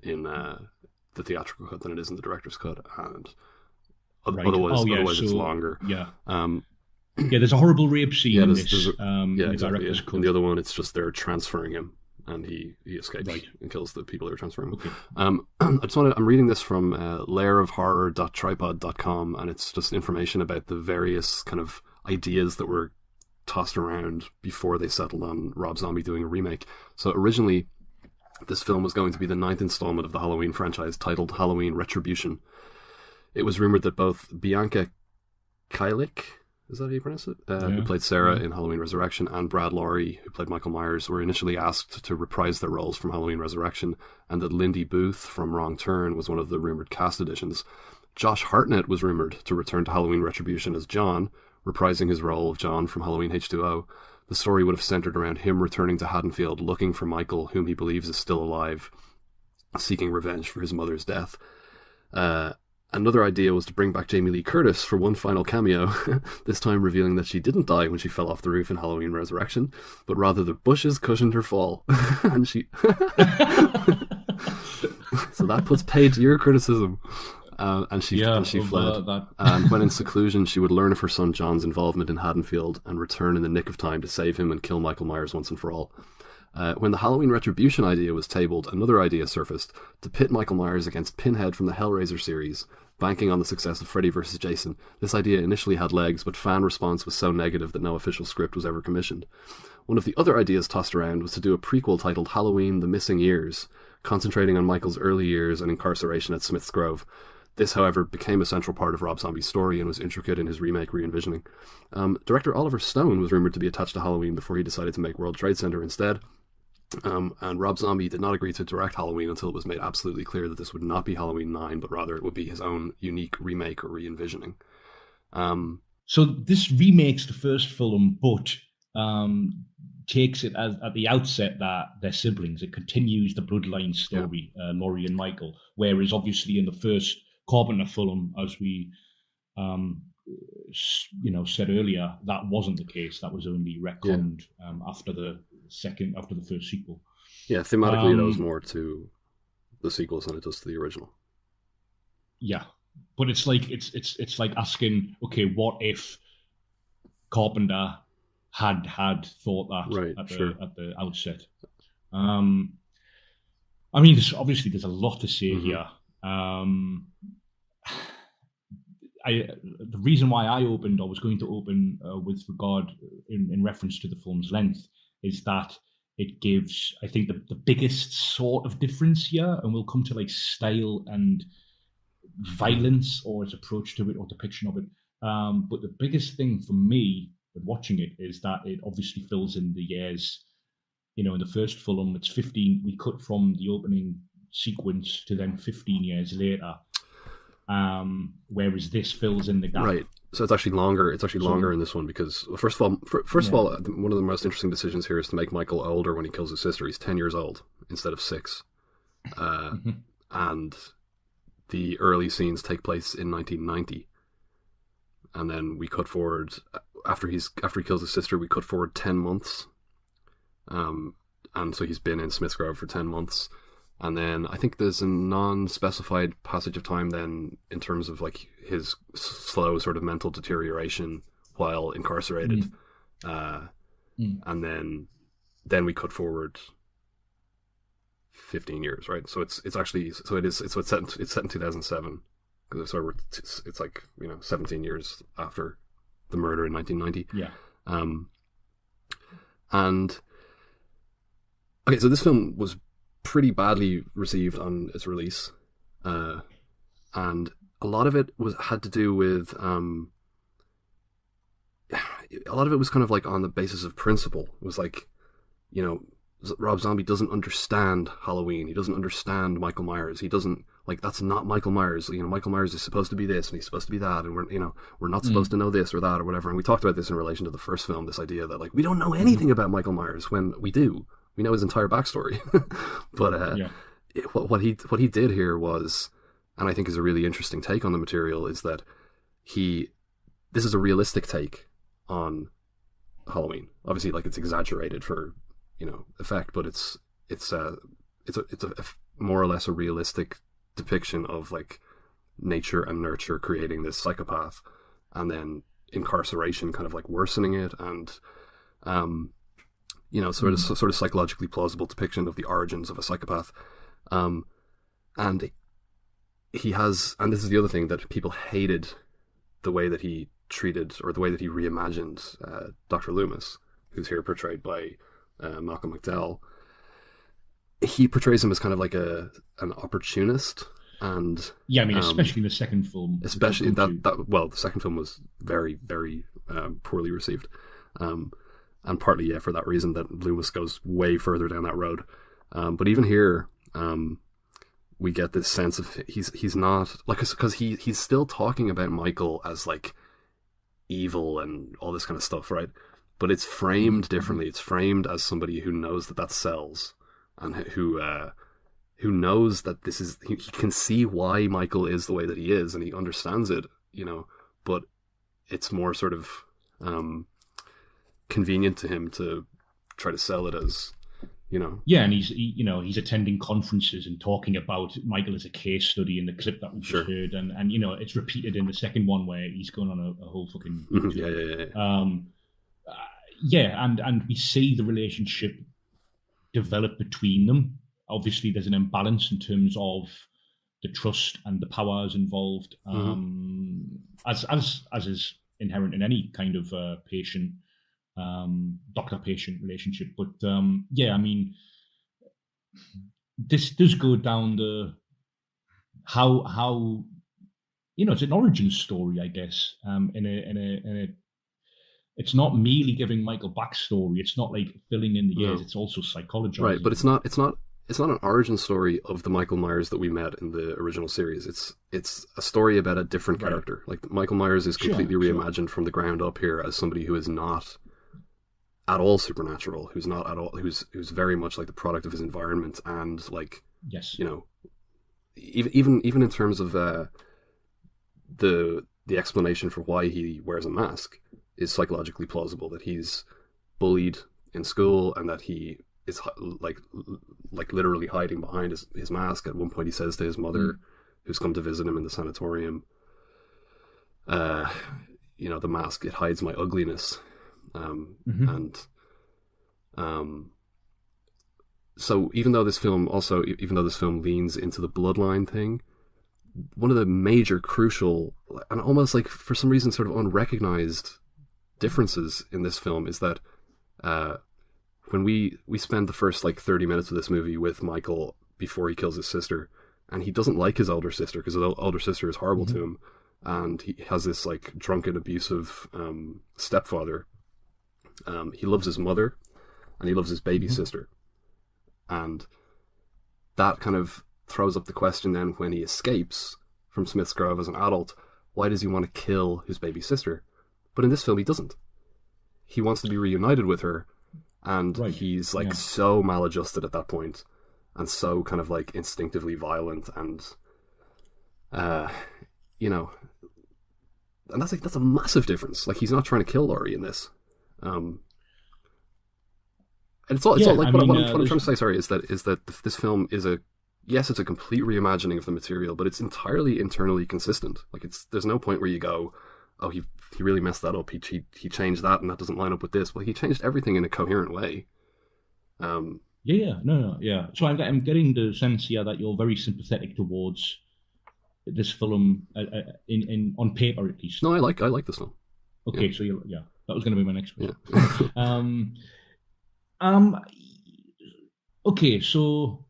in the theatrical cut than it is in the director's cut, and otherwise it's longer. Yeah. There's a horrible rape scene in this. In the exactly. director's cut. In the other one, it's just they're transferring him, and he escapes and kills the people who are transferring him. Okay. I'm reading this from layerofhorror.tripod.com, and it's just information about the various kind of ideas that were tossed around before they settled on Rob Zombie doing a remake. So originally, this film was going to be the 9th installment of the Halloween franchise, titled Halloween Retribution. It was rumored that both Bianca Keilich, is that how you pronounce it? Who played Sarah in Halloween Resurrection, and Brad Laurie, who played Michael Myers, were initially asked to reprise their roles from Halloween Resurrection, and that Lindy Booth from Wrong Turn was one of the rumored cast additions. Josh Hartnett was rumored to return to Halloween Retribution as John, reprising his role of John from Halloween H2O. The story would have centered around him returning to Haddonfield, looking for Michael, whom he believes is still alive, seeking revenge for his mother's death. Another idea was to bring back Jamie Lee Curtis for one final cameo, this time revealing that she didn't die when she fell off the roof in Halloween Resurrection, but rather the bushes cushioned her fall. And she... So that puts paid to your criticism. And she fled. And when in seclusion, she would learn of her son John's involvement in Haddonfield and return in the nick of time to save him and kill Michael Myers once and for all. When the Halloween Retribution idea was tabled, another idea surfaced to pit Michael Myers against Pinhead from the Hellraiser series, banking on the success of Freddy vs. Jason. This idea initially had legs, but fan response was so negative that no official script was ever commissioned. One of the other ideas tossed around was to do a prequel titled Halloween: The Missing Years, concentrating on Michael's early years and incarceration at Smith's Grove. This, however, became a central part of Rob Zombie's story and was intricate in his remake re-envisioning. Director Oliver Stone was rumoured to be attached to Halloween before he decided to make World Trade Center instead. And Rob Zombie did not agree to direct Halloween until it was made absolutely clear that this would not be Halloween 9, but rather it would be his own unique remake or re-envisioning. So this remakes the first film, but takes it as at the outset that they're siblings. It continues the bloodline story, Laurie and Michael, whereas obviously in the first Carpenter film, as we said earlier, that wasn't the case. That was only retconned after the first sequel. Yeah, thematically it owes more to the sequels than it does to the original. Yeah, but it's like it's like asking, okay, what if Carpenter had thought that at the outset? I mean, there's a lot to say here. The reason why I was going to open with regard in reference to the film's length is that it gives, I think, the biggest sort of difference here, and we'll come to like style and violence or its approach to it or depiction of it. But the biggest thing for me with watching it is that it obviously fills in the years. In the first film, it's 15. We cut from the opening sequence to then 15 years later. Whereas this fills in the gap. Right. So it's actually longer. It's actually longer in this one because, first of all, one of the most interesting decisions here is to make Michael older when he kills his sister. He's 10 years old instead of 6. And the early scenes take place in 1990. And then we cut forward, after he kills his sister, we cut forward 10 months. And so he's been in Smith's Grove for 10 months. And then I think there's a non-specified passage of time then in terms of like his slow sort of mental deterioration while incarcerated. And then we cut forward 15 years, right? So it's set in 2007. So it's like 17 years after the murder in 1990. Yeah. And Okay, so this film was pretty badly received on its release, and a lot of it had to do with a lot of it was kind of like on the basis of principle. It was like, you know, Rob Zombie doesn't understand Halloween. He doesn't understand Michael Myers. He doesn't, like, that's not Michael Myers. You know, Michael Myers is supposed to be this and he's supposed to be that, and we're not supposed to know this or that or whatever. And we talked about this in relation to the first film, this idea that, like, we don't know anything about Michael Myers when we do. We know his entire backstory. But what he did here was, and I think is a really interesting take on the material, is that this is a realistic take on Halloween. Obviously, like, it's exaggerated for, you know, effect, but it's a more or less a realistic depiction of, like, nature and nurture creating this psychopath, and then incarceration kind of like worsening it, and you know, sort of psychologically plausible depiction of the origins of a psychopath. And he has, and this is the other thing, that people hated the way that he treated, or the way that he reimagined Dr. Loomis, who's here portrayed by Malcolm McDowell. He portrays him as kind of like an opportunist, and yeah, I mean, especially in the second film. Especially the second film was very, very poorly received, and partly for that reason that Loomis goes way further down that road. But even here, we get this sense of he's not, like, because he's still talking about Michael as, like, evil and all this kind of stuff, right? But it's framed differently. It's framed as somebody who knows that sells, and who knows that this is, he can see why Michael is the way that he is, and he understands it, you know, but it's more sort of convenient to him to try to sell it as, you know. Yeah, and he's attending conferences and talking about Michael as a case study in the clip that we just heard, and you know, it's repeated in the second one where he's going on a whole fucking and we see the relationship develop between them. Obviously, there's an imbalance in terms of the trust and the powers involved, as is inherent in any kind of patient doctor-patient relationship. But I mean, this does go down the how you know, it's an origin story, I guess. In a it's not merely giving Michael backstory. It's not like filling in the years. It's also psychologizing. Right, but it's not an origin story of the Michael Myers that we met in the original series. It's a story about a different character. Like, Michael Myers is completely reimagined from the ground up here as somebody who is not at all supernatural, who's very much like the product of his environment, and, like, you know, even in terms of the explanation for why he wears a mask is psychologically plausible, that he's bullied in school and that he is like literally hiding behind his mask. At one point he says to his mother, who's come to visit him in the sanatorium, you know, the mask, it hides my ugliness. So even though this film leans into the bloodline thing, one of the major crucial and almost, like, for some reason sort of unrecognized differences in this film is that when we spend the first, like, 30 minutes of this movie with Michael before he kills his sister, and he doesn't like his elder sister because his elder sister is horrible to him, and he has this, like, drunken, abusive stepfather. He loves his mother and he loves his baby sister, and that kind of throws up the question then, when he escapes from Smith's Grove as an adult, why does he want to kill his baby sister? But in this film he doesn't. He wants to be reunited with her, and he's, like, so maladjusted at that point, and so kind of, like, instinctively violent, and you know, and that's a massive difference. Like, he's not trying to kill Laurie in this. And it's all like, what I'm trying to say, sorry, is that this film is it's a complete reimagining of the material, but it's entirely internally consistent. Like, there's no point where you go, oh, he really messed that up. He changed that, and that doesn't line up with this. Well, he changed everything in a coherent way. No. So I'm getting the sense here that you're very sympathetic towards this film, in on paper at least. No, I like this film. Okay, so that was going to be my next question. Okay, so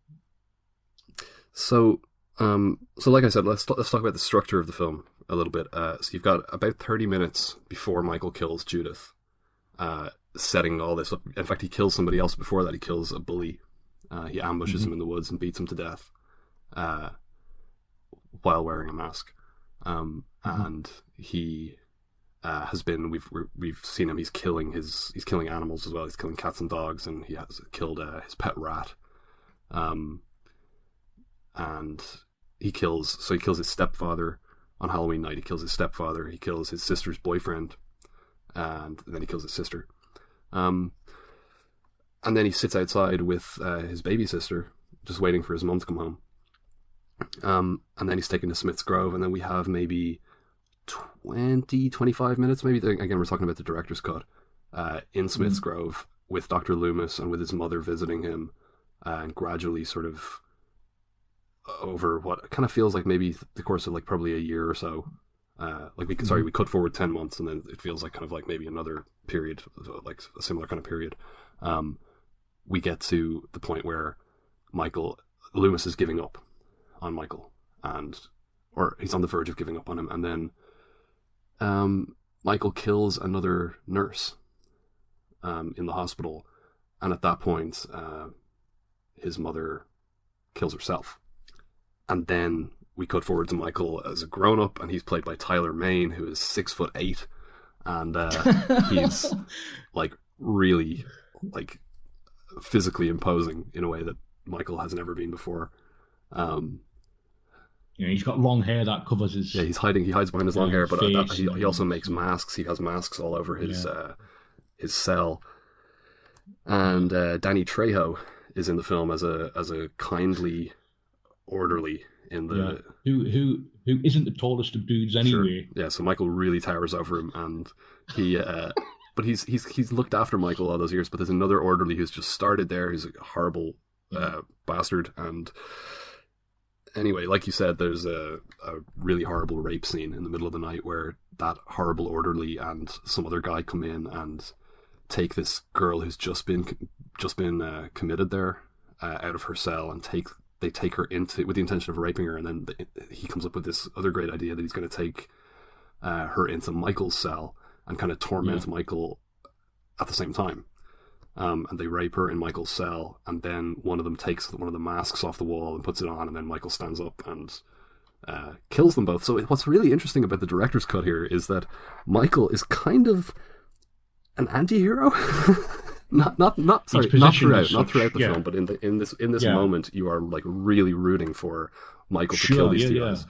like I said, let's talk about the structure of the film a little bit. So you've got about 30 minutes before Michael kills Judith, setting all this up. In fact, he kills somebody else before that. He kills a bully. He ambushes him in the woods and beats him to death while wearing a mask. And he has been we've seen him. He's killing animals as well. He's killing cats and dogs, and he has killed his pet rat. And he kills his stepfather on Halloween night. He kills his stepfather. He kills his sister's boyfriend, and then he kills his sister. And then he sits outside with his baby sister, just waiting for his mum to come home. And then he's taken to Smith's Grove, and then we have maybe 25 minutes, maybe. Again, we're talking about the director's cut, in Smith's Grove with Dr. Loomis and with his mother visiting him, and gradually sort of over what kind of feels like maybe the course of like probably a year or so. We cut forward 10 months, and then it feels like kind of like maybe another period, like a similar kind of period. We get to the point where Loomis is giving up on Michael, or he's on the verge of giving up on him, and then Michael kills another nurse in the hospital, and at that point his mother kills herself. And then we cut forward to Michael as a grown-up, and he's played by Tyler Mane, who is 6'8", and he's like really like physically imposing in a way that Michael has never been before. He's got long hair that covers his. Yeah, he hides behind his long hair, but face, he also makes masks. He has masks all over his cell. And Danny Trejo is in the film as a kindly orderly in the who isn't the tallest of dudes anyway. Sure. Yeah, so Michael really towers over him, and he but he's looked after Michael all those years. But there's another orderly who's just started there, who's a horrible bastard. And anyway, like you said, there's a really horrible rape scene in the middle of the night where that horrible orderly and some other guy come in and take this girl who's just been committed there out of her cell, and they take her into with the intention of raping her, and then he comes up with this other great idea that he's going to take her into Michael's cell and kind of torment Michael at the same time. And they rape her in Michael's cell, and then one of them takes one of the masks off the wall and puts it on, and then Michael stands up and kills them both. So what's really interesting about the director's cut here is that Michael is kind of an anti-hero. not throughout the film, but in this moment, you are like really rooting for Michael to kill these two guys.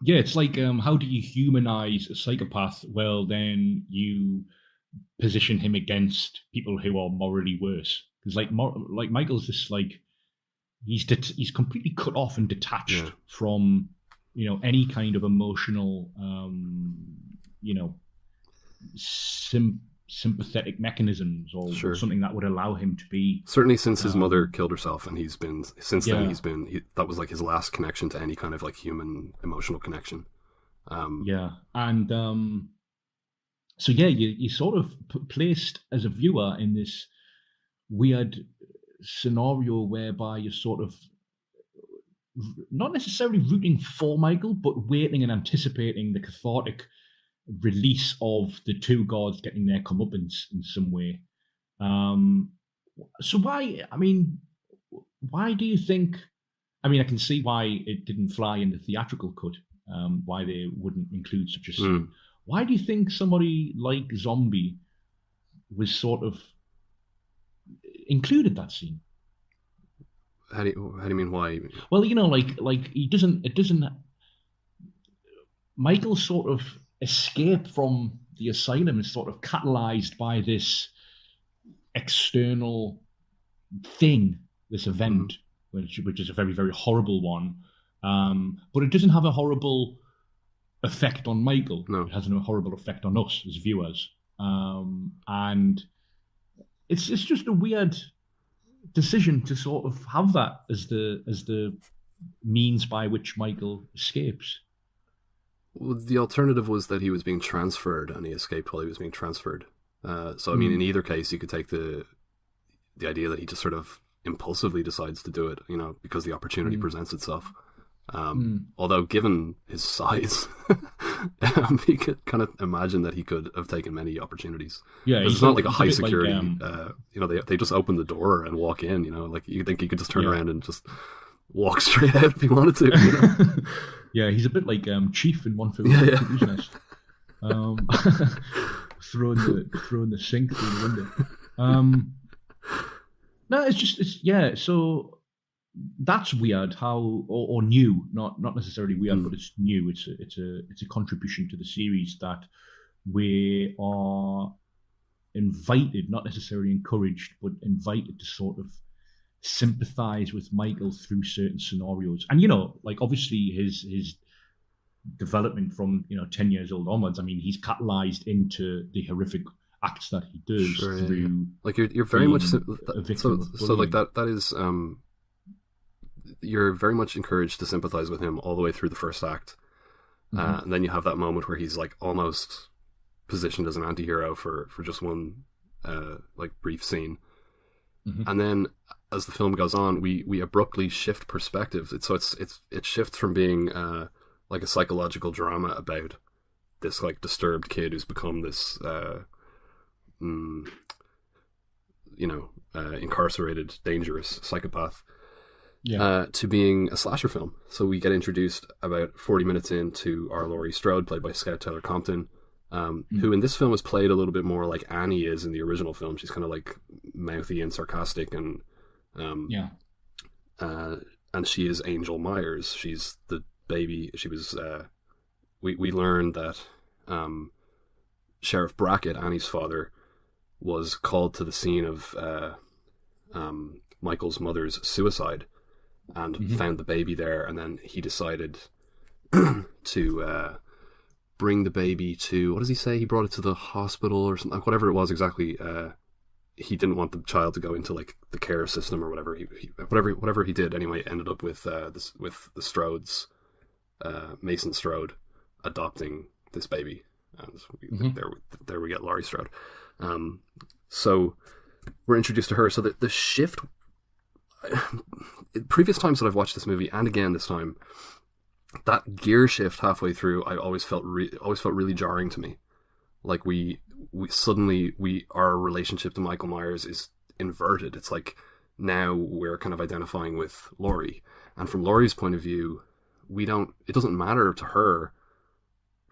It's like how do you humanize a psychopath? Well, then you position him against people who are morally worse. Because like Michael's just like he's completely cut off and detached from any kind of emotional sympathetic mechanisms or something that would allow him to be. Certainly since his mother killed herself, and that was like his last connection to any kind of like human emotional connection. So you're sort of placed as a viewer in this weird scenario whereby you're sort of not necessarily rooting for Michael, but waiting and anticipating the cathartic release of the two gods getting their comeuppance in some way. So why do you think? I mean, I can see why it didn't fly in the theatrical cut. Why they wouldn't include such a scene. Why do you think somebody like Zombie was sort of included that scene? How do you mean why? Well, like he doesn't. It doesn't. Michael sort of escape from the asylum is sort of catalyzed by this external thing, this event, which is a very, very horrible one. But it doesn't have a horrible effect on Michael. No. It has no horrible effect on us as viewers. And it's just a weird decision to sort of have that as the means by which Michael escapes. Well, the alternative was that he was being transferred, and he escaped while he was being transferred. So I mean, in either case, you could take the the idea that he just sort of impulsively decides to do it, because the opportunity presents itself. Although given his size, he could kind of imagine that he could have taken many opportunities. Yeah, it's not like a high security. They just open the door and walk in. Like you think he could just turn around and just walk straight out if he wanted to. Yeah, he's a bit like Chief in One Flew Yeah, Over the yeah. Cuckoo's Nest. Throwing the sink through the window. No, it's so that's weird how or new, not necessarily weird, but it's new. It's a contribution to the series that we are invited, not necessarily encouraged, but invited to sort of sympathize with Michael through certain scenarios. And obviously his development from 10 years old onwards, I mean, he's catalyzed into the horrific acts that he does through like you're very much so like that that is you're very much encouraged to sympathize with him all the way through the first act. And then you have that moment where he's like almost positioned as an anti-hero for just one like brief scene. And then as the film goes on, we abruptly shift perspectives. It shifts from being like a psychological drama about this like disturbed kid who's become this incarcerated, dangerous psychopath, to being a slasher film. So we get introduced about 40 minutes into our Laurie Strode, played by Scout Taylor Compton, who in this film is played a little bit more like Annie is in the original film. She's kind of like mouthy and sarcastic, and and she is Angel Myers. She's the baby. She was we learned that Sheriff Brackett, Annie's father, was called to the scene of Michael's mother's suicide and found the baby there, and then he decided to bring the baby to, what does he say? He brought it to the hospital or something, whatever it was exactly. He didn't want the child to go into like the care system or whatever. Whatever he did anyway, ended up with with the Strodes, Mason Strode, adopting this baby, and there we get Laurie Strode. So we're introduced to her. So the shift. Previous times that I've watched this movie, and again this time, that gear shift halfway through, I always felt really jarring to me. Like we suddenly our relationship to Michael Myers is inverted. It's like now we're kind of identifying with Laurie, and from Laurie's point of view, it doesn't matter to her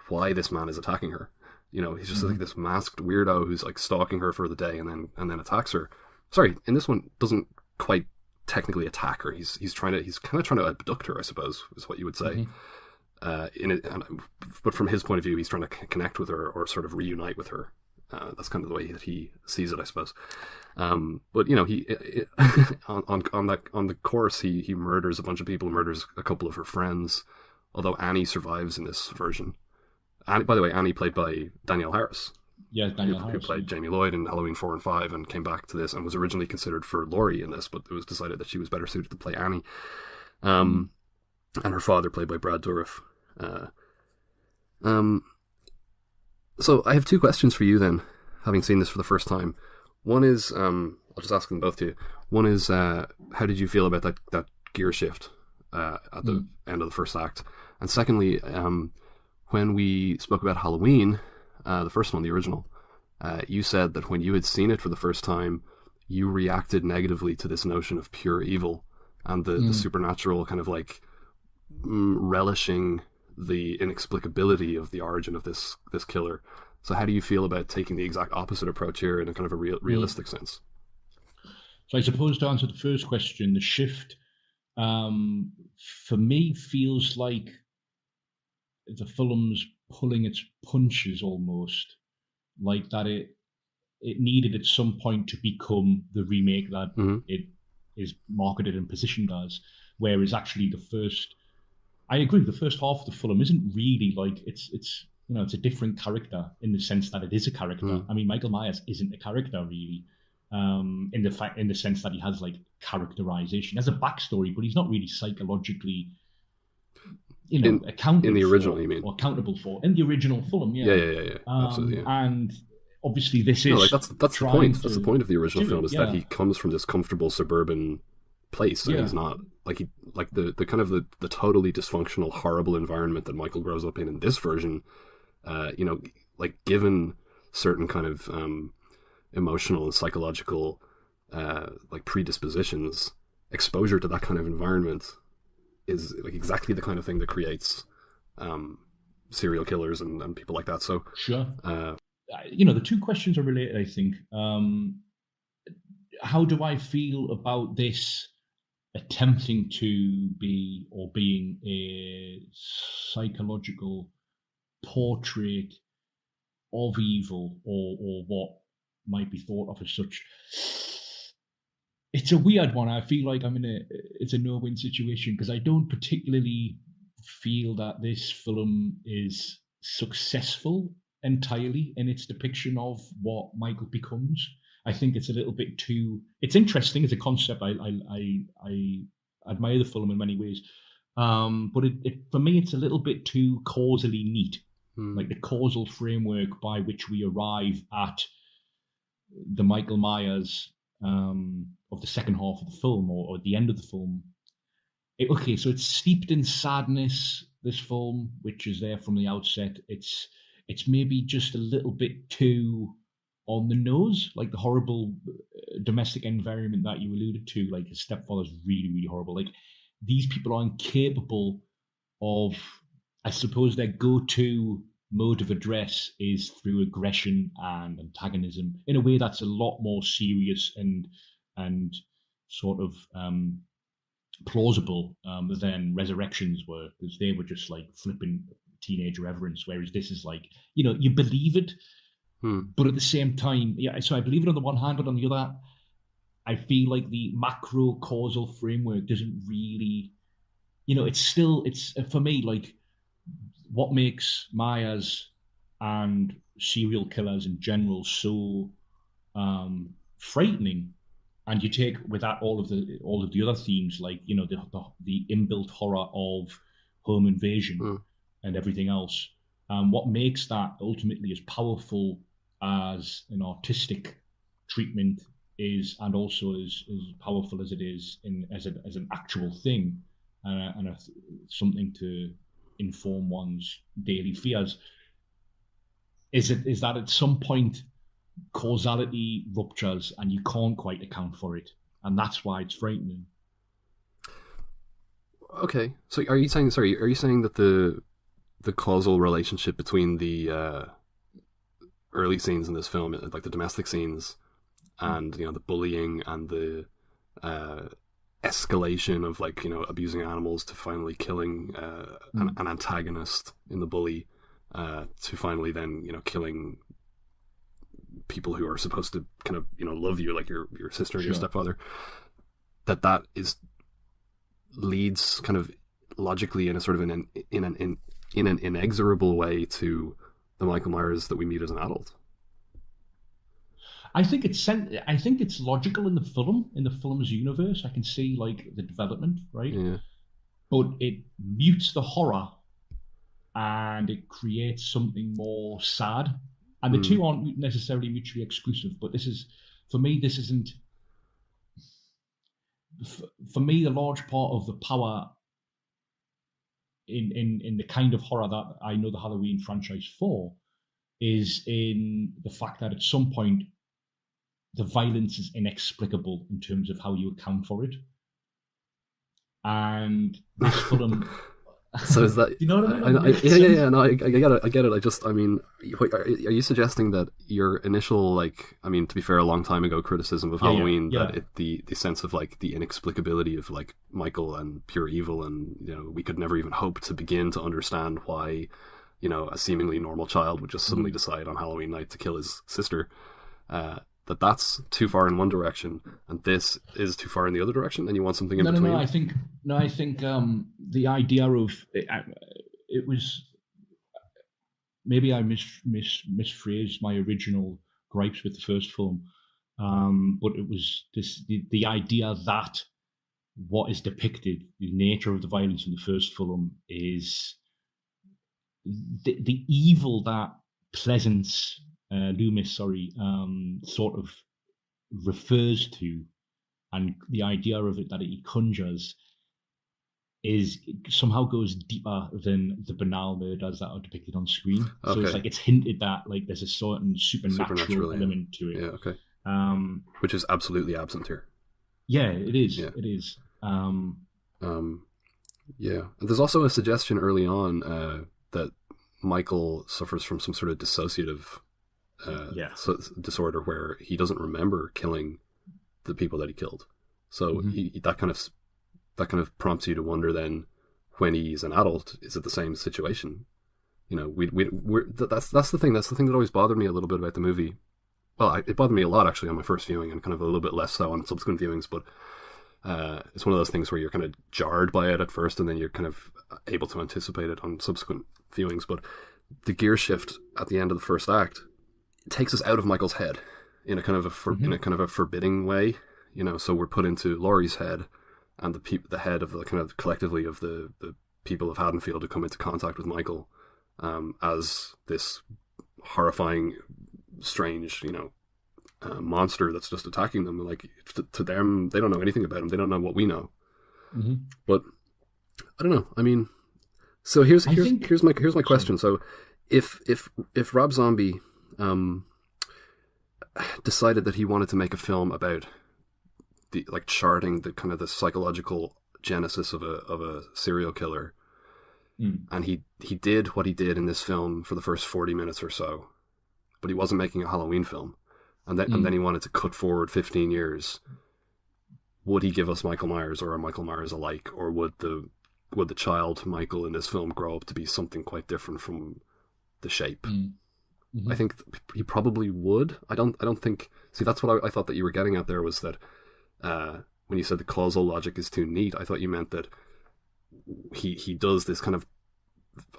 why this man is attacking her. He's just like this masked weirdo who's like stalking her for the day and then attacks her. Sorry, in this one doesn't quite technically attack her. He's kind of trying to abduct her, I suppose, is what you would say. But from his point of view, he's trying to connect with her or sort of reunite with her. That's kind of the way that he sees it, I suppose. But he on the course, he murders a bunch of people, murders a couple of her friends. Although Annie survives in this version. Annie, by the way, Annie played by Danielle Harris. Yeah, Danielle Harris, who played Jamie Lloyd in Halloween 4 and 5 and came back to this and was originally considered for Laurie in this, but it was decided that she was better suited to play Annie. And her father, played by Brad Dourif. So I have two questions for you then, having seen this for the first time. One is, I'll just ask them both to you. One is, how did you feel about that gear shift at the end of the first act? And secondly, when we spoke about Halloween, the first one, the original, you said that when you had seen it for the first time, you reacted negatively to this notion of pure evil and the supernatural, kind of like relishing the inexplicability of the origin of this killer. So how do you feel about taking the exact opposite approach here in a kind of a realistic sense? So I suppose to answer the first question, the shift for me feels like the film's pulling its punches almost, like that it needed at some point to become the remake that it is marketed and positioned as, whereas actually I agree, the first half of the film isn't really like it's a different character in the sense that it is a character. I mean, Michael Myers isn't a character really, in the sense that he has like characterization. He has a backstory, but he's not really psychologically accountable in the original, for, you mean? Or accountable for in the original film, yeah. Absolutely. Yeah. And obviously this is no, like that's the point. That's the point of the original film, is that yeah. he comes from this comfortable suburban place, and he's not like the kind of the totally dysfunctional, horrible environment that Michael grows up in this version. You know, like given certain kind of emotional and psychological like predispositions, exposure to that kind of environment is like exactly the kind of thing that creates serial killers and people like that. So sure. You know, the two questions are related, I think. How do I feel about this attempting to be or being a psychological portrait of evil, or what might be thought of as such? It's a weird one. I feel like it's a no-win situation, because I don't particularly feel that this film is successful entirely in its depiction of what Michael becomes. I think it's a little bit too. It's interesting as a concept. I admire the film in many ways, but it for me it's a little bit too causally neat. Like the causal framework by which we arrive at the Michael Myers of the second half of the film, or at the end of the film. Okay, so it's steeped in sadness, this film, which is there from the outset. It's maybe just a little bit too on the nose, like the horrible domestic environment that you alluded to. Like his stepfather's really, really horrible. Like these people are incapable of, I suppose, their go-to mode of address is through aggression and antagonism in a way that's a lot more serious and sort of plausible than Resurrections were, because they were just like flipping teenage reverence, whereas this is like, you know, you believe it, but at the same time, yeah, so I believe it on the one hand, but on the other, I feel like the macro causal framework doesn't really, you know, it's for me, like what makes Myers and serial killers in general so frightening. And you take with that all of the other themes, like, you know, the inbuilt horror of home invasion and everything else. What makes that ultimately as powerful as an artistic treatment is, and also as powerful as it is as an actual thing, and something to inform one's daily fears, is that at some point causality ruptures and you can't quite account for it, and that's why it's frightening. Okay, so are you saying that the causal relationship between the early scenes in this film, like the domestic scenes, and, you know, the bullying and the escalation of, like, you know, abusing animals to finally killing an antagonist in the bully, to finally then, you know, killing people who are supposed to kind of, you know, love you, like your sister and your stepfather, that leads kind of logically in a sort of in an inexorable way to the Michael Myers that we meet as an adult. I think it's logical in the film's universe. I can see like the development, right? Yeah. But it mutes the horror and it creates something more sad. And the two aren't necessarily mutually exclusive, but for me, the large part of the power in the kind of horror that I know the Halloween franchise for is in the fact that at some point the violence is inexplicable in terms of how you account for it. And this film... So is that... You know what I mean? Yeah, no, I get it. I mean, are you suggesting that your initial, like, I mean, to be fair, a long time ago criticism of Halloween, that the sense of, like, the inexplicability of, like, Michael and pure evil, and, you know, we could never even hope to begin to understand why, you know, a seemingly normal child would just suddenly decide on Halloween night to kill his sister, that's too far in one direction, and this is too far in the other direction, and you want something in between? I think the idea of it was, maybe I misphrased my original gripes with the first film, but it was the idea that what is depicted, the nature of the violence in the first film, is the evil that Pleasance Loomis, sort of refers to, and the idea of it that he conjures is somehow goes deeper than the banal murders that are depicted on screen. So it's like it's hinted that like there's a certain supernatural element to it. Yeah, okay. Which is absolutely absent here. Yeah, it is. Yeah. It is. Yeah. There's also a suggestion early on that Michael suffers from some sort of dissociative disorder where he doesn't remember killing the people that he killed. So that kind of prompts you to wonder then, when he's an adult, is it the same situation? You know, that's the thing. That's the thing that always bothered me a little bit about the movie. Well, it bothered me a lot actually on my first viewing, and kind of a little bit less so on subsequent viewings. But it's one of those things where you're kind of jarred by it at first, and then you're kind of able to anticipate it on subsequent viewings. But the gear shift at the end of the first act takes us out of Michael's head in a kind of a forbidding way. You know, so we're put into Laurie's head, and the head of the kind of collectively of the people of Haddonfield who come into contact with Michael as this horrifying, strange, monster that's just attacking them. Like to them, they don't know anything about him. They don't know what we know. But I don't know. I mean, so here's my question. So if Rob Zombie decided that he wanted to make a film about charting the kind of the psychological genesis of a serial killer, and he did what he did in this film for the first 40 minutes or so, but he wasn't making a Halloween film, and then he wanted to cut forward 15 years, would he give us Michael Myers, or are Michael Myers alike, or would the child Michael in this film grow up to be something quite different from the shape? I think he probably would. I don't think. See, that's what I thought that you were getting at there, was that when you said the causal logic is too neat, I thought you meant that he does this kind of,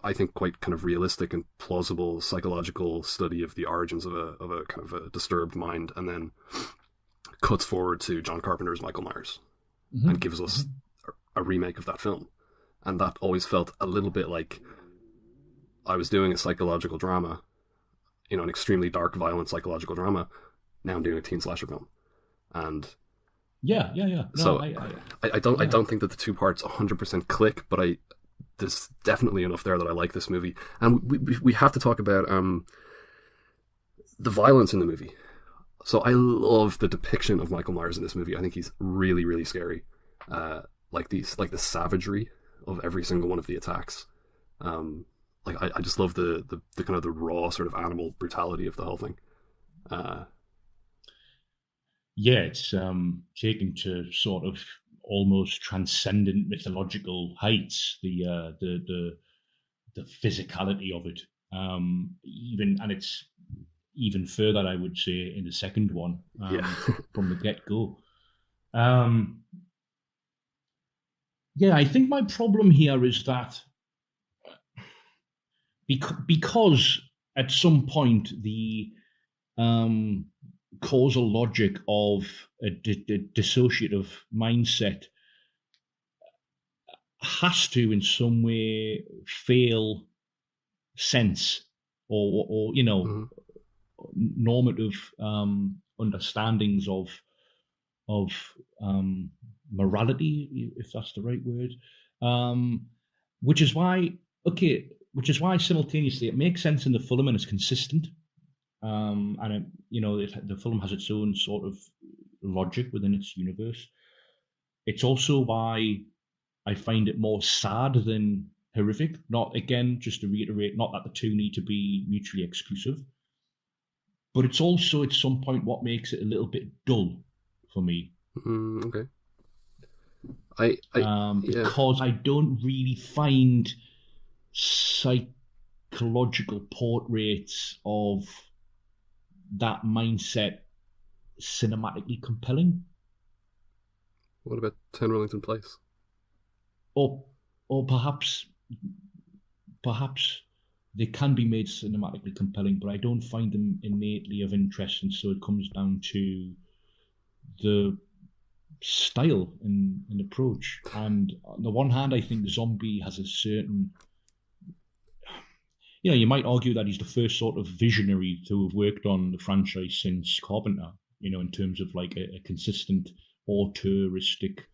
I think, quite kind of realistic and plausible psychological study of the origins of a kind of a disturbed mind, and then cuts forward to John Carpenter's Michael Myers and gives us a remake of that film. And that always felt a little bit like I was doing a psychological drama, an extremely dark, violent psychological drama. Now I'm doing a teen slasher film. And yeah. No, so I don't think that the two parts 100% click, but there's definitely enough there that I like this movie. And we have to talk about the violence in the movie. So I love the depiction of Michael Myers in this movie. I think he's really, really scary. Like the savagery of every single one of the attacks. I just love the kind of the raw sort of animal brutality of the whole thing. Yeah, it's taken to sort of almost transcendent mythological heights. The physicality of it, and it's even further, I would say, in the second one, from the get go. Yeah, I think my problem here is that because at some point the causal logic of a dissociative mindset has to in some way fail sense or normative understandings of morality, if that's the right word, which is why simultaneously it makes sense in the film and it's consistent. And the film has its own sort of logic within its universe. It's also why I find it more sad than horrific. Not, again, just to reiterate, not that the two need to be mutually exclusive, but it's also at some point what makes it a little bit dull for me. Okay. Because I don't really find psychological portraits of that mindset cinematically compelling. What about 10 Rillington Place? Or perhaps they can be made cinematically compelling, but I don't find them innately of interest, and so it comes down to the style and approach. And on the one hand, I think Zombie has a certain... you might argue that he's the first sort of visionary to have worked on the franchise since Carpenter. In terms of like a consistent auteuristic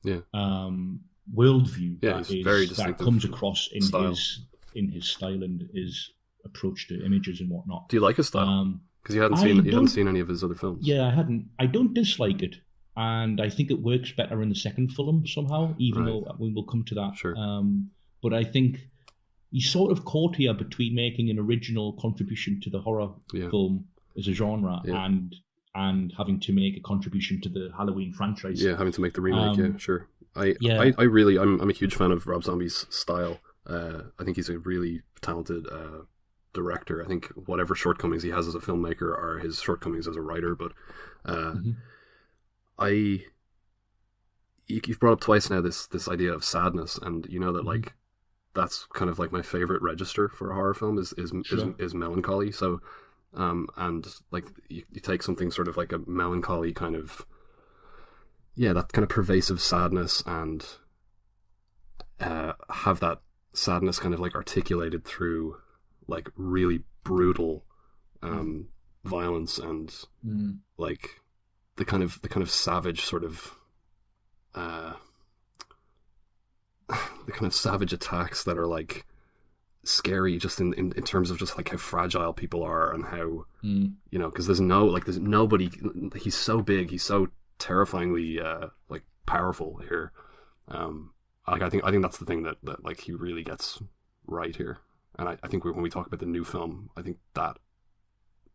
worldview that comes across in his style and his approach to images and whatnot. Do you like his style? Because you hadn't seen any of his other films. Yeah, I hadn't. I don't dislike it, and I think it works better in the second film somehow. Even though we will come to that. Sure. But I think he's sort of caught here between making an original contribution to the horror film as a genre and having to make a contribution to the Halloween franchise. Yeah, having to make the remake. Sure. I'm a huge fan of Rob Zombie's style. I think he's a really talented director. I think whatever shortcomings he has as a filmmaker are his shortcomings as a writer. But you've brought up twice now this idea of sadness, and you know that like that's kind of like my favorite register for a horror film is melancholy. So and like you take something sort of like a melancholy kind of that kind of pervasive sadness and have that sadness kind of like articulated through like really brutal violence and like the kind of savage sort of the kind of savage attacks that are like scary just in terms of just like how fragile people are and how because there's nobody. He's so big, he's so terrifyingly like powerful here. I think that's the thing that like he really gets right here, and I think when we talk about the new film, I think that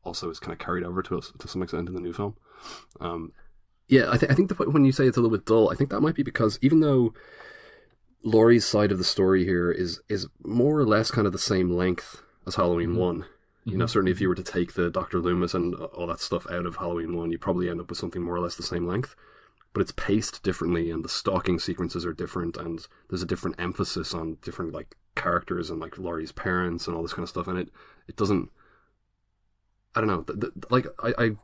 also is kind of carried over to us to some extent in the new film. I think when you say it's a little bit dull, I think that might be because even though Laurie's side of the story here is more or less kind of the same length as Halloween 1. Certainly if you were to take the Dr. Loomis and all that stuff out of Halloween 1, you probably end up with something more or less the same length. But it's paced differently, and the stalking sequences are different, and there's a different emphasis on different like characters and like Laurie's parents and all this kind of stuff. And it doesn't. I don't know.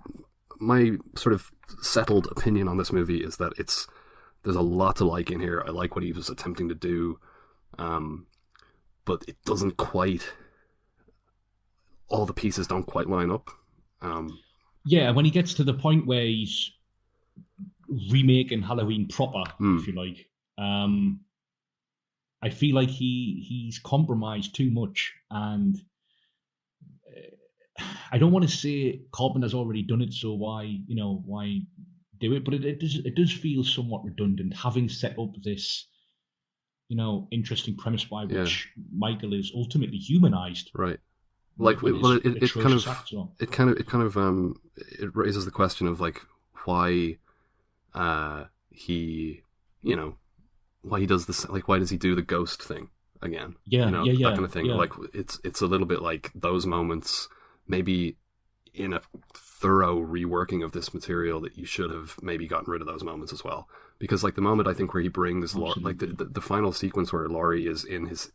My sort of settled opinion on this movie is that there's a lot to like in here. I like what he was attempting to do, but it doesn't quite. All the pieces don't quite line up. When he gets to the point where he's remaking Halloween proper, if you like, I feel like he's compromised too much, and I don't want to say Carpenter's already done it, so why do it? But it does feel somewhat redundant, having set up this interesting premise by which Michael is ultimately humanized. Right. Like, well, it raises the question of like why he why he does this, like why does he do the ghost thing again? That kind of thing. Yeah. Like it's a little bit like those moments, maybe in a thorough reworking of this material, that you should have maybe gotten rid of those moments as well. Because like the moment I think where he brings like the final sequence where Laurie is in his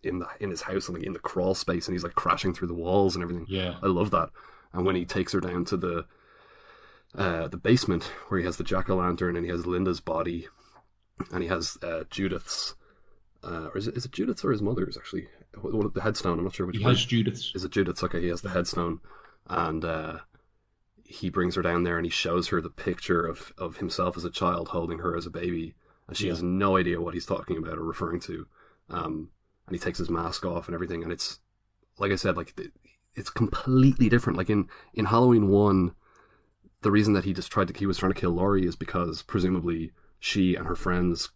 house and like in the crawl space and he's like crashing through the walls and everything. Yeah, I love that. And when he takes her down to the basement where he has the jack-o'-lantern and he has Linda's body and he has Judith's or is it Judith's or his mother's actually? The headstone. I'm not sure which. He has Judith's. Is it Judith's? Okay, he has the headstone, and he brings her down there and he shows her the picture of himself as a child holding her as a baby, and she has no idea what he's talking about or referring to. And he takes his mask off and everything, and it's like I said, like it's completely different. Like in Halloween 1, the reason that he was trying to kill Laurie is because presumably she and her friends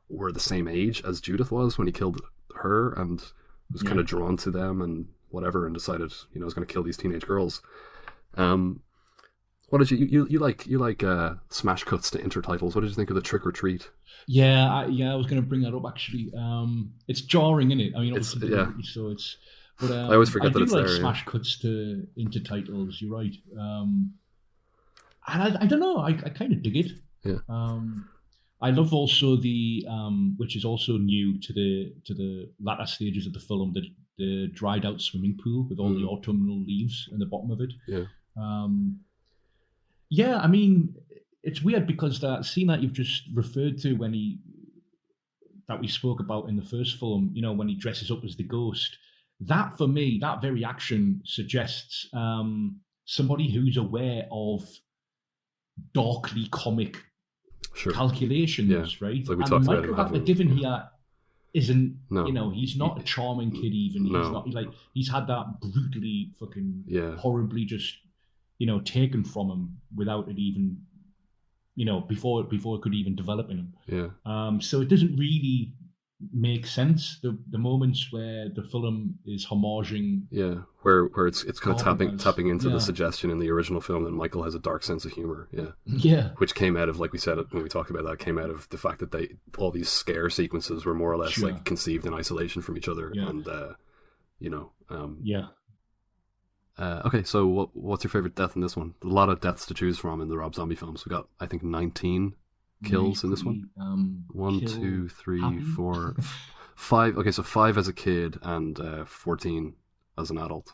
were the same age as Judith was when he killed her, and was kind of drawn to them and whatever, and decided I was going to kill these teenage girls. What did you like smash cuts to intertitles? What did you think of the Trick or Treat? I was going to bring that up actually. It's jarring, isn't it? I mean, so it's. But I always forget that it's there. Smash cuts to intertitles. You're right. And I don't know. I kind of dig it. Yeah. I love also the which is also new to the latter stages of the film, the dried out swimming pool with all the autumnal leaves in the bottom of it. Yeah. I mean, it's weird because that scene that you've just referred to that we spoke about in the first film, when he dresses up as the ghost, that for me, that very action suggests somebody who's aware of darkly comic calculations, right? Like we and talked Michael about Pattison given here isn't, No. you know, he's not a charming kid even. He's No. not like he's had that brutally fucking Yeah. horribly just, you know, taken from him without it even, you know, before it could even develop in him. Yeah. So it doesn't really make sense. The moments where the film is homaging, where it's kind of Compromise. tapping into Yeah. the suggestion in the original film that Michael has a dark sense of humor. Yeah. Which came out of, like we said when we talked about that, came out of the fact that all these scare sequences were more or less Sure. like conceived in isolation from each other, Yeah. and yeah. Okay, so what's your favorite death in this one? A lot of deaths to choose from in the Rob Zombie films. We got, I think, 19 kills in this one. 1, 2, 3, happy. 4, 5. Okay, so 5 as a kid and 14 as an adult.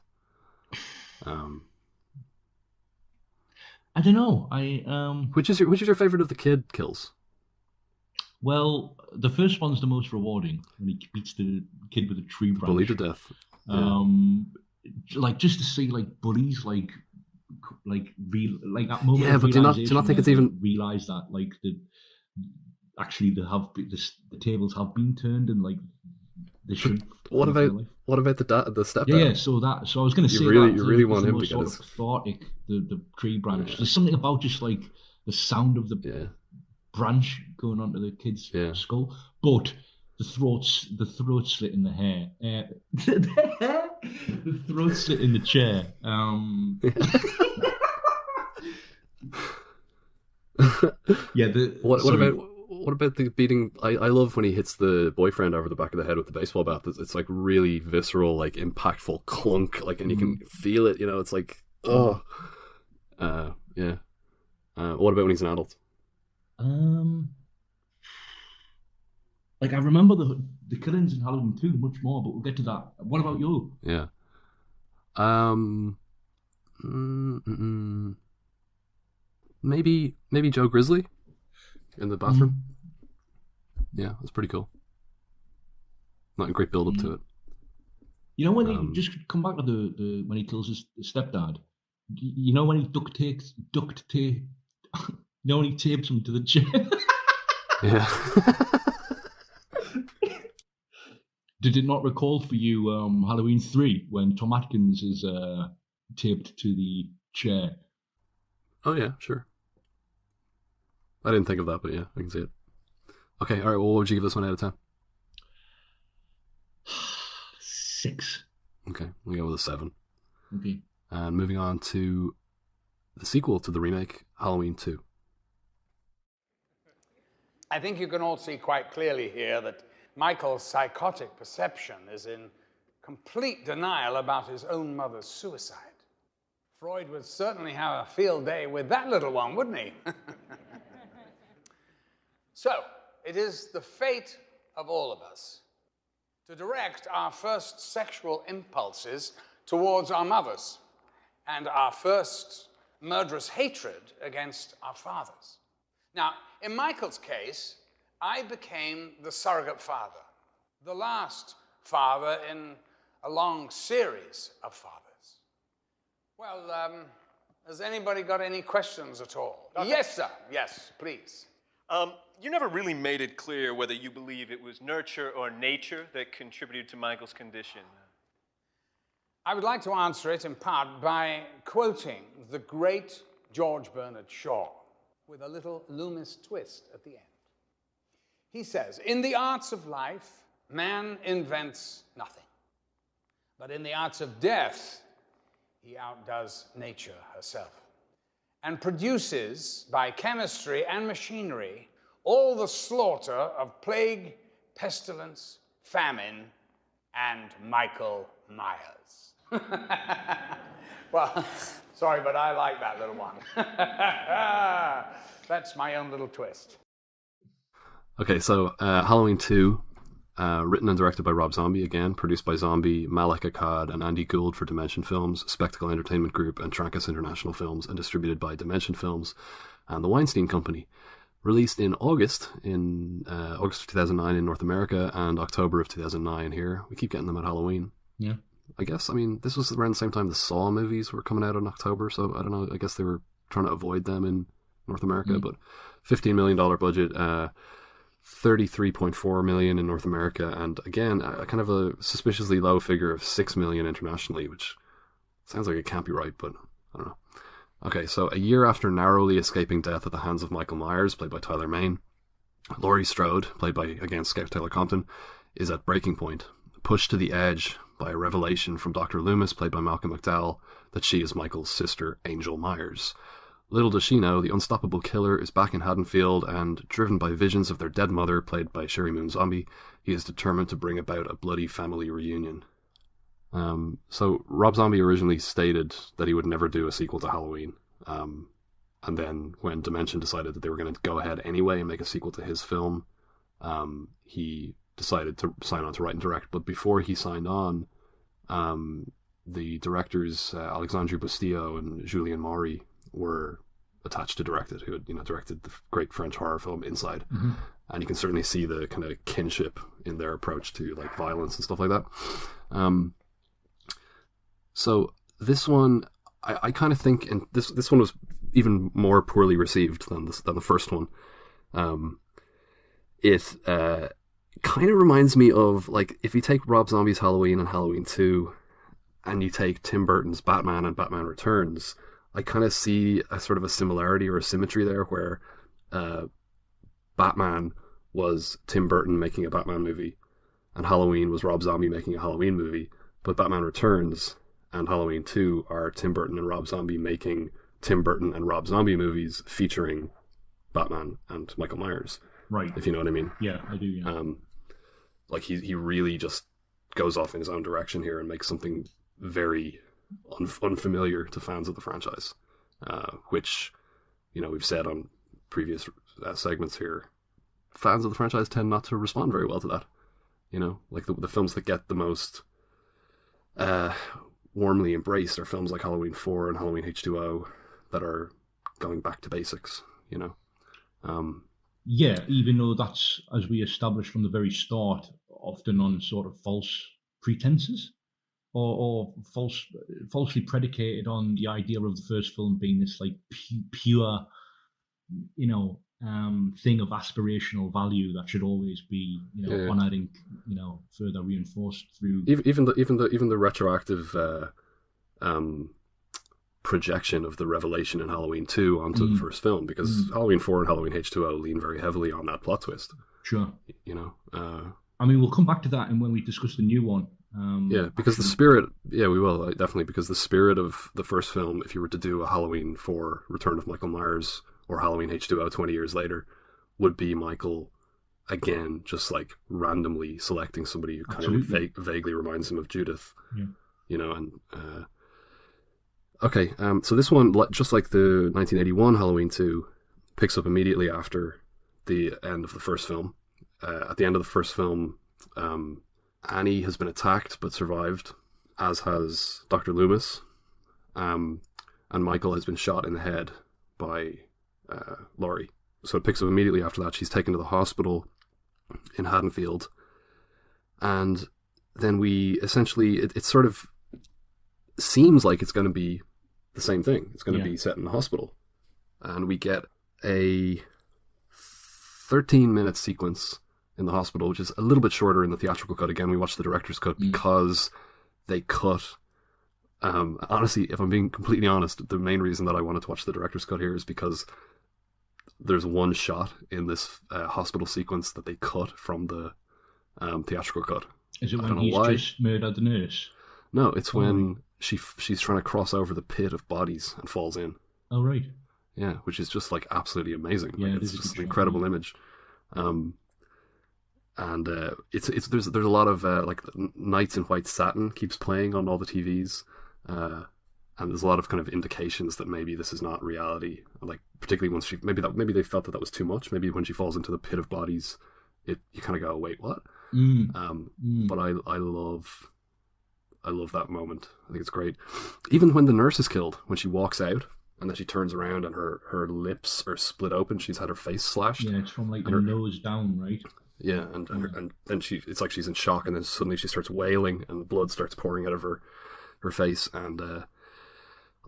I don't know. Which is your favorite of the kid kills? Well, the first one's the most rewarding when he beats the kid with a tree branch. Bully to death. Like just to see like bullies like that moment. Yeah, of but do you not think it's even realize that like the tables have been turned and like they should. What about the stepdad? Yeah, so I was going to say you really want him to get sort of cathartic, the tree branch. There's something about just like the sound of the branch going onto the kid's skull, but the throat slit in the hair, the throat slit in the chair. What about the beating? I love when he hits the boyfriend over the back of the head with the baseball bat. It's like really visceral, like impactful clunk, like, and you can feel it. You know, it's like What about when he's an adult? Like I remember the killings in Halloween 2 much more, but we'll get to that. What about you? Yeah. Maybe Joe Grizzly in the bathroom. Yeah, that's pretty cool. Not a great build up to it. You know when he just come back to the when he kills his stepdad. You know when he duct tapes. You know when he tapes him to the chair. Yeah. Did it not recall for you Halloween 3 when Tom Atkins is taped to the chair? Oh yeah, sure. I didn't think of that, but yeah, I can see it. Okay, all right. Well, what would you give this one out of 10? 6. Okay, we go with a 7. Okay. And moving on to the sequel to the remake, Halloween 2. I think you can all see quite clearly here that Michael's psychotic perception is in complete denial about his own mother's suicide. Freud would certainly have a field day with that little one, wouldn't he? So, it is the fate of all of us to direct our first sexual impulses towards our mothers and our first murderous hatred against our fathers. Now, in Michael's case, I became the surrogate father, the last father in a long series of fathers. Well, has anybody got any questions at all? Doctor? Yes, sir. Yes, please. You never really made it clear whether you believe it was nurture or nature that contributed to Michael's condition. I would like to answer it in part by quoting the great George Bernard Shaw with a little Loomis twist at the end. He says, "In the arts of life, man invents nothing. But in the arts of death, he outdoes nature herself and produces, by chemistry and machinery, all the slaughter of plague, pestilence, famine, and Michael Myers." Well, sorry, but I like that little one. That's my own little twist. Okay, so Halloween 2, written and directed by Rob Zombie again, produced by Zombie, Malek Akkad, and Andy Gould for Dimension Films, Spectacle Entertainment Group, and Trancas International Films, and distributed by Dimension Films and the Weinstein Company. Released in August of 2009 in North America and October of 2009 here. We keep getting them at Halloween. Yeah. I guess. I mean, this was around the same time the Saw movies were coming out in October, so I don't know. I guess they were trying to avoid them in North America, but $15 million budget, $33.4 million in North America, and again, a kind of a suspiciously low figure of $6 million internationally, which sounds like it can't be right, but I don't know. Okay, so a year after narrowly escaping death at the hands of Michael Myers, played by Tyler Mane, Laurie Strode, played by, again, Scout Taylor Compton, is at breaking point, pushed to the edge by a revelation from Dr. Loomis, played by Malcolm McDowell, that she is Michael's sister, Angel Myers. Little does she know, the unstoppable killer is back in Haddonfield, and driven by visions of their dead mother, played by Sherry Moon Zombie, he is determined to bring about a bloody family reunion. So Rob Zombie originally stated that he would never do a sequel to Halloween. And then when Dimension decided that they were going to go ahead anyway and make a sequel to his film, he decided to sign on to write and direct. But before he signed on, the directors Alexandre Bustillo and Julien Maury were attached to direct it, who had directed the great French horror film Inside. Mm-hmm. And you can certainly see the kind of kinship in their approach to like violence and stuff like that. So this one, I kind of think, and this one was even more poorly received than the first one. It kind of reminds me of, like, if you take Rob Zombie's Halloween and Halloween 2, and you take Tim Burton's Batman and Batman Returns, I kind of see a sort of a similarity or a symmetry there, where Batman was Tim Burton making a Batman movie, and Halloween was Rob Zombie making a Halloween movie, but Batman Returns and Halloween 2 are Tim Burton and Rob Zombie making Tim Burton and Rob Zombie movies featuring Batman and Michael Myers. Right. If you know what I mean. Yeah, I do, yeah. Like, he really just goes off in his own direction here and makes something very unfamiliar to fans of the franchise, which, we've said on previous segments here, fans of the franchise tend not to respond very well to that. Like the films that get the most warmly embraced are films like Halloween 4 and Halloween H2O that are going back to basics, Yeah, even though that's, as we established from the very start, often on sort of false pretenses or falsely predicated on the idea of the first film being this like pure, thing of aspirational value that should always be, honored and, further reinforced through even the retroactive projection of the revelation in Halloween 2 onto the first film, because Halloween 4 and Halloween H2O lean very heavily on that plot twist. Sure. I mean, we'll come back to that and when we discuss the new one. Because the spirit, we will, definitely, because the spirit of the first film, if you were to do a Halloween 4 Return of Michael Myers or Halloween H2O 20 years later, would be Michael again, just like randomly selecting somebody who kind of vaguely reminds him of Judith. Yeah. Okay, so this one, just like the 1981 Halloween 2, picks up immediately after the end of the first film. At the end of the first film, Annie has been attacked but survived, as has Dr. Loomis, and Michael has been shot in the head by Laurie. So it picks up immediately after that. She's taken to the hospital in Haddonfield, and then we essentially, it sort of seems like it's going to be the same thing. It's going to be set in the hospital, and we get a 13-minute sequence in the hospital, which is a little bit shorter in the theatrical cut. Again, we watched the director's cut because they cut, honestly, if I'm being completely honest, the main reason that I wanted to watch the director's cut here is because there's one shot in this hospital sequence that they cut from the theatrical cut. Is it when he's just murdered the nurse? No, it's when she's trying to cross over the pit of bodies and falls in. Oh, right. Yeah, which is just like absolutely amazing. Yeah, like, it's just an incredible image. And there's a lot of like Nights in White Satin keeps playing on all the TVs, and there's a lot of kind of indications that maybe this is not reality. Like particularly once maybe they felt that was too much. Maybe when she falls into the pit of bodies, you kind of go, wait, what? But I love that moment. I think it's great. Even when the nurse is killed, when she walks out and then she turns around and her lips are split open, she's had her face slashed. Yeah, it's from like her nose down, right? Yeah, and then it's like she's in shock, and then suddenly she starts wailing, and blood starts pouring out of her face, and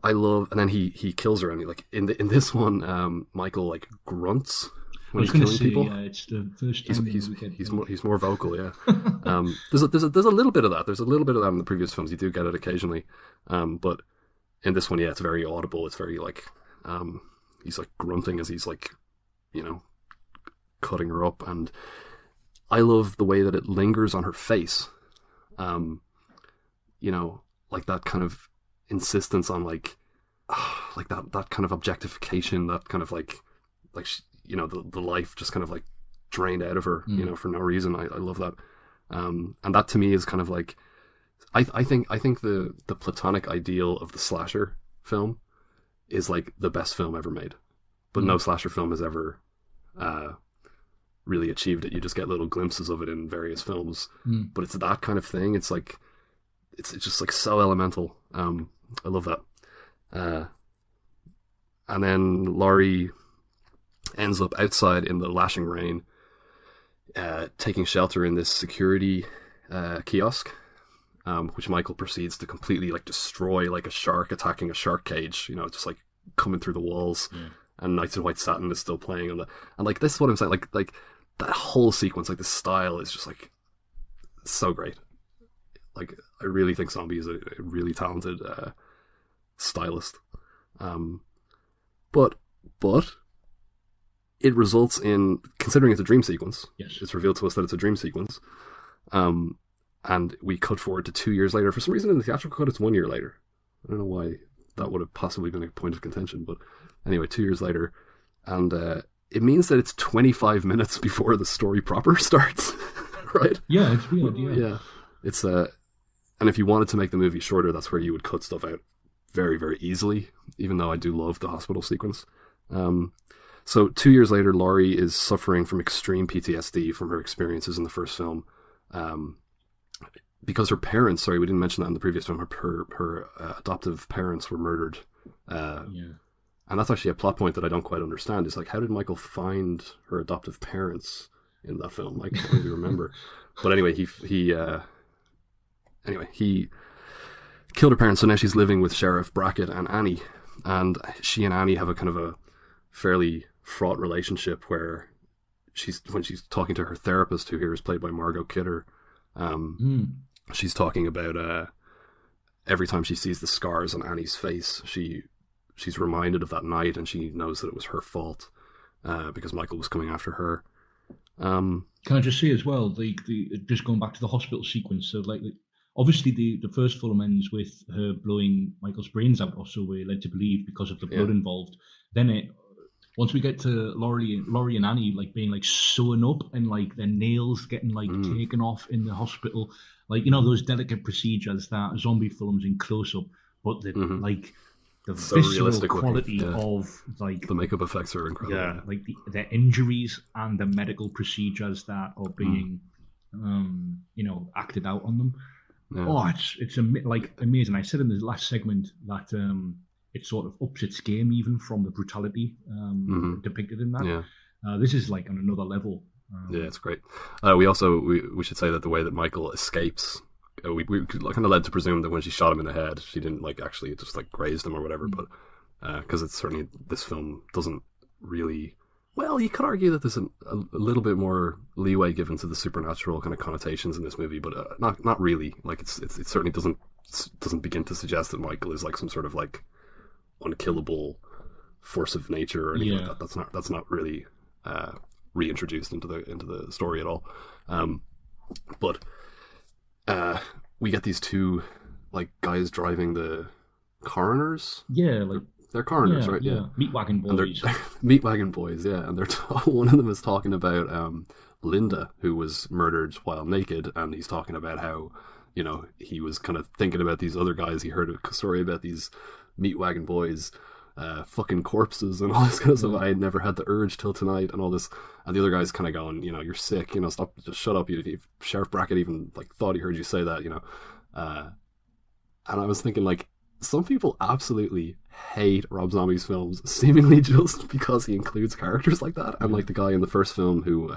and then he kills her, and in this one, Michael like grunts when he's killing people. Yeah, it's the first time he's more vocal. Yeah, there's a little bit of that. There's a little bit of that in the previous films. You do get it occasionally, but in this one, yeah, it's very audible. It's very like he's like grunting as he's like, cutting her up, and I love the way that it lingers on her face. Like that kind of insistence on like that kind of objectification, that kind of like the life just kind of like drained out of her, for no reason. I love that. And that to me is kind of like, I think the platonic ideal of the slasher film is like the best film ever made, but no slasher film has ever really achieved it. You just get little glimpses of it in various films, but it's that kind of thing. It's like it's just like so elemental. I love that. And then Laurie ends up outside in the lashing rain, taking shelter in this security kiosk, which Michael proceeds to completely like destroy, like a shark attacking a shark cage. Just like coming through the walls. Yeah. And Nights in White Satin is still playing, and like this is what I'm saying. Like that whole sequence, like the style is just like so great. Like I really think Zombie is a really talented stylist. But it results in, considering it's a dream sequence. Yes. It's revealed to us that it's a dream sequence. And we cut forward to 2 years later. For some reason in the theatrical cut, it's 1 year later. I don't know why that would have possibly been a point of contention, but anyway, 2 years later. And it means that it's 25 minutes before the story proper starts, right? Yeah, it's weird, yeah. Yeah. It's, and if you wanted to make the movie shorter, that's where you would cut stuff out very, very easily, even though I do love the hospital sequence. So 2 years later, Laurie is suffering from extreme PTSD from her experiences in the first film. Because her parents, sorry, we didn't mention that in the previous film, her adoptive parents were murdered. Yeah. And that's actually a plot point that I don't quite understand. It's like, how did Michael find her adoptive parents in that film? I can't really remember. But anyway, he killed her parents, so now she's living with Sheriff Brackett and Annie. And she and Annie have a kind of a fairly fraught relationship where when she's talking to her therapist, who here is played by Margot Kidder, she's talking about every time she sees the scars on Annie's face, she's reminded of that night, and she knows that it was her fault because Michael was coming after her. Can I just say as well, the just going back to the hospital sequence, so like obviously the first film ends with her blowing Michael's brains out, or so we're led to believe, because of the blood involved. Then once we get to Laurie and Annie like being like sewn up and like their nails getting like taken off in the hospital, like those delicate procedures that zombie films in close up, but the like the so visceral quality of like the makeup effects are incredible. Yeah, like the injuries and the medical procedures that are being acted out on them. Yeah. Oh, it's like amazing. I said in the last segment that it sort of ups its game even from the brutality depicted in that. Yeah. This is like on another level. Yeah, it's great. We should say that the way that Michael escapes, we kind of led to presume that when she shot him in the head, she didn't like actually just like grazed him or whatever, but because it's certainly, this film doesn't really. Well, you could argue that there's a little bit more leeway given to the supernatural kind of connotations in this movie, but not really. Like it certainly doesn't begin to suggest that Michael is like some sort of like unkillable force of nature or anything like that. That's not really reintroduced into the story at all. But we get these two like guys driving the coroners. Yeah, like. They're coroners, right? Yeah. Meat wagon boys. Meat wagon boys, yeah. And one of them is talking about Linda, who was murdered while naked, and he's talking about how, he was kind of thinking about these other guys. He heard a story about these meat wagon boys fucking corpses and all this kind of stuff. I had never had the urge till tonight and all this. And the other guy's kind of going, you're sick, stop, just shut up. If Sheriff Brackett even like thought he heard you say that, and I was thinking like, some people absolutely hate Rob Zombie's films, seemingly just because he includes characters like that. And like the guy in the first film who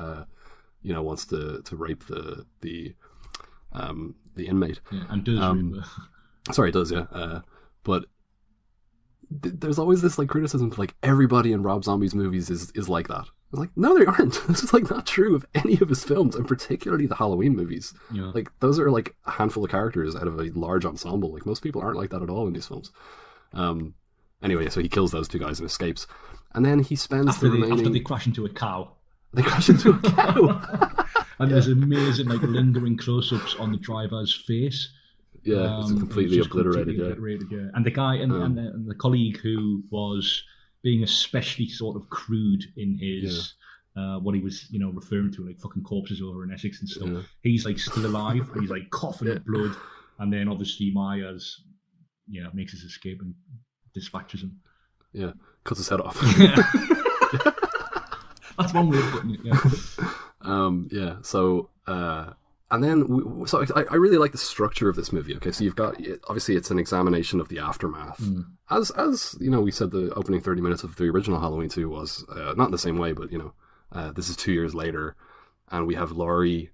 wants to rape the inmate. Yeah, and does rape her. Sorry, it does, yeah. But there's always this like criticism of like everybody in Rob Zombie's movies is like that. It's like, no, they aren't. This is like not true of any of his films, and particularly the Halloween movies. Yeah. Like those are like a handful of characters out of a large ensemble. Like most people aren't like that at all in these films. Anyway, so he kills those two guys and escapes, and then he spends after they crash into a cow. They crash into a cow, and there's amazing like lingering close-ups on the driver's face. Yeah, it's completely obliterated. Yeah. And the guy and the colleague who was being especially sort of crude in his what he was, referring to, like fucking corpses over in Essex and stuff. Yeah. He's like still alive. And he's like coughing up blood, and then obviously Myers, makes his escape and dispatches him. Yeah, cuts his head off. That's one way of putting it. Yeah. So. And then, I really like the structure of this movie. Okay, so you've got, obviously it's an examination of the aftermath. As we said the opening 30 minutes of the original Halloween 2 was, not in the same way, but, this is 2 years later, and we have Laurie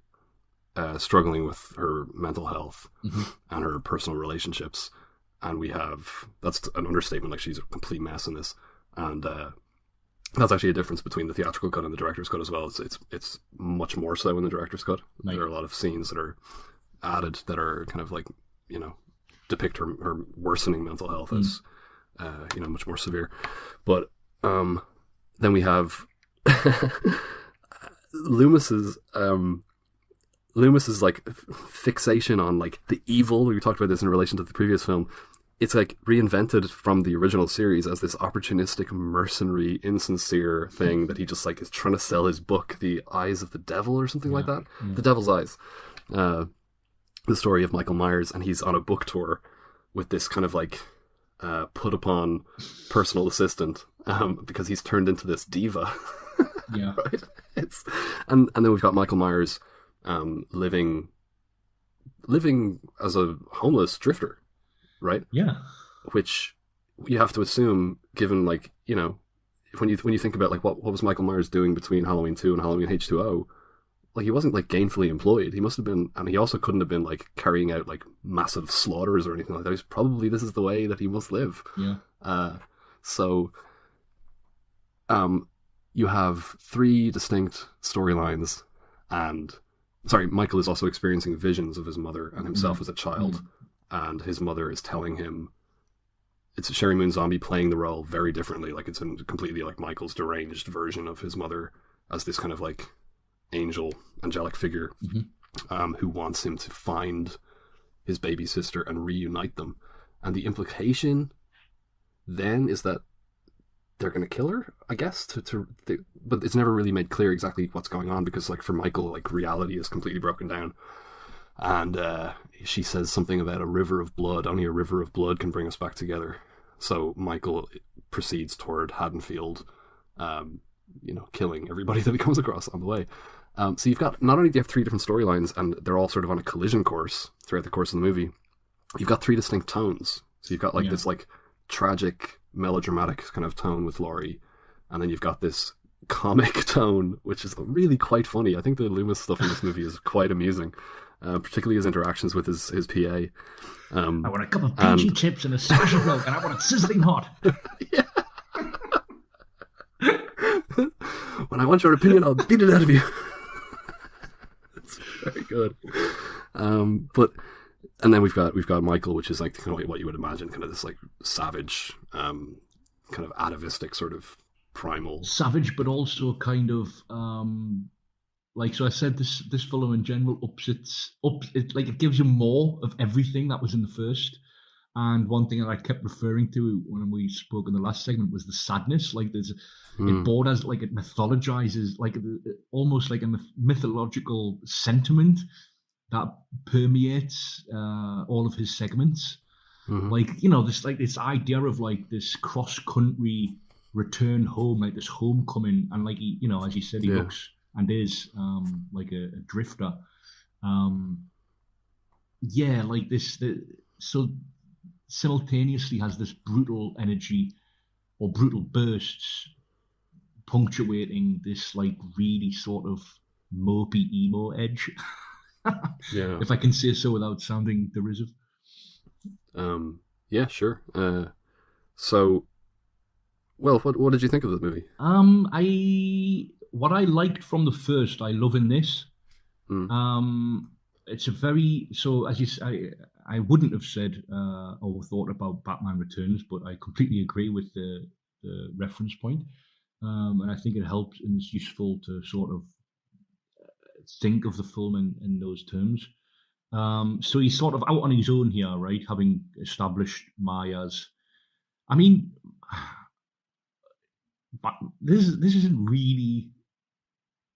struggling with her mental health and her personal relationships, and we have, that's an understatement, like she's a complete mess in this, and that's actually a difference between the theatrical cut and the director's cut as well. It's much more so in the director's cut. Right. There are a lot of scenes that are added that are kind of like, depict her worsening mental health as, much more severe. But then we have Loomis's like fixation on like the evil. We talked about this in relation to the previous film. It's like reinvented from the original series as this opportunistic, mercenary, insincere thing that he just like is trying to sell his book, The Eyes of the Devil or something like that. Yeah. The Devil's Eyes. The story of Michael Myers, and he's on a book tour with this kind of like put upon personal assistant because he's turned into this diva. Yeah. Right? And then we've got Michael Myers living as a homeless drifter. Right? Yeah. Which you have to assume, given like, when you think about like what was Michael Myers doing between Halloween 2 and Halloween H2O, like he wasn't like gainfully employed. He must have been, and he also couldn't have been like carrying out like massive slaughters or anything like that. He's probably, this is the way that he must live. Yeah. So you have 3 distinct storylines, and Michael is also experiencing visions of his mother and himself as a child. And his mother is telling him, it's Sherry Moon Zombie playing the role very differently. Like it's completely like Michael's deranged version of his mother as this kind of like angelic figure who wants him to find his baby sister and reunite them. And the implication then is that they're going to kill her, I guess, but it's never really made clear exactly what's going on, because like for Michael, like reality is completely broken down. And she says something about a river of blood. Only a river of blood can bring us back together. So Michael proceeds toward Haddonfield, killing everybody that he comes across on the way. So you've got, not only do you have 3 different storylines, and they're all sort of on a collision course throughout the course of the movie, you've got 3 distinct tones. So you've got like this like tragic, melodramatic kind of tone with Laurie, and then you've got this comic tone, which is really quite funny. I think the Loomis stuff in this movie is quite amusing. Particularly his interactions with his PA. I want a cup of peachy chips and a smash of milk, and I want it sizzling hot. When I want your opinion, I'll beat it out of you. It's very good. And then we've got Michael, which is like kind of what you would imagine, kind of this like savage, kind of atavistic sort of primal. Savage, but also kind of so I said, this film in general it gives you more of everything that was in the first. And one thing that I kept referring to when we spoke in the last segment was the sadness. Like it borders, like it mythologizes, like almost like a mythological sentiment that permeates all of his segments. Like, this idea of like this cross-country return home, like this homecoming, and like he, as you said, he looks and is like a drifter. Like this. So simultaneously has this brutal energy or brutal bursts punctuating this like really sort of mopey emo edge. Yeah. If I can say so without sounding derisive. Yeah, sure. So, well, what did you think of the movie? What I liked from the first, I love in this. It's a very, so as you say, I wouldn't have said or thought about Batman Returns, but I completely agree with the reference point. And I think it helps and it's useful to sort of think of the film in those terms. So he's sort of out on his own here, right? Having established Myers. I mean, but this isn't really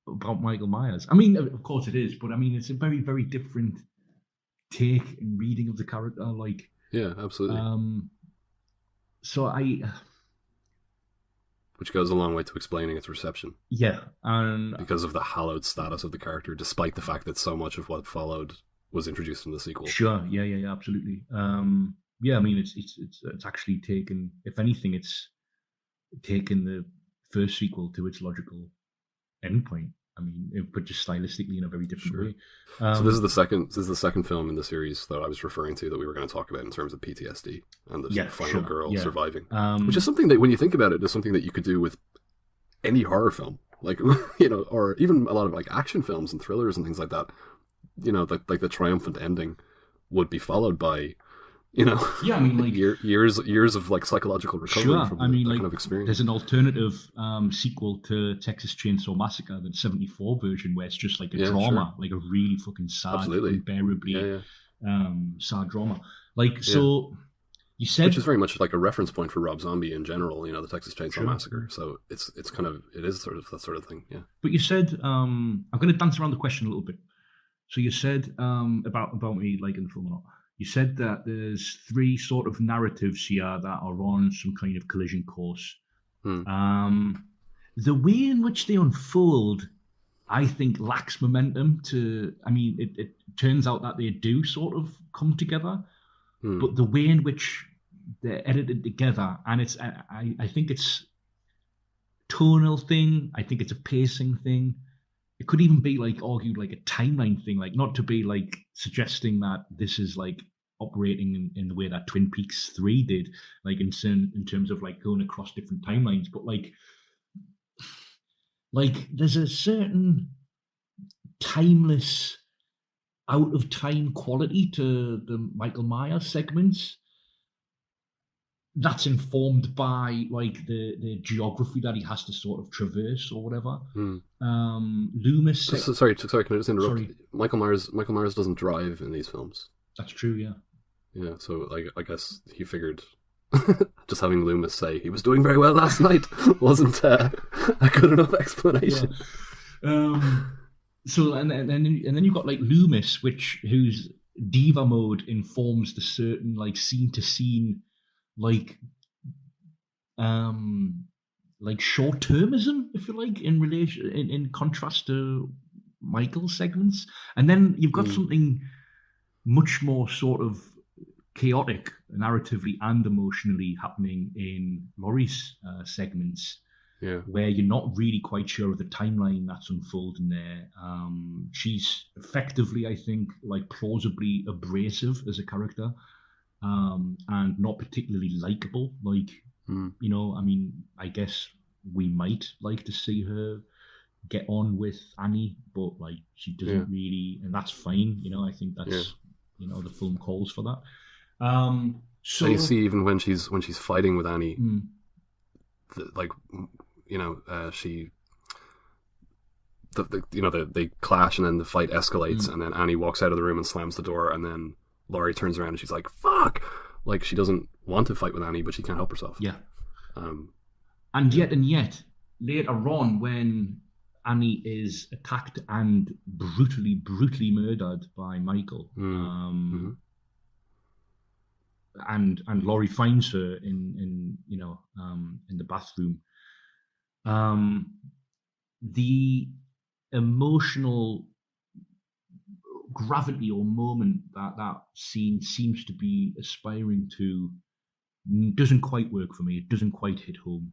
about Michael Myers. I mean, of course it is, but I mean, it's a very, very different take and reading of the character. Like, yeah, absolutely. So which goes a long way to explaining its reception. Yeah, and because of the hallowed status of the character, despite the fact that so much of what followed was introduced in the sequel. Sure, yeah, absolutely. Yeah, I mean, it's actually taken. If anything, it's taken the first sequel to its logical endpoint. I mean, but just stylistically in a very different way. So this is the second film in the series that I was referring to that we were going to talk about in terms of PTSD and the final girl surviving, which is something that, when you think about it, is something that you could do with any horror film, like or even a lot of like action films and thrillers and things like that. Like the triumphant ending would be followed by, yeah, I mean, like years of like psychological recovery from that kind of experience. There's an alternative sequel to Texas Chainsaw Massacre, the '74 version, where it's just like a drama, like a really fucking sad, unbearably sad drama. Like, so you said, which is very much like a reference point for Rob Zombie in general. The Texas Chainsaw Massacre. So it's kind of, it is sort of that sort of thing. Yeah. But you said, I'm going to dance around the question a little bit. So you said about me liking the film or not. You said that there's three sort of narratives here that are on some kind of collision course. The way in which they unfold, I think, lacks momentum to... I mean, it turns out that they do sort of come together, but the way in which they're edited together, and it's... I think it's a tonal thing. I think it's a pacing thing. It could even be like argued like a timeline thing, like not to be like suggesting that this is like operating in the way that Twin Peaks 3 did, like in terms of like going across different timelines, but like there's a certain timeless, out of time quality to the Michael Myers segments that's informed by like the geography that he has to sort of traverse or whatever. Loomis. Sorry, can I just interrupt? Sorry. Michael Myers doesn't drive in these films. That's true, yeah. Yeah, so like I guess he figured just having Loomis say he was doing very well last night wasn't a good enough explanation. Yeah. So and then you've got like Loomis, whose diva mode informs the certain like scene to scene like short-termism, if you like, in relation in contrast to Michael's segments. And then you've got something much more sort of chaotic narratively and emotionally happening in Laurie's segments, where you're not really quite sure of the timeline that's unfolding there. She's effectively, I think, like plausibly abrasive as a character, and not particularly likable. Like, I mean, I guess we might like to see her get on with Annie, but like she doesn't really, and that's fine. I think that's the film calls for that. So you see, even when she's fighting with Annie, they clash, and then the fight escalates, and then Annie walks out of the room and slams the door, and then Laurie turns around and she's like, "Fuck!" Like she doesn't want to fight with Annie, but she can't help herself. Yeah. And yet, later on, when Annie is attacked and brutally murdered by Michael, and Laurie finds her in the bathroom. The emotional gravity or moment that scene seems to be aspiring to doesn't quite work for me. It doesn't quite hit home.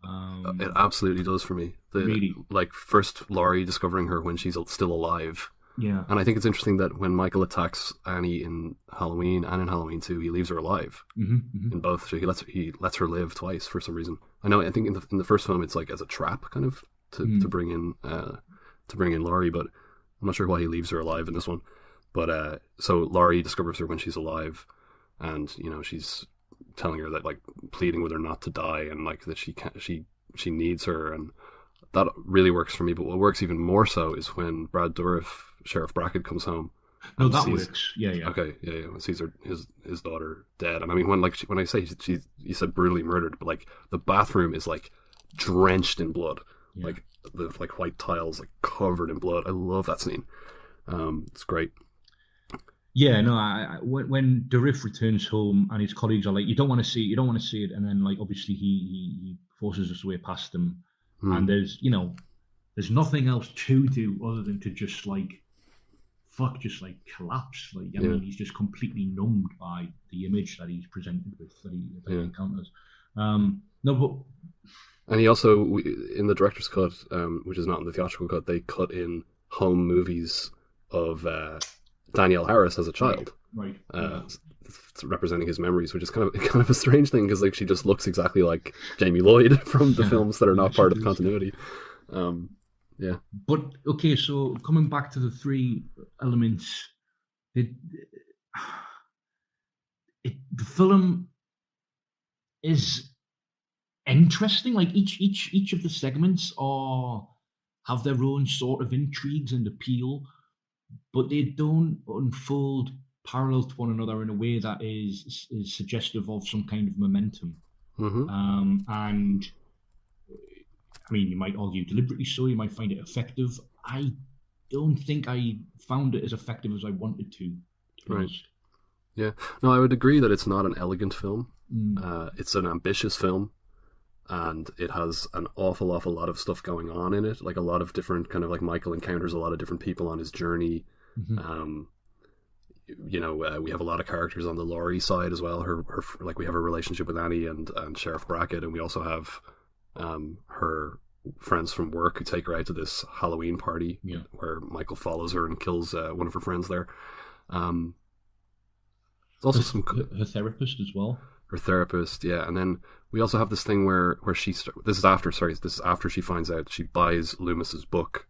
It absolutely does for me. Really? Like, first Laurie discovering her when she's still alive. Yeah. And I think it's interesting that when Michael attacks Annie in Halloween and in Halloween 2, he leaves her alive. In both. So he lets her live twice for some reason. I think in the first film it's like as a trap kind of to bring in Laurie, but I'm not sure why he leaves her alive in this one. But so Laurie discovers her when she's alive, and she's telling her that, like, pleading with her not to die, and like that she needs her, and that really works for me. But what works even more so is when Brad Dourif, Sheriff Brackett, comes home. No, that works. Yeah. Okay, yeah. Sees his daughter dead, and I mean when I say you said brutally murdered, but like the bathroom is like drenched in blood, like the white tiles like covered in blood. I love that scene. It's great. Yeah, no. When Dourif returns home and his colleagues are like, "You don't want to see it," and then like obviously he forces us way past them, and there's nothing else to do other than to just collapse. Like, I mean, he's just completely numbed by the image that he's presented with, that he encounters. And he also, in the director's cut, which is not in the theatrical cut, they cut in home movies of Danielle Harris as a child, right? Representing his memories, which is kind of a strange thing, because like she just looks exactly like Jamie Lloyd from the films that are not part of continuity. Yeah. But okay, so coming back to the three elements, the film is interesting. Like each of the segments have their own sort of intrigues and appeal, but they don't unfold parallel to one another in a way that is suggestive of some kind of momentum. And I mean, you might argue deliberately so, you might find it effective. I don't think I found it as effective as I wanted to. Right. Yeah. No, I would agree that it's not an elegant film. It's an ambitious film, and it has an awful lot of stuff going on in it. Like a lot of different kind of, like, Michael encounters a lot of different people on his journey. We have a lot of characters on the Laurie side as well. Her like, we have a relationship with Annie and Sheriff Brackett, and we also have her friends from work who take her out to this Halloween party where Michael follows her and kills one of her friends there. There's also her therapist as well. Her therapist, yeah. And then we also have this thing where this is after she finds out, she buys Loomis's book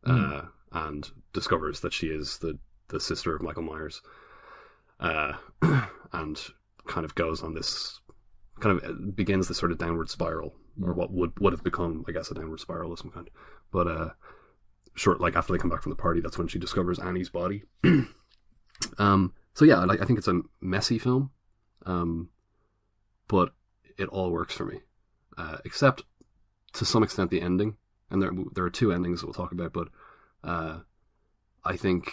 and discovers that she is the sister of Michael Myers, and kind of goes on this, kind of begins this sort of downward spiral, or what would have become, I guess, a downward spiral of some kind. But like after they come back from the party, that's when she discovers Annie's body. So yeah, I think it's a messy film, but it all works for me, except to some extent the ending. And there are two endings that we'll talk about, but I think,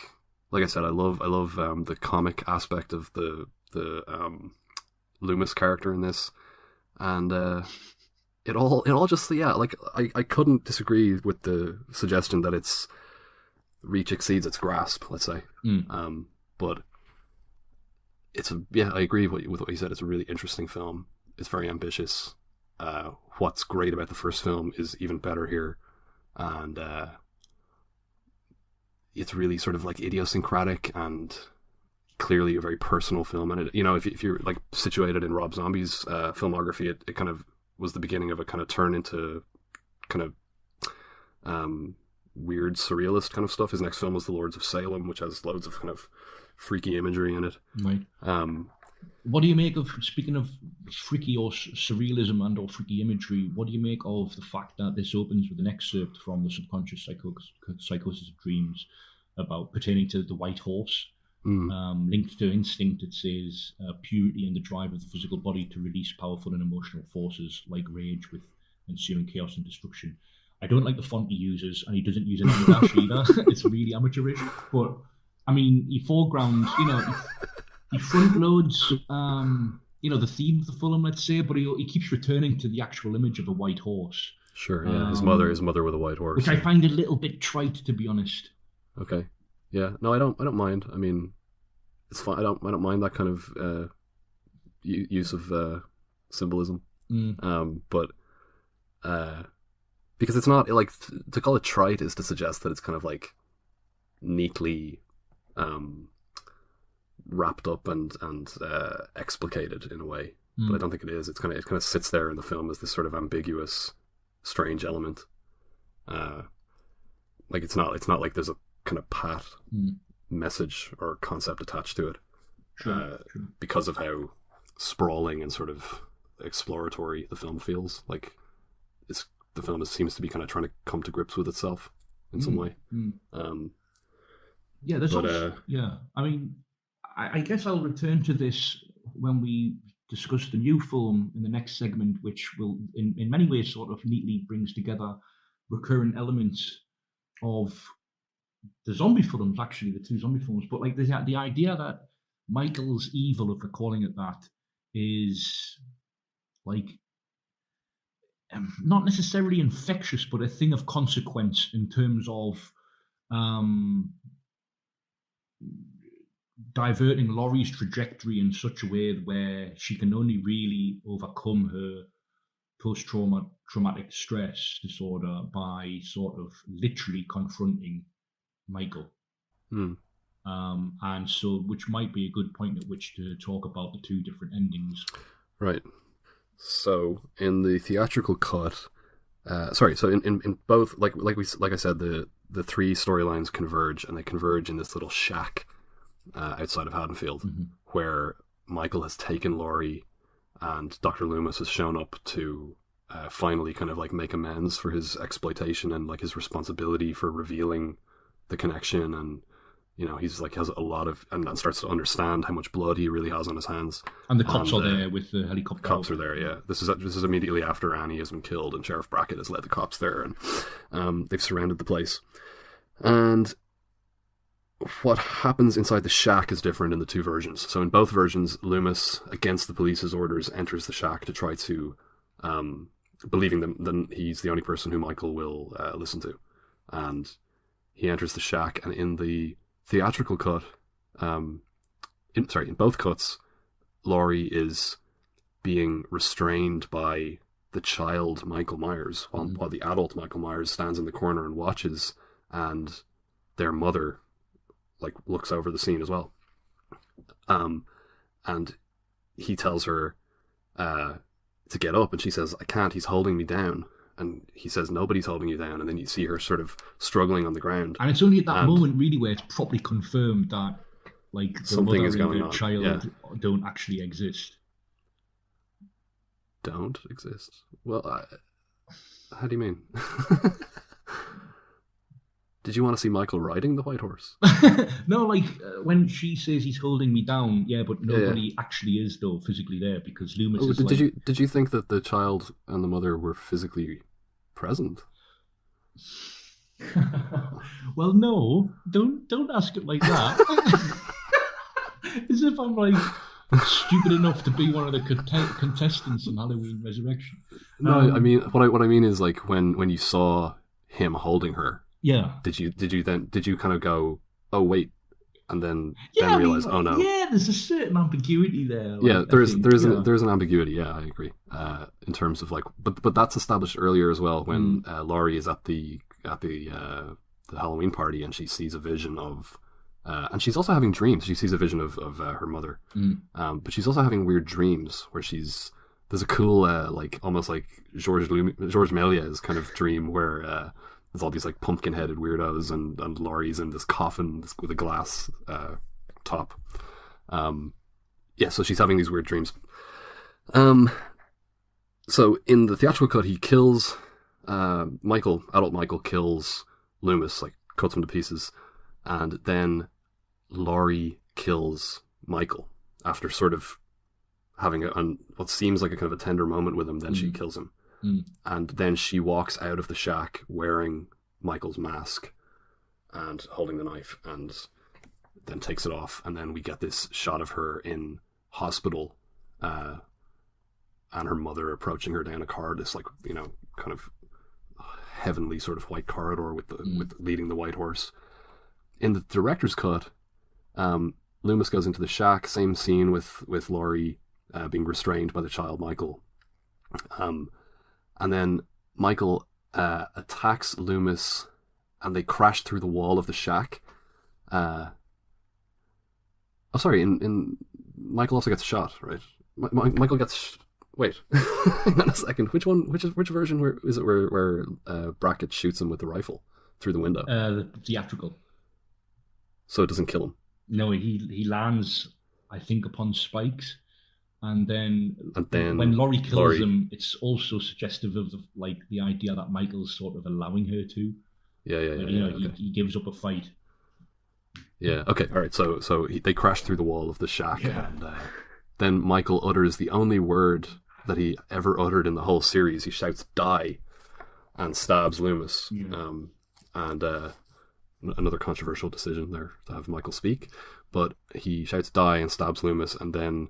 like I said, I love the comic aspect of the Loomis character in this, and it all just, like I couldn't disagree with the suggestion that its reach exceeds its grasp, let's say. But I agree with what you said. It's a really interesting film. It's very ambitious. What's great about the first film is even better here, and it's really sort of like idiosyncratic and clearly a very personal film. And if you're like situated in Rob Zombie's filmography, it kind of was the beginning of a kind of turn into kind of weird surrealist kind of stuff. His next film was The Lords of Salem, which has loads of kind of freaky imagery in it. Right. What do you make of, speaking of freaky or surrealism and or freaky imagery, what do you make of the fact that this opens with an excerpt from the subconscious psychosis of dreams pertaining to the white horse, linked to instinct? It says purity and the drive of the physical body to release powerful and emotional forces like rage with ensuing chaos and destruction. I don't like the font he uses, and he doesn't use any dash either. It's really amateurish, but I mean, he foregrounds, he front loads, the theme of the film, let's say, but he keeps returning to the actual image of a white horse. Sure, yeah, his mother with a white horse, which I find a little bit trite, to be honest. Okay, yeah, no, I don't mind. I mean, it's fine. I don't mind that kind of use of symbolism. But because it's not like to call it trite is to suggest that it's kind of like neatly wrapped up and explicated in a way, but I don't think it is. It kind of sits there in the film as this sort of ambiguous, strange element. Like it's not like there's a kind of pat message or concept attached to it, because of how sprawling and sort of exploratory the film feels. Like the film seems to be kind of trying to come to grips with itself in some way. Yeah, there's also, I mean, I guess I'll return to this when we discuss the new film in the next segment, which will, in many ways, sort of neatly brings together recurrent elements of the zombie films, actually, the two zombie films. But like the idea that Michael's evil, if we're calling it that, is like not necessarily infectious, but a thing of consequence in terms of diverting Laurie's trajectory in such a way where she can only really overcome her post-traumatic stress disorder by sort of literally confronting Michael. And so, which might be a good point at which to talk about the two different endings. Right. So in the theatrical cut, so in both, like I said, the three storylines converge, and they converge in this little shack outside of Haddonfield, where Michael has taken Laurie, and Dr. Loomis has shown up to finally kind of like make amends for his exploitation and like his responsibility for revealing the connection, and you know he's like has a lot of and starts to understand how much blood he really has on his hands. And the cops are there with the helicopter. Cops are there, yeah. This is immediately after Annie has been killed, and Sheriff Brackett has led the cops there, and they've surrounded the place. And what happens inside the shack is different in the two versions. So in both versions, Loomis, against the police's orders, enters the shack to try to, believing them he's the only person who Michael will listen to. And he enters the shack, and in the theatrical cut, in both cuts, Laurie is being restrained by the child Michael Myers, while the adult Michael Myers stands in the corner and watches, and their mother like looks over the scene as well. And he tells her to get up, and she says, "I can't, he's holding me down." And he says, "Nobody's holding you down." And then you see her sort of struggling on the ground. And it's only at that moment, really, where it's properly confirmed that like the something is going and the on. child don't actually exist. Don't exist? Well, how do you mean? Did you want to see Michael riding the white horse? No, like when she says he's holding me down, but nobody actually is though physically there, because Loomis is did you think that the child and the mother were physically present? Well, no, don't ask it like that. As if I'm like stupid enough to be one of the contestants in Halloween Resurrection. No, I mean what I mean is like when you saw him holding her. Yeah. Did you kind of go, oh wait, and then realize, oh no? Yeah, there's a certain ambiguity there. Like, yeah, there's an ambiguity. Yeah, I agree. In terms of like, but that's established earlier as well when Laurie is at the Halloween party, and she sees a vision of, and she's also having dreams. She sees a vision of her mother, but she's also having weird dreams where there's a cool like almost like Georges Méliès kind of dream where. There's all these like pumpkin-headed weirdos, and Laurie's in this coffin with a glass top. So she's having these weird dreams. So in the theatrical cut, he kills adult Michael kills Loomis, like cuts him to pieces, and then Laurie kills Michael after sort of having what seems like a kind of a tender moment with him. Then she kills him. And then she walks out of the shack wearing Michael's mask and holding the knife, and then takes it off. And then we get this shot of her in hospital, and her mother approaching her down a corridor, this like, you know, kind of heavenly sort of white corridor with leading the white horse. In the director's cut, Loomis goes into the shack, same scene with Laurie being restrained by the child Michael. And then Michael attacks Loomis, and they crash through the wall of the shack. In Michael also gets shot, right? Michael gets. Wait, hang on a second. Which version where Brackett shoots him with the rifle through the window? The theatrical. So it doesn't kill him. No, he lands, I think, upon spikes, and then when Laurie kills him, it's also suggestive of the idea that Michael's sort of allowing her to. He gives up a fight. Yeah. Okay. All right. So they crash through the wall of the shack, and then Michael utters the only word that he ever uttered in the whole series. He shouts "die" and stabs Loomis. Another controversial decision there to have Michael speak, but he shouts "die" and stabs Loomis, and then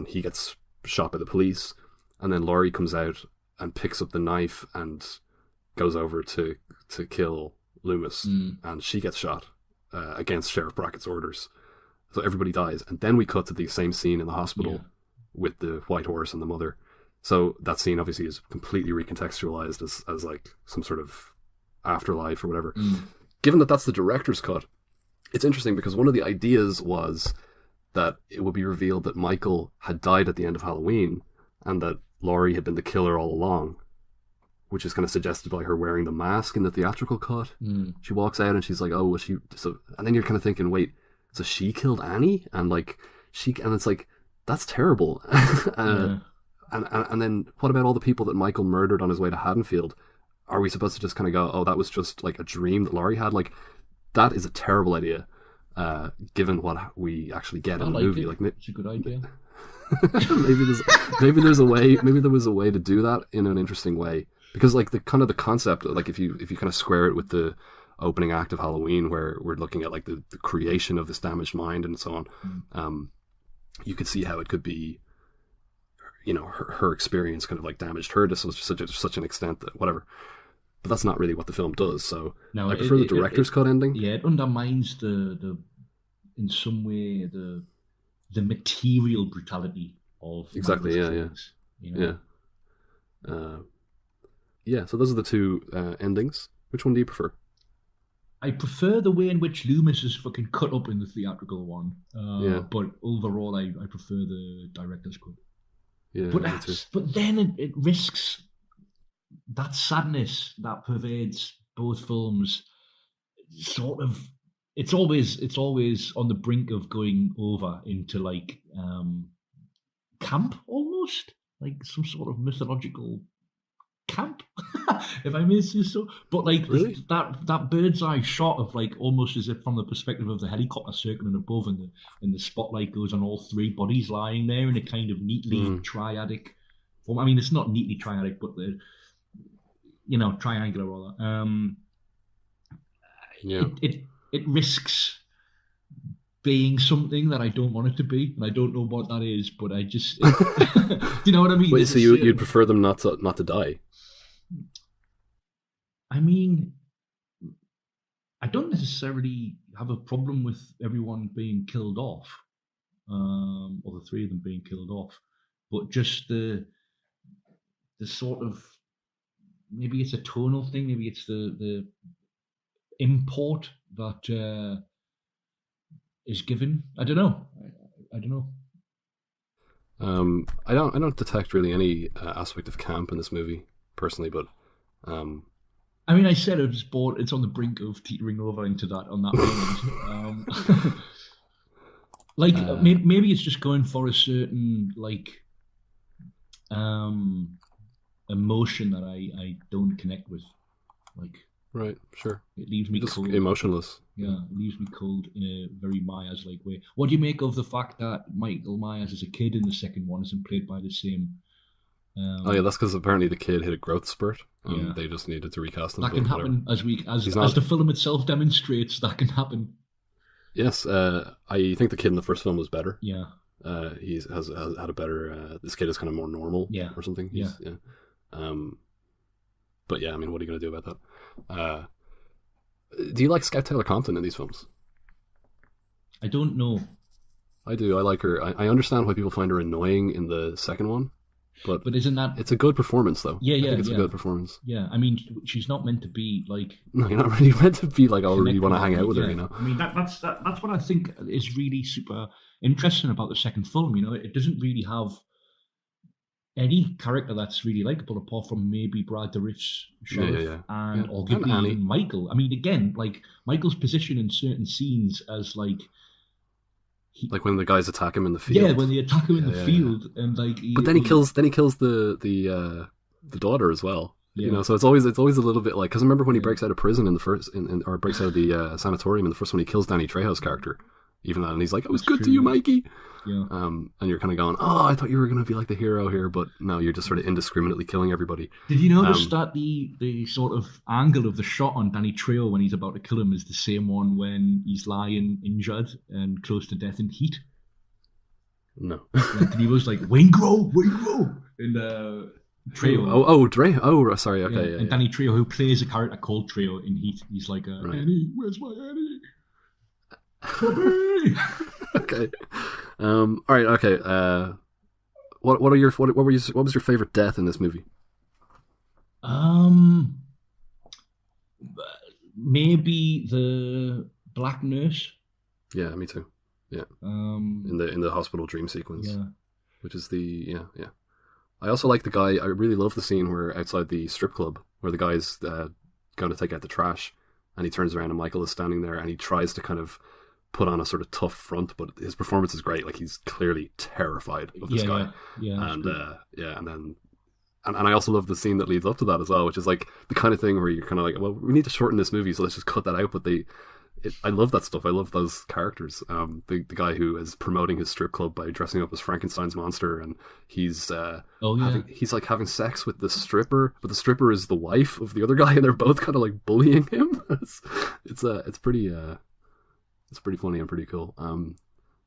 he gets shot by the police, and then Laurie comes out and picks up the knife and goes over to kill Loomis, and she gets shot against Sheriff Brackett's orders. So everybody dies, and then we cut to the same scene in the hospital with the white horse and the mother. So that scene obviously is completely recontextualized as like some sort of afterlife or whatever. Given that that's the director's cut, it's interesting because one of the ideas was that it would be revealed that Michael had died at the end of Halloween and that Laurie had been the killer all along, which is kind of suggested by her wearing the mask in the theatrical cut. She walks out and she's like, "Oh, was she?" So, and then you're kind of thinking, "Wait, so she killed Annie?" And it's like, that's terrible. And then what about all the people that Michael murdered on his way to Haddonfield? Are we supposed to just kind of go, "Oh, that was just like a dream that Laurie had"? Like, that is a terrible idea, given what we actually get in the movie. It's a good idea. maybe there's a way. Maybe there was a way to do that in an interesting way, because like the concept, like if you kind of square it with the opening act of Halloween, where we're looking at like the creation of this damaged mind and so on, you could see how it could be, her experience kind of like damaged her to such an extent that whatever. But that's not really what the film does. So no, I prefer the director's cut ending. Yeah, it undermines the in some way the material brutality of exactly. So those are the two endings. Which one do you prefer? I prefer the way in which Loomis is fucking cut up in the theatrical one. But overall, I prefer the director's cut. Yeah, but then it risks that sadness that pervades both films. Sort of, it's always on the brink of going over into like camp, almost like some sort of mythological camp, if I may say so. But like really? that bird's eye shot of like almost as if from the perspective of the helicopter circling above, and the spotlight goes on all three bodies lying there in a kind of neatly triadic form. I mean, it's not neatly triadic, but the triangular rather. It risks being something that I don't want it to be, and I don't know what that is, but I just do you know what I mean? Wait, so you'd prefer them not to die? I mean, I don't necessarily have a problem with everyone being killed off, or the three of them being killed off, but just the sort of, maybe it's a tonal thing, maybe it's the import that is given. I don't know. I don't know. I don't detect really any aspect of camp in this movie personally, but I mean, I said it was bored. It's on the brink of teetering over into that on that moment. Maybe it's just going for a certain like emotion that I don't connect with. Like, right, sure. It leaves me just cold. Emotionless. Yeah, it leaves me cold in a very Myers-like way. What do you make of the fact that Michael Myers as a kid in the second one isn't played by the same? That's because apparently the kid hit a growth spurt, and they just needed to recast him. That can happen as the film itself demonstrates. That can happen. Yes, I think the kid in the first film was better. Yeah, he has had a better. This kid is kind of more normal. Yeah, or something. Yeah. But yeah, I mean, what are you going to do about that? Do you like Scout Taylor Compton in these films? I don't know. I do. I like her. I understand why people find her annoying in the second one. But isn't that... It's a good performance, though. Yeah, I think it's a good performance. Yeah, I mean, she's not meant to be, like... No, you're not really meant to be, like, oh, you want to hang out with her, you know? I mean, that's what I think is really super interesting about the second film, you know? It doesn't really have any character that's really likable apart from maybe Brad Dourif's sheriff and arguably even Michael. I mean, again, like, Michael's position in certain scenes as, like... Like when the guys attack him in the field. Yeah, when they attack him in the field, and like. But then he kills the daughter as well. Yeah. You know, so it's always a little bit like, because remember when he breaks out of prison in the first, or breaks out of the sanatorium in the first one, he kills Danny Trejo's character, even though, and he's like, "I was good to you, Mikey." Yeah. And you're kind of going, "Oh, I thought you were going to be like the hero here," but no, you're just sort of indiscriminately killing everybody. Did you notice that the sort of angle of the shot on Danny Trejo when he's about to kill him is the same one when he's lying injured and close to death in Heat? No. Like, and he was like, Wayne Grow, and Trejo. Trejo. Oh, sorry. Okay. Yeah. And Danny Trejo, who plays a character called Trejo in Heat, he's like, Annie, where's my Annie? Okay. All right. Okay. What was your favorite death in this movie? Maybe the black nurse. Yeah, me too. Yeah. In the hospital dream sequence. Yeah. Which is yeah. I also like the guy. I really love the scene where outside the strip club where the guy's going to take out the trash, and he turns around and Michael is standing there, and he tries to kind of put on a sort of tough front, but his performance is great. Like, he's clearly terrified of this guy. Yeah. And I also love the scene that leads up to that as well, which is like the kind of thing where you're kind of like, well, we need to shorten this movie, so let's just cut that out. But I love that stuff. I love those characters. The guy who is promoting his strip club by dressing up as Frankenstein's monster, and he's he's like having sex with the stripper, but the stripper is the wife of the other guy, and they're both kind of like bullying him. It's pretty funny and pretty cool.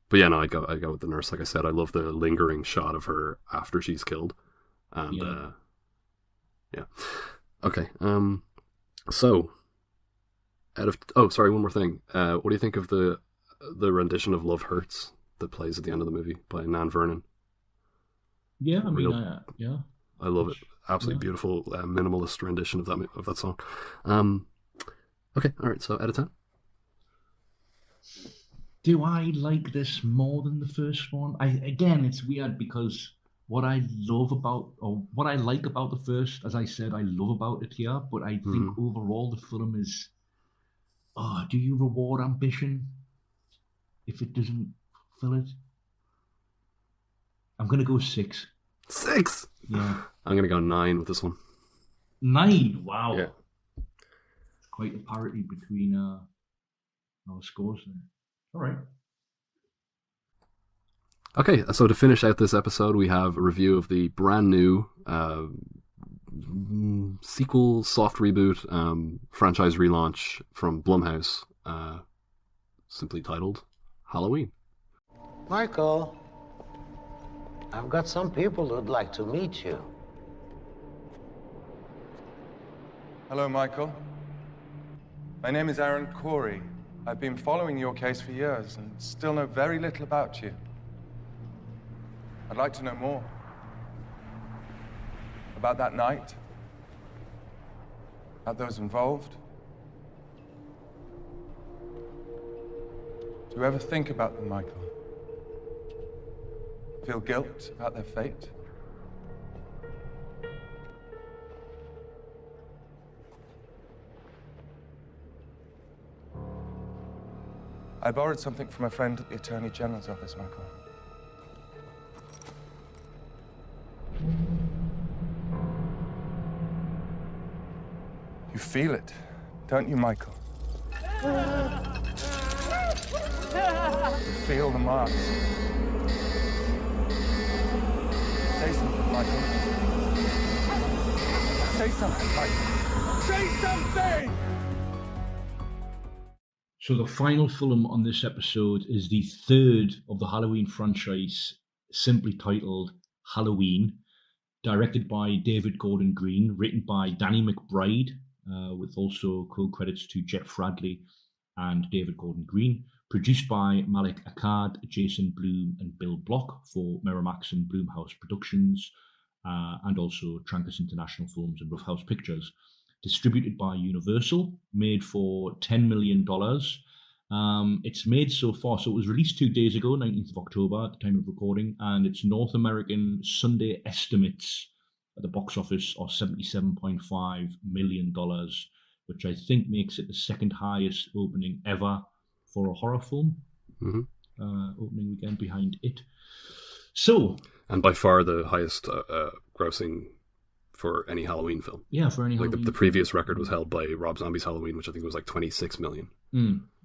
But yeah, no, I go with the nurse. Like I said, I love the lingering shot of her after she's killed. And yeah. Okay. So one more thing. What do you think of the rendition of Love Hurts that plays at the end of the movie by Nan Vernon? Yeah, I mean, I love it. Absolutely beautiful, minimalist rendition of that song. Okay, all right. So out of 10. Do I like this more than the first one? Again, it's weird because what I like about the first, as I said, I love about it here, but I think overall the film is, do you reward ambition if it doesn't fulfill it? I'm going to go 6. 6? Yeah. I'm going to go 9 with this one. 9? Wow. Yeah. It's quite a parity between our scores there. All right. Okay, so to finish out this episode, we have a review of the brand new sequel, soft reboot, franchise relaunch from Blumhouse, simply titled Halloween. Michael, I've got some people who'd like to meet you. Hello, Michael. My name is Aaron Corey. I've been following your case for years and still know very little about you. I'd like to know more. About that night. About those involved. Do you ever think about them, Michael? Feel guilt about their fate? I borrowed something from a friend at the Attorney General's office, Michael. You feel it, don't you, Michael? You feel the marks. Say something, Michael. Say something, Michael. Say something! So the final film on this episode is the third of the Halloween franchise, simply titled Halloween, directed by David Gordon Green, written by Danny McBride, with also co-credits to Jeff Fradley and David Gordon Green, produced by Malik Akkad, Jason Blum and Bill Block for Miramax and Blumhouse Productions, and also Trancas International Films and Rough House Pictures. Distributed by Universal, made for $10 million. It's made so far, so it was released 2 days ago, 19th of October at the time of recording, and its North American Sunday estimates at the box office are $77.5 million, which I think makes it the second highest opening ever for a horror film. Opening weekend behind It. So, and by far the highest grossing for any Halloween film. Yeah, for any Halloween. The previous record was held by Rob Zombie's Halloween, which I think was like 26 million.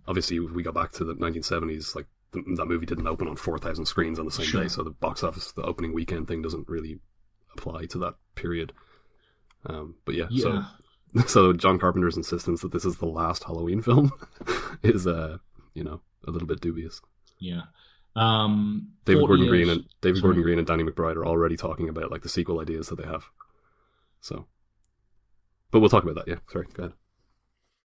Obviously, if we go back to the 1970s, like that movie didn't open on 4,000 screens on the same day, so the box office, the opening weekend thing doesn't really apply to that period. But yeah. So John Carpenter's insistence that this is the last Halloween film is, a little bit dubious. Yeah. David Gordon Green and Danny McBride are already talking about like the sequel ideas that they have. So, but we'll talk about that. Yeah, sorry, go ahead.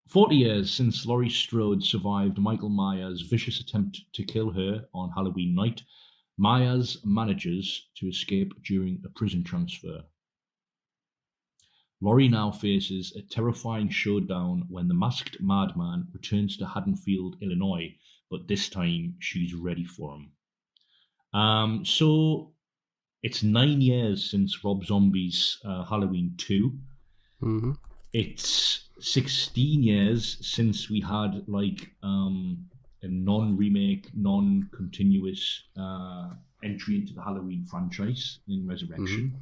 40 years since Laurie Strode survived Michael Myers' vicious attempt to kill her on Halloween night, Myers manages to escape during a prison transfer. Laurie now faces a terrifying showdown when the masked madman returns to Haddonfield, Illinois, but this time she's ready for him. So it's 9 years since Rob Zombie's Halloween 2. It's 16 years since we had like a non-remake, non-continuous entry into the Halloween franchise in Resurrection.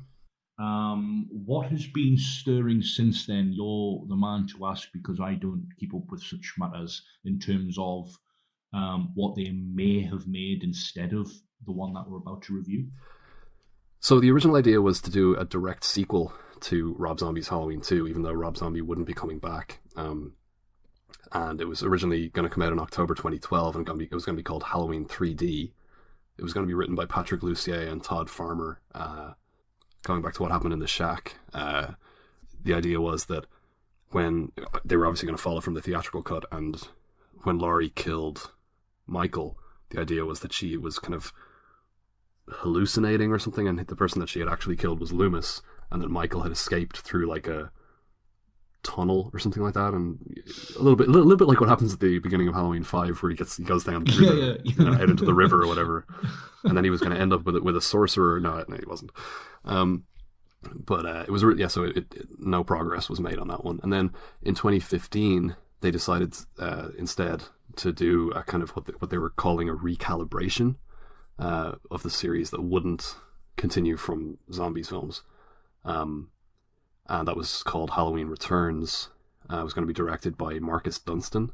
What has been stirring since then? You're the man to ask, because I don't keep up with such matters in terms of what they may have made instead of the one that we're about to review. So the original idea was to do a direct sequel to Rob Zombie's Halloween 2, even though Rob Zombie wouldn't be coming back. And it was originally going to come out in October 2012, and it was going to be called Halloween 3D. It was going to be written by Patrick Lussier and Todd Farmer. Going back to what happened in the shack, the idea was that when they were obviously going to follow from the theatrical cut, and when Laurie killed Michael, the idea was that she was kind of hallucinating or something, and the person that she had actually killed was Loomis, and that Michael had escaped through like a tunnel or something like that, and a little bit like what happens at the beginning of Halloween 5, where he goes down through out into the river or whatever, and then he was going to end up with a sorcerer. No, he wasn't. But it was so no progress was made on that one. And then in 2015 they decided instead to do a kind of what they were calling a recalibration of the series that wouldn't continue from Zombies films. And that was called Halloween Returns. It was going to be directed by Marcus Dunstan.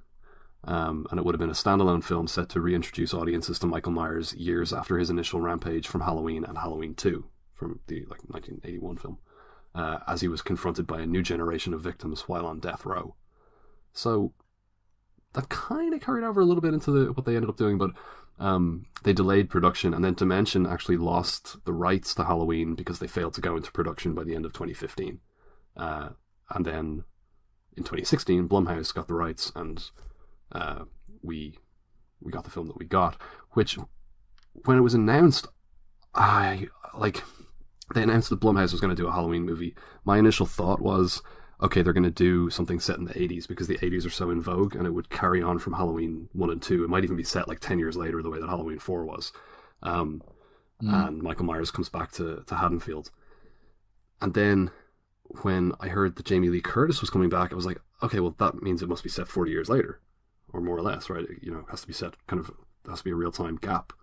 And it would have been a standalone film set to reintroduce audiences to Michael Myers years after his initial rampage from Halloween and Halloween 2, from the 1981 film, as he was confronted by a new generation of victims while on death row. So that kind of carried over a little bit into what they ended up doing, but they delayed production, and then Dimension actually lost the rights to Halloween because they failed to go into production by the end of 2015. And then in 2016, Blumhouse got the rights, and we got the film that we got, which, when it was announced, they announced that Blumhouse was going to do a Halloween movie. My initial thought was, okay, they're going to do something set in the 80s because the 80s are so in vogue, and it would carry on from Halloween 1 and 2. It might even be set like 10 years later, the way that Halloween 4 was. And Michael Myers comes back to Haddonfield. And then when I heard that Jamie Lee Curtis was coming back, I was like, okay, well, that means it must be set 40 years later, or more or less, right? It has to be set there has to be a real-time gap.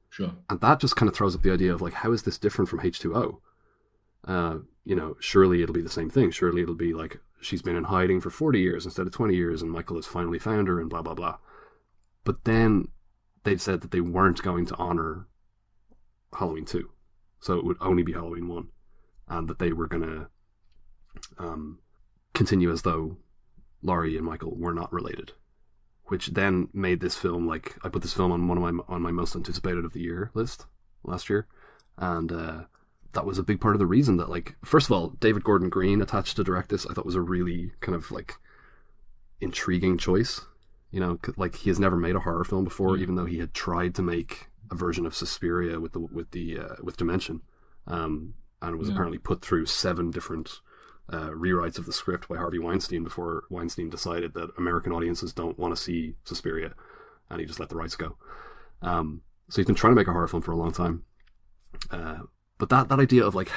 Sure. And that just kind of throws up the idea of, like, how is this different from H2O? Surely it'll be the same thing. Surely it'll be like she's been in hiding for 40 years instead of 20 years, and Michael has finally found her, and blah, blah, blah. But then they've said that they weren't going to honor Halloween 2. So it would only be Halloween 1. And that they were going to continue as though Laurie and Michael were not related. Which then made this film, like, I put this film on my most anticipated of the year list last year. And that was a big part of the reason that, like, first of all, David Gordon Green attached to direct this, I thought was a really kind of, like, intriguing choice. Like, he has never made a horror film before, even though he had tried to make a version of Suspiria with Dimension. and was apparently put through 7 different rewrites of the script by Harvey Weinstein before Weinstein decided that American audiences don't want to see Suspiria, and he just let the rights go. So he's been trying to make a horror film for a long time. But that idea of like,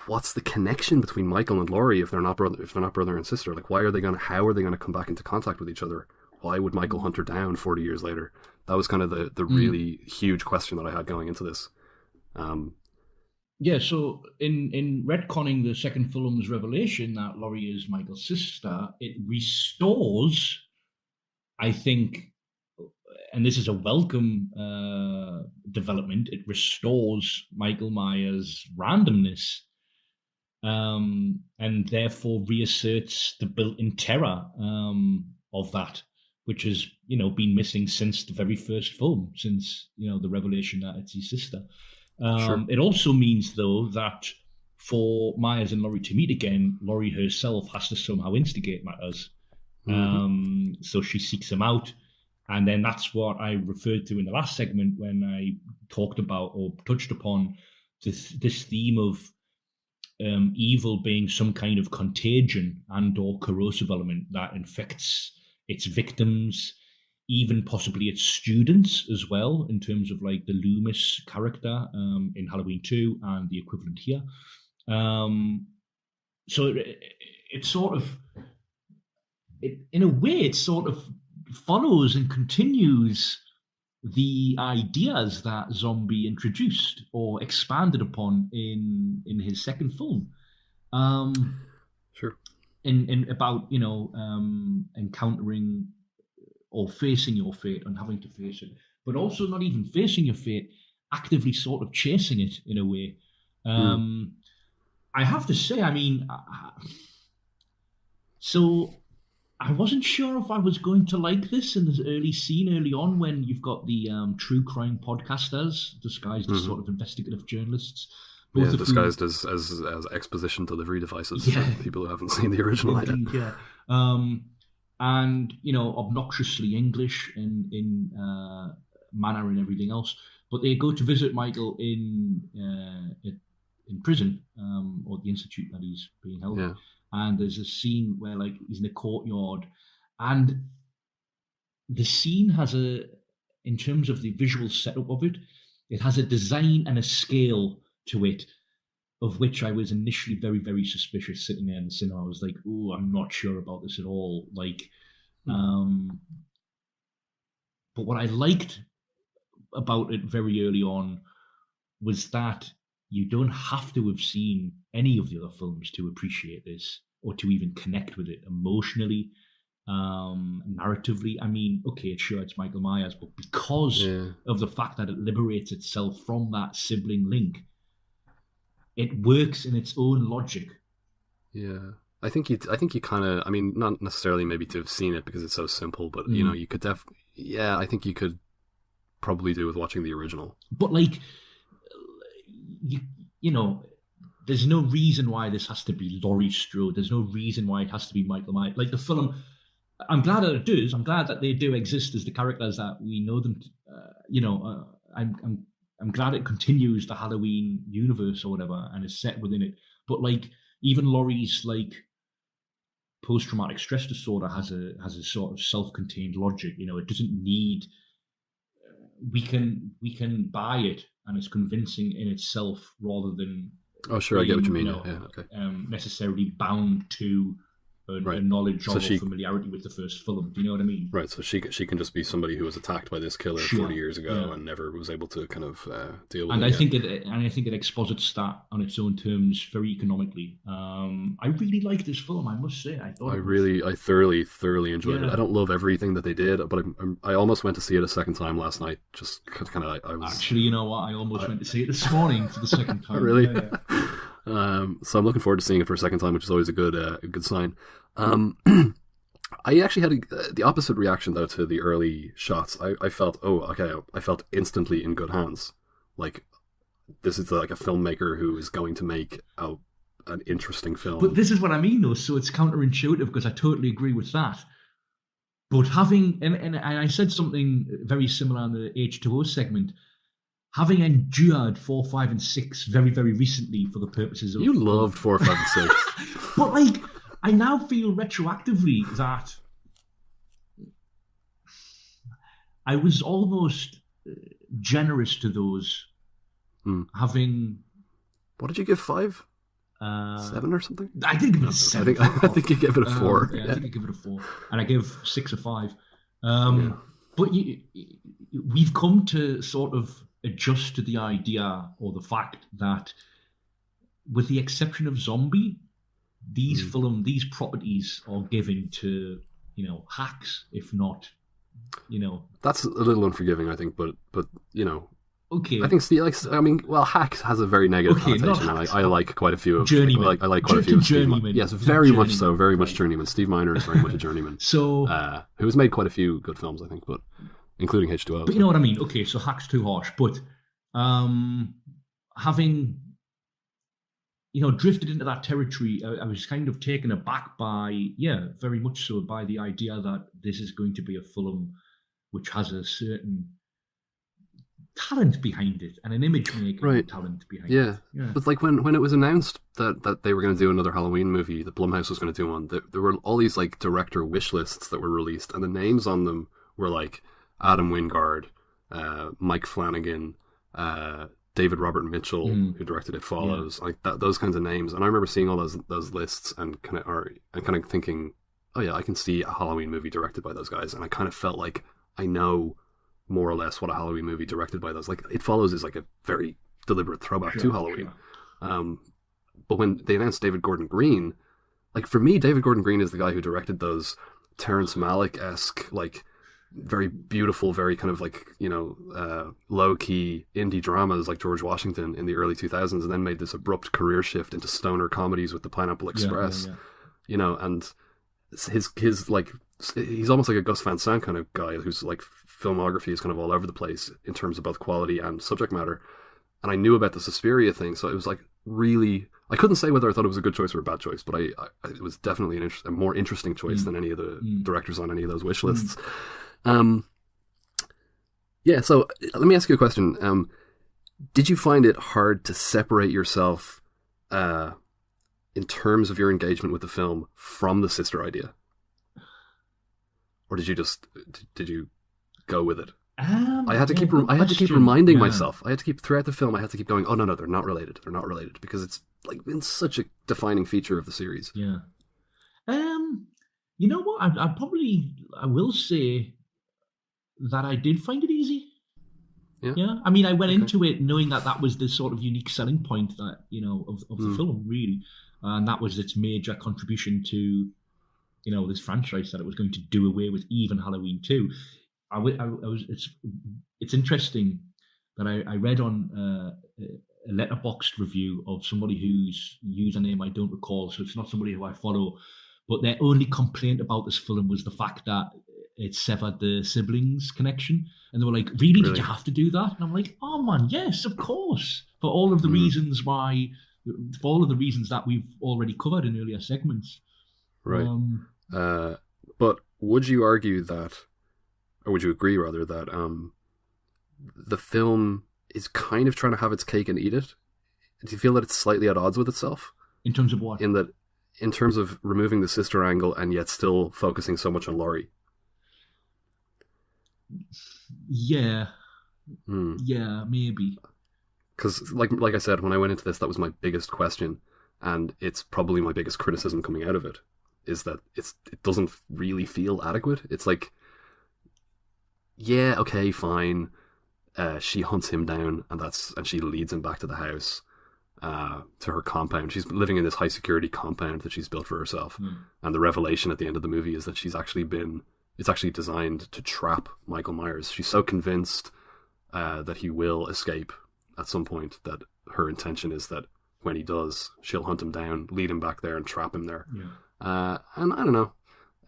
what's the connection between Michael and Laurie if they're not brother and sister? Like, how are they gonna come back into contact with each other? Why would Michael hunt her down 40 years later? That was kind of the really huge question that I had going into this. Yeah, so in retconning the second film's revelation that Laurie is Michael's sister, it restores, I think, and this is a welcome development, it restores Michael Myers' randomness, and therefore reasserts the built-in terror of that, which has, been missing since the very first film, since, the revelation that it's his sister. Sure. It also means, though, that for Myers and Laurie to meet again, Laurie herself has to somehow instigate matters. So she seeks him out. And then that's what I referred to in the last segment when I talked about or touched upon this theme of evil being some kind of contagion and or corrosive element that infects its victims, even possibly its students as well, in terms of like the Loomis character in Halloween 2 and the equivalent here. So it sort of, in a way, it sort of follows and continues the ideas that Zombie introduced or expanded upon in his second film. Sure. In about, encountering or facing your fate and having to face it, but also not even facing your fate, actively sort of chasing it in a way. I have to say, so I wasn't sure if I was going to like this in this early scene early on when you've got the true crime podcasters disguised as sort of investigative journalists. Disguised as exposition delivery devices for people who haven't seen the original yet. Yeah. And, obnoxiously English in manner and everything else. But they go to visit Michael in prison, or the institute that he's being held in. And there's a scene where, like, he's in a courtyard. And the scene has in terms of the visual setup of it, it has a design and a scale to it, of which I was initially very, very suspicious sitting there in the cinema. I was like, oh, I'm not sure about this at all. Like, but what I liked about it very early on was that you don't have to have seen any of the other films to appreciate this or to even connect with it emotionally, narratively. I mean, okay, sure, it's Michael Myers, but because of the fact that it liberates itself from that sibling link, it works in its own logic. Yeah, I think you kind of, not necessarily maybe to have seen it because it's so simple, but you could I think you could probably do with watching the original. But like, there's no reason why this has to be Laurie Strode. There's no reason why it has to be Michael Myers. Like the film, I'm glad that it does. I'm glad that they do exist as the characters that we know them. I'm glad it continues the Halloween universe or whatever and is set within it. But like, even Laurie's like post-traumatic stress disorder has a sort of self-contained logic. It doesn't need. We can buy it, and it's convincing in itself rather than. Oh, sure, I get what you mean. Okay. Necessarily bound to a knowledge of or familiarity with the first film. Do you know what I mean? Right. So she can just be somebody who was attacked by this killer 40 years ago and never was able to kind of deal with it. I think it exposits that on its own terms very economically. I really liked this film, I must say. I thoroughly enjoyed it. I don't love everything that they did, but I almost went to see it a second time last night. Just kind of I was actually, you know what? I almost went to see it this morning for the second time. Really? Yeah. So I'm looking forward to seeing it for a second time, which is always a good sign. I actually had the opposite reaction though to the early shots. I felt I felt instantly in good hands. Like, this is like a filmmaker who is going to make an interesting film. But this is what I mean though, so it's counterintuitive because I totally agree with that. But having and I said something very similar on the H2O segment. having endured 4, 5, and 6 very, very recently for the purposes of... You loved 4, 5, and 6. But, like, I now feel retroactively that I was almost generous to those having... What did you give 5? 7 or something? I did give it a 7. I think you gave it a 4. Yeah, I think I give it a 4. And I gave 6 a 5. But we've come to sort of adjust to the idea or the fact that, with the exception of Zombie, these these properties are given to, hacks, if not, That's a little unforgiving, I think, but okay. I think Hacks has a very negative connotation, and I like quite a few of Journeymen. I like quite a few of Steve Journeymen. Yes, very much so, very much Journeyman. Steve Miner is very much a Journeyman. So, who has made quite a few good films, I think, but including H2O. But you know what I mean? Okay, so Hack's too harsh, but having drifted into that territory, I was kind of taken aback by, very much so, by the idea that this is going to be a film which has a certain talent behind it and an image making talent behind it. Yeah. But like when it was announced that they were going to do another Halloween movie, that Blumhouse was going to do one, there were all these like director wish lists that were released, and the names on them were like Adam Wingard, Mike Flanagan, David Robert Mitchell, who directed It Follows, like those kinds of names. And I remember seeing all those lists and kind of thinking, oh yeah, I can see a Halloween movie directed by those guys, and I kind of felt like I know more or less what a Halloween movie directed by those. Like It Follows is like a very deliberate throwback to Halloween. But when they announced David Gordon Green, like for me, David Gordon Green is the guy who directed those Terrence Malick-esque, like very beautiful, very kind of like, low-key indie dramas like George Washington in the early 2000s, and then made this abrupt career shift into stoner comedies with The Pineapple Express. And his like, he's almost like a Gus Van Sant kind of guy whose like filmography is kind of all over the place in terms of both quality and subject matter. And I knew about the Suspiria thing, so it was like really, I couldn't say whether I thought it was a good choice or a bad choice, but it was definitely a more interesting choice than any of the directors on any of those wish lists. So let me ask you a question. Did you find it hard to separate yourself in terms of your engagement with the film from the sister idea? Or did you go with it? I had to keep reminding myself. I had to keep throughout the film. I had to keep going, oh no, they're not related. They're not related, because it's like been such a defining feature of the series. Yeah. You know what? I will say that I did find it easy. Yeah. I mean, I went into it knowing that was the sort of unique selling point that of the film, really, and that was its major contribution to this franchise, that it was going to do away with even Halloween 2. It's interesting that I read on a Letterboxd review of somebody whose username I don't recall, so it's not somebody who I follow, but their only complaint about this film was the fact that it severed the siblings connection, and they were like, really? Did you have to do that? And I'm like, oh man, yes, of course, for all of the reasons that we've already covered in earlier segments. Right. But would you argue that, or would you agree rather, that the film is kind of trying to have its cake and eat it? Do you feel that it's slightly at odds with itself? In terms of what? In terms of removing the sister angle and yet still focusing so much on Laurie. Yeah. Yeah, maybe. Because, like I said, when I went into this, that was my biggest question, and it's probably my biggest criticism coming out of it, is that it doesn't really feel adequate. It's like, yeah, okay, fine. She hunts him down, and she leads him back to the house, to her compound. She's living in this high security compound that she's built for herself, and the revelation at the end of the movie is that it's actually designed to trap Michael Myers. She's so convinced that he will escape at some point that her intention is that when he does, she'll hunt him down, lead him back there, and trap him there. And I don't know.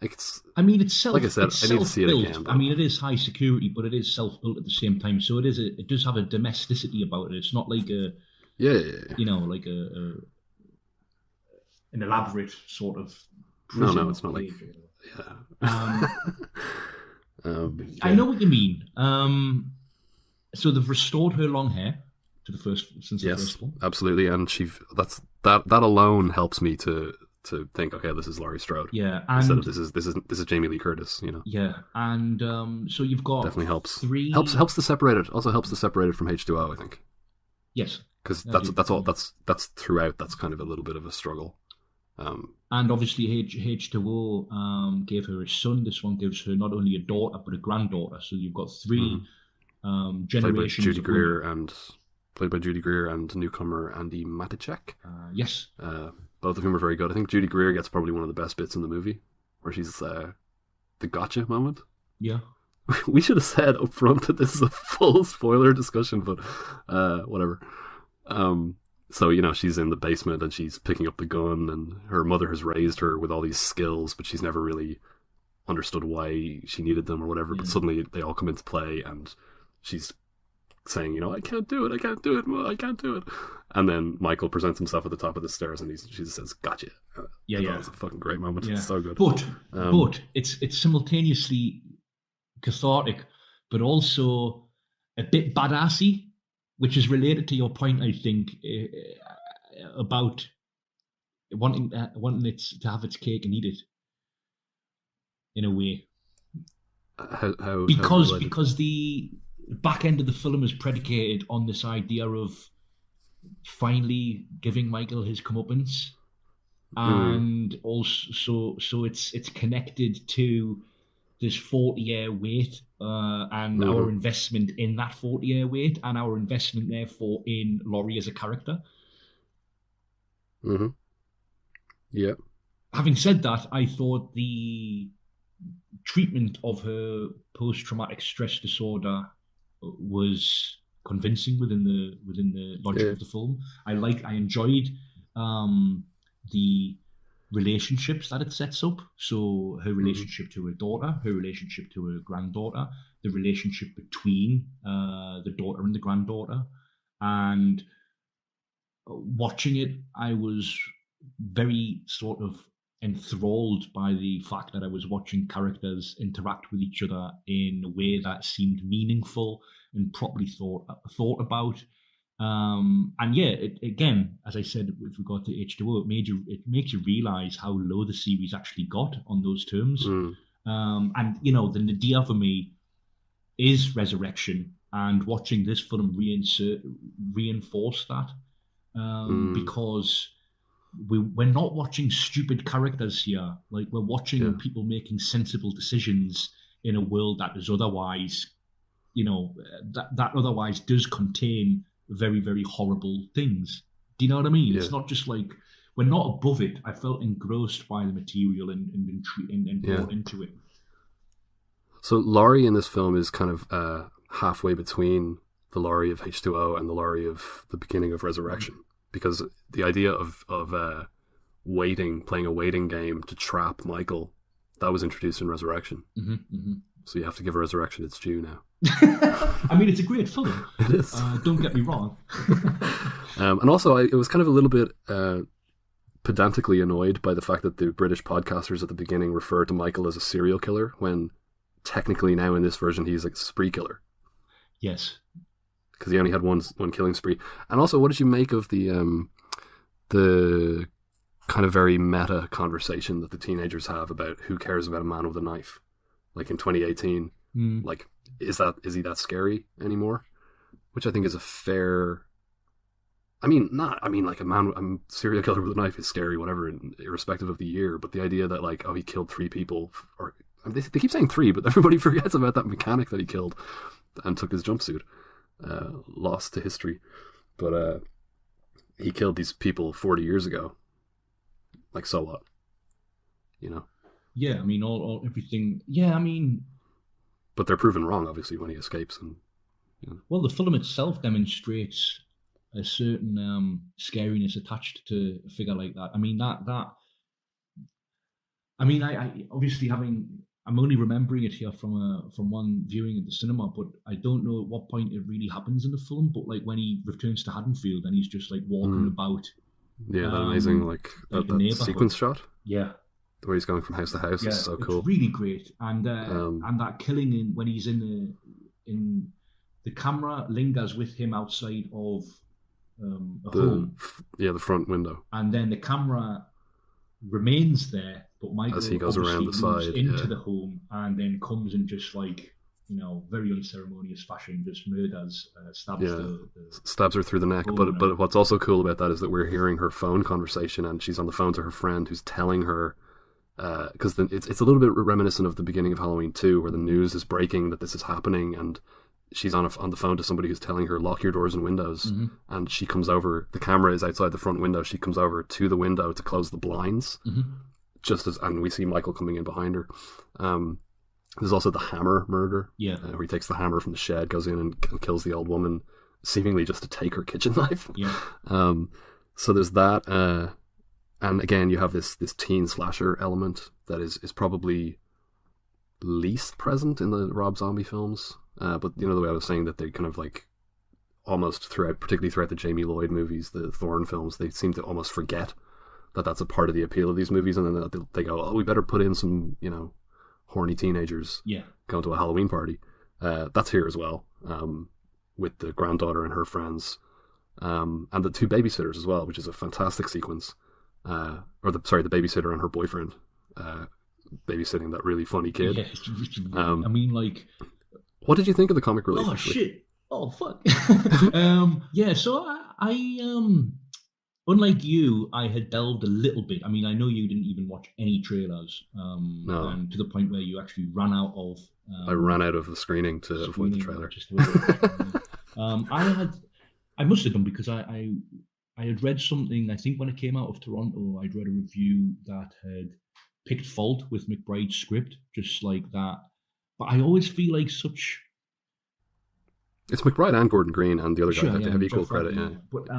It's self. Like I said, I need to see it again. But... I mean, it is high security, but it is self-built at the same time. So it does have a domesticity about it. It's not like like an elaborate sort of. No, it's not like. I know what you mean. So they've restored her long hair to the first one. Absolutely, and that alone helps me to think, okay, this is Laurie Strode. Yeah, instead and of this is Jamie Lee Curtis. Yeah, and so you've got definitely helps. Three helps to separate it. Also helps to separate it from H2O, I think. Yes, because that's throughout. That's kind of a little bit of a struggle. And obviously H2O gave her a son. This one gives her not only a daughter but a granddaughter. So you've got three generations. Played by Judy Greer and newcomer Andy Matichak. Yes. Both of whom are very good. I think Judy Greer gets probably one of the best bits in the movie, where she's the gotcha moment. Yeah. We should have said up front that this is a full spoiler discussion, but whatever. So, she's in the basement and she's picking up the gun, and her mother has raised her with all these skills, but she's never really understood why she needed them or whatever. Yeah. But suddenly they all come into play and she's saying, I can't do it, I can't do it, I can't do it. And then Michael presents himself at the top of the stairs and she just says, gotcha. It's a fucking great moment. Yeah. It's so good. But it's simultaneously cathartic, but also a bit badassy, which is related to your point, I think, about wanting it to have its cake and eat it, in a way. Because the back end of the film is predicated on this idea of finally giving Michael his comeuppance, and also so it's connected to this 40-year wait and our investment in that 40-year wait, and our investment therefore in Laurie as a character. Yeah. Having said that, I thought the treatment of her post-traumatic stress disorder was convincing within the logic of the film. I enjoyed the relationships that it sets up. So her relationship to her daughter, her relationship to her granddaughter, the relationship between the daughter and the granddaughter. And watching it, I was very sort of enthralled by the fact that I was watching characters interact with each other in a way that seemed meaningful and properly thought about. And yeah, again, as I said, with regard to H2O, it makes you realize how low the series actually got on those terms. And the nadir for me is resurrection, and watching this film reinforce that, because we're not watching stupid characters here. Like, we're watching people making sensible decisions in a world that is otherwise, that otherwise does contain very, very horrible things. Do you know what I mean? It's not just like, we're not above it. I felt engrossed by the material and brought into it. So Laurie in this film is kind of halfway between the Laurie of H2O and the Laurie of the beginning of Resurrection, because the idea of playing a waiting game to trap Michael, that was introduced in Resurrection. So you have to give Resurrection its due now. I mean, it's a great film. It is. Don't get me wrong. And also, it was kind of a little bit pedantically annoyed by the fact that the British podcasters at the beginning referred to Michael as a serial killer, when technically now in this version he's like a spree killer. Yes. Because he only had one killing spree. And also, what did you make of the kind of very meta conversation that the teenagers have about who cares about a man with a knife? Like in 2018, like, is he that scary anymore? Which I think is a fair. Like a serial killer with a knife is scary, whatever, irrespective of the year. But the idea that, like, he killed 3 people, or they keep saying 3, but everybody forgets about that mechanic that he killed and took his jumpsuit, lost to history. But he killed these people 40 years ago. Like, so what? Yeah, I mean, all everything. Yeah, I mean, but they're proven wrong, obviously, when he escapes. And well, the film itself demonstrates a certain scariness attached to a figure like that. I mean, I obviously I'm only remembering it here from one viewing at the cinema, but I don't know at what point it really happens in the film. But like when he returns to Haddonfield and he's just like walking about. Yeah, that amazing that sequence shot. Yeah. Where he's going from house to house is so cool. It's really great, and that killing when he's in the camera lingers with him outside of a home. The front window. And then the camera remains there, but Michael as he goes around the moves side into the home and then comes in just like, very unceremonious fashion, just murders, stabs her through the neck. But what's also cool about that is that we're hearing her phone conversation, and she's on the phone to her friend who's telling her, because it's a little bit reminiscent of the beginning of Halloween 2, where the news is breaking that this is happening, and she's on the phone to somebody who's telling her, lock your doors and windows. Mm-hmm. And she comes over, the camera is outside the front window, she comes over to the window to close the blinds, and we see Michael coming in behind her. There's also the hammer murder, where he takes the hammer from the shed, goes in and kills the old woman, seemingly just to take her kitchen knife. So there's that, and again you have this teen slasher element that is probably least present in the Rob Zombie films. But the way I was saying that they kind of like almost particularly throughout the Jamie Lloyd movies, the Thorne films, they seem to almost forget that that's a part of the appeal of these movies, and then they go, oh, we better put in some, horny teenagers going to a Halloween party. That's here as well, with the granddaughter and her friends, and the two babysitters as well, which is a fantastic sequence. The babysitter and her boyfriend babysitting that really funny kid. I mean, like, what did you think of the comic relief? Oh shit! Oh fuck! So I unlike you, I had delved a little bit. I mean, I know you didn't even watch any trailers, to the point where you actually ran out of. I ran out of the screening to avoid the trailer. I must have done, because I had read something. I think when it came out of Toronto, I'd read a review that had picked fault with McBride's script, just like that. But I always feel like such. It's McBride and Gordon Green and the other guy. They have equal credit. But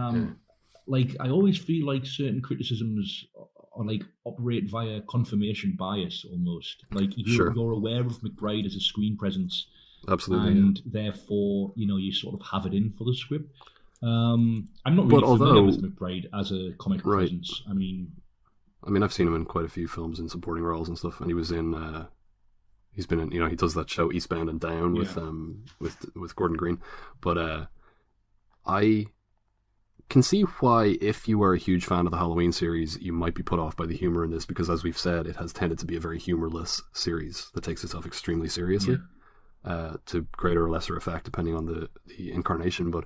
like, I always feel like certain criticisms are like operate via confirmation bias almost. Like you're aware of McBride as a screen presence, absolutely, and therefore you sort of have it in for the script. I'm not really familiar with McBride as a comic presence. I mean, I've seen him in quite a few films in supporting roles and stuff, and he was in. He's been in, he does that show Eastbound and Down with Gordon Green, but I can see why, if you are a huge fan of the Halloween series, you might be put off by the humor in this, because as we've said, it has tended to be a very humorless series that takes itself extremely seriously, to greater or lesser effect depending on the incarnation. But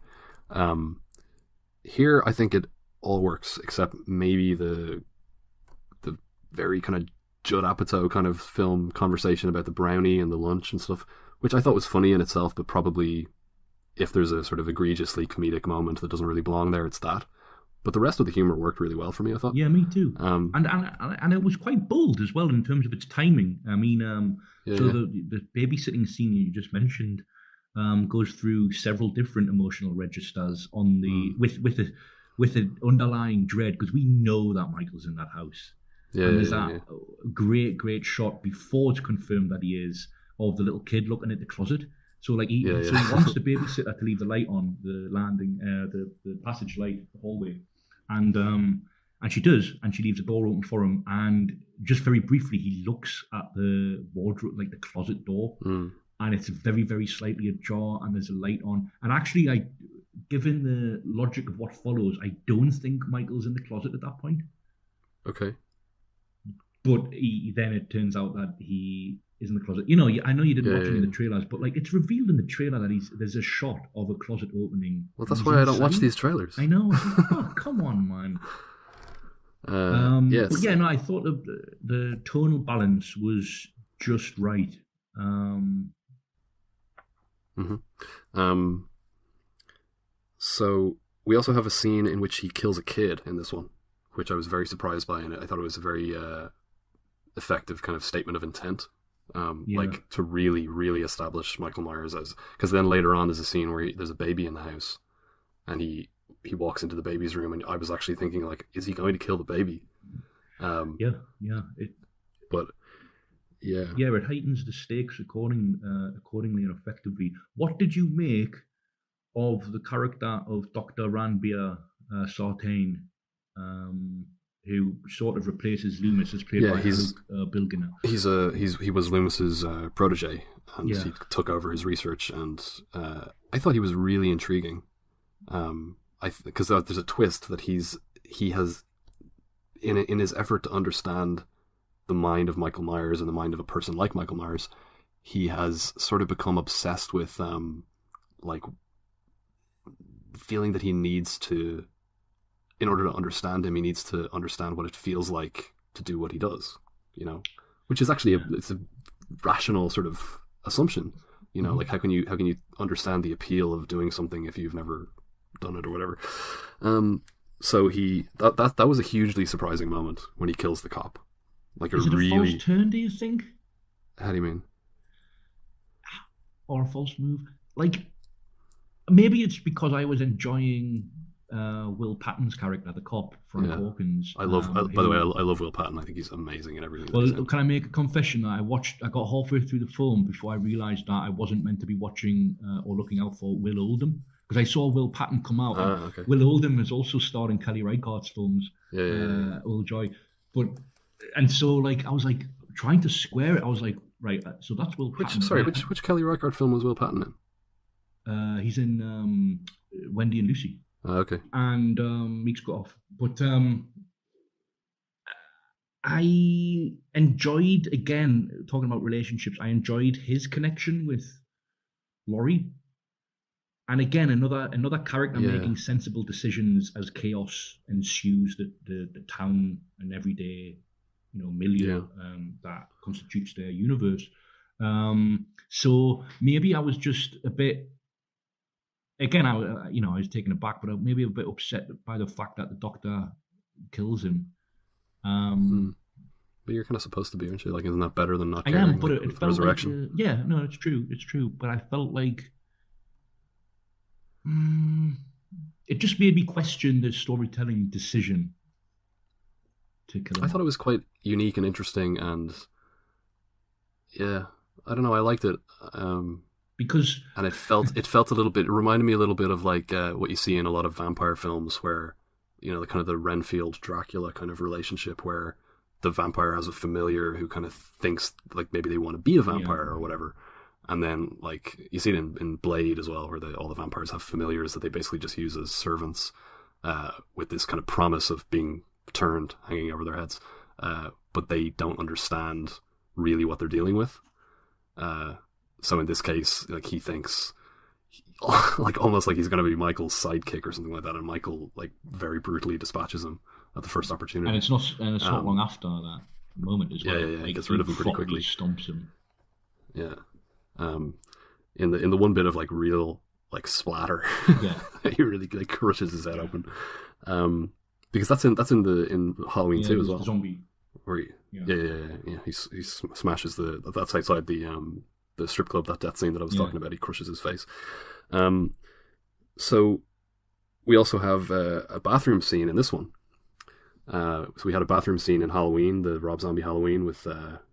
here I think it all works, except maybe the very kind of Judd Apatow kind of film conversation about the brownie and the lunch and stuff, which I thought was funny in itself, but probably if there's a sort of egregiously comedic moment that doesn't really belong there, it's that. But the rest of the humor worked really well for me, I thought. Yeah, me too. And it was quite bold as well in terms of its timing. I mean, the babysitting scene you just mentioned goes through several different emotional registers on the with an underlying dread, because we know that Michael's in that house. And there's that great shot before it's confirmed that he is, of the little kid looking at the closet. So like he wants the babysitter to leave the light on, the landing, the passage light, the hallway, and she does, and she leaves the door open for him, and just very briefly he looks at the wardrobe, like the closet door, and it's very, very slightly ajar, and there's a light on. And actually, given the logic of what follows, I don't think Michael's in the closet at that point. Okay. But then it turns out that he is in the closet. I know you didn't watch any of the trailers, but like it's revealed in the trailer that there's a shot of a closet opening. Well, that's why I don't watch these trailers. I know. Oh, come on, man. Yes. But I thought the tonal balance was just right. So we also have a scene in which he kills a kid in this one, which I was very surprised by, and I thought it was a very effective kind of statement of intent, like to really, really establish Michael Myers as, because then later on there's a scene where there's a baby in the house, and he walks into the baby's room, and I was actually thinking, like, is he going to kill the baby? It heightens the stakes accordingly and effectively. What did you make of the character of Dr. Ranbir Sartain? who sort of replaces Loomis, is played by Luke Bilgener. He was Loomis's protege, and Yeah. he took over his research, and I thought he was really intriguing. Because there's a twist that he has in his effort to understand the mind of Michael Myers and the mind of a person like Michael Myers, he has sort of become obsessed with like feeling that he needs to, in order to understand him, he needs to understand what it feels like to do what he does, you know, which is actually it's a rational sort of assumption, you know, like how can you understand the appeal of doing something if you've never done it or whatever. So that was a hugely surprising moment when he kills the cop. Like Is it a false turn, do you think? How do you mean? Or a false move? Like, maybe it's because I was enjoying Will Patton's character, the cop, Frank Hawkins. By the way, I love Will Patton. I think he's amazing in everything. Well, can I make a confession? I got halfway through the film before I realised that I wasn't meant to be watching or looking out for Will Oldham. Because I saw Will Patton come out. Okay. Will Oldham is also starred in Kelly Reichardt's films, Old Joy. And so, like, I was like trying to square it. I was like, right, so that's Will Patton. Which Kelly Reichardt film was Will Patton in? He's in Wendy and Lucy. Okay. And Meeks got off. But I enjoyed, again, talking about relationships, I enjoyed his connection with Laurie. And again, another character making sensible decisions as chaos ensues the town and everyday, milieu that constitutes their universe. So maybe I was just a bit. Again, I was taken aback, but maybe a bit upset by the fact that the Doctor kills him. But you're kind of supposed to be, aren't you? Like, isn't that better than not I caring? am, but it felt resurrection. Like, it's true. But I felt like. It just made me question the storytelling decision to kill him. I thought it was quite unique and interesting, and I don't know, I liked it. And it felt a little bit. It reminded me a little bit of like what you see in a lot of vampire films, where the kind of the Renfield Dracula kind of relationship, where the vampire has a familiar who kind of thinks like maybe they want to be a vampire or whatever. And then, like, you see it in Blade as well, where all the vampires have familiars that they basically just use as servants, with this kind of promise of being turned hanging over their heads. But they don't understand really what they're dealing with. So in this case, like, he thinks, like, almost like he's going to be Michael's sidekick or something like that, and Michael, like, very brutally dispasses him at the first opportunity. And it's not long after that moment as well. Like, gets rid of him pretty quickly. Stomps him. Yeah. In the one bit of like real like splatter, he really like crushes his head open, because that's in Halloween 2 as well. The zombie. Where he smashes that's outside the strip club, that death scene that I was talking about. He crushes his face. So we also have a bathroom scene in this one. So we had a bathroom scene in Halloween, the Rob Zombie Halloween, with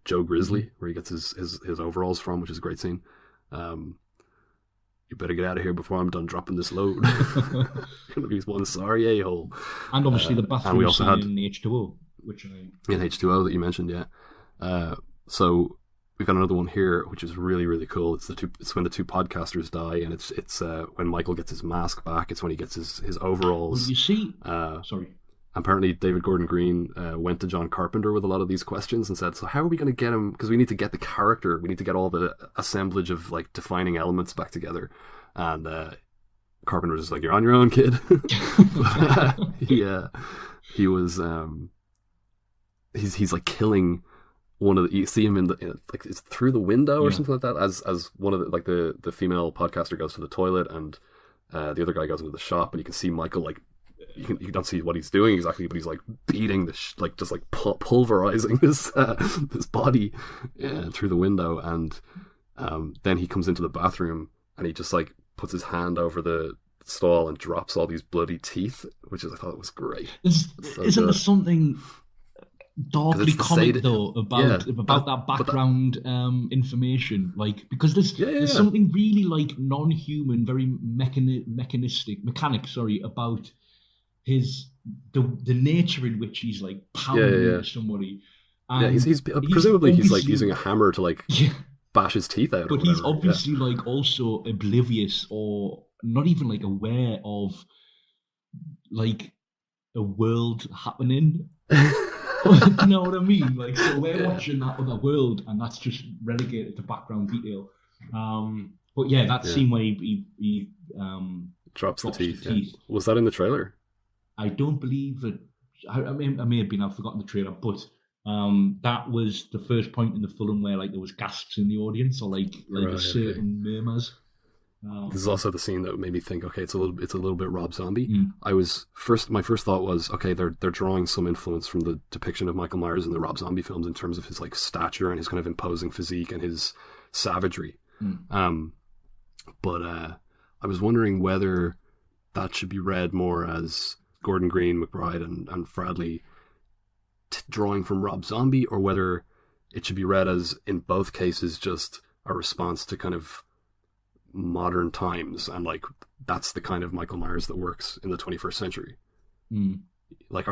Joe Grizzly, where he gets his overalls from, which is a great scene. You better get out of here before I'm done dropping this load. You're gonna be one sorry a-hole. And obviously the bathroom scene in H2O, in H2O that you mentioned, So we've got another one here, which is really, really cool. It's when the two podcasters die, and it's when Michael gets his mask back. It's when he gets his overalls. Well, you see, sorry. Apparently, David Gordon Green went to John Carpenter with a lot of these questions and said, so how are we going to get him? Because we need to get the character. We need to get all the assemblage of like defining elements back together. And Carpenter was just like, you're on your own, kid. He was, he's like killing one of the, you see him like it's through the window or something like that, as one of the, like the female podcaster goes to the toilet, and the other guy goes into the shop, and you can see Michael like, you don't see what he's doing exactly, but he's like beating pulverizing this body through the window, and then he comes into the bathroom and he just like puts his hand over the stall and drops all these bloody teeth, which I thought was great. Isn't there something darkly comic though about that background information, like, because there's something really like non-human, very mechanic about the nature in which he's like pounding somebody. And he's presumably he's like using a hammer to like bash his teeth out. But he's obviously like also oblivious or not even like aware of like a world happening. You know what I mean? Like, so we're watching that other world, and that's just relegated to background detail. But yeah, that scene where he drops the teeth. Was that in the trailer? I don't believe that. I may have been. I've forgotten the trailer, but that was the first point in the film where like there was gasps in the audience or like a certain murmurs. This is also the scene that made me think, okay, it's a little bit Rob Zombie. My first thought was, okay, they're drawing some influence from the depiction of Michael Myers in the Rob Zombie films in terms of his like stature and his kind of imposing physique and his savagery. But I was wondering whether that should be read more as Gordon Green, McBride, and Fradley drawing from Rob Zombie, or whether it should be read as, in both cases, just a response to kind of modern times, and like that's the kind of Michael Myers that works in the 21st century. Like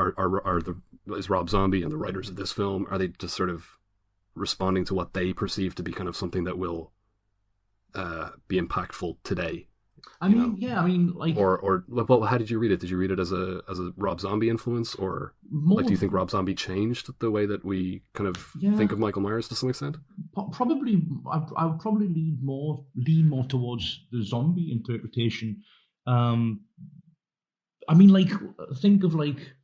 is Rob Zombie and the writers of this film, are they just sort of responding to what they perceive to be kind of something that will be impactful today? I mean, like, or well, how did you read it? Did you read it as a Rob Zombie influence, or like do you think Rob Zombie changed the way that we kind of think of Michael Myers to some extent? Probably, I would probably lean more towards the zombie interpretation. I mean, like, think of like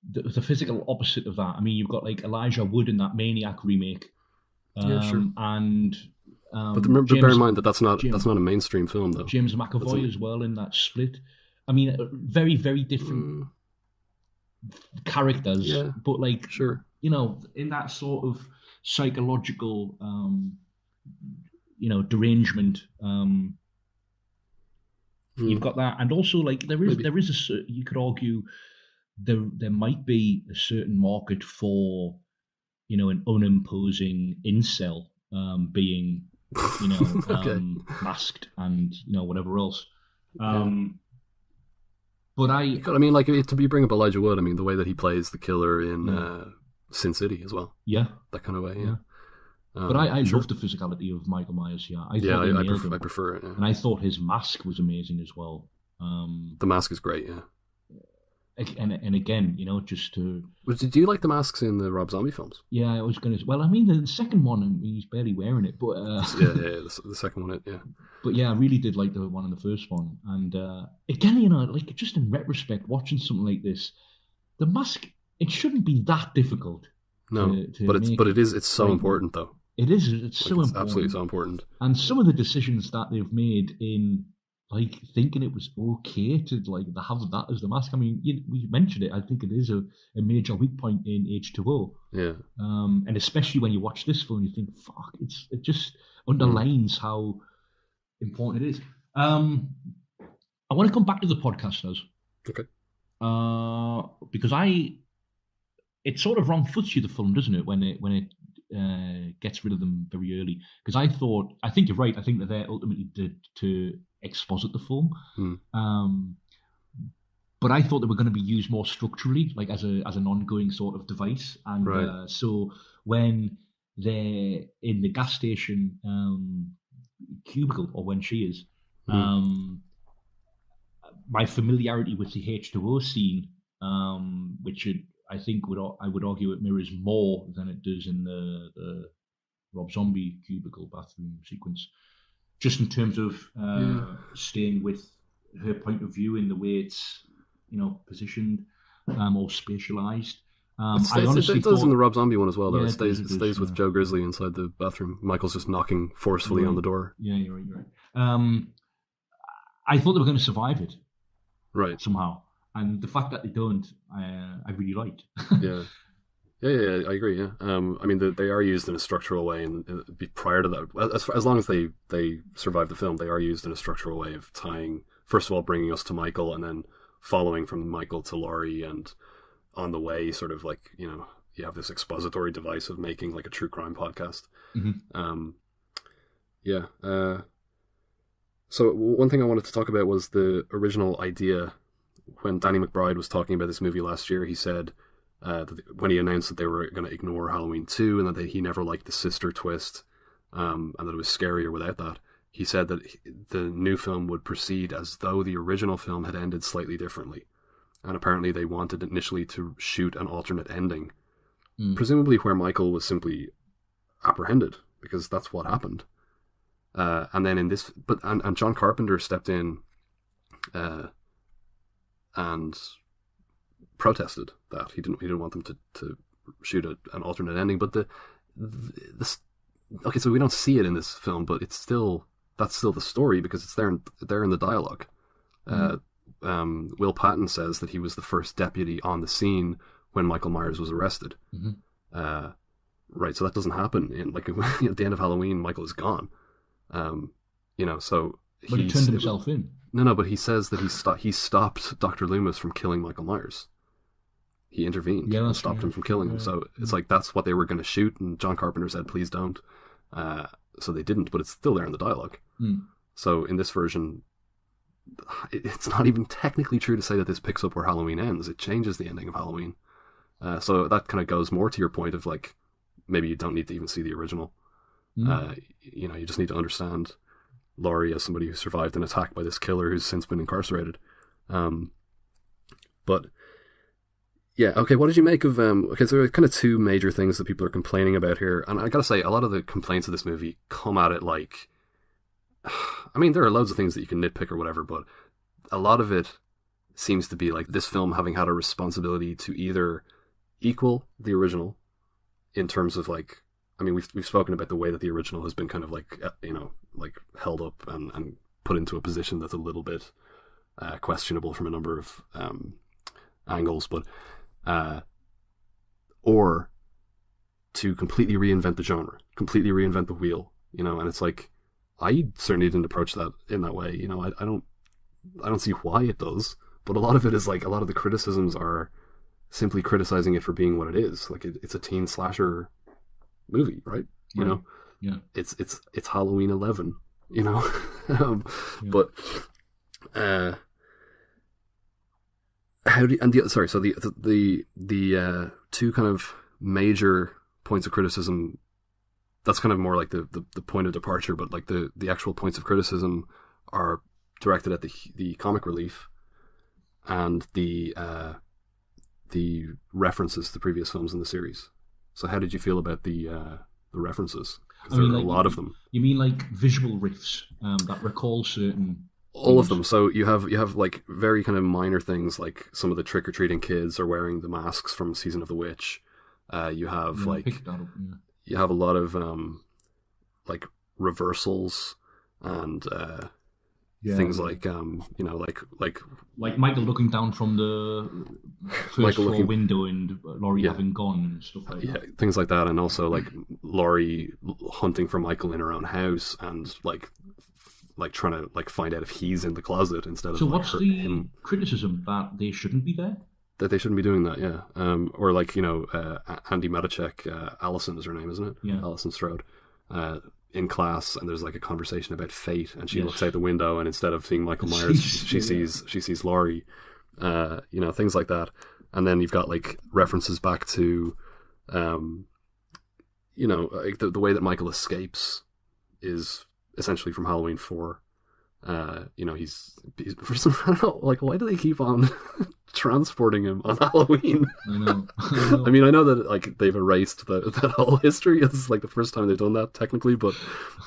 the physical opposite of that. I mean, you've got like Elijah Wood in that Maniac remake, and. But bear in mind that's not a mainstream film, though. James McAvoy as well in that Split. I mean, very, very different characters, but like, you know, in that sort of psychological, derangement. You've got that, and also like there is you could argue there might be a certain market for, you know, an unimposing incel being. You know, masked and, you know, whatever else. But I mean, like, to bring up Elijah Wood, I mean, the way that he plays the killer in Sin City as well. Yeah. That kind of way, but I love the physicality of Michael Myers, I prefer it. Yeah. And I thought his mask was amazing as well. The mask is great, yeah. And again, you know, just to... Do you like the masks in the Rob Zombie films? Yeah, I was going to... Well, I mean, the second one, I mean, he's barely wearing it, but... the second one, yeah. But yeah, I really did like the one in the first one. And again, you know, like, just in retrospect, watching something like this, the mask, it shouldn't be that difficult. No, it's so important, though. It is, it's so important. It's absolutely so important. And some of the decisions that they've made in... like thinking it was okay to like have that as the mask. I mean, we mentioned it. I think it is a major weak point in H2O. Yeah. And especially when you watch this film, you think, "Fuck!" It just underlines how important it is. I want to come back to the podcast now. Okay. Because it sort of wrong foots you, the film, doesn't it? When it gets rid of them very early. Because I think you're right. I think that they're ultimately to exposit the film. But I thought they were going to be used more structurally, like as an ongoing sort of device. And so when they're in the gas station cubicle, or when she is, my familiarity with the H2O scene, which I think I would argue it mirrors more than it does in the Rob Zombie cubicle bathroom sequence. Just in terms of staying with her point of view in the way it's, you know, positioned or spatialized. It does in the Rob Zombie one as well, though. Yeah, it stays with Joe Grizzly inside the bathroom. Michael's just knocking forcefully on the door. Yeah, you're right. I thought they were going to survive it. Right. Somehow. And the fact that they don't, I really liked. Yeah, I agree. Yeah, I mean, they are used in a structural way, and prior to that, as long as they survive the film, they are used in a structural way of tying. First of all, bringing us to Michael, and then following from Michael to Laurie, and on the way, sort of like, you know, you have this expository device of making like a true crime podcast. Mm-hmm. So one thing I wanted to talk about was the original idea when Danny McBride was talking about this movie last year, he said that when he announced that they were going to ignore Halloween 2 and that he never liked the sister twist, and that it was scarier without that, he said that the new film would proceed as though the original film had ended slightly differently. And apparently they wanted initially to shoot an alternate ending, presumably where Michael was simply apprehended, because that's what happened. And then in this, and John Carpenter stepped in and protested that he didn't want them to shoot an alternate ending. But okay, so we don't see it in this film, but that's still the story, because it's there in the dialogue. Will Patton says that he was the first deputy on the scene when Michael Myers was arrested. Right, so that doesn't happen in at the end of Halloween. Michael is gone. So but he turned himself in. No, but he says that he stopped Dr. Loomis from killing Michael Myers. He intervened and stopped him from killing him. So it's like that's what they were going to shoot, and John Carpenter said, "Please don't." So they didn't, but it's still there in the dialogue. So in this version, it's not even technically true to say that this picks up where Halloween ends. It changes the ending of Halloween. So that kind of goes more to your point of maybe you don't need to even see the original. You just need to understand Laurie as somebody who survived an attack by this killer who's since been incarcerated. But yeah, okay, what did you make of okay, so there are kind of two major things that people are complaining about here, and I gotta say, a lot of the complaints of this movie come at it I mean, there are loads of things that you can nitpick or whatever, but a lot of it seems to be this film having had a responsibility to either equal the original in terms of I mean, we've spoken about the way that the original has been kind of held up and put into a position that's a little bit questionable from a number of angles, but or to completely reinvent the genre, completely reinvent the wheel, and it's I certainly didn't approach that in that way. I don't see why it does, but a lot of it is a lot of the criticisms are simply criticizing it for being what it is. It's a teen slasher movie, right? Yeah. It's Halloween 11, but how do you, so the two kind of major points of criticism, that's kind of more the point of departure, but the actual points of criticism are directed at the comic relief and the references to previous films in the series. So how did you feel about the references? Because there are a lot of them. You mean visual riffs that recall certain... All of them. So you have very kind of minor things, like some of the trick-or-treating kids are wearing the masks from Season of the Witch. You have you have a lot of reversals and things like Michael looking down from the first floor window and Laurie having gone and stuff like that. Yeah, things like that, and also Laurie hunting for Michael in her own house and trying to find out if he's in the closet instead of. So what's the criticism that they shouldn't be there? That they shouldn't be doing that, yeah. Or Andy Matichek, Allison is her name, isn't it? Yeah. Allison Strode. In class, and there's a conversation about fate, and she looks out the window, and instead of seeing Michael Myers, she sees Laurie. Things like that. And then you've got references back to, the way that Michael escapes is essentially from Halloween 4. He's for some, I don't know, why do they keep on transporting him on Halloween? I know. I mean, I know that they've erased that whole history. It's the first time they've done that technically, but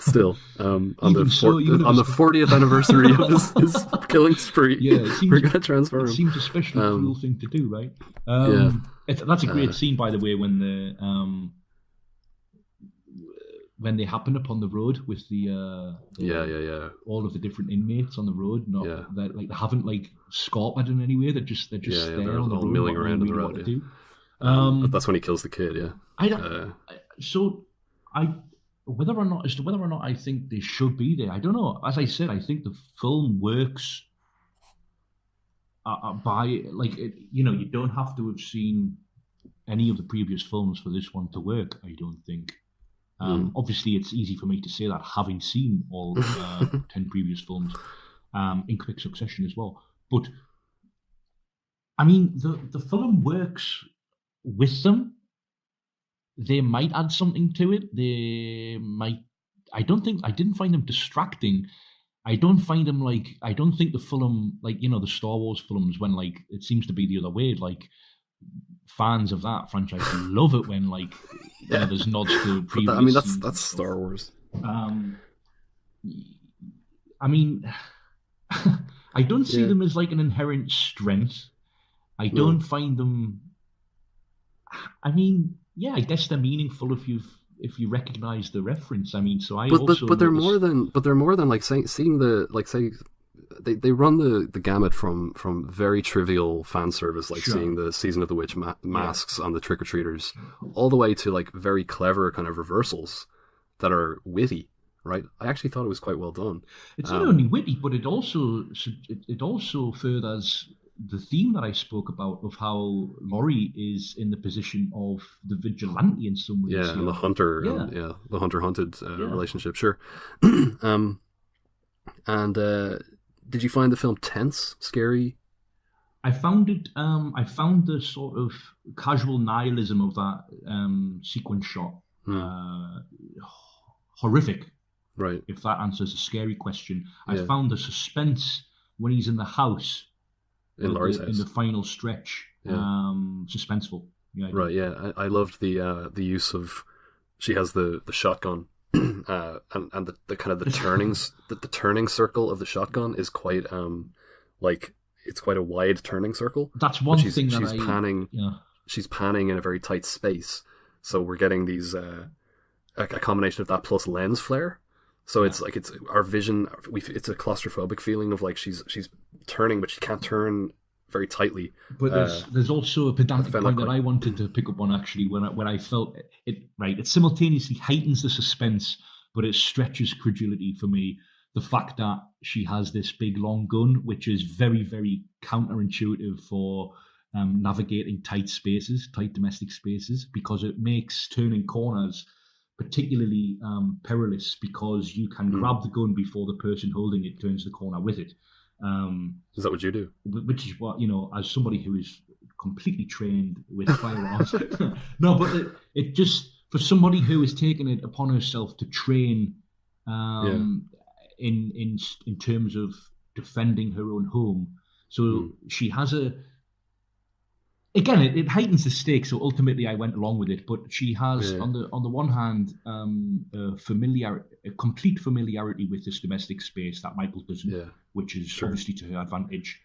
still, on the 40th anniversary of his killing spree, we're going to transfer him. It seems especially a cruel thing to do, right? That's a great scene, by the way, when they happen upon the road with the all of the different inmates on the road, they haven't scarpered in any way. They're just there on the road, milling around in the road. That's when he kills the kid. Yeah. Whether or not I think they should be there, I don't know. As I said, I think the film works by you don't have to have seen any of the previous films for this one to work. I don't think. Obviously, it's easy for me to say that, having seen all 10 previous films in quick succession as well. But I mean, the film works with them. They might add something to it. They might. I didn't find them distracting. I don't find them I don't think the film, the Star Wars films, when it seems to be the other way, fans of that franchise love it when there's nods to previous. I mean, that's Star Wars. I mean, I don't see them as an inherent strength. I don't find them. I mean, yeah, I guess they're meaningful if you recognize the reference. I mean, so but they're more than seeing they run the gamut from very trivial fan service, seeing the Season of the Witch masks on the trick or treaters, all the way to very clever kind of reversals that are witty. Right, I actually thought it was quite well done. It's not only witty, but it also furthers the theme that I spoke about of how Laurie is in the position of the vigilante in some ways. Yeah, and the hunter, the hunter-hunted relationship, sure. And did you find the film tense, scary? I found it. I found the sort of casual nihilism of that sequence shot horrific. Right. If that answers a scary question, I found the suspense when he's in the house. In Laurie's house. In the final stretch, suspenseful. Yeah, right, yeah. I loved the use of, she has the shotgun, and the kind of the turnings, the turning circle of the shotgun is quite, it's quite a wide turning circle. That's one thing that panning. Yeah. She's panning in a very tight space, so we're getting these, a combination of that plus lens flare. So it's it's our vision. It's a claustrophobic feeling of she's turning, but she can't turn very tightly. But there's also a pedantic point that I wanted to pick up on actually when I felt it. Right, it simultaneously heightens the suspense, but it stretches credulity for me. The fact that she has this big long gun, which is very, very counterintuitive for navigating tight domestic spaces, because it makes turning corners particularly perilous, because you can grab the gun before the person holding it turns the corner with it. Is that what you do? Which is what, as somebody who is completely trained with firearms. No, but it just, for somebody who has taken it upon herself to train in terms of defending her own home. So she has again, it heightens the stakes. So ultimately, I went along with it. But she has, on the one hand, a complete familiarity with this domestic space that Michael doesn't, which is obviously to her advantage.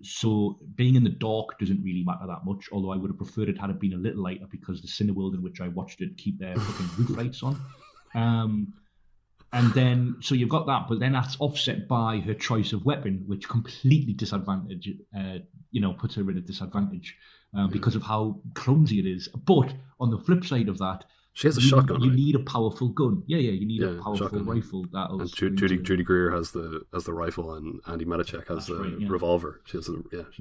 So being in the dark doesn't really matter that much. Although I would have preferred it had it been a little lighter, because the Cineworld in which I watched it keep their fucking roof lights on. And then, so you've got that, but then that's offset by her choice of weapon, which completely puts her in a disadvantage because of how clumsy it is. But on the flip side of that, she has a shotgun. You need a powerful gun. Yeah, you need a powerful rifle. And Judy Greer has the rifle, and Andy Matichak has the revolver. She has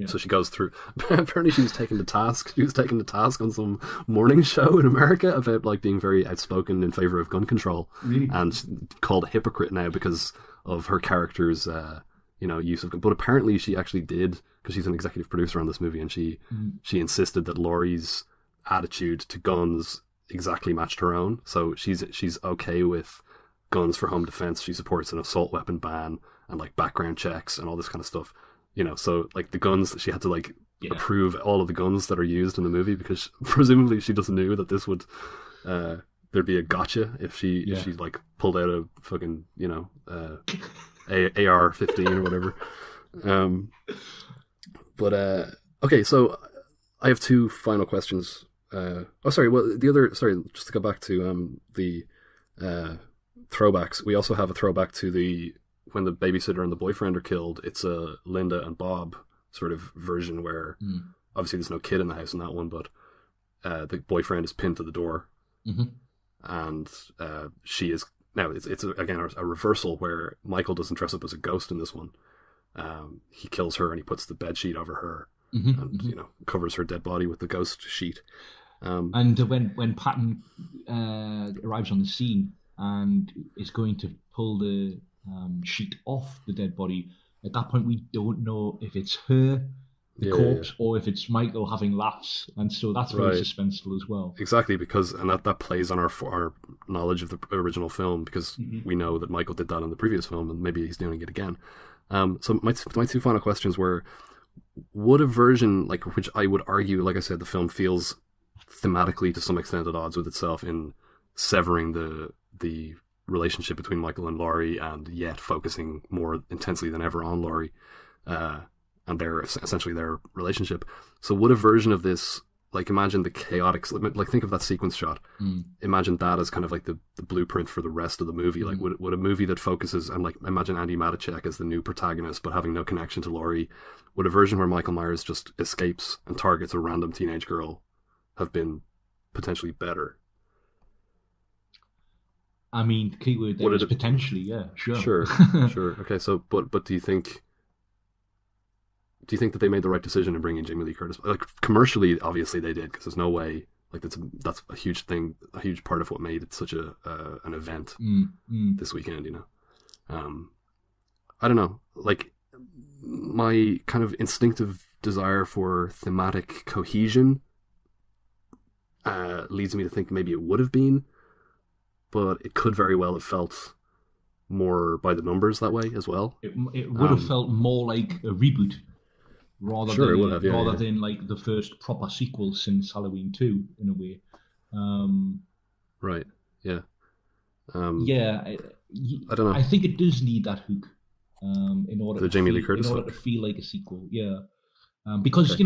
so she goes through. Apparently, she was taken to task. She was taken to task on some morning show in America about being very outspoken in favor of gun control, and called a hypocrite now because of her character's use of gun. But apparently, she actually did, because she's an executive producer on this movie, and she insisted that Laurie's attitude to guns exactly matched her own. So she's okay with guns for home defense. She supports an assault weapon ban and background checks and all this kind of stuff. So the guns, she had to approve all of the guns that are used in the movie, because presumably she just knew that this would there'd be a gotcha if she pulled out a fucking AR-15 or whatever. Okay, so I have two final questions. Just to go back to the throwbacks. We also have a throwback to when the babysitter and the boyfriend are killed. It's a Linda and Bob sort of version where obviously there's no kid in the house in that one, but the boyfriend is pinned to the door, and she is now. It's again a reversal where Michael doesn't dress up as a ghost in this one. He kills her and he puts the bed sheet over her. And covers her dead body with the ghost sheet. And when Patton arrives on the scene and is going to pull the sheet off the dead body, at that point we don't know if it's her the corpse, or if it's Michael having laughs, and so that's very suspenseful as well. Exactly, because that plays on our knowledge of the original film, because we know that Michael did that in the previous film, and maybe he's doing it again. So my two final questions were: would a version which I would argue, like I said, the film feels thematically to some extent at odds with itself in severing the relationship between Michael and Laurie, and yet focusing more intensely than ever on Laurie, and essentially their relationship. So would a version of this, imagine the chaotic, think of that sequence shot. Imagine that as kind of the blueprint for the rest of the movie. Would a movie that focuses, and imagine Andy Matichak as the new protagonist, but having no connection to Laurie, would a version where Michael Myers just escapes and targets a random teenage girl have been potentially better? I mean, the key word there is potentially, yeah, sure. Sure. Okay, so, but do you think that they made the right decision in bringing Jamie Lee Curtis? Commercially, obviously they did, because there's no way, that's a huge thing, a huge part of what made it such an event this weekend, I don't know, my kind of instinctive desire for thematic cohesion leads me to think maybe it would have been, but it could very well have felt more by the numbers that way as well. It would have felt more like a reboot rather than the first proper sequel since Halloween 2 in a way. Right. Yeah. I don't know. I think it does need that hook in order the Jamie Lee Curtis to feel like a sequel. Yeah. Because as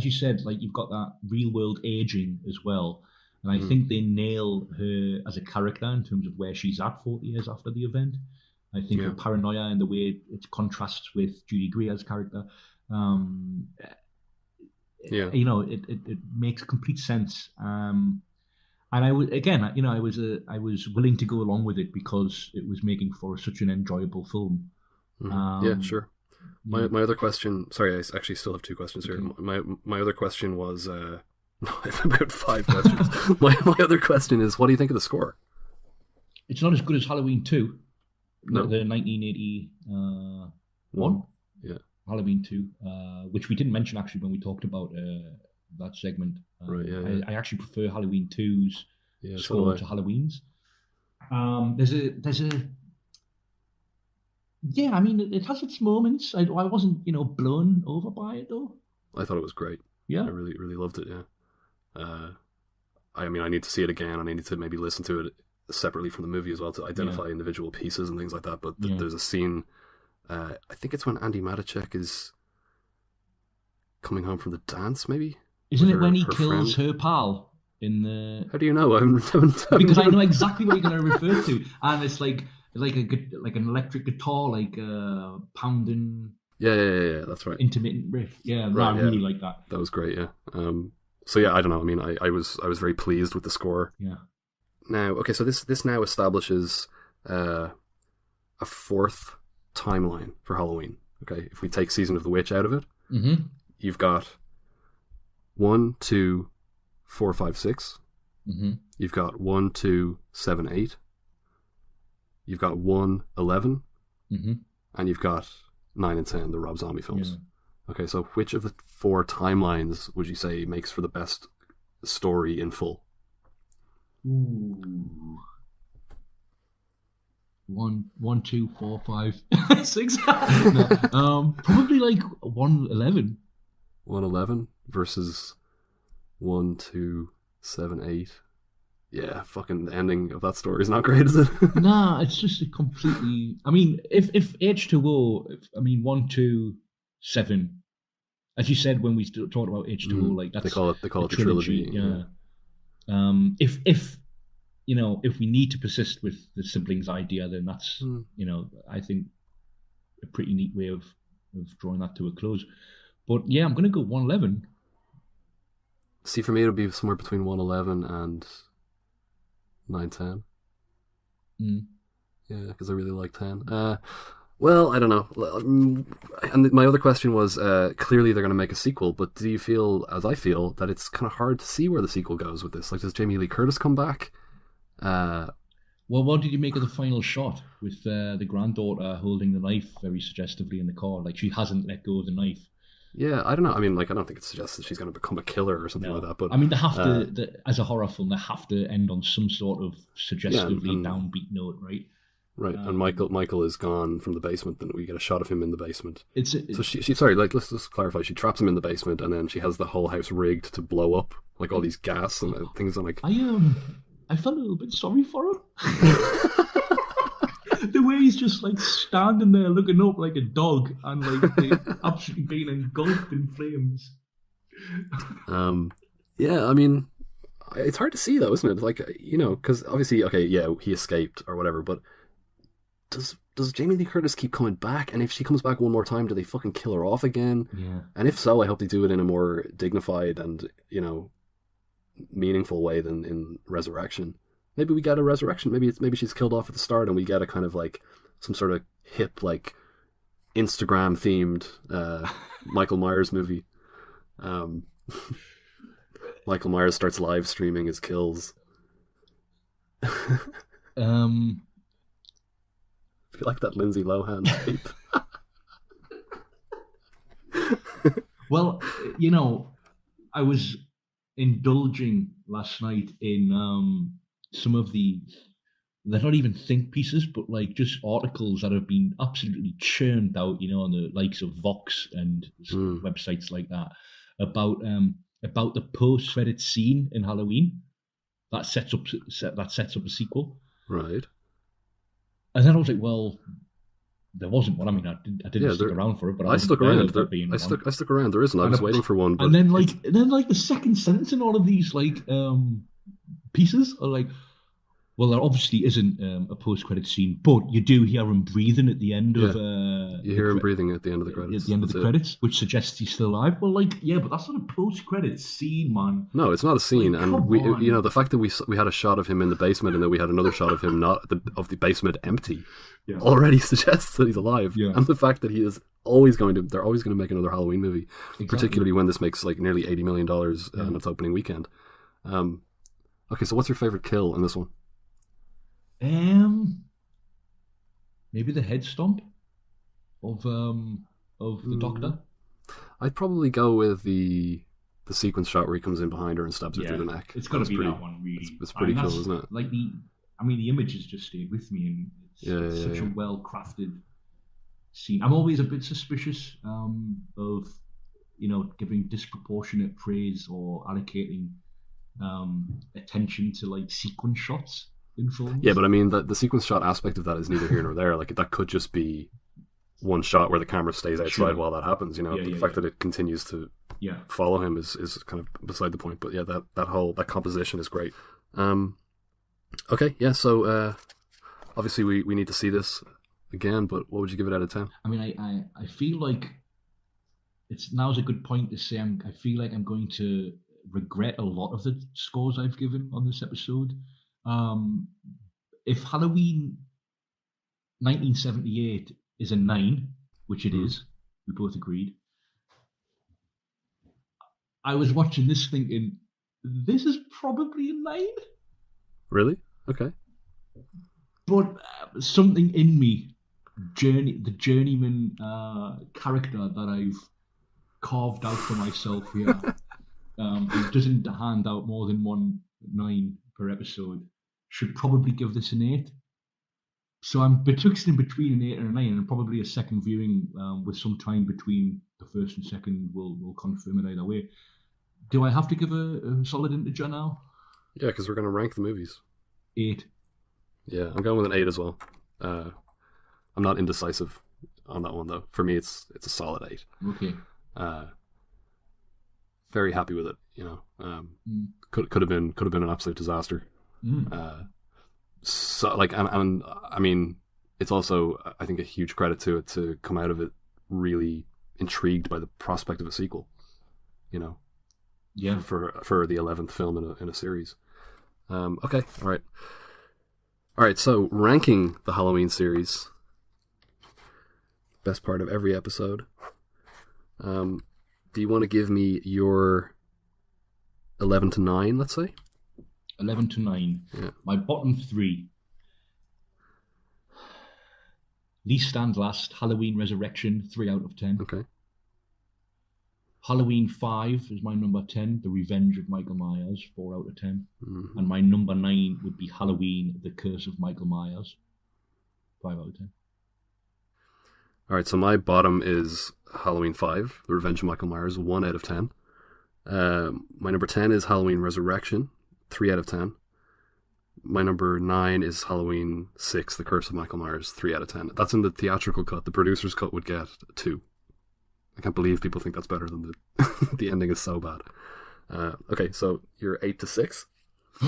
you said, you've got that real world aging as well. And I think they nail her as a character in terms of where she's at 40 years after the event. I think her paranoia and the way it contrasts with Judy Greer's character, it makes complete sense. And I was willing to go along with it because it was making for such an enjoyable film. Yeah, sure. My other question. Sorry, I actually still have two questions here. My other question was. No, I have about 5 questions. my other question is, what do you think of the score? It's not as good as Halloween 2, no. The 1981 Halloween 2, which we didn't mention actually when we talked about that segment. I actually prefer Halloween 2's score to Halloween's. There's a I mean, it has its moments. I wasn't blown over by it though. I thought it was great. Yeah, I really really loved it. Yeah. I mean, I need to see it again, and I need to maybe listen to it separately from the movie as well to identify individual pieces and things like that. But there's a scene, I think it's when Andy Matichak is coming home from the dance, maybe? Isn't it when he kills her pal in the... How do you know? Because I know exactly what you're going to refer to. And it's like an electric guitar, pounding... Yeah, that's right. Intermittent riff. Yeah, right, I really like that. That was great, yeah. So yeah, I don't know. I mean, I was very pleased with the score. Yeah. Now, okay, so this now establishes a 4th timeline for Halloween. Okay, if we take Season of the Witch out of it, you've got 1, 2, 4, 5, 6. You've got 1, 2, 7, 8. You've got 1, 11. And you've got 9 and 10, the Rob Zombie films. Yeah. Okay, so which of the 4 timelines would you say makes for the best story in full? Ooh. 1, 2, 4, 5, 6. Probably 111. 111 versus 1, 2, 7, 8. Yeah, fucking the ending of that story is not great, is it? Nah, it's just a completely... I mean, if H2O... 1, 2, 7... As you said when we talked about H2O, that's... They call it the trilogy. Yeah. If we need to persist with the siblings idea, then that's, I think, a pretty neat way of drawing that to a close. But yeah, I'm going to go 111. See, for me, it would be somewhere between 111 and 910. Yeah, because I really like 10. Well, I don't know. And my other question was, clearly they're going to make a sequel, but do you feel, as I feel, that it's kind of hard to see where the sequel goes with this? Does Jamie Lee Curtis come back? Well, what did you make of the final shot with the granddaughter holding the knife very suggestively in the car? She hasn't let go of the knife. Yeah, I don't know. I mean, like, I don't think it suggests that she's going to become a killer or something like that. But I mean, they have to, as a horror film, they have to end on some sort of suggestively downbeat note, right? Right, and Michael is gone from the basement, and we get a shot of him in the basement. So she sorry, like, let's just clarify. She traps him in the basement, and then she has the whole house rigged to blow up, like all these gas and things. And like, I felt a little bit sorry for him. The way he's just like standing there looking up like a dog and like absolutely being engulfed in flames. Yeah, I mean, it's hard to see though, isn't it? Like, because obviously, okay, yeah, he escaped or whatever, but does Jamie Lee Curtis keep coming back? And if she comes back one more time, do they fucking kill her off again? Yeah. And if so, I hope they do it in a more dignified and meaningful way than in Resurrection. Maybe we get a resurrection. Maybe she's killed off at the start, and we get a kind of like some sort of hip, like Instagram themed Michael Myers movie. Michael Myers starts live streaming his kills. I feel like that Lindsay Lohan tape. Well, I was indulging last night in some of they're not even think pieces, but like just articles that have been absolutely churned out, on the likes of Vox and websites like that about the post-credit scene in Halloween that sets up a sequel. Right. And then I was like, well, there wasn't one. I mean, I didn't stick around for it, but I stuck around. I stuck around. There isn't. I was waiting for one. But... And then the second sentence in all of these pieces are like, well, there obviously isn't a post-credit scene, but you do hear him breathing at the end of. You hear him breathing at the end of the credits. At the end of the credits, which suggests he's still alive. Well, but that's not a post-credit scene, man. No, it's not a scene, Like, and come the fact that we had a shot of him in the basement, and then we had another shot of him of the basement empty, already suggests that he's alive. Yeah. And the fact that they're always going to make another Halloween movie, particularly when this makes like nearly $80 million on its opening weekend. Okay, so what's your favorite kill in this one? Maybe the head stomp of the Doctor. I'd probably go with the sequence shot where he comes in behind her and stabs her through the neck. It's got to be that one, really. It's pretty cool, isn't it? Like the images just stayed with me, and it's such a well crafted scene. I'm always a bit suspicious of giving disproportionate praise or allocating attention to like sequence shots in films. Yeah, but I mean the sequence shot aspect of that is neither here nor there. Like that could just be one shot where the camera stays outside while that happens. The fact that it continues to follow him is kind of beside the point. But yeah, that composition is great. Okay, yeah. So obviously we need to see this again. But what would you give it out of 10? I mean, I feel like now's a good point to say I feel like I'm going to regret a lot of the scores I've given on this episode. If Halloween 1978 is a 9, which it is, we both agreed, I was watching this thinking, this is probably a 9. Really? Okay. But something in me, the Journeyman character that I've carved out for myself here, it doesn't hand out more than 1 9 per episode, should probably give this an 8. So I'm betwixt in between an 8 and a 9, and probably a second viewing with some time between the first and second will confirm it either way. Do I have to give a solid integer now? Yeah, because we're going to rank the movies. 8. Yeah, I'm going with an 8 as well. I'm not indecisive on that one though. For me, it's a solid 8. Okay. Very happy with it. Could have been an absolute disaster. So like, and I mean, it's also I think a huge credit to it to come out of it really intrigued by the prospect of a sequel. Yeah. For the 11th film in a series. Okay. All right. So ranking the Halloween series. Best part of every episode. Do you want to give me your 11 to 9, let's say? 11 to 9. Yeah. My bottom 3. Least and Last, Halloween Resurrection, 3 out of 10. Okay. Halloween 5 is my number 10, The Revenge of Michael Myers, 4 out of 10. And my number 9 would be Halloween, The Curse of Michael Myers, 5 out of 10. All right, so my bottom is Halloween 5, The Revenge of Michael Myers, 1 out of 10. My number 10 is Halloween Resurrection, 3 out of 10. My number 9 is Halloween 6, The Curse of Michael Myers, 3 out of 10. That's in the theatrical cut. The producer's cut would get 2. I can't believe people think that's better than the the ending is so bad. Okay, so you're 8 to 6. I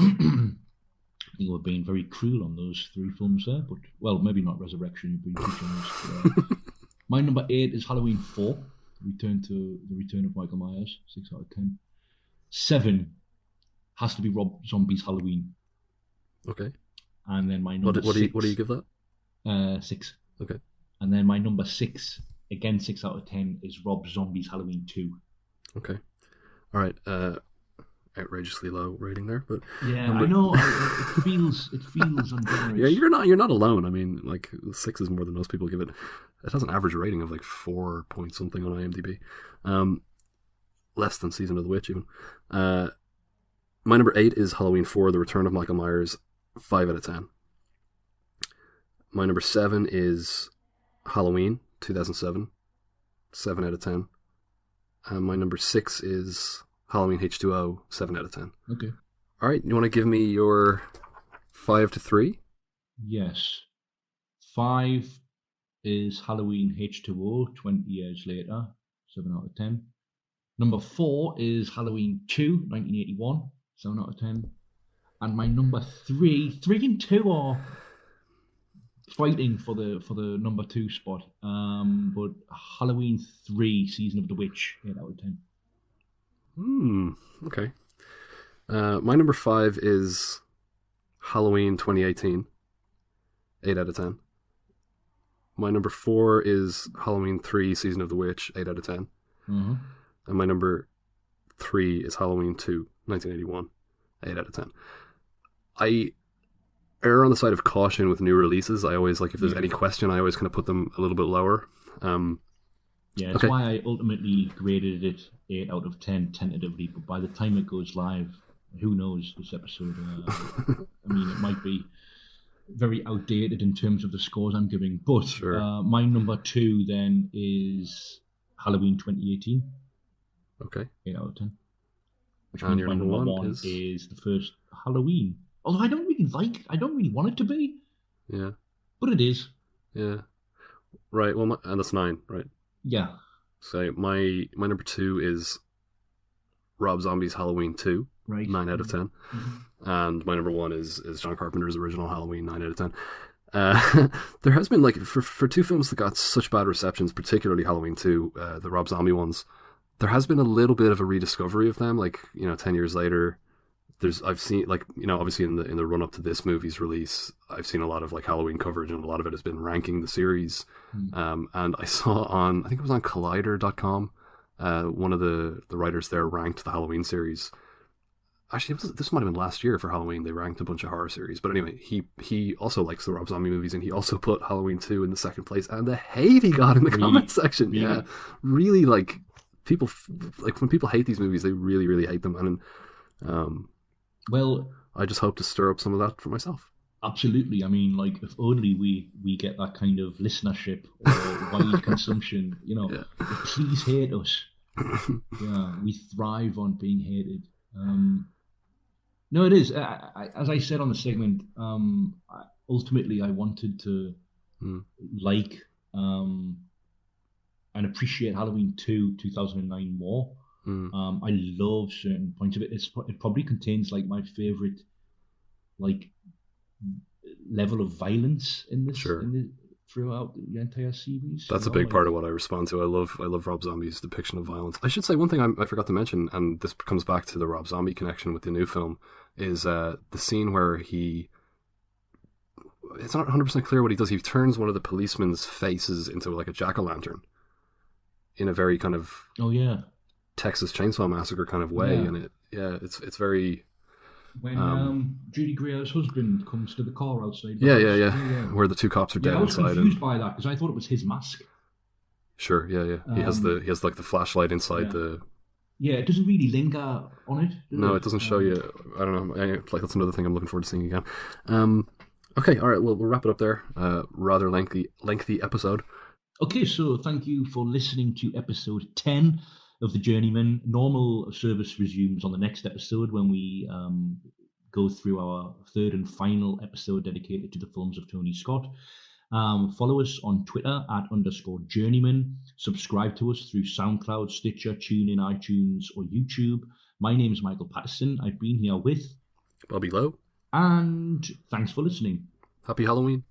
think we're being very cruel on those 3 films there, but, well, maybe not Resurrection, you've been too generous. But, my number 8 is Halloween 4, The Return of Michael Myers, 6 out of 10. 7 has to be Rob Zombie's Halloween. Okay. And then my number 6... What do you give that? 6. Okay. And then my number 6, again 6 out of 10, is Rob Zombie's Halloween 2. Okay. All right. Outrageously low rating there, but yeah, I know. It feels ungenerous. Yeah, you're not alone. I mean, like 6 is more than most people give it. It has an average rating of like 4 point something on IMDb, less than Season of the Witch even. My number 8 is Halloween 4: The Return of Michael Myers, 5 out of 10. My number 7 is Halloween 2007, 7 out of 10. And my number 6 is Halloween H2O, 7 out of 10. Okay. All right, you want to give me your 5 to 3? Yes. 5 is Halloween H2O, 20 years later, 7 out of 10. Number 4 is Halloween 2, 1981, 7 out of 10. And my number 3 and 2 are fighting for the number 2 spot. But Halloween 3, Season of the Witch, 8 out of 10. Okay. My number 5 is Halloween 2018, 8 out of 10. My number 4 is Halloween 3, Season of the Witch, 8 out of 10. Mm-hmm. And my number 3 is Halloween 2, 1981, 8 out of 10. I err on the side of caution with new releases. I always, like, if there's any question, I always kind of put them a little bit lower. Yeah, that's why I ultimately graded it 8 out of 10 tentatively, but by the time it goes live, who knows this episode? I mean, it might be very outdated in terms of the scores I'm giving, but my number 2 then is Halloween 2018. Okay. 8 out of 10. Which and means your my number 1 is the first Halloween. Although I don't really want it to be. Yeah. But it is. Yeah. Right, well, and that's 9, right? Yeah. So my number 2 is Rob Zombie's Halloween 2, right. 9 out of 10. Mm-hmm. And my number 1 is John Carpenter's original Halloween, 9 out of 10. There has been, like, for 2 films that got such bad receptions, particularly Halloween 2, the Rob Zombie ones, there has been a little bit of a rediscovery of them, like, 10 years later. I've seen, like, obviously in the run up to this movie's release, I've seen a lot of, like, Halloween coverage, and a lot of it has been ranking the series. And I saw I think it was on Collider.com, one of the writers there ranked the Halloween series. Actually, this might have been last year for Halloween. They ranked a bunch of horror series. But anyway, he also likes the Rob Zombie movies, and he also put Halloween 2 in the second place. And the hate he got in the comment section, yeah, really, like, people, like, when people hate these movies, they really, really hate them. And well, I just hope to stir up some of that for myself. Absolutely. I mean, like, if only we get that kind of listenership or wide consumption, please hate us. Yeah, we thrive on being hated. No, it is. As I said on the segment, ultimately I wanted to like and appreciate Halloween 2, 2009 more. I love certain points of it. It probably contains, like, my favorite, like, level of violence in this throughout the entire series. That's a big part of what I respond to. I love Rob Zombie's depiction of violence. I should say one thing I forgot to mention, and this comes back to the Rob Zombie connection with the new film, is the scene where it's not 100% clear what he does. He turns one of the policemen's faces into, like, a jack-o'-lantern in a very kind of Texas Chainsaw Massacre kind of way, and it's very. When Judy Greer's husband comes to the car outside. Yeah. Where the 2 cops are dead I was inside. confused by that because I thought it was his mask. Sure, yeah. He has like the flashlight inside the. Yeah, it doesn't really linger on it. No, it doesn't show you. I don't know. Like that's another thing I'm looking forward to seeing again. Okay, all right. Well, we'll wrap it up there. Rather lengthy episode. Okay, so thank you for listening to episode 10 of the Journeymen. Normal service resumes on the next episode when we go through our third and final episode dedicated to the films of Tony Scott. Follow us on Twitter @_Journeymen. Subscribe to us through SoundCloud, Stitcher, TuneIn, iTunes, or YouTube. My name is Michael Pattison. I've been here with Bobby Lowe. And thanks for listening. Happy Halloween.